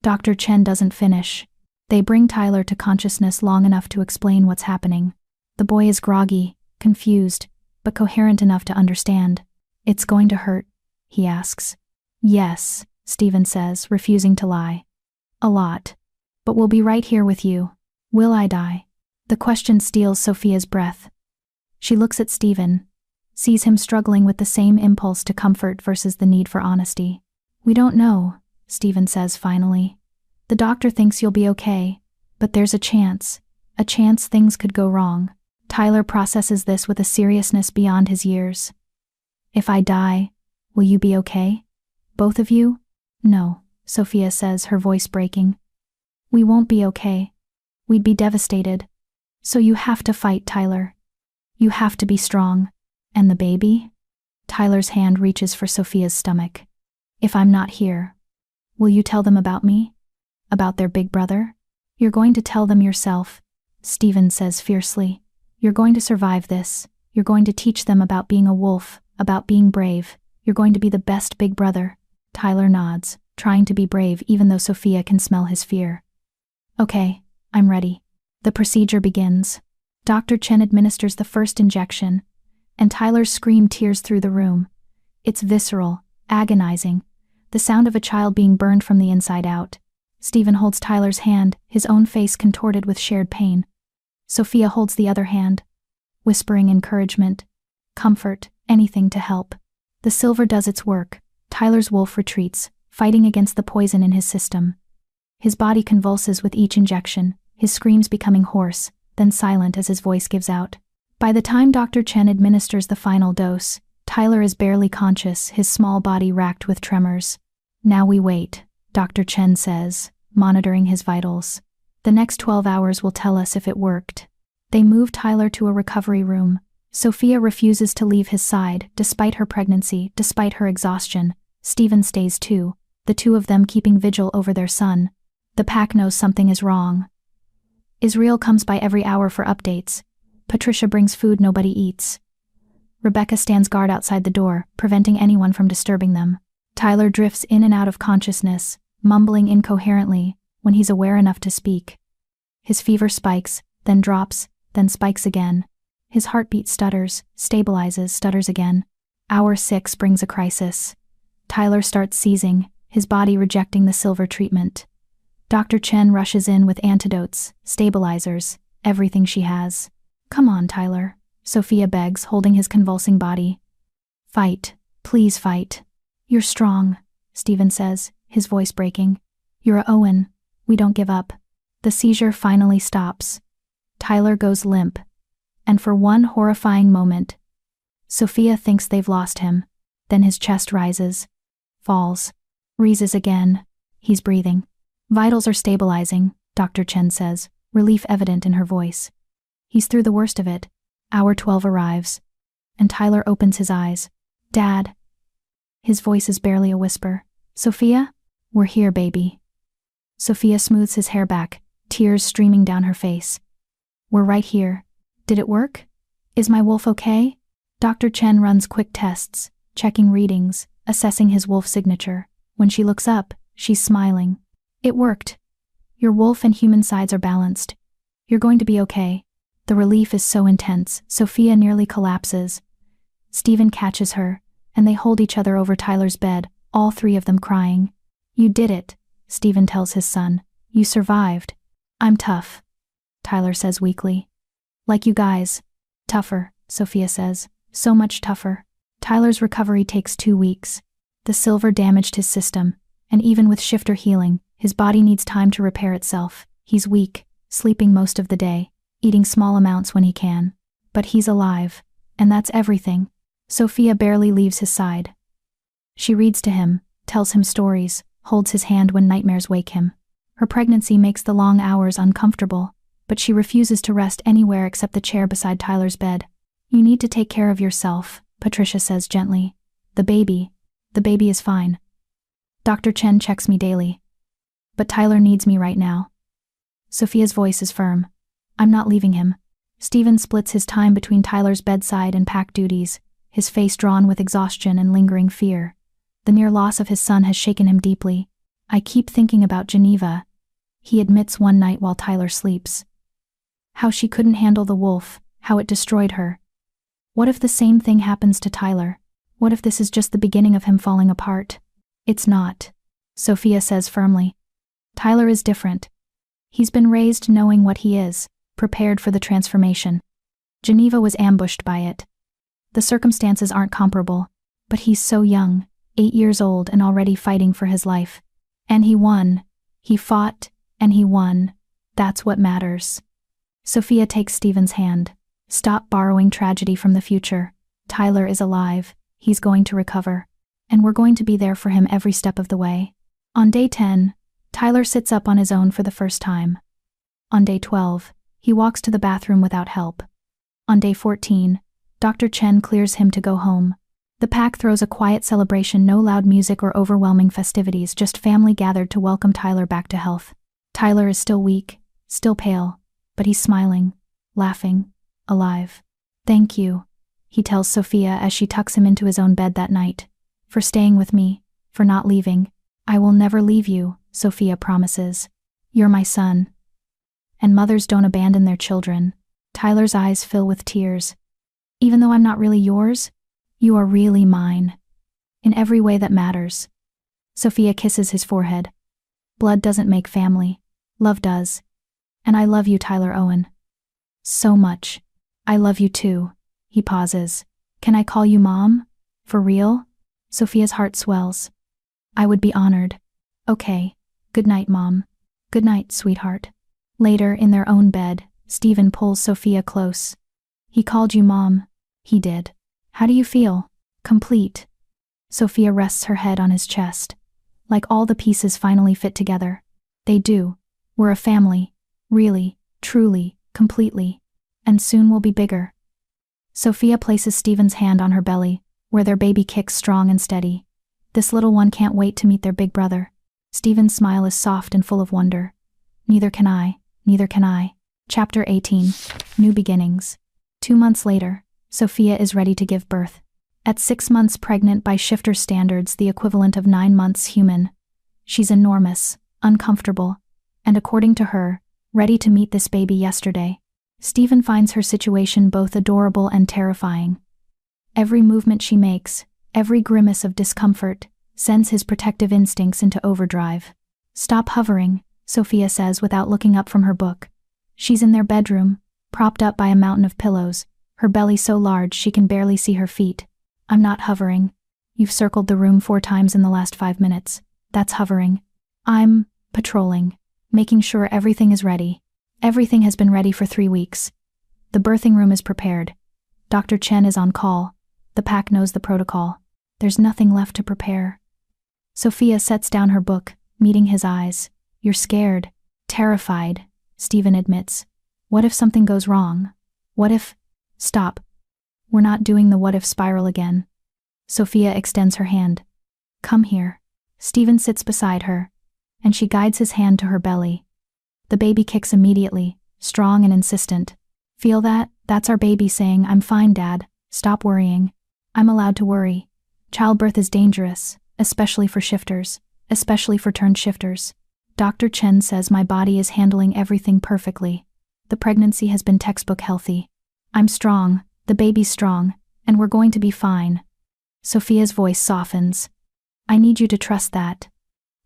Dr. Chen doesn't finish. They bring Tyler to consciousness long enough to explain what's happening. The boy is groggy, confused, but coherent enough to understand. It's going to hurt, he asks. Yes, Stephen says, refusing to lie. A lot. But we'll be right here with you. Will I die? The question steals Sophia's breath. She looks at Stephen, sees him struggling with the same impulse to comfort versus the need for honesty. We don't know, Stephen says finally. The doctor thinks you'll be okay, but there's a chance things could go wrong. Tyler processes this with a seriousness beyond his years. If I die, Will you be okay? Both of you? No, Sophia says, her voice breaking. We won't be okay. We'd be devastated. So you have to fight, Tyler. You have to be strong. And the baby? Tyler's hand reaches for Sophia's stomach. If I'm not here, will you tell them about me? About their big brother? You're going to tell them yourself, Stephen says fiercely. You're going to survive this. You're going to teach them about being a wolf, about being brave. You're going to be the best big brother. Tyler nods, trying to be brave even though Sophia can smell his fear. Okay, I'm ready. The procedure begins. Dr. Chen administers the first injection, and Tyler's scream tears through the room. It's visceral, agonizing, the sound of a child being burned from the inside out. Stephen holds Tyler's hand, his own face contorted with shared pain. Sophia holds the other hand, whispering encouragement, comfort, anything to help. The silver does its work. Tyler's wolf retreats, fighting against the poison in his system. His body convulses with each injection, his screams becoming hoarse, then silent as his voice gives out. By the time Dr. Chen administers the final dose, Tyler is barely conscious, his small body racked with tremors. Now we wait, Dr. Chen says, monitoring his vitals. The next 12 hours will tell us if it worked. They move Tyler to a recovery room. Sophia refuses to leave his side, despite her pregnancy, despite her exhaustion. Stephen stays too, the two of them keeping vigil over their son. The pack knows something is wrong. Israel comes by every hour for updates. Patricia brings food nobody eats. Rebecca stands guard outside the door, preventing anyone from disturbing them. Tyler drifts in and out of consciousness, mumbling incoherently when he's aware enough to speak. His fever spikes, then drops, then spikes again. His heartbeat stutters, stabilizes, stutters again. Hour 6 brings a crisis. Tyler starts seizing, his body rejecting the silver treatment. Dr. Chen rushes in with antidotes, stabilizers, everything she has. Come on, Tyler, Sophia begs, holding his convulsing body. Fight, please fight. You're strong, Stephen says, his voice breaking. You're a Owen. We don't give up. The seizure finally stops. Tyler goes limp. And for one horrifying moment, Sophia thinks they've lost him. Then his chest rises, falls, raises again. He's breathing. Vitals are stabilizing, Dr. Chen says, relief evident in her voice. He's through the worst of it. Hour 12 arrives, and Tyler opens his eyes. Dad. His voice is barely a whisper. Sophia? We're here, baby. Sophia smooths his hair back, tears streaming down her face. We're right here. Did it work? Is my wolf okay? Dr. Chen runs quick tests, checking readings, assessing his wolf signature. When she looks up, she's smiling. It worked. Your wolf and human sides are balanced. You're going to be okay. The relief is so intense, Sophia nearly collapses. Stephen catches her, and they hold each other over Tyler's bed, all three of them crying. You did it, Stephen tells his son. You survived. I'm tough, Tyler says weakly. Like you guys. Tougher, Sophia says. So much tougher. Tyler's recovery takes 2 weeks. The silver damaged his system, and even with shifter healing, his body needs time to repair itself. He's weak, sleeping most of the day, eating small amounts when he can. But he's alive, and that's everything. Sophia barely leaves his side. She reads to him, tells him stories, holds his hand when nightmares wake him. Her pregnancy makes the long hours uncomfortable, but she refuses to rest anywhere except the chair beside Tyler's bed. You need to take care of yourself, Patricia says gently. The baby is fine. Dr. Chen checks me daily. But Tyler needs me right now. Sophia's voice is firm. I'm not leaving him. Stephen splits his time between Tyler's bedside and pack duties, his face drawn with exhaustion and lingering fear. The near loss of his son has shaken him deeply. I keep thinking about Geneva, he admits one night while Tyler sleeps. How she couldn't handle the wolf, how it destroyed her. What if the same thing happens to Tyler? What if this is just the beginning of him falling apart? It's not, Sophia says firmly. Tyler is different. He's been raised knowing what he is, prepared for the transformation. Geneva was ambushed by it. The circumstances aren't comparable, but he's so young, 8 years old and already fighting for his life. And he won. He fought, and he won. That's what matters. Sophia takes Stephen's hand. Stop borrowing tragedy from the future. Tyler is alive. He's going to recover. and we're going to be there for him every step of the way. On day 10, Tyler sits up on his own for the first time. On day 12, he walks to the bathroom without help. On day 14, Dr. Chen clears him to go home. The pack throws a quiet celebration, no loud music or overwhelming festivities, just family gathered to welcome Tyler back to health. Tyler is still weak, still pale, but he's smiling, laughing, alive. "Thank you," he tells Sophia as she tucks him into his own bed that night. "For staying with me, for not leaving. I will never leave you," Sophia promises. "You're my son." And mothers don't abandon their children. Tyler's eyes fill with tears. "Even though I'm not really yours, you are really mine. In every way that matters." Sophia kisses his forehead. "Blood doesn't make family. Love does. And I love you, Tyler Owen. So much. I love you too." He pauses. "Can I call you Mom? For real?" Sophia's heart swells. "I would be honored." "Okay. Good night, Mom." "Good night, sweetheart." Later, in their own bed, Stephen pulls Sophia close. "He called you Mom." "He did. How do you feel?" "Complete." Sophia rests her head on his chest. Like all the pieces finally fit together. They do. We're a family. Really, truly, completely. And soon we'll be bigger. Sophia places Stephen's hand on her belly, where their baby kicks strong and steady. This little one can't wait to meet their big brother. Stephen's smile is soft and full of wonder. Neither can I. Neither can I. Chapter 18. New Beginnings. 2 months later, Sophia is ready to give birth. At 6 months pregnant by shifter standards, the equivalent of 9 months human. She's enormous, uncomfortable, and according to her, ready to meet this baby yesterday. Stephen finds her situation both adorable and terrifying. Every movement she makes, every grimace of discomfort, sends his protective instincts into overdrive. "Stop hovering," Sophia says without looking up from her book. She's in their bedroom, propped up by a mountain of pillows, her belly so large she can barely see her feet. "I'm not hovering. You've circled the room 4 times in the last 5 minutes. That's hovering. I'm patrolling, making sure everything is ready. Everything has been ready for 3 weeks. The birthing room is prepared. Dr. Chen is on call. The pack knows the protocol. There's nothing left to prepare." Sophia sets down her book, meeting his eyes. "You're scared, terrified," Stephen admits. "What if something goes wrong? What if—" "Stop. We're not doing the what if spiral again." Sophia extends her hand. "Come here." Stephen sits beside her, and she guides his hand to her belly. The baby kicks immediately, strong and insistent. "Feel that? That's our baby saying, 'I'm fine, Dad. Stop worrying.'" "I'm allowed to worry. Childbirth is dangerous, especially for shifters, especially for turned shifters. Dr. Chen says my body is handling everything perfectly. The pregnancy has been textbook healthy. I'm strong, the baby's strong, and we're going to be fine." Sophia's voice softens. "I need you to trust that.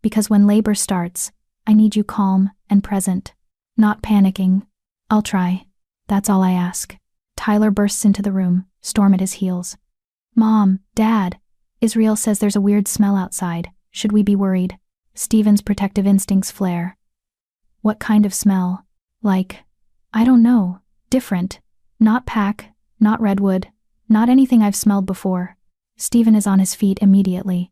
Because when labor starts, I need you calm and present. Not panicking. I'll try. That's all I ask." Tyler bursts into the room, Storm at his heels. "Mom, Dad, Israel says there's a weird smell outside. Should we be worried?" Stephen's protective instincts flare. "What kind of smell?" "Like, I don't know, different. Not pack, not redwood, not anything I've smelled before." Stephen is on his feet immediately.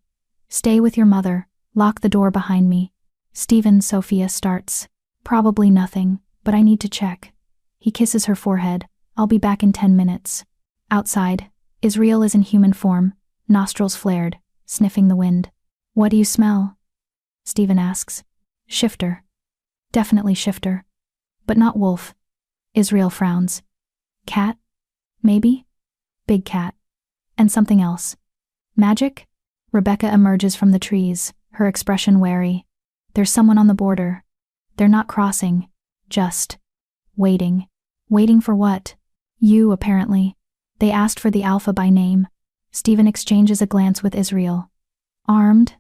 "Stay with your mother, lock the door behind me." "Stephen," Sophia starts. "Probably nothing, but I need to check." He kisses her forehead. "I'll be back in 10 minutes. Outside, Israel is in human form, nostrils flared, sniffing the wind. "What do you smell?" Stephen asks. "Shifter. Definitely shifter. But not wolf." Israel frowns. "Cat? Maybe? Big cat. And something else. Magic?" Rebecca emerges from the trees, her expression wary. "There's someone on the border. They're not crossing. Just waiting." "Waiting for what?" "You, apparently. They asked for the Alpha by name." Stephen exchanges a glance with Israel. "Armed?"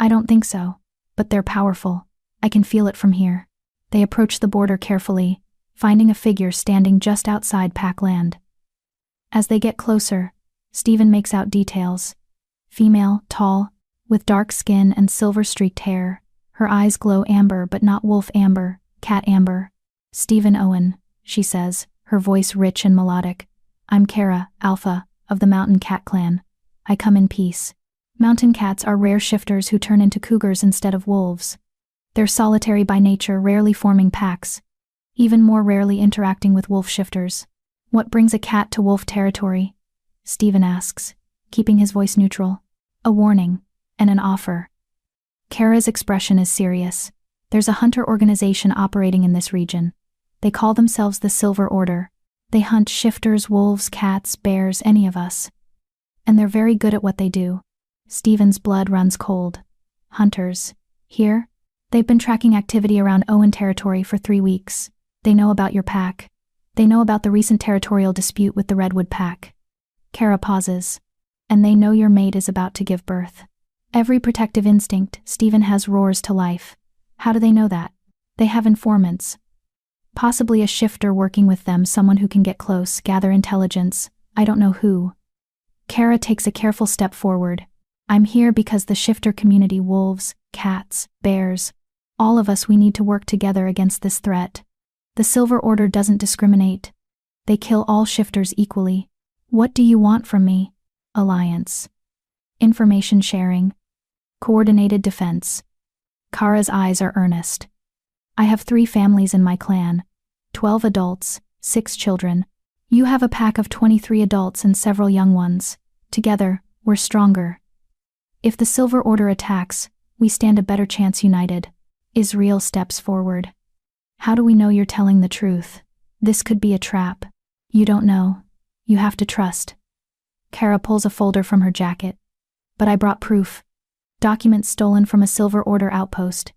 "I don't think so. But they're powerful. I can feel it from here." They approach the border carefully, finding a figure standing just outside pack land. As they get closer, Stephen makes out details. Female, tall, with dark skin and silver-streaked hair. Her eyes glow amber but not wolf amber, cat amber. "Stephen Owen," she says, her voice rich and melodic. "I'm Kara, Alpha, of the Mountain Cat Clan. I come in peace." Mountain cats are rare shifters who turn into cougars instead of wolves. They're solitary by nature, rarely forming packs, even more rarely interacting with wolf shifters. What brings a cat to wolf territory? Stephen asks, keeping his voice neutral. A warning, and an offer. Kara's expression is serious. There's a hunter organization operating in this region. They call themselves the Silver Order. They hunt shifters, wolves, cats, bears, any of us. And they're very good at what they do. Stephen's blood runs cold. Hunters. Here? They've been tracking activity around Owen territory for 3 weeks. They know about your pack. They know about the recent territorial dispute with the Redwood pack. Kara pauses. And they know your mate is about to give birth. Every protective instinct Stephen has roars to life. How do they know that? They have informants. Possibly a shifter working with them, someone who can get close, gather intelligence. I don't know who. Kara takes a careful step forward. I'm here because the shifter community, wolves, cats, bears, all of us, we need to work together against this threat. The Silver Order doesn't discriminate. They kill all shifters equally. What do you want from me? Alliance. Information sharing. Coordinated defense. Kara's eyes are earnest. I have 3 families in my clan. 12 adults, 6 children. You have a pack of 23 adults and several young ones. Together, we're stronger. If the Silver Order attacks, we stand a better chance united. Israel steps forward. How do we know you're telling the truth? This could be a trap. You don't know. You have to trust. Kara pulls a folder from her jacket. But I brought proof. Documents stolen from a Silver Order outpost.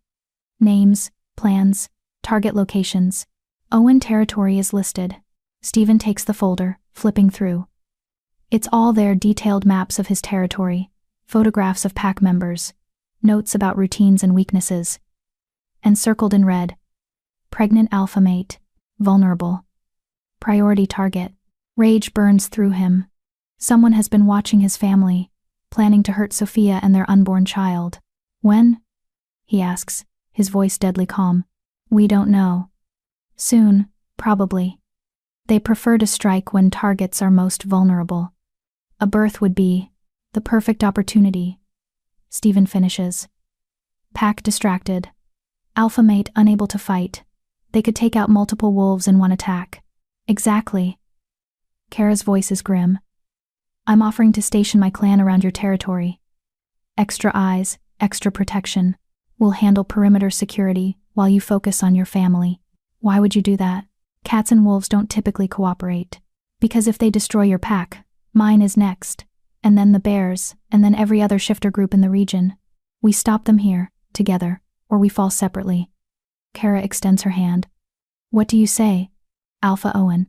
Names, plans, target locations. Owen territory is listed. Stephen takes the folder, flipping through. It's all there, detailed maps of his territory, photographs of pack members, notes about routines and weaknesses. And circled in red. Pregnant alpha mate. Vulnerable. Priority target. Rage burns through him. Someone has been watching his family, planning to hurt Sophia and their unborn child. When? He asks, his voice deadly calm. We don't know. Soon, probably. They prefer to strike when targets are most vulnerable. A birth would be the perfect opportunity. Stephen finishes. Pack distracted. Alpha mate unable to fight. They could take out multiple wolves in one attack. Exactly. Kara's voice is grim. I'm offering to station my clan around your territory. Extra eyes, extra protection. We'll handle perimeter security while you focus on your family. Why would you do that? Cats and wolves don't typically cooperate. Because if they destroy your pack, mine is next. And then the bears, and then every other shifter group in the region. We stop them here, together, or we fall separately. Kara extends her hand. What do you say? Alpha Owen.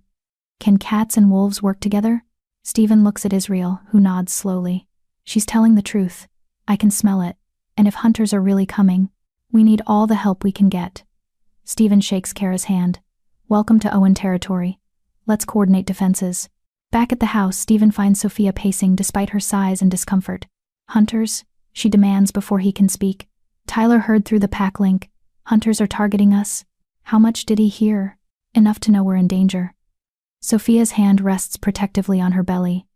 Can cats and wolves work together? Stephen looks at Israel, who nods slowly. She's telling the truth. I can smell it. And if hunters are really coming, we need all the help we can get. Stephen shakes Kara's hand. Welcome to Owen territory. Let's coordinate defenses. Back at the house, Stephen finds Sophia pacing despite her size and discomfort. Hunters? She demands before he can speak. Tyler heard through the pack link. Hunters are targeting us. How much did he hear? Enough to know we're in danger. Sophia's hand rests protectively on her belly.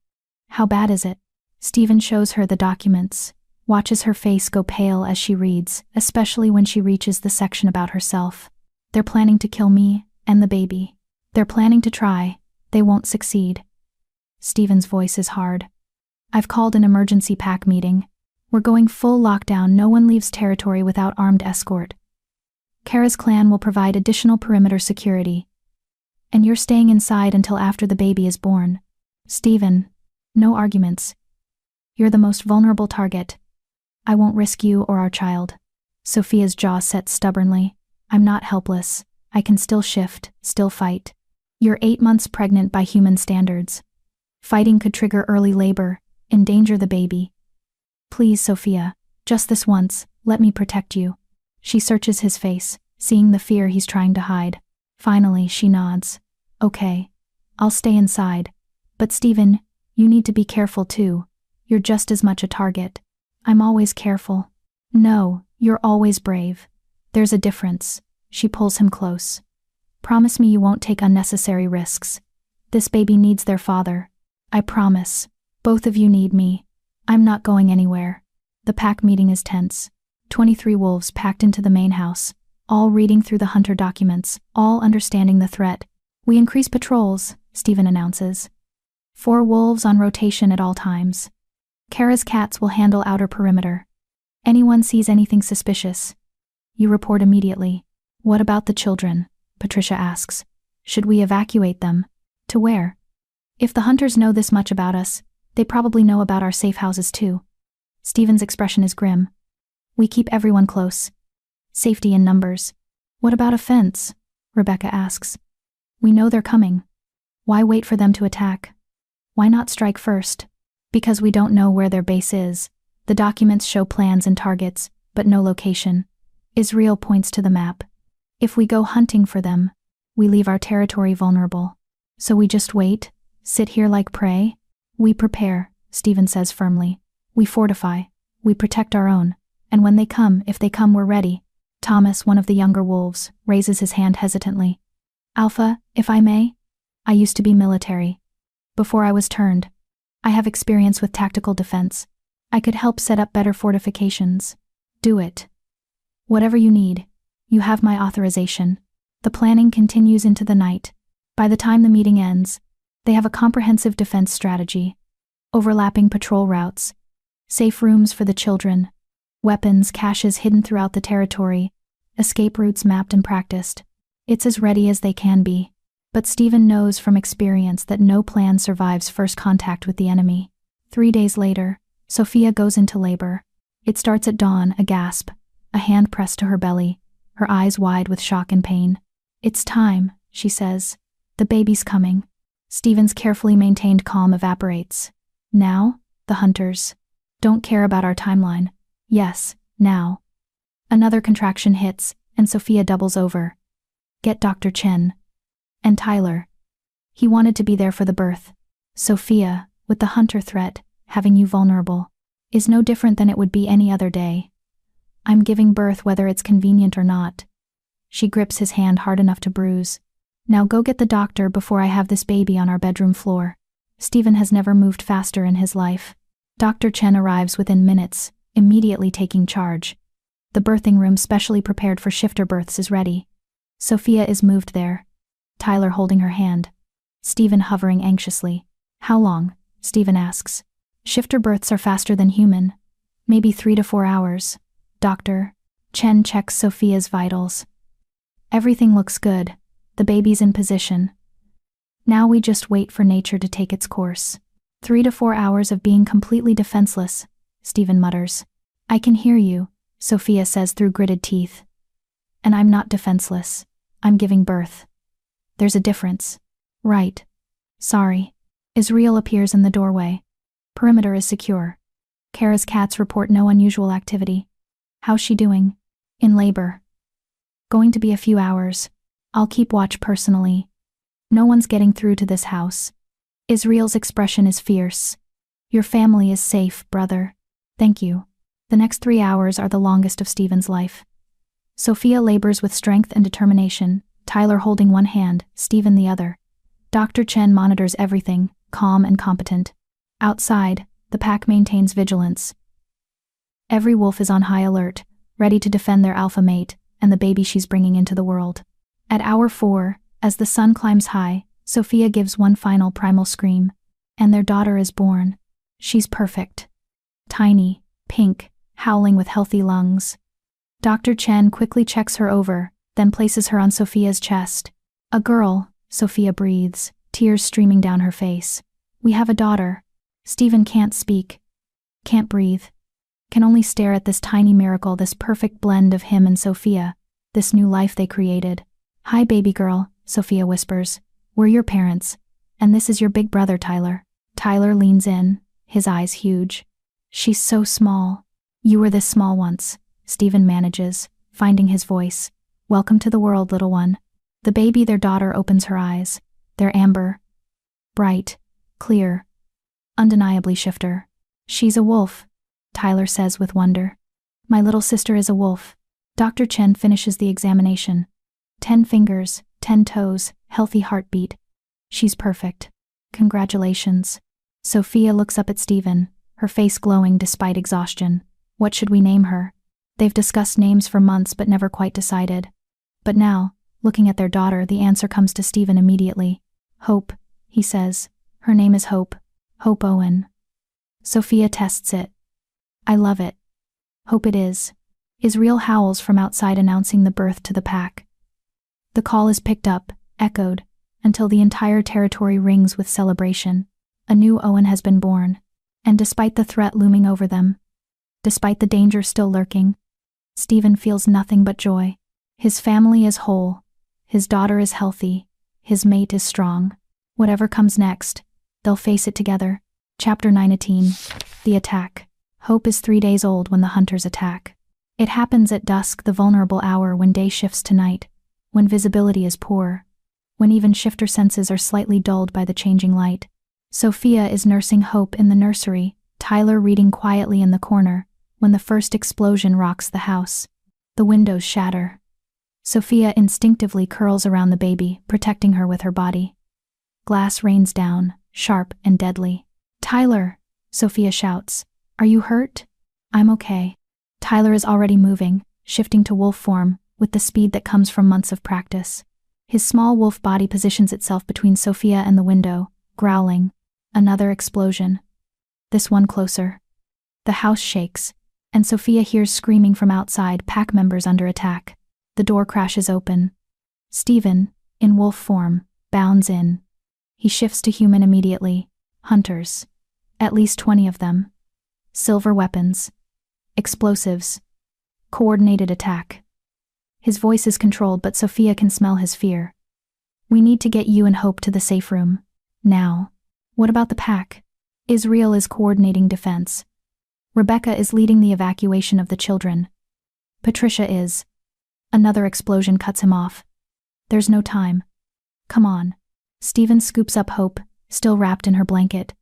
How bad is it? Stephen shows her the documents, watches her face go pale as she reads, especially when she reaches the section about herself. They're planning to kill me and the baby. They're planning to try. They won't succeed. Stephen's voice is hard. I've called an emergency pack meeting. We're going full lockdown. No one leaves territory without armed escort. Kara's clan will provide additional perimeter security. And you're staying inside until after the baby is born. Stephen, no arguments. You're the most vulnerable target. I won't risk you or our child. Sophia's jaw sets stubbornly. I'm not helpless. I can still shift, still fight. You're 8 months pregnant by human standards. Fighting could trigger early labor, endanger the baby. Please, Sophia, just this once, let me protect you. She searches his face, seeing the fear he's trying to hide. Finally, she nods. Okay, I'll stay inside. But Stephen, you need to be careful too. You're just as much a target. I'm always careful. No, you're always brave. There's a difference. She pulls him close. Promise me you won't take unnecessary risks. This baby needs their father. I promise. Both of you need me. I'm not going anywhere. The pack meeting is tense. 23 wolves packed into the main house, all reading through the hunter documents, all understanding the threat. We increase patrols, Stephen announces. 4 wolves on rotation at all times. Kara's cats will handle outer perimeter. Anyone sees anything suspicious, you report immediately. What about the children? Patricia asks. Should we evacuate them? To where? If the hunters know this much about us, they probably know about our safe houses too. Stephen's expression is grim. We keep everyone close. Safety in numbers. What about a fence? Rebecca asks. We know they're coming. Why wait for them to attack? Why not strike first? Because we don't know where their base is. The documents show plans and targets, but no location. Israel points to the map. If we go hunting for them, we leave our territory vulnerable. So we just wait, sit here like prey? We prepare, Stephen says firmly. We fortify. We protect our own. And when they come, if they come, we're ready. Thomas, one of the younger wolves, raises his hand hesitantly. Alpha, if I may? I used to be military. Before I was turned. I have experience with tactical defense. I could help set up better fortifications. Do it. Whatever you need. You have my authorization. The planning continues into the night. By the time the meeting ends, they have a comprehensive defense strategy. Overlapping patrol routes. Safe rooms for the children. Weapons, caches hidden throughout the territory. Escape routes mapped and practiced. It's as ready as they can be. But Stephen knows from experience that no plan survives first contact with the enemy. 3 days later, Sophia goes into labor. It starts at dawn, a gasp, a hand pressed to her belly, her eyes wide with shock and pain. It's time, she says. The baby's coming. Stephen's carefully maintained calm evaporates. Now, the hunters don't care about our timeline. Yes, now. Another contraction hits, and Sophia doubles over. Get Dr. Chen. And Tyler. He wanted to be there for the birth. Sophia, with the hunter threat, having you vulnerable, is no different than it would be any other day. I'm giving birth whether it's convenient or not. She grips his hand hard enough to bruise. Now go get the doctor before I have this baby on our bedroom floor. Stephen has never moved faster in his life. Dr. Chen arrives within minutes, immediately taking charge. The birthing room specially prepared for shifter births is ready. Sophia is moved there. Tyler holding her hand. Stephen hovering anxiously. How long? Stephen asks. Shifter births are faster than human. Maybe 3 to 4 hours. Doctor. Chen checks Sophia's vitals. Everything looks good. The baby's in position. Now we just wait for nature to take its course. 3 to 4 hours of being completely defenseless, Stephen mutters. I can hear you, Sophia says through gritted teeth. And I'm not defenseless. I'm giving birth. There's a difference. Right. Sorry. Israel appears in the doorway. Perimeter is secure. Kara's cats report no unusual activity. How's she doing? In labor. Going to be a few hours. I'll keep watch personally. No one's getting through to this house. Israel's expression is fierce. Your family is safe, brother. Thank you. The next 3 hours are the longest of Stephen's life. Sophia labors with strength and determination, Tyler holding one hand, Stephen the other. Dr. Chen monitors everything, calm and competent. Outside, the pack maintains vigilance. Every wolf is on high alert, ready to defend their alpha mate and the baby she's bringing into the world. At hour 4, as the sun climbs high, Sophia gives one final primal scream, and their daughter is born. She's perfect. Tiny, pink, howling with healthy lungs. Dr. Chen quickly checks her over, then places her on Sophia's chest. A girl, Sophia breathes, tears streaming down her face. We have a daughter. Stephen can't speak. Can't breathe. Can only stare at this tiny miracle, this perfect blend of him and Sophia, this new life they created. Hi, baby girl, Sophia whispers. We're your parents. And this is your big brother, Tyler. Tyler leans in, his eyes huge. She's so small. You were this small once, Stephen manages, finding his voice. Welcome to the world, little one. The baby, their daughter, opens her eyes. They're amber. Bright. Clear. Undeniably shifter. She's a wolf, Tyler says with wonder. My little sister is a wolf. Dr. Chen finishes the examination. 10 fingers, 10 toes, healthy heartbeat. She's perfect. Congratulations. Sophia looks up at Stephen, her face glowing despite exhaustion. What should we name her? They've discussed names for months but never quite decided. But now, looking at their daughter, the answer comes to Stephen immediately. Hope, he says. Her name is Hope. Hope Owen. Sophia tests it. I love it. Hope it is. Israel howls from outside announcing the birth to the pack. The call is picked up, echoed, until the entire territory rings with celebration. A new Owen has been born. And despite the threat looming over them, despite the danger still lurking, Stephen feels nothing but joy. His family is whole. His daughter is healthy. His mate is strong. Whatever comes next, they'll face it together. Chapter 19. The Attack. Hope is 3 days old when the hunters attack. It happens at dusk, the vulnerable hour when day shifts to night, when visibility is poor, when even shifter senses are slightly dulled by the changing light. Sophia is nursing Hope in the nursery, Tyler reading quietly in the corner, when the first explosion rocks the house. The windows shatter. Sophia instinctively curls around the baby, protecting her with her body. Glass rains down, sharp and deadly. Tyler, Sophia shouts. Are you hurt? I'm okay. Tyler is already moving, shifting to wolf form, with the speed that comes from months of practice. His small wolf body positions itself between Sophia and the window, growling. Another explosion. This one closer. The house shakes, and Sophia hears screaming from outside, pack members under attack. The door crashes open. Stephen, in wolf form, bounds in. He shifts to human immediately. Hunters. At least 20 of them. Silver weapons. Explosives. Coordinated attack. His voice is controlled, but Sophia can smell his fear. We need to get you and Hope to the safe room. Now. What about the pack? Israel is coordinating defense. Rebecca is leading the evacuation of the children. Patricia is. Another explosion cuts him off. There's no time. Come on. Stephen scoops up Hope, still wrapped in her blanket.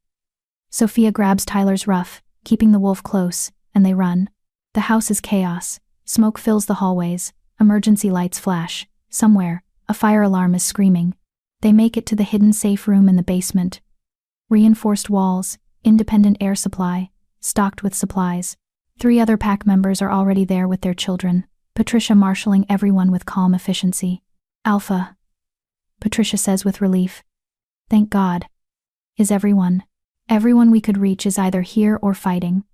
Sophia grabs Tyler's ruff, keeping the wolf close, and they run. The house is chaos. Smoke fills the hallways. Emergency lights flash. Somewhere, a fire alarm is screaming. They make it to the hidden safe room in the basement. Reinforced walls, independent air supply, stocked with supplies. 3 other pack members are already there with their children, Patricia marshalling everyone with calm efficiency. Alpha, Patricia says with relief. Thank God. Is everyone? Everyone we could reach is either here or fighting.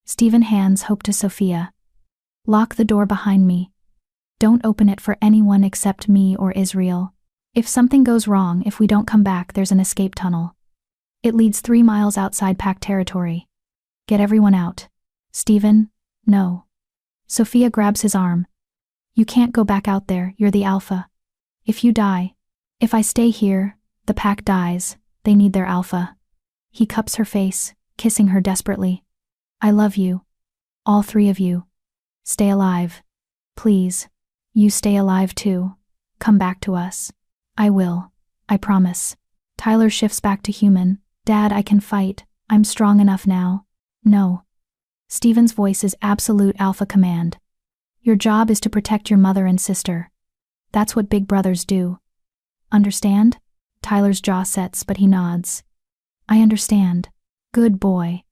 Stephen hands Hope to Sophia. Lock the door behind me. Don't open it for anyone except me or Israel. If something goes wrong, if we don't come back, there's an escape tunnel. It leads 3 miles outside pack territory. Get everyone out. Stephen, no. Sophia grabs his arm. You can't go back out there, you're the alpha. If you die, if I stay here, the pack dies, they need their alpha. He cups her face, kissing her desperately. I love you. All 3 of you. Stay alive. Please. You stay alive too. Come back to us. I will. I promise. Tyler shifts back to human. Dad, I can fight. I'm strong enough now. No. Stephen's voice is absolute alpha command. Your job is to protect your mother and sister. That's what big brothers do. Understand? Tyler's jaw sets, but he nods. I understand. Good boy.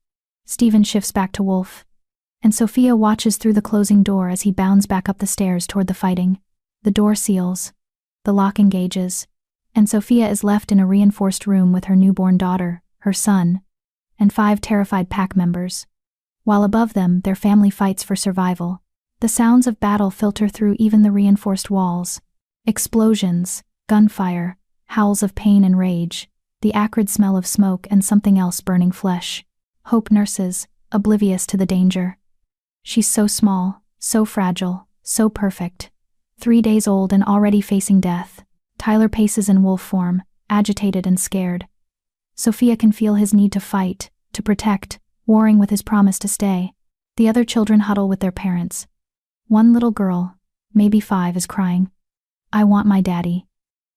Stephen shifts back to Wolf. And Sophia watches through the closing door as he bounds back up the stairs toward the fighting. The door seals. The lock engages. And Sophia is left in a reinforced room with her newborn daughter, her son, and 5 terrified pack members. While above them, their family fights for survival. The sounds of battle filter through even the reinforced walls. Explosions, gunfire, howls of pain and rage, the acrid smell of smoke and something else burning flesh. Hope nurses, oblivious to the danger. She's so small, so fragile, so perfect. 3 days old and already facing death. Tyler paces in wolf form, agitated and scared. Sophia can feel his need to fight, to protect, warring with his promise to stay. The other children huddle with their parents. One little girl, maybe 5, is crying. I want my daddy.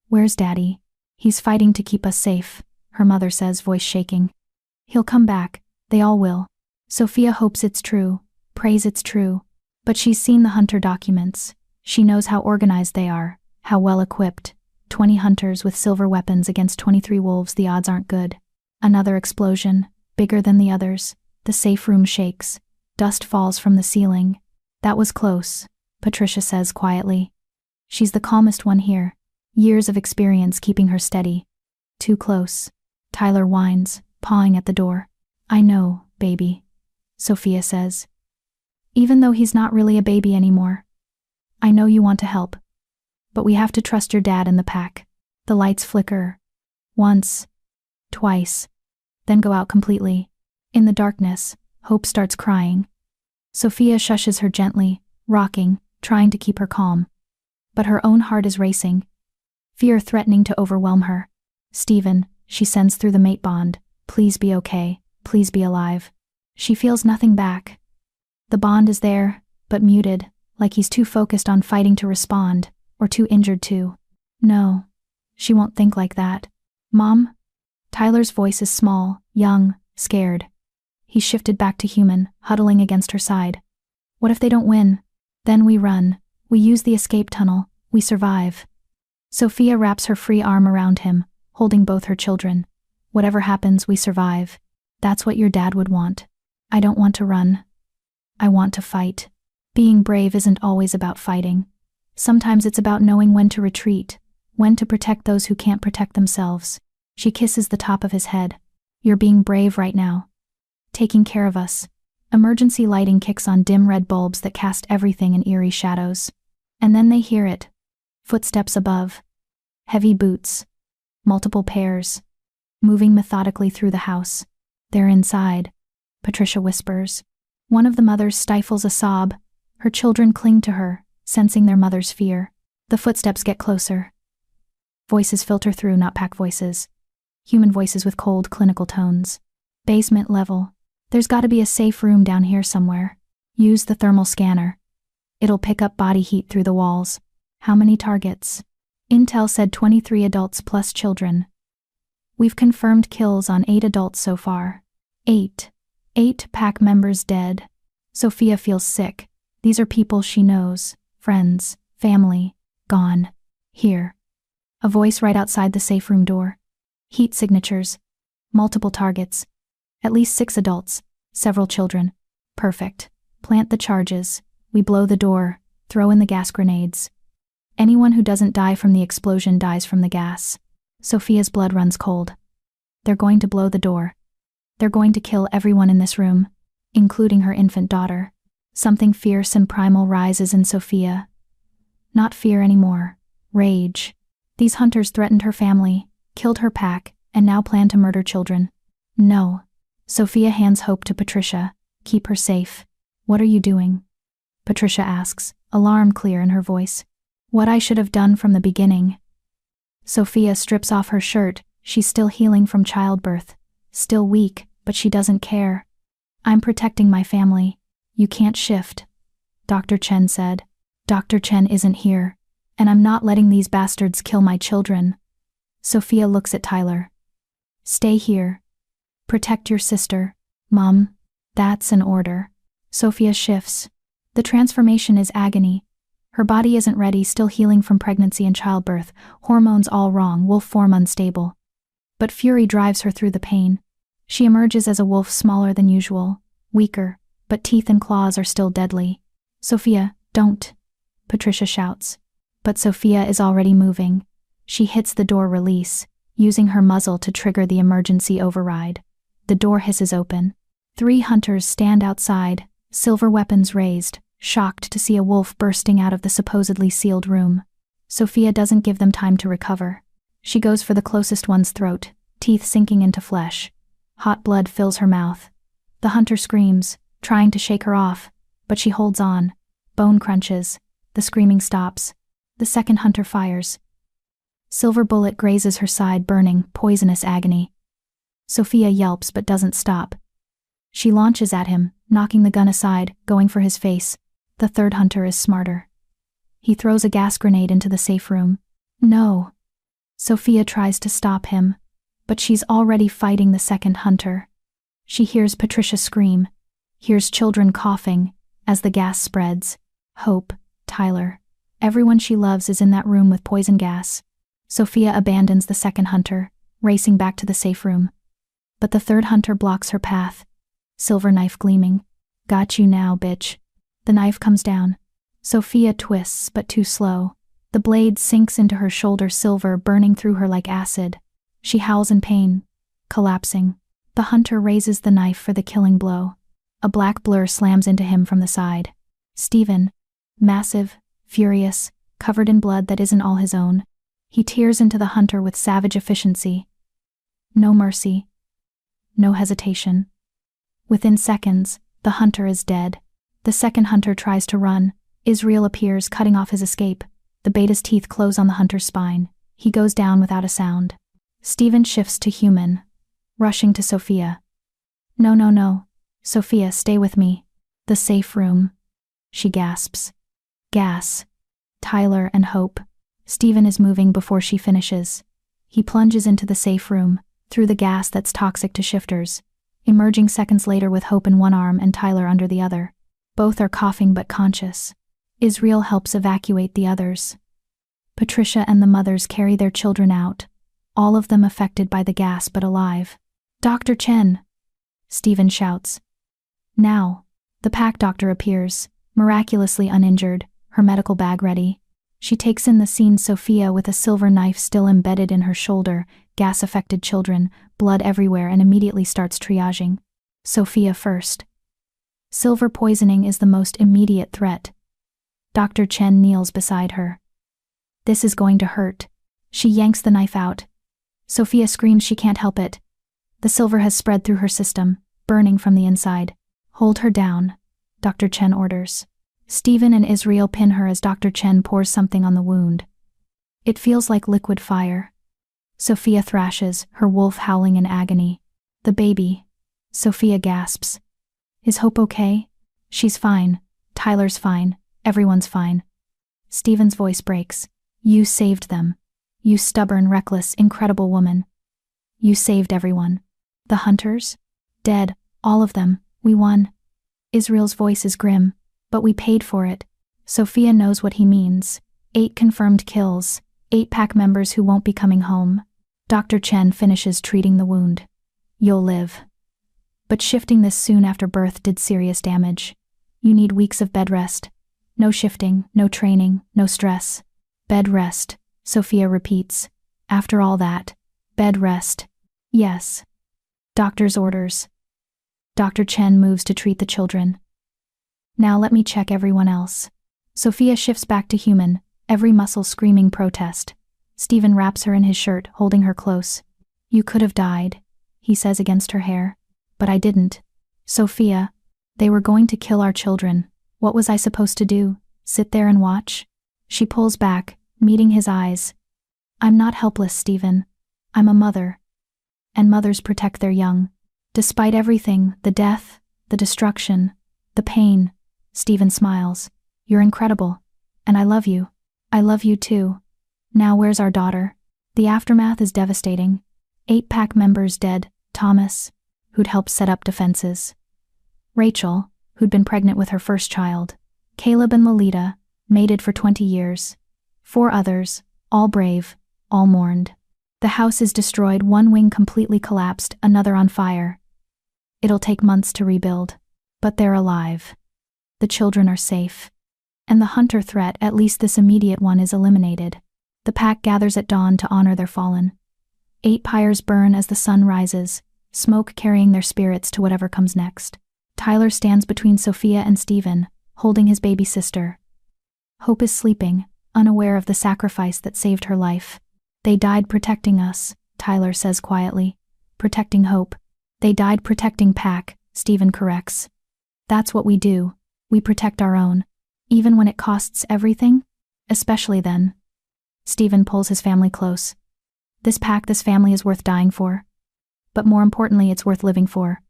Where's daddy? He's fighting to keep us safe, her mother says, voice shaking. He'll come back, they all will. Sophia hopes it's true, prays it's true. But she's seen the hunter documents. She knows how organized they are, how well equipped. 20 hunters with silver weapons against 23 wolves, the odds aren't good. Another explosion, bigger than the others. The safe room shakes. Dust falls from the ceiling. That was close, Patricia says quietly. She's the calmest one here. Years of experience keeping her steady. Too close. Tyler whines, pawing at the door. I know, baby, Sophia says. Even though he's not really a baby anymore. I know you want to help. But we have to trust your dad and the pack. The lights flicker. Once. Twice. Then go out completely. In the darkness, Hope starts crying. Sophia shushes her gently, rocking, trying to keep her calm. But her own heart is racing. Fear threatening to overwhelm her. Stephen, she sends through the mate bond. Please be okay. Please be alive. She feels nothing back. The bond is there, but muted, like he's too focused on fighting to respond, or too injured to. No. She won't think like that. Mom? Tyler's voice is small, young, scared. He's shifted back to human, huddling against her side. What if they don't win? Then we run. We use the escape tunnel. We survive. Sophia wraps her free arm around him, holding both her children. Whatever happens, we survive. That's what your dad would want. I don't want to run. I want to fight. Being brave isn't always about fighting. Sometimes it's about knowing when to retreat, when to protect those who can't protect themselves. She kisses the top of his head. You're being brave right now. Taking care of us. Emergency lighting kicks on dim red bulbs that cast everything in eerie shadows. And then they hear it. Footsteps above. Heavy boots. Multiple pairs. Moving methodically through the house. They're inside. Patricia whispers. One of the mothers stifles a sob. Her children cling to her, sensing their mother's fear. The footsteps get closer. Voices filter through, not pack voices. Human voices with cold, clinical tones. Basement level. There's gotta be a safe room down here somewhere. Use the thermal scanner. It'll pick up body heat through the walls. How many targets? Intel said 23 adults plus children. We've confirmed kills on 8 adults so far. 8 pack members dead. Sophia feels sick. These are people she knows. Friends, family, gone. Here. A voice right outside the safe room door. Heat signatures. Multiple targets. At least 6 adults. Several children. Perfect. Plant the charges. We blow the door. Throw in the gas grenades. Anyone who doesn't die from the explosion dies from the gas. Sophia's blood runs cold. They're going to blow the door. They're going to kill everyone in this room, including her infant daughter. Something fierce and primal rises in Sophia. Not fear anymore. Rage. These hunters threatened her family, killed her pack, and now plan to murder children. No. Sophia hands Hope to Patricia. Keep her safe. What are you doing? Patricia asks, alarm clear in her voice. What I should have done from the beginning. Sophia strips off her shirt. She's still healing from childbirth. Still weak, but she doesn't care. I'm protecting my family. You can't shift. Dr. Chen said. Dr. Chen isn't here. And I'm not letting these bastards kill my children. Sophia looks at Tyler. Stay here. Protect your sister. Mom. That's an order. Sophia shifts. The transformation is agony. Her body isn't ready, still healing from pregnancy and childbirth, hormones all wrong, wolf form unstable. But fury drives her through the pain. She emerges as a wolf smaller than usual, weaker, but teeth and claws are still deadly. Sophia, don't. Patricia shouts. But Sophia is already moving. She hits the door release, using her muzzle to trigger the emergency override. The door hisses open. 3 hunters stand outside, silver weapons raised, shocked to see a wolf bursting out of the supposedly sealed room. Sophia doesn't give them time to recover. She goes for the closest one's throat, teeth sinking into flesh. Hot blood fills her mouth. The hunter screams, trying to shake her off, but she holds on. Bone crunches. The screaming stops. The second hunter fires. Silver bullet grazes her side, burning, poisonous agony. Sophia yelps but doesn't stop. She launches at him, knocking the gun aside, going for his face. The third hunter is smarter. He throws a gas grenade into the safe room. No. Sophia tries to stop him, but she's already fighting the second hunter. She hears Patricia scream, hears children coughing, as the gas spreads. Hope, Tyler, everyone she loves is in that room with poison gas. Sophia abandons the second hunter, racing back to the safe room. But the third hunter blocks her path, silver knife gleaming. Got you now, bitch. The knife comes down. Sophia twists, but too slow. The blade sinks into her shoulder, silver burning through her like acid. She howls in pain, collapsing. The hunter raises the knife for the killing blow. A black blur slams into him from the side. Stephen, massive, furious, covered in blood that isn't all his own. He tears into the hunter with savage efficiency. No mercy. No hesitation. Within seconds, the hunter is dead. The second hunter tries to run. Israel appears, cutting off his escape. The beta's teeth close on the hunter's spine. He goes down without a sound. Stephen shifts to human, rushing to Sophia. No, no, no. Sophia, stay with me. The safe room. She gasps. Gas. Tyler and Hope. Stephen is moving before she finishes. He plunges into the safe room, through the gas that's toxic to shifters, emerging seconds later with Hope in one arm and Tyler under the other. Both are coughing but conscious. Israel helps evacuate the others. Patricia and the mothers carry their children out, all of them affected by the gas but alive. Dr. Chen! Stephen shouts. Now. The pack doctor appears, miraculously uninjured, her medical bag ready. She takes in the scene. Sophia with a silver knife still embedded in her shoulder, gas-affected children, blood everywhere, and immediately starts triaging. Sophia first. Silver poisoning is the most immediate threat. Dr. Chen kneels beside her. This is going to hurt. She yanks the knife out. Sophia screams she can't help it. The silver has spread through her system, burning from the inside. Hold her down, Dr. Chen orders. Stephen and Israel pin her as Dr. Chen pours something on the wound. It feels like liquid fire. Sophia thrashes, her wolf howling in agony. The baby. Sophia gasps. Is Hope okay? She's fine. Tyler's fine. Everyone's fine. Stephen's voice breaks. You saved them. You stubborn, reckless, incredible woman. You saved everyone. The hunters? Dead. All of them. We won. Israel's voice is grim. But we paid for it. Sophia knows what he means. 8 confirmed kills. 8 pack members who won't be coming home. Dr. Chen finishes treating the wound. You'll live. But shifting this soon after birth did serious damage. You need weeks of bed rest. No shifting, no training, no stress. Bed rest, Sophia repeats. After all that, bed rest. Yes. Doctor's orders. Dr. Chen moves to treat the children. Now let me check everyone else. Sophia shifts back to human, every muscle screaming protest. Stephen wraps her in his shirt, holding her close. You could have died, he says against her hair. But I didn't. Sophia, they were going to kill our children. What was I supposed to do? Sit there and watch? She pulls back, meeting his eyes. I'm not helpless, Stephen. I'm a mother. And mothers protect their young. Despite everything, the death, the destruction, the pain. Stephen smiles. You're incredible. And I love you. I love you too. Now where's our daughter? The aftermath is devastating. 8 pack members dead. Thomas, who'd helped set up defenses. Rachel, who'd been pregnant with her first child. Caleb and Lolita, mated for 20 years. 4 others, all brave, all mourned. The house is destroyed, one wing completely collapsed, another on fire. It'll take months to rebuild. But they're alive. The children are safe. And the hunter threat, at least this immediate one, is eliminated. The pack gathers at dawn to honor their fallen. 8 pyres burn as the sun rises, smoke carrying their spirits to whatever comes next. Tyler stands between Sophia and Stephen, holding his baby sister. Hope is sleeping, unaware of the sacrifice that saved her life. They died protecting us, Tyler says quietly. Protecting Hope. They died protecting Pack, Stephen corrects. That's what we do. We protect our own. Even when it costs everything? Especially then. Stephen pulls his family close. This pack, this family is worth dying for. But more importantly, it's worth living for.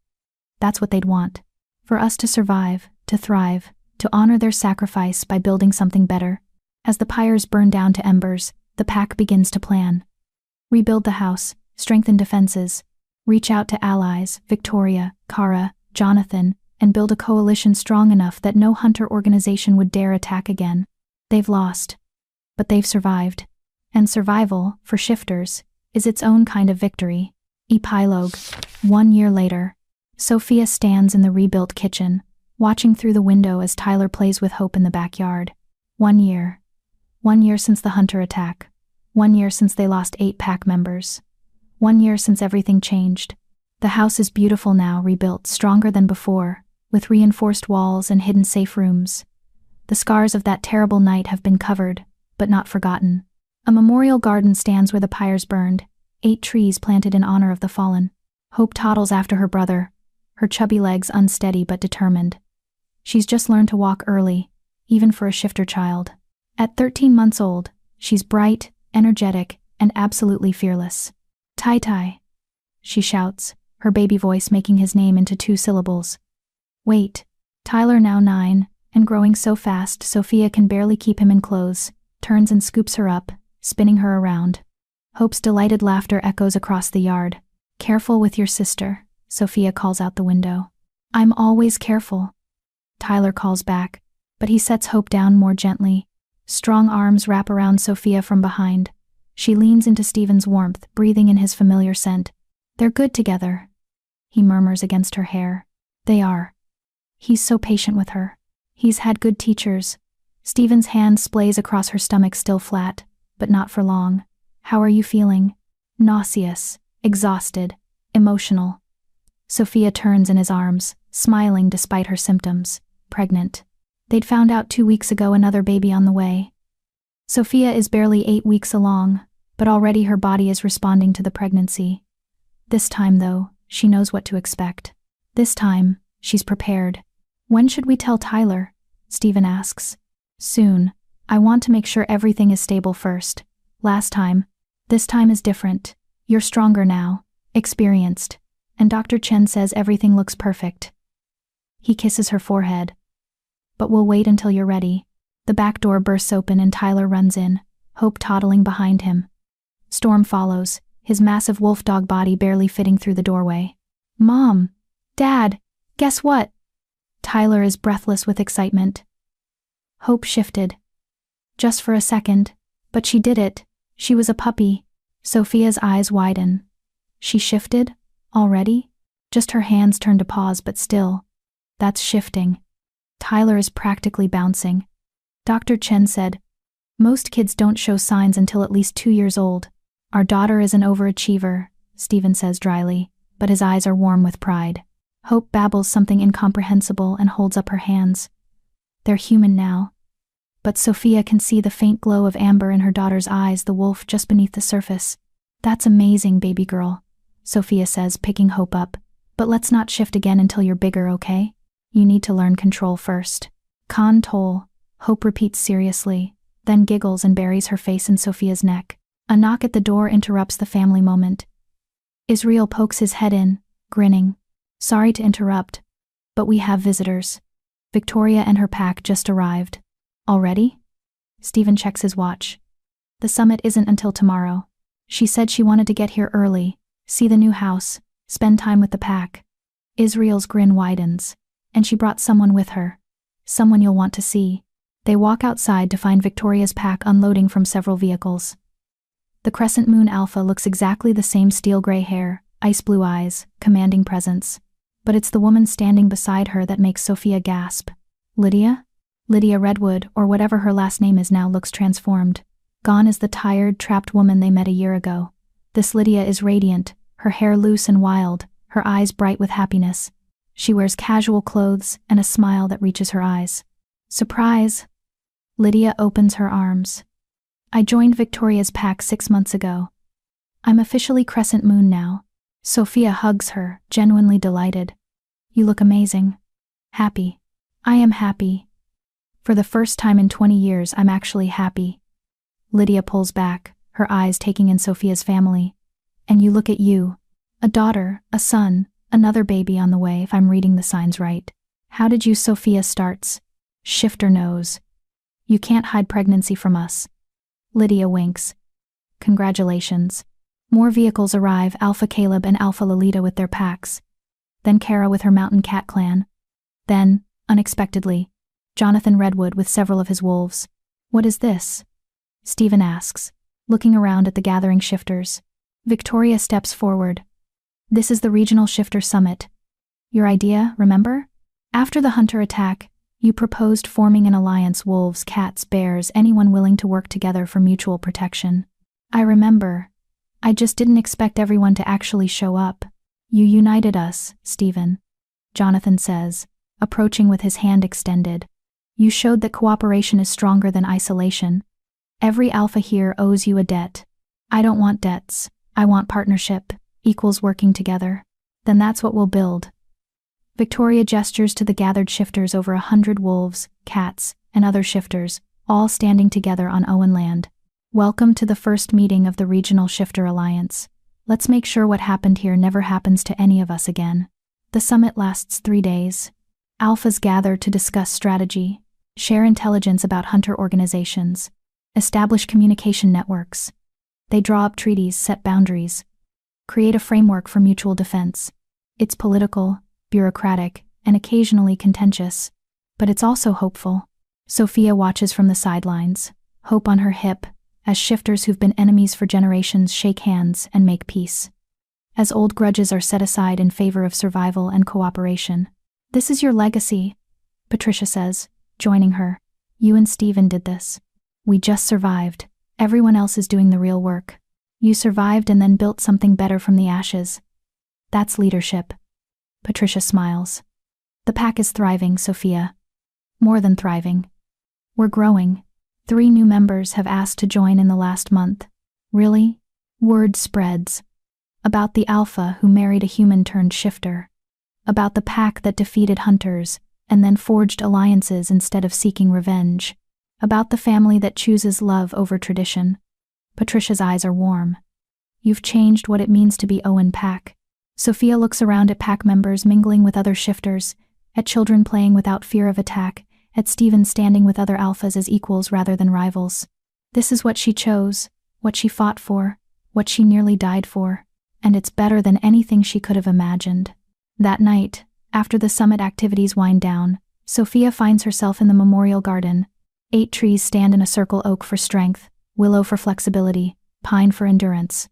That's what they'd want. For us to survive, to thrive, to honor their sacrifice by building something better. As the pyres burn down to embers, the pack begins to plan. Rebuild the house, strengthen defenses, reach out to allies, Victoria, Kara, Jonathan, and build a coalition strong enough that no hunter organization would dare attack again. They've lost. But they've survived. And survival, for shifters, is its own kind of victory. Epilogue. 1 year later. Sophia stands in the rebuilt kitchen, watching through the window as Tyler plays with Hope in the backyard. 1 year. 1 year since the Hunter attack. 1 year since they lost 8 pack members. 1 year since everything changed. The house is beautiful now, rebuilt, stronger than before, with reinforced walls and hidden safe rooms. The scars of that terrible night have been covered, but not forgotten. A memorial garden stands where the pyres burned, 8 trees planted in honor of the fallen. Hope toddles after her brother, her chubby legs unsteady but determined. She's just learned to walk early, even for a shifter child. At 13 months old, she's bright, energetic, and absolutely fearless. "Tai-Tai," she shouts, her baby voice making his name into 2 syllables. Wait. Tyler, now 9, and growing so fast Sophia can barely keep him in clothes, turns and scoops her up, spinning her around. Hope's delighted laughter echoes across the yard. "Careful with your sister," Sophia calls out the window. "I'm always careful," Tyler calls back, but he sets Hope down more gently. Strong arms wrap around Sophia from behind. She leans into Stephen's warmth, breathing in his familiar scent. "They're good together," he murmurs against her hair. "They are. He's so patient with her. He's had good teachers." Stephen's hand splays across her stomach, still flat, but not for long. "How are you feeling?" "Nauseous, exhausted, emotional." Sophia turns in his arms, smiling despite her symptoms. Pregnant. They'd found out 2 weeks ago, another baby on the way. Sophia is barely 8 weeks along, but already her body is responding to the pregnancy. This time, though, she knows what to expect. This time, she's prepared. "When should we tell Tyler?" Stephen asks. "Soon. I want to make sure everything is stable first. Last time. This time is different. You're stronger now, experienced, and Dr. Chen says everything looks perfect." He kisses her forehead. "But we'll wait until you're ready." The back door bursts open and Tyler runs in, Hope toddling behind him. Storm follows, his massive wolf dog body barely fitting through the doorway. "Mom! Dad! Guess what?" Tyler is breathless with excitement. Hope shifted. Just for a second, but she did it. She was a puppy. Sophia's eyes widen. She shifted? Already? Just her hands turned to pause, but still. That's shifting. Tyler is practically bouncing. Dr. Chen said, "Most kids don't show signs until at least 2 years old. Our daughter is an overachiever," Stephen says dryly, but his eyes are warm with pride. Hope babbles something incomprehensible and holds up her hands. They're human now. But Sophia can see the faint glow of amber in her daughter's eyes, the wolf just beneath the surface. "That's amazing, baby girl," Sophia says, picking Hope up. "But let's not shift again until you're bigger, okay? You need to learn control first." "Control," Hope repeats seriously, then giggles and buries her face in Sophia's neck. A knock at the door interrupts the family moment. Israel pokes his head in, grinning. "Sorry to interrupt, but we have visitors. Victoria and her pack just arrived." "Already?" Stephen checks his watch. "The summit isn't until tomorrow. She said she wanted to get here early, see the new house, spend time with the pack." Israel's grin widens. "And she brought someone with her. Someone you'll want to see." They walk outside to find Victoria's pack unloading from several vehicles. The Crescent Moon Alpha looks exactly the same, steel gray hair, ice blue eyes, commanding presence. But it's the woman standing beside her that makes Sophia gasp. Lydia? Lydia Redwood, or whatever her last name is now, looks transformed. Gone is the tired, trapped woman they met a year ago. This Lydia is radiant, her hair loose and wild, her eyes bright with happiness. She wears casual clothes and a smile that reaches her eyes. "Surprise!" Lydia opens her arms. "I joined Victoria's pack 6 months ago. I'm officially Crescent Moon now." Sophia hugs her, genuinely delighted. "You look amazing." "Happy. I am happy. For the first time in 20 years, I'm actually happy." Lydia pulls back, her eyes taking in Sophia's family. "And you look at you. A daughter, a son, another baby on the way, if I'm reading the signs right." "How did you?" Sophia starts. Shifter knows. "You can't hide pregnancy from us." Lydia winks. "Congratulations." More vehicles arrive, Alpha Caleb and Alpha Lolita with their packs. Then Kara with her mountain cat clan. Then, unexpectedly, Jonathan Redwood with several of his wolves. "What is this?" Stephen asks, looking around at the gathering shifters. Victoria steps forward. "This is the Regional Shifter Summit. Your idea, remember? After the hunter attack, you proposed forming an alliance: wolves, cats, bears, anyone willing to work together for mutual protection. I remember. I just didn't expect everyone to actually show up. You united us, Stephen, Jonathan says, approaching with his hand extended. You showed that cooperation is stronger than isolation. Every alpha here owes you a debt. I don't want debts. I want partnership, equals working together. Then that's what we'll build. Victoria gestures to the gathered shifters, over 100 wolves, cats, and other shifters, all standing together on Owen land. Welcome to the first meeting of the Regional Shifter Alliance. Let's make sure what happened here never happens to any of us again. The summit lasts 3 days. Alphas gather to discuss strategy, share intelligence about hunter organizations, establish communication networks. They draw up treaties, set boundaries, create a framework for mutual defense. It's political, bureaucratic, and occasionally contentious, but it's also hopeful. Sophia watches from the sidelines, hope on her hip, as shifters who've been enemies for generations shake hands and make peace. As old grudges are set aside in favor of survival and cooperation. This is your legacy, Patricia says, joining her. You and Stephen did this. We just survived. Everyone else is doing the real work. You survived and then built something better from the ashes. That's leadership. Patricia smiles. The pack is thriving, Sophia. More than thriving. We're growing. 3 new members have asked to join in the last month. Really? Word spreads. About the alpha who married a human-turned-shifter. About the pack that defeated hunters and then forged alliances instead of seeking revenge. About the family that chooses love over tradition. Patricia's eyes are warm. You've changed what it means to be Owen Pack. Sophia looks around at pack members mingling with other shifters, at children playing without fear of attack, at Stephen standing with other alphas as equals rather than rivals. This is what she chose, what she fought for, what she nearly died for, and it's better than anything she could have imagined. That night, after the summit activities wind down, Sophia finds herself in the memorial garden. 8 trees stand in a circle: oak for strength, willow for flexibility, pine for endurance.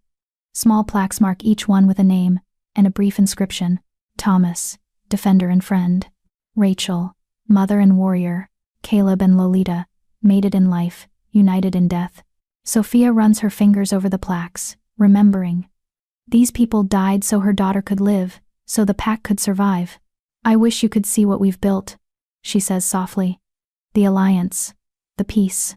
Small plaques mark each one with a name and a brief inscription: Thomas, defender and friend; Rachel, mother and warrior; Caleb and Lolita, mated in life, united in death. Sophia runs her fingers over the plaques, remembering. These people died so her daughter could live, so the pack could survive. I wish you could see what we've built, she says softly. The alliance, the peace.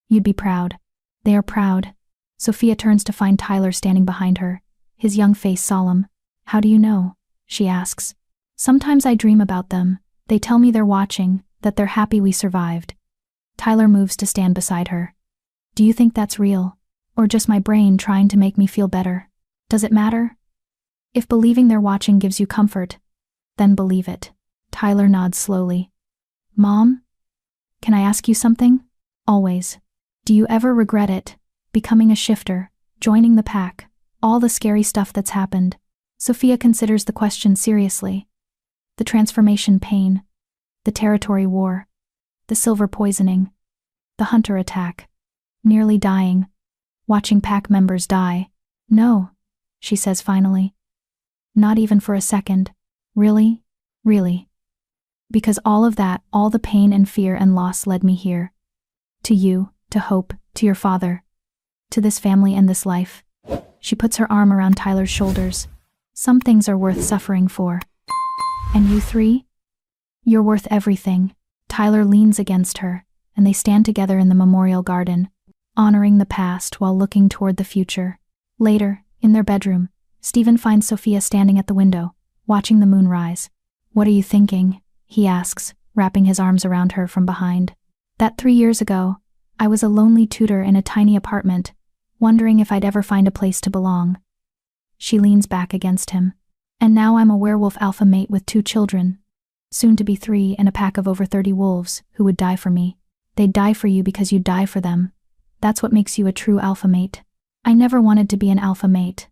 You'd be proud. They are proud. Sophia turns to find Tyler standing behind her, his young face solemn. How do you know? She asks. Sometimes I dream about them. They tell me they're watching, that they're happy we survived. Tyler moves to stand beside her. Do you think that's real? Or just my brain trying to make me feel better? Does it matter? If believing they're watching gives you comfort, then believe it. Tyler nods slowly. Mom? Can I ask you something? Always. Do you ever regret it? Becoming a shifter, joining the pack, all the scary stuff that's happened. Sophia considers the question seriously. The transformation pain, the territory war, the silver poisoning, the hunter attack, nearly dying, watching pack members die. No, she says finally. Not even for a second. Really? Really. Because all of that, all the pain and fear and loss led me here. To you, to Hope, to your father, to this family and this life. She puts her arm around Tyler's shoulders. Some things are worth suffering for. And you 3? You're worth everything. Tyler leans against her, and they stand together in the memorial garden, honoring the past while looking toward the future. Later, in their bedroom, Stephen finds Sophia standing at the window, watching the moon rise. What are you thinking? He asks, wrapping his arms around her from behind. That 3 years ago, I was a lonely tutor in a tiny apartment, wondering if I'd ever find a place to belong. She leans back against him. And now I'm a werewolf alpha mate with 2 children, soon to be 3, and a pack of over 30 wolves who would die for me. They'd die for you because you'd die for them. That's what makes you a true alpha mate. I never wanted to be an alpha mate.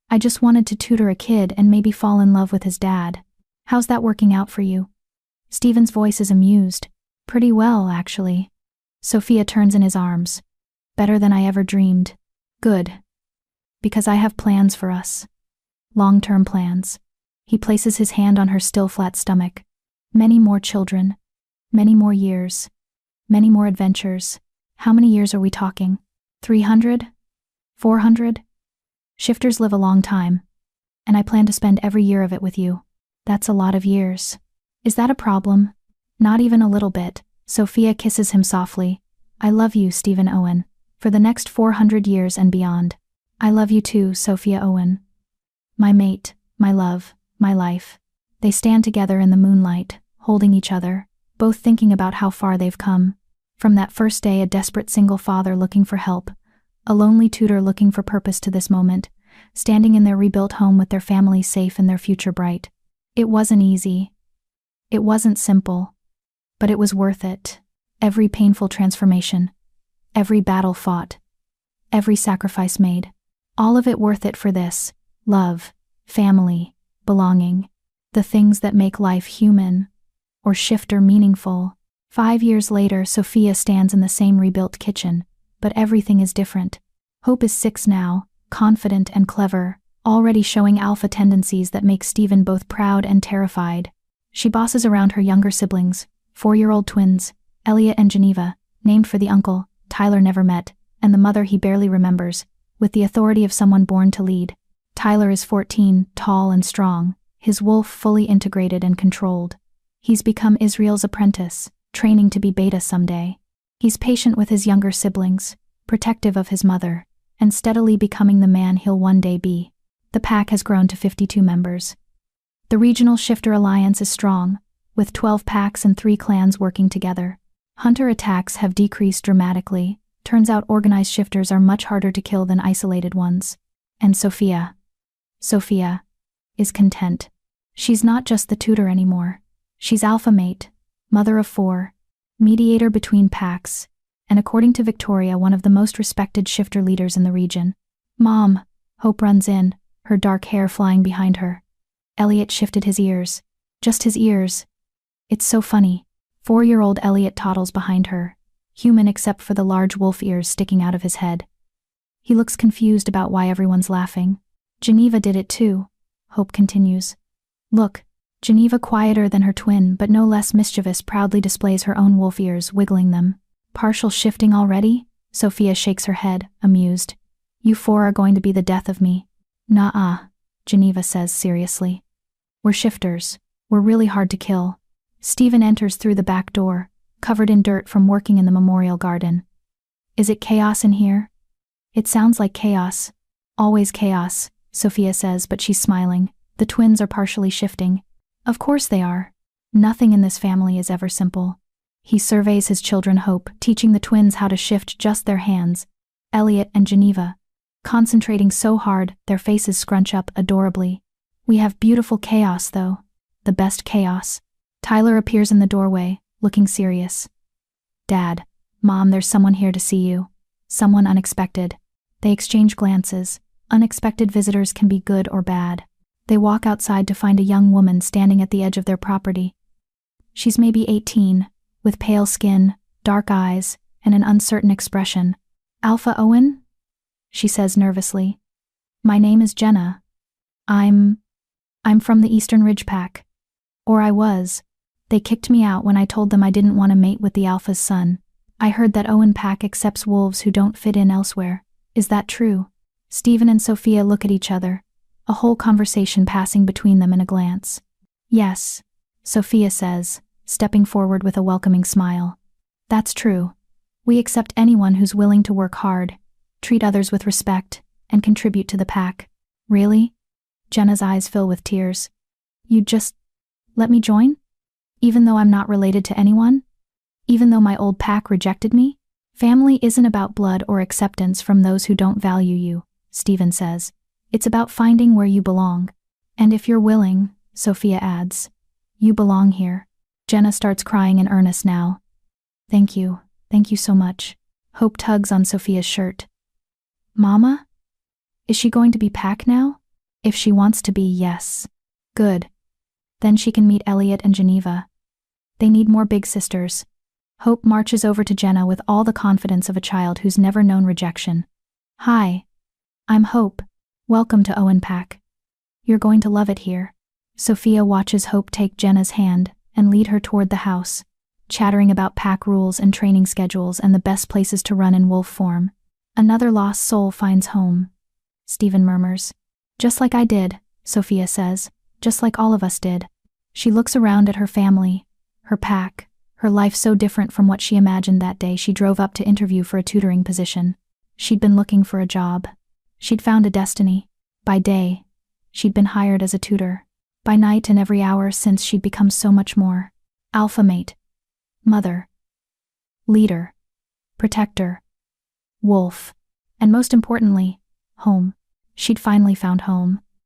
I just wanted to tutor a kid and maybe fall in love with his dad. How's that working out for you? Stephen's voice is amused. Pretty well, actually. Sophia turns in his arms. Better than I ever dreamed. Good. Because I have plans for us. Long-term plans. He places his hand on her still flat stomach. Many more children. Many more years. Many more adventures. How many years are we talking? 300? 400? Shifters live a long time. And I plan to spend every year of it with you. That's a lot of years. Is that a problem? Not even a little bit. Sophia kisses him softly. I love you, Stephen Owen. For the next 400 years and beyond. I love you too, Sophia Owen. My mate, my love, my life. They stand together in the moonlight, holding each other, both thinking about how far they've come. From that first day, a desperate single father looking for help, a lonely tutor looking for purpose, to this moment, standing in their rebuilt home with their family safe and their future bright. It wasn't easy. It wasn't simple. But it was worth it. Every painful transformation. Every battle fought. Every sacrifice made. All of it worth it for this. Love, family, belonging. The things that make life human. Or shifter meaningful. 5 years later, Sophia stands in the same rebuilt kitchen. But everything is different. Hope is 6 now, confident and clever, already showing alpha tendencies that make Stephen both proud and terrified. She bosses around her younger siblings, 4-year-old twins, Elliot and Geneva, named for the uncle Tyler never met, and the mother he barely remembers, with the authority of someone born to lead. Tyler is 14, tall and strong, his wolf fully integrated and controlled. He's become Israel's apprentice, training to be Beta someday. He's patient with his younger siblings, protective of his mother, and steadily becoming the man he'll one day be. The pack has grown to 52 members. The regional shifter alliance is strong, with 12 packs and 3 clans working together. Hunter attacks have decreased dramatically. Turns out organized shifters are much harder to kill than isolated ones. And Sophia is content. She's not just the tutor anymore. She's alpha mate, mother of 4, mediator between packs, and according to Victoria, one of the most respected shifter leaders in the region. Mom, Hope runs in, her dark hair flying behind her. Elliot shifted his ears. Just his ears. It's so funny. 4-year-old Elliot toddles behind her, human except for the large wolf ears sticking out of his head. He looks confused about why everyone's laughing. Geneva did it too, Hope continues. Look, Geneva, quieter than her twin but no less mischievous, proudly displays her own wolf ears, wiggling them. Partial shifting already? Sophia shakes her head, amused. You 4 are going to be the death of me. Nah-uh, Geneva says seriously. We're shifters. We're really hard to kill. Stephen enters through the back door, covered in dirt from working in the memorial garden. Is it chaos in here? It sounds like chaos. Always chaos, Sophia says, but she's smiling. The twins are partially shifting. Of course they are. Nothing in this family is ever simple. He surveys his children, Hope, teaching the twins how to shift just their hands. Elliot and Geneva, concentrating so hard, their faces scrunch up adorably. We have beautiful chaos, though. The best chaos. Tyler appears in the doorway, looking serious. Dad, Mom, there's someone here to see you. Someone unexpected. They exchange glances. Unexpected visitors can be good or bad. They walk outside to find a young woman standing at the edge of their property. She's maybe 18, with pale skin, dark eyes, and an uncertain expression. Alpha Owen? She says nervously. My name is Jenna. I'm from the Eastern Ridge Pack. Or I was. They kicked me out when I told them I didn't want to mate with the Alpha's son. I heard that Owen Pack accepts wolves who don't fit in elsewhere. Is that true? Stephen and Sophia look at each other, a whole conversation passing between them in a glance. Yes, Sophia says, stepping forward with a welcoming smile. That's true. We accept anyone who's willing to work hard, treat others with respect, and contribute to the pack. Really? Jenna's eyes fill with tears. You'd just let me join? Even though I'm not related to anyone? Even though my old pack rejected me? Family isn't about blood or acceptance from those who don't value you, Stephen says. It's about finding where you belong. And if you're willing, Sophia adds, you belong here. Jenna starts crying in earnest now. Thank you so much. Hope tugs on Sophia's shirt. Mama? Is she going to be pack now? If she wants to be, yes. Good. Then she can meet Elliot and Geneva. They need more big sisters. Hope marches over to Jenna with all the confidence of a child who's never known rejection. Hi. I'm Hope. Welcome to Owen Pack. You're going to love it here. Sophia watches Hope take Jenna's hand and lead her toward the house, chattering about pack rules and training schedules and the best places to run in wolf form. Another lost soul finds home, Stephen murmurs. Just like I did, Sophia says, just like all of us did. She looks around at her family, her pack, her life so different from what she imagined that day she drove up to interview for a tutoring position. She'd been looking for a job. She'd found a destiny. By day, she'd been hired as a tutor. By night and every hour since, she'd become so much more. Alpha mate. Mother. Leader. Protector. Wolf. And most importantly, home. She'd finally found home.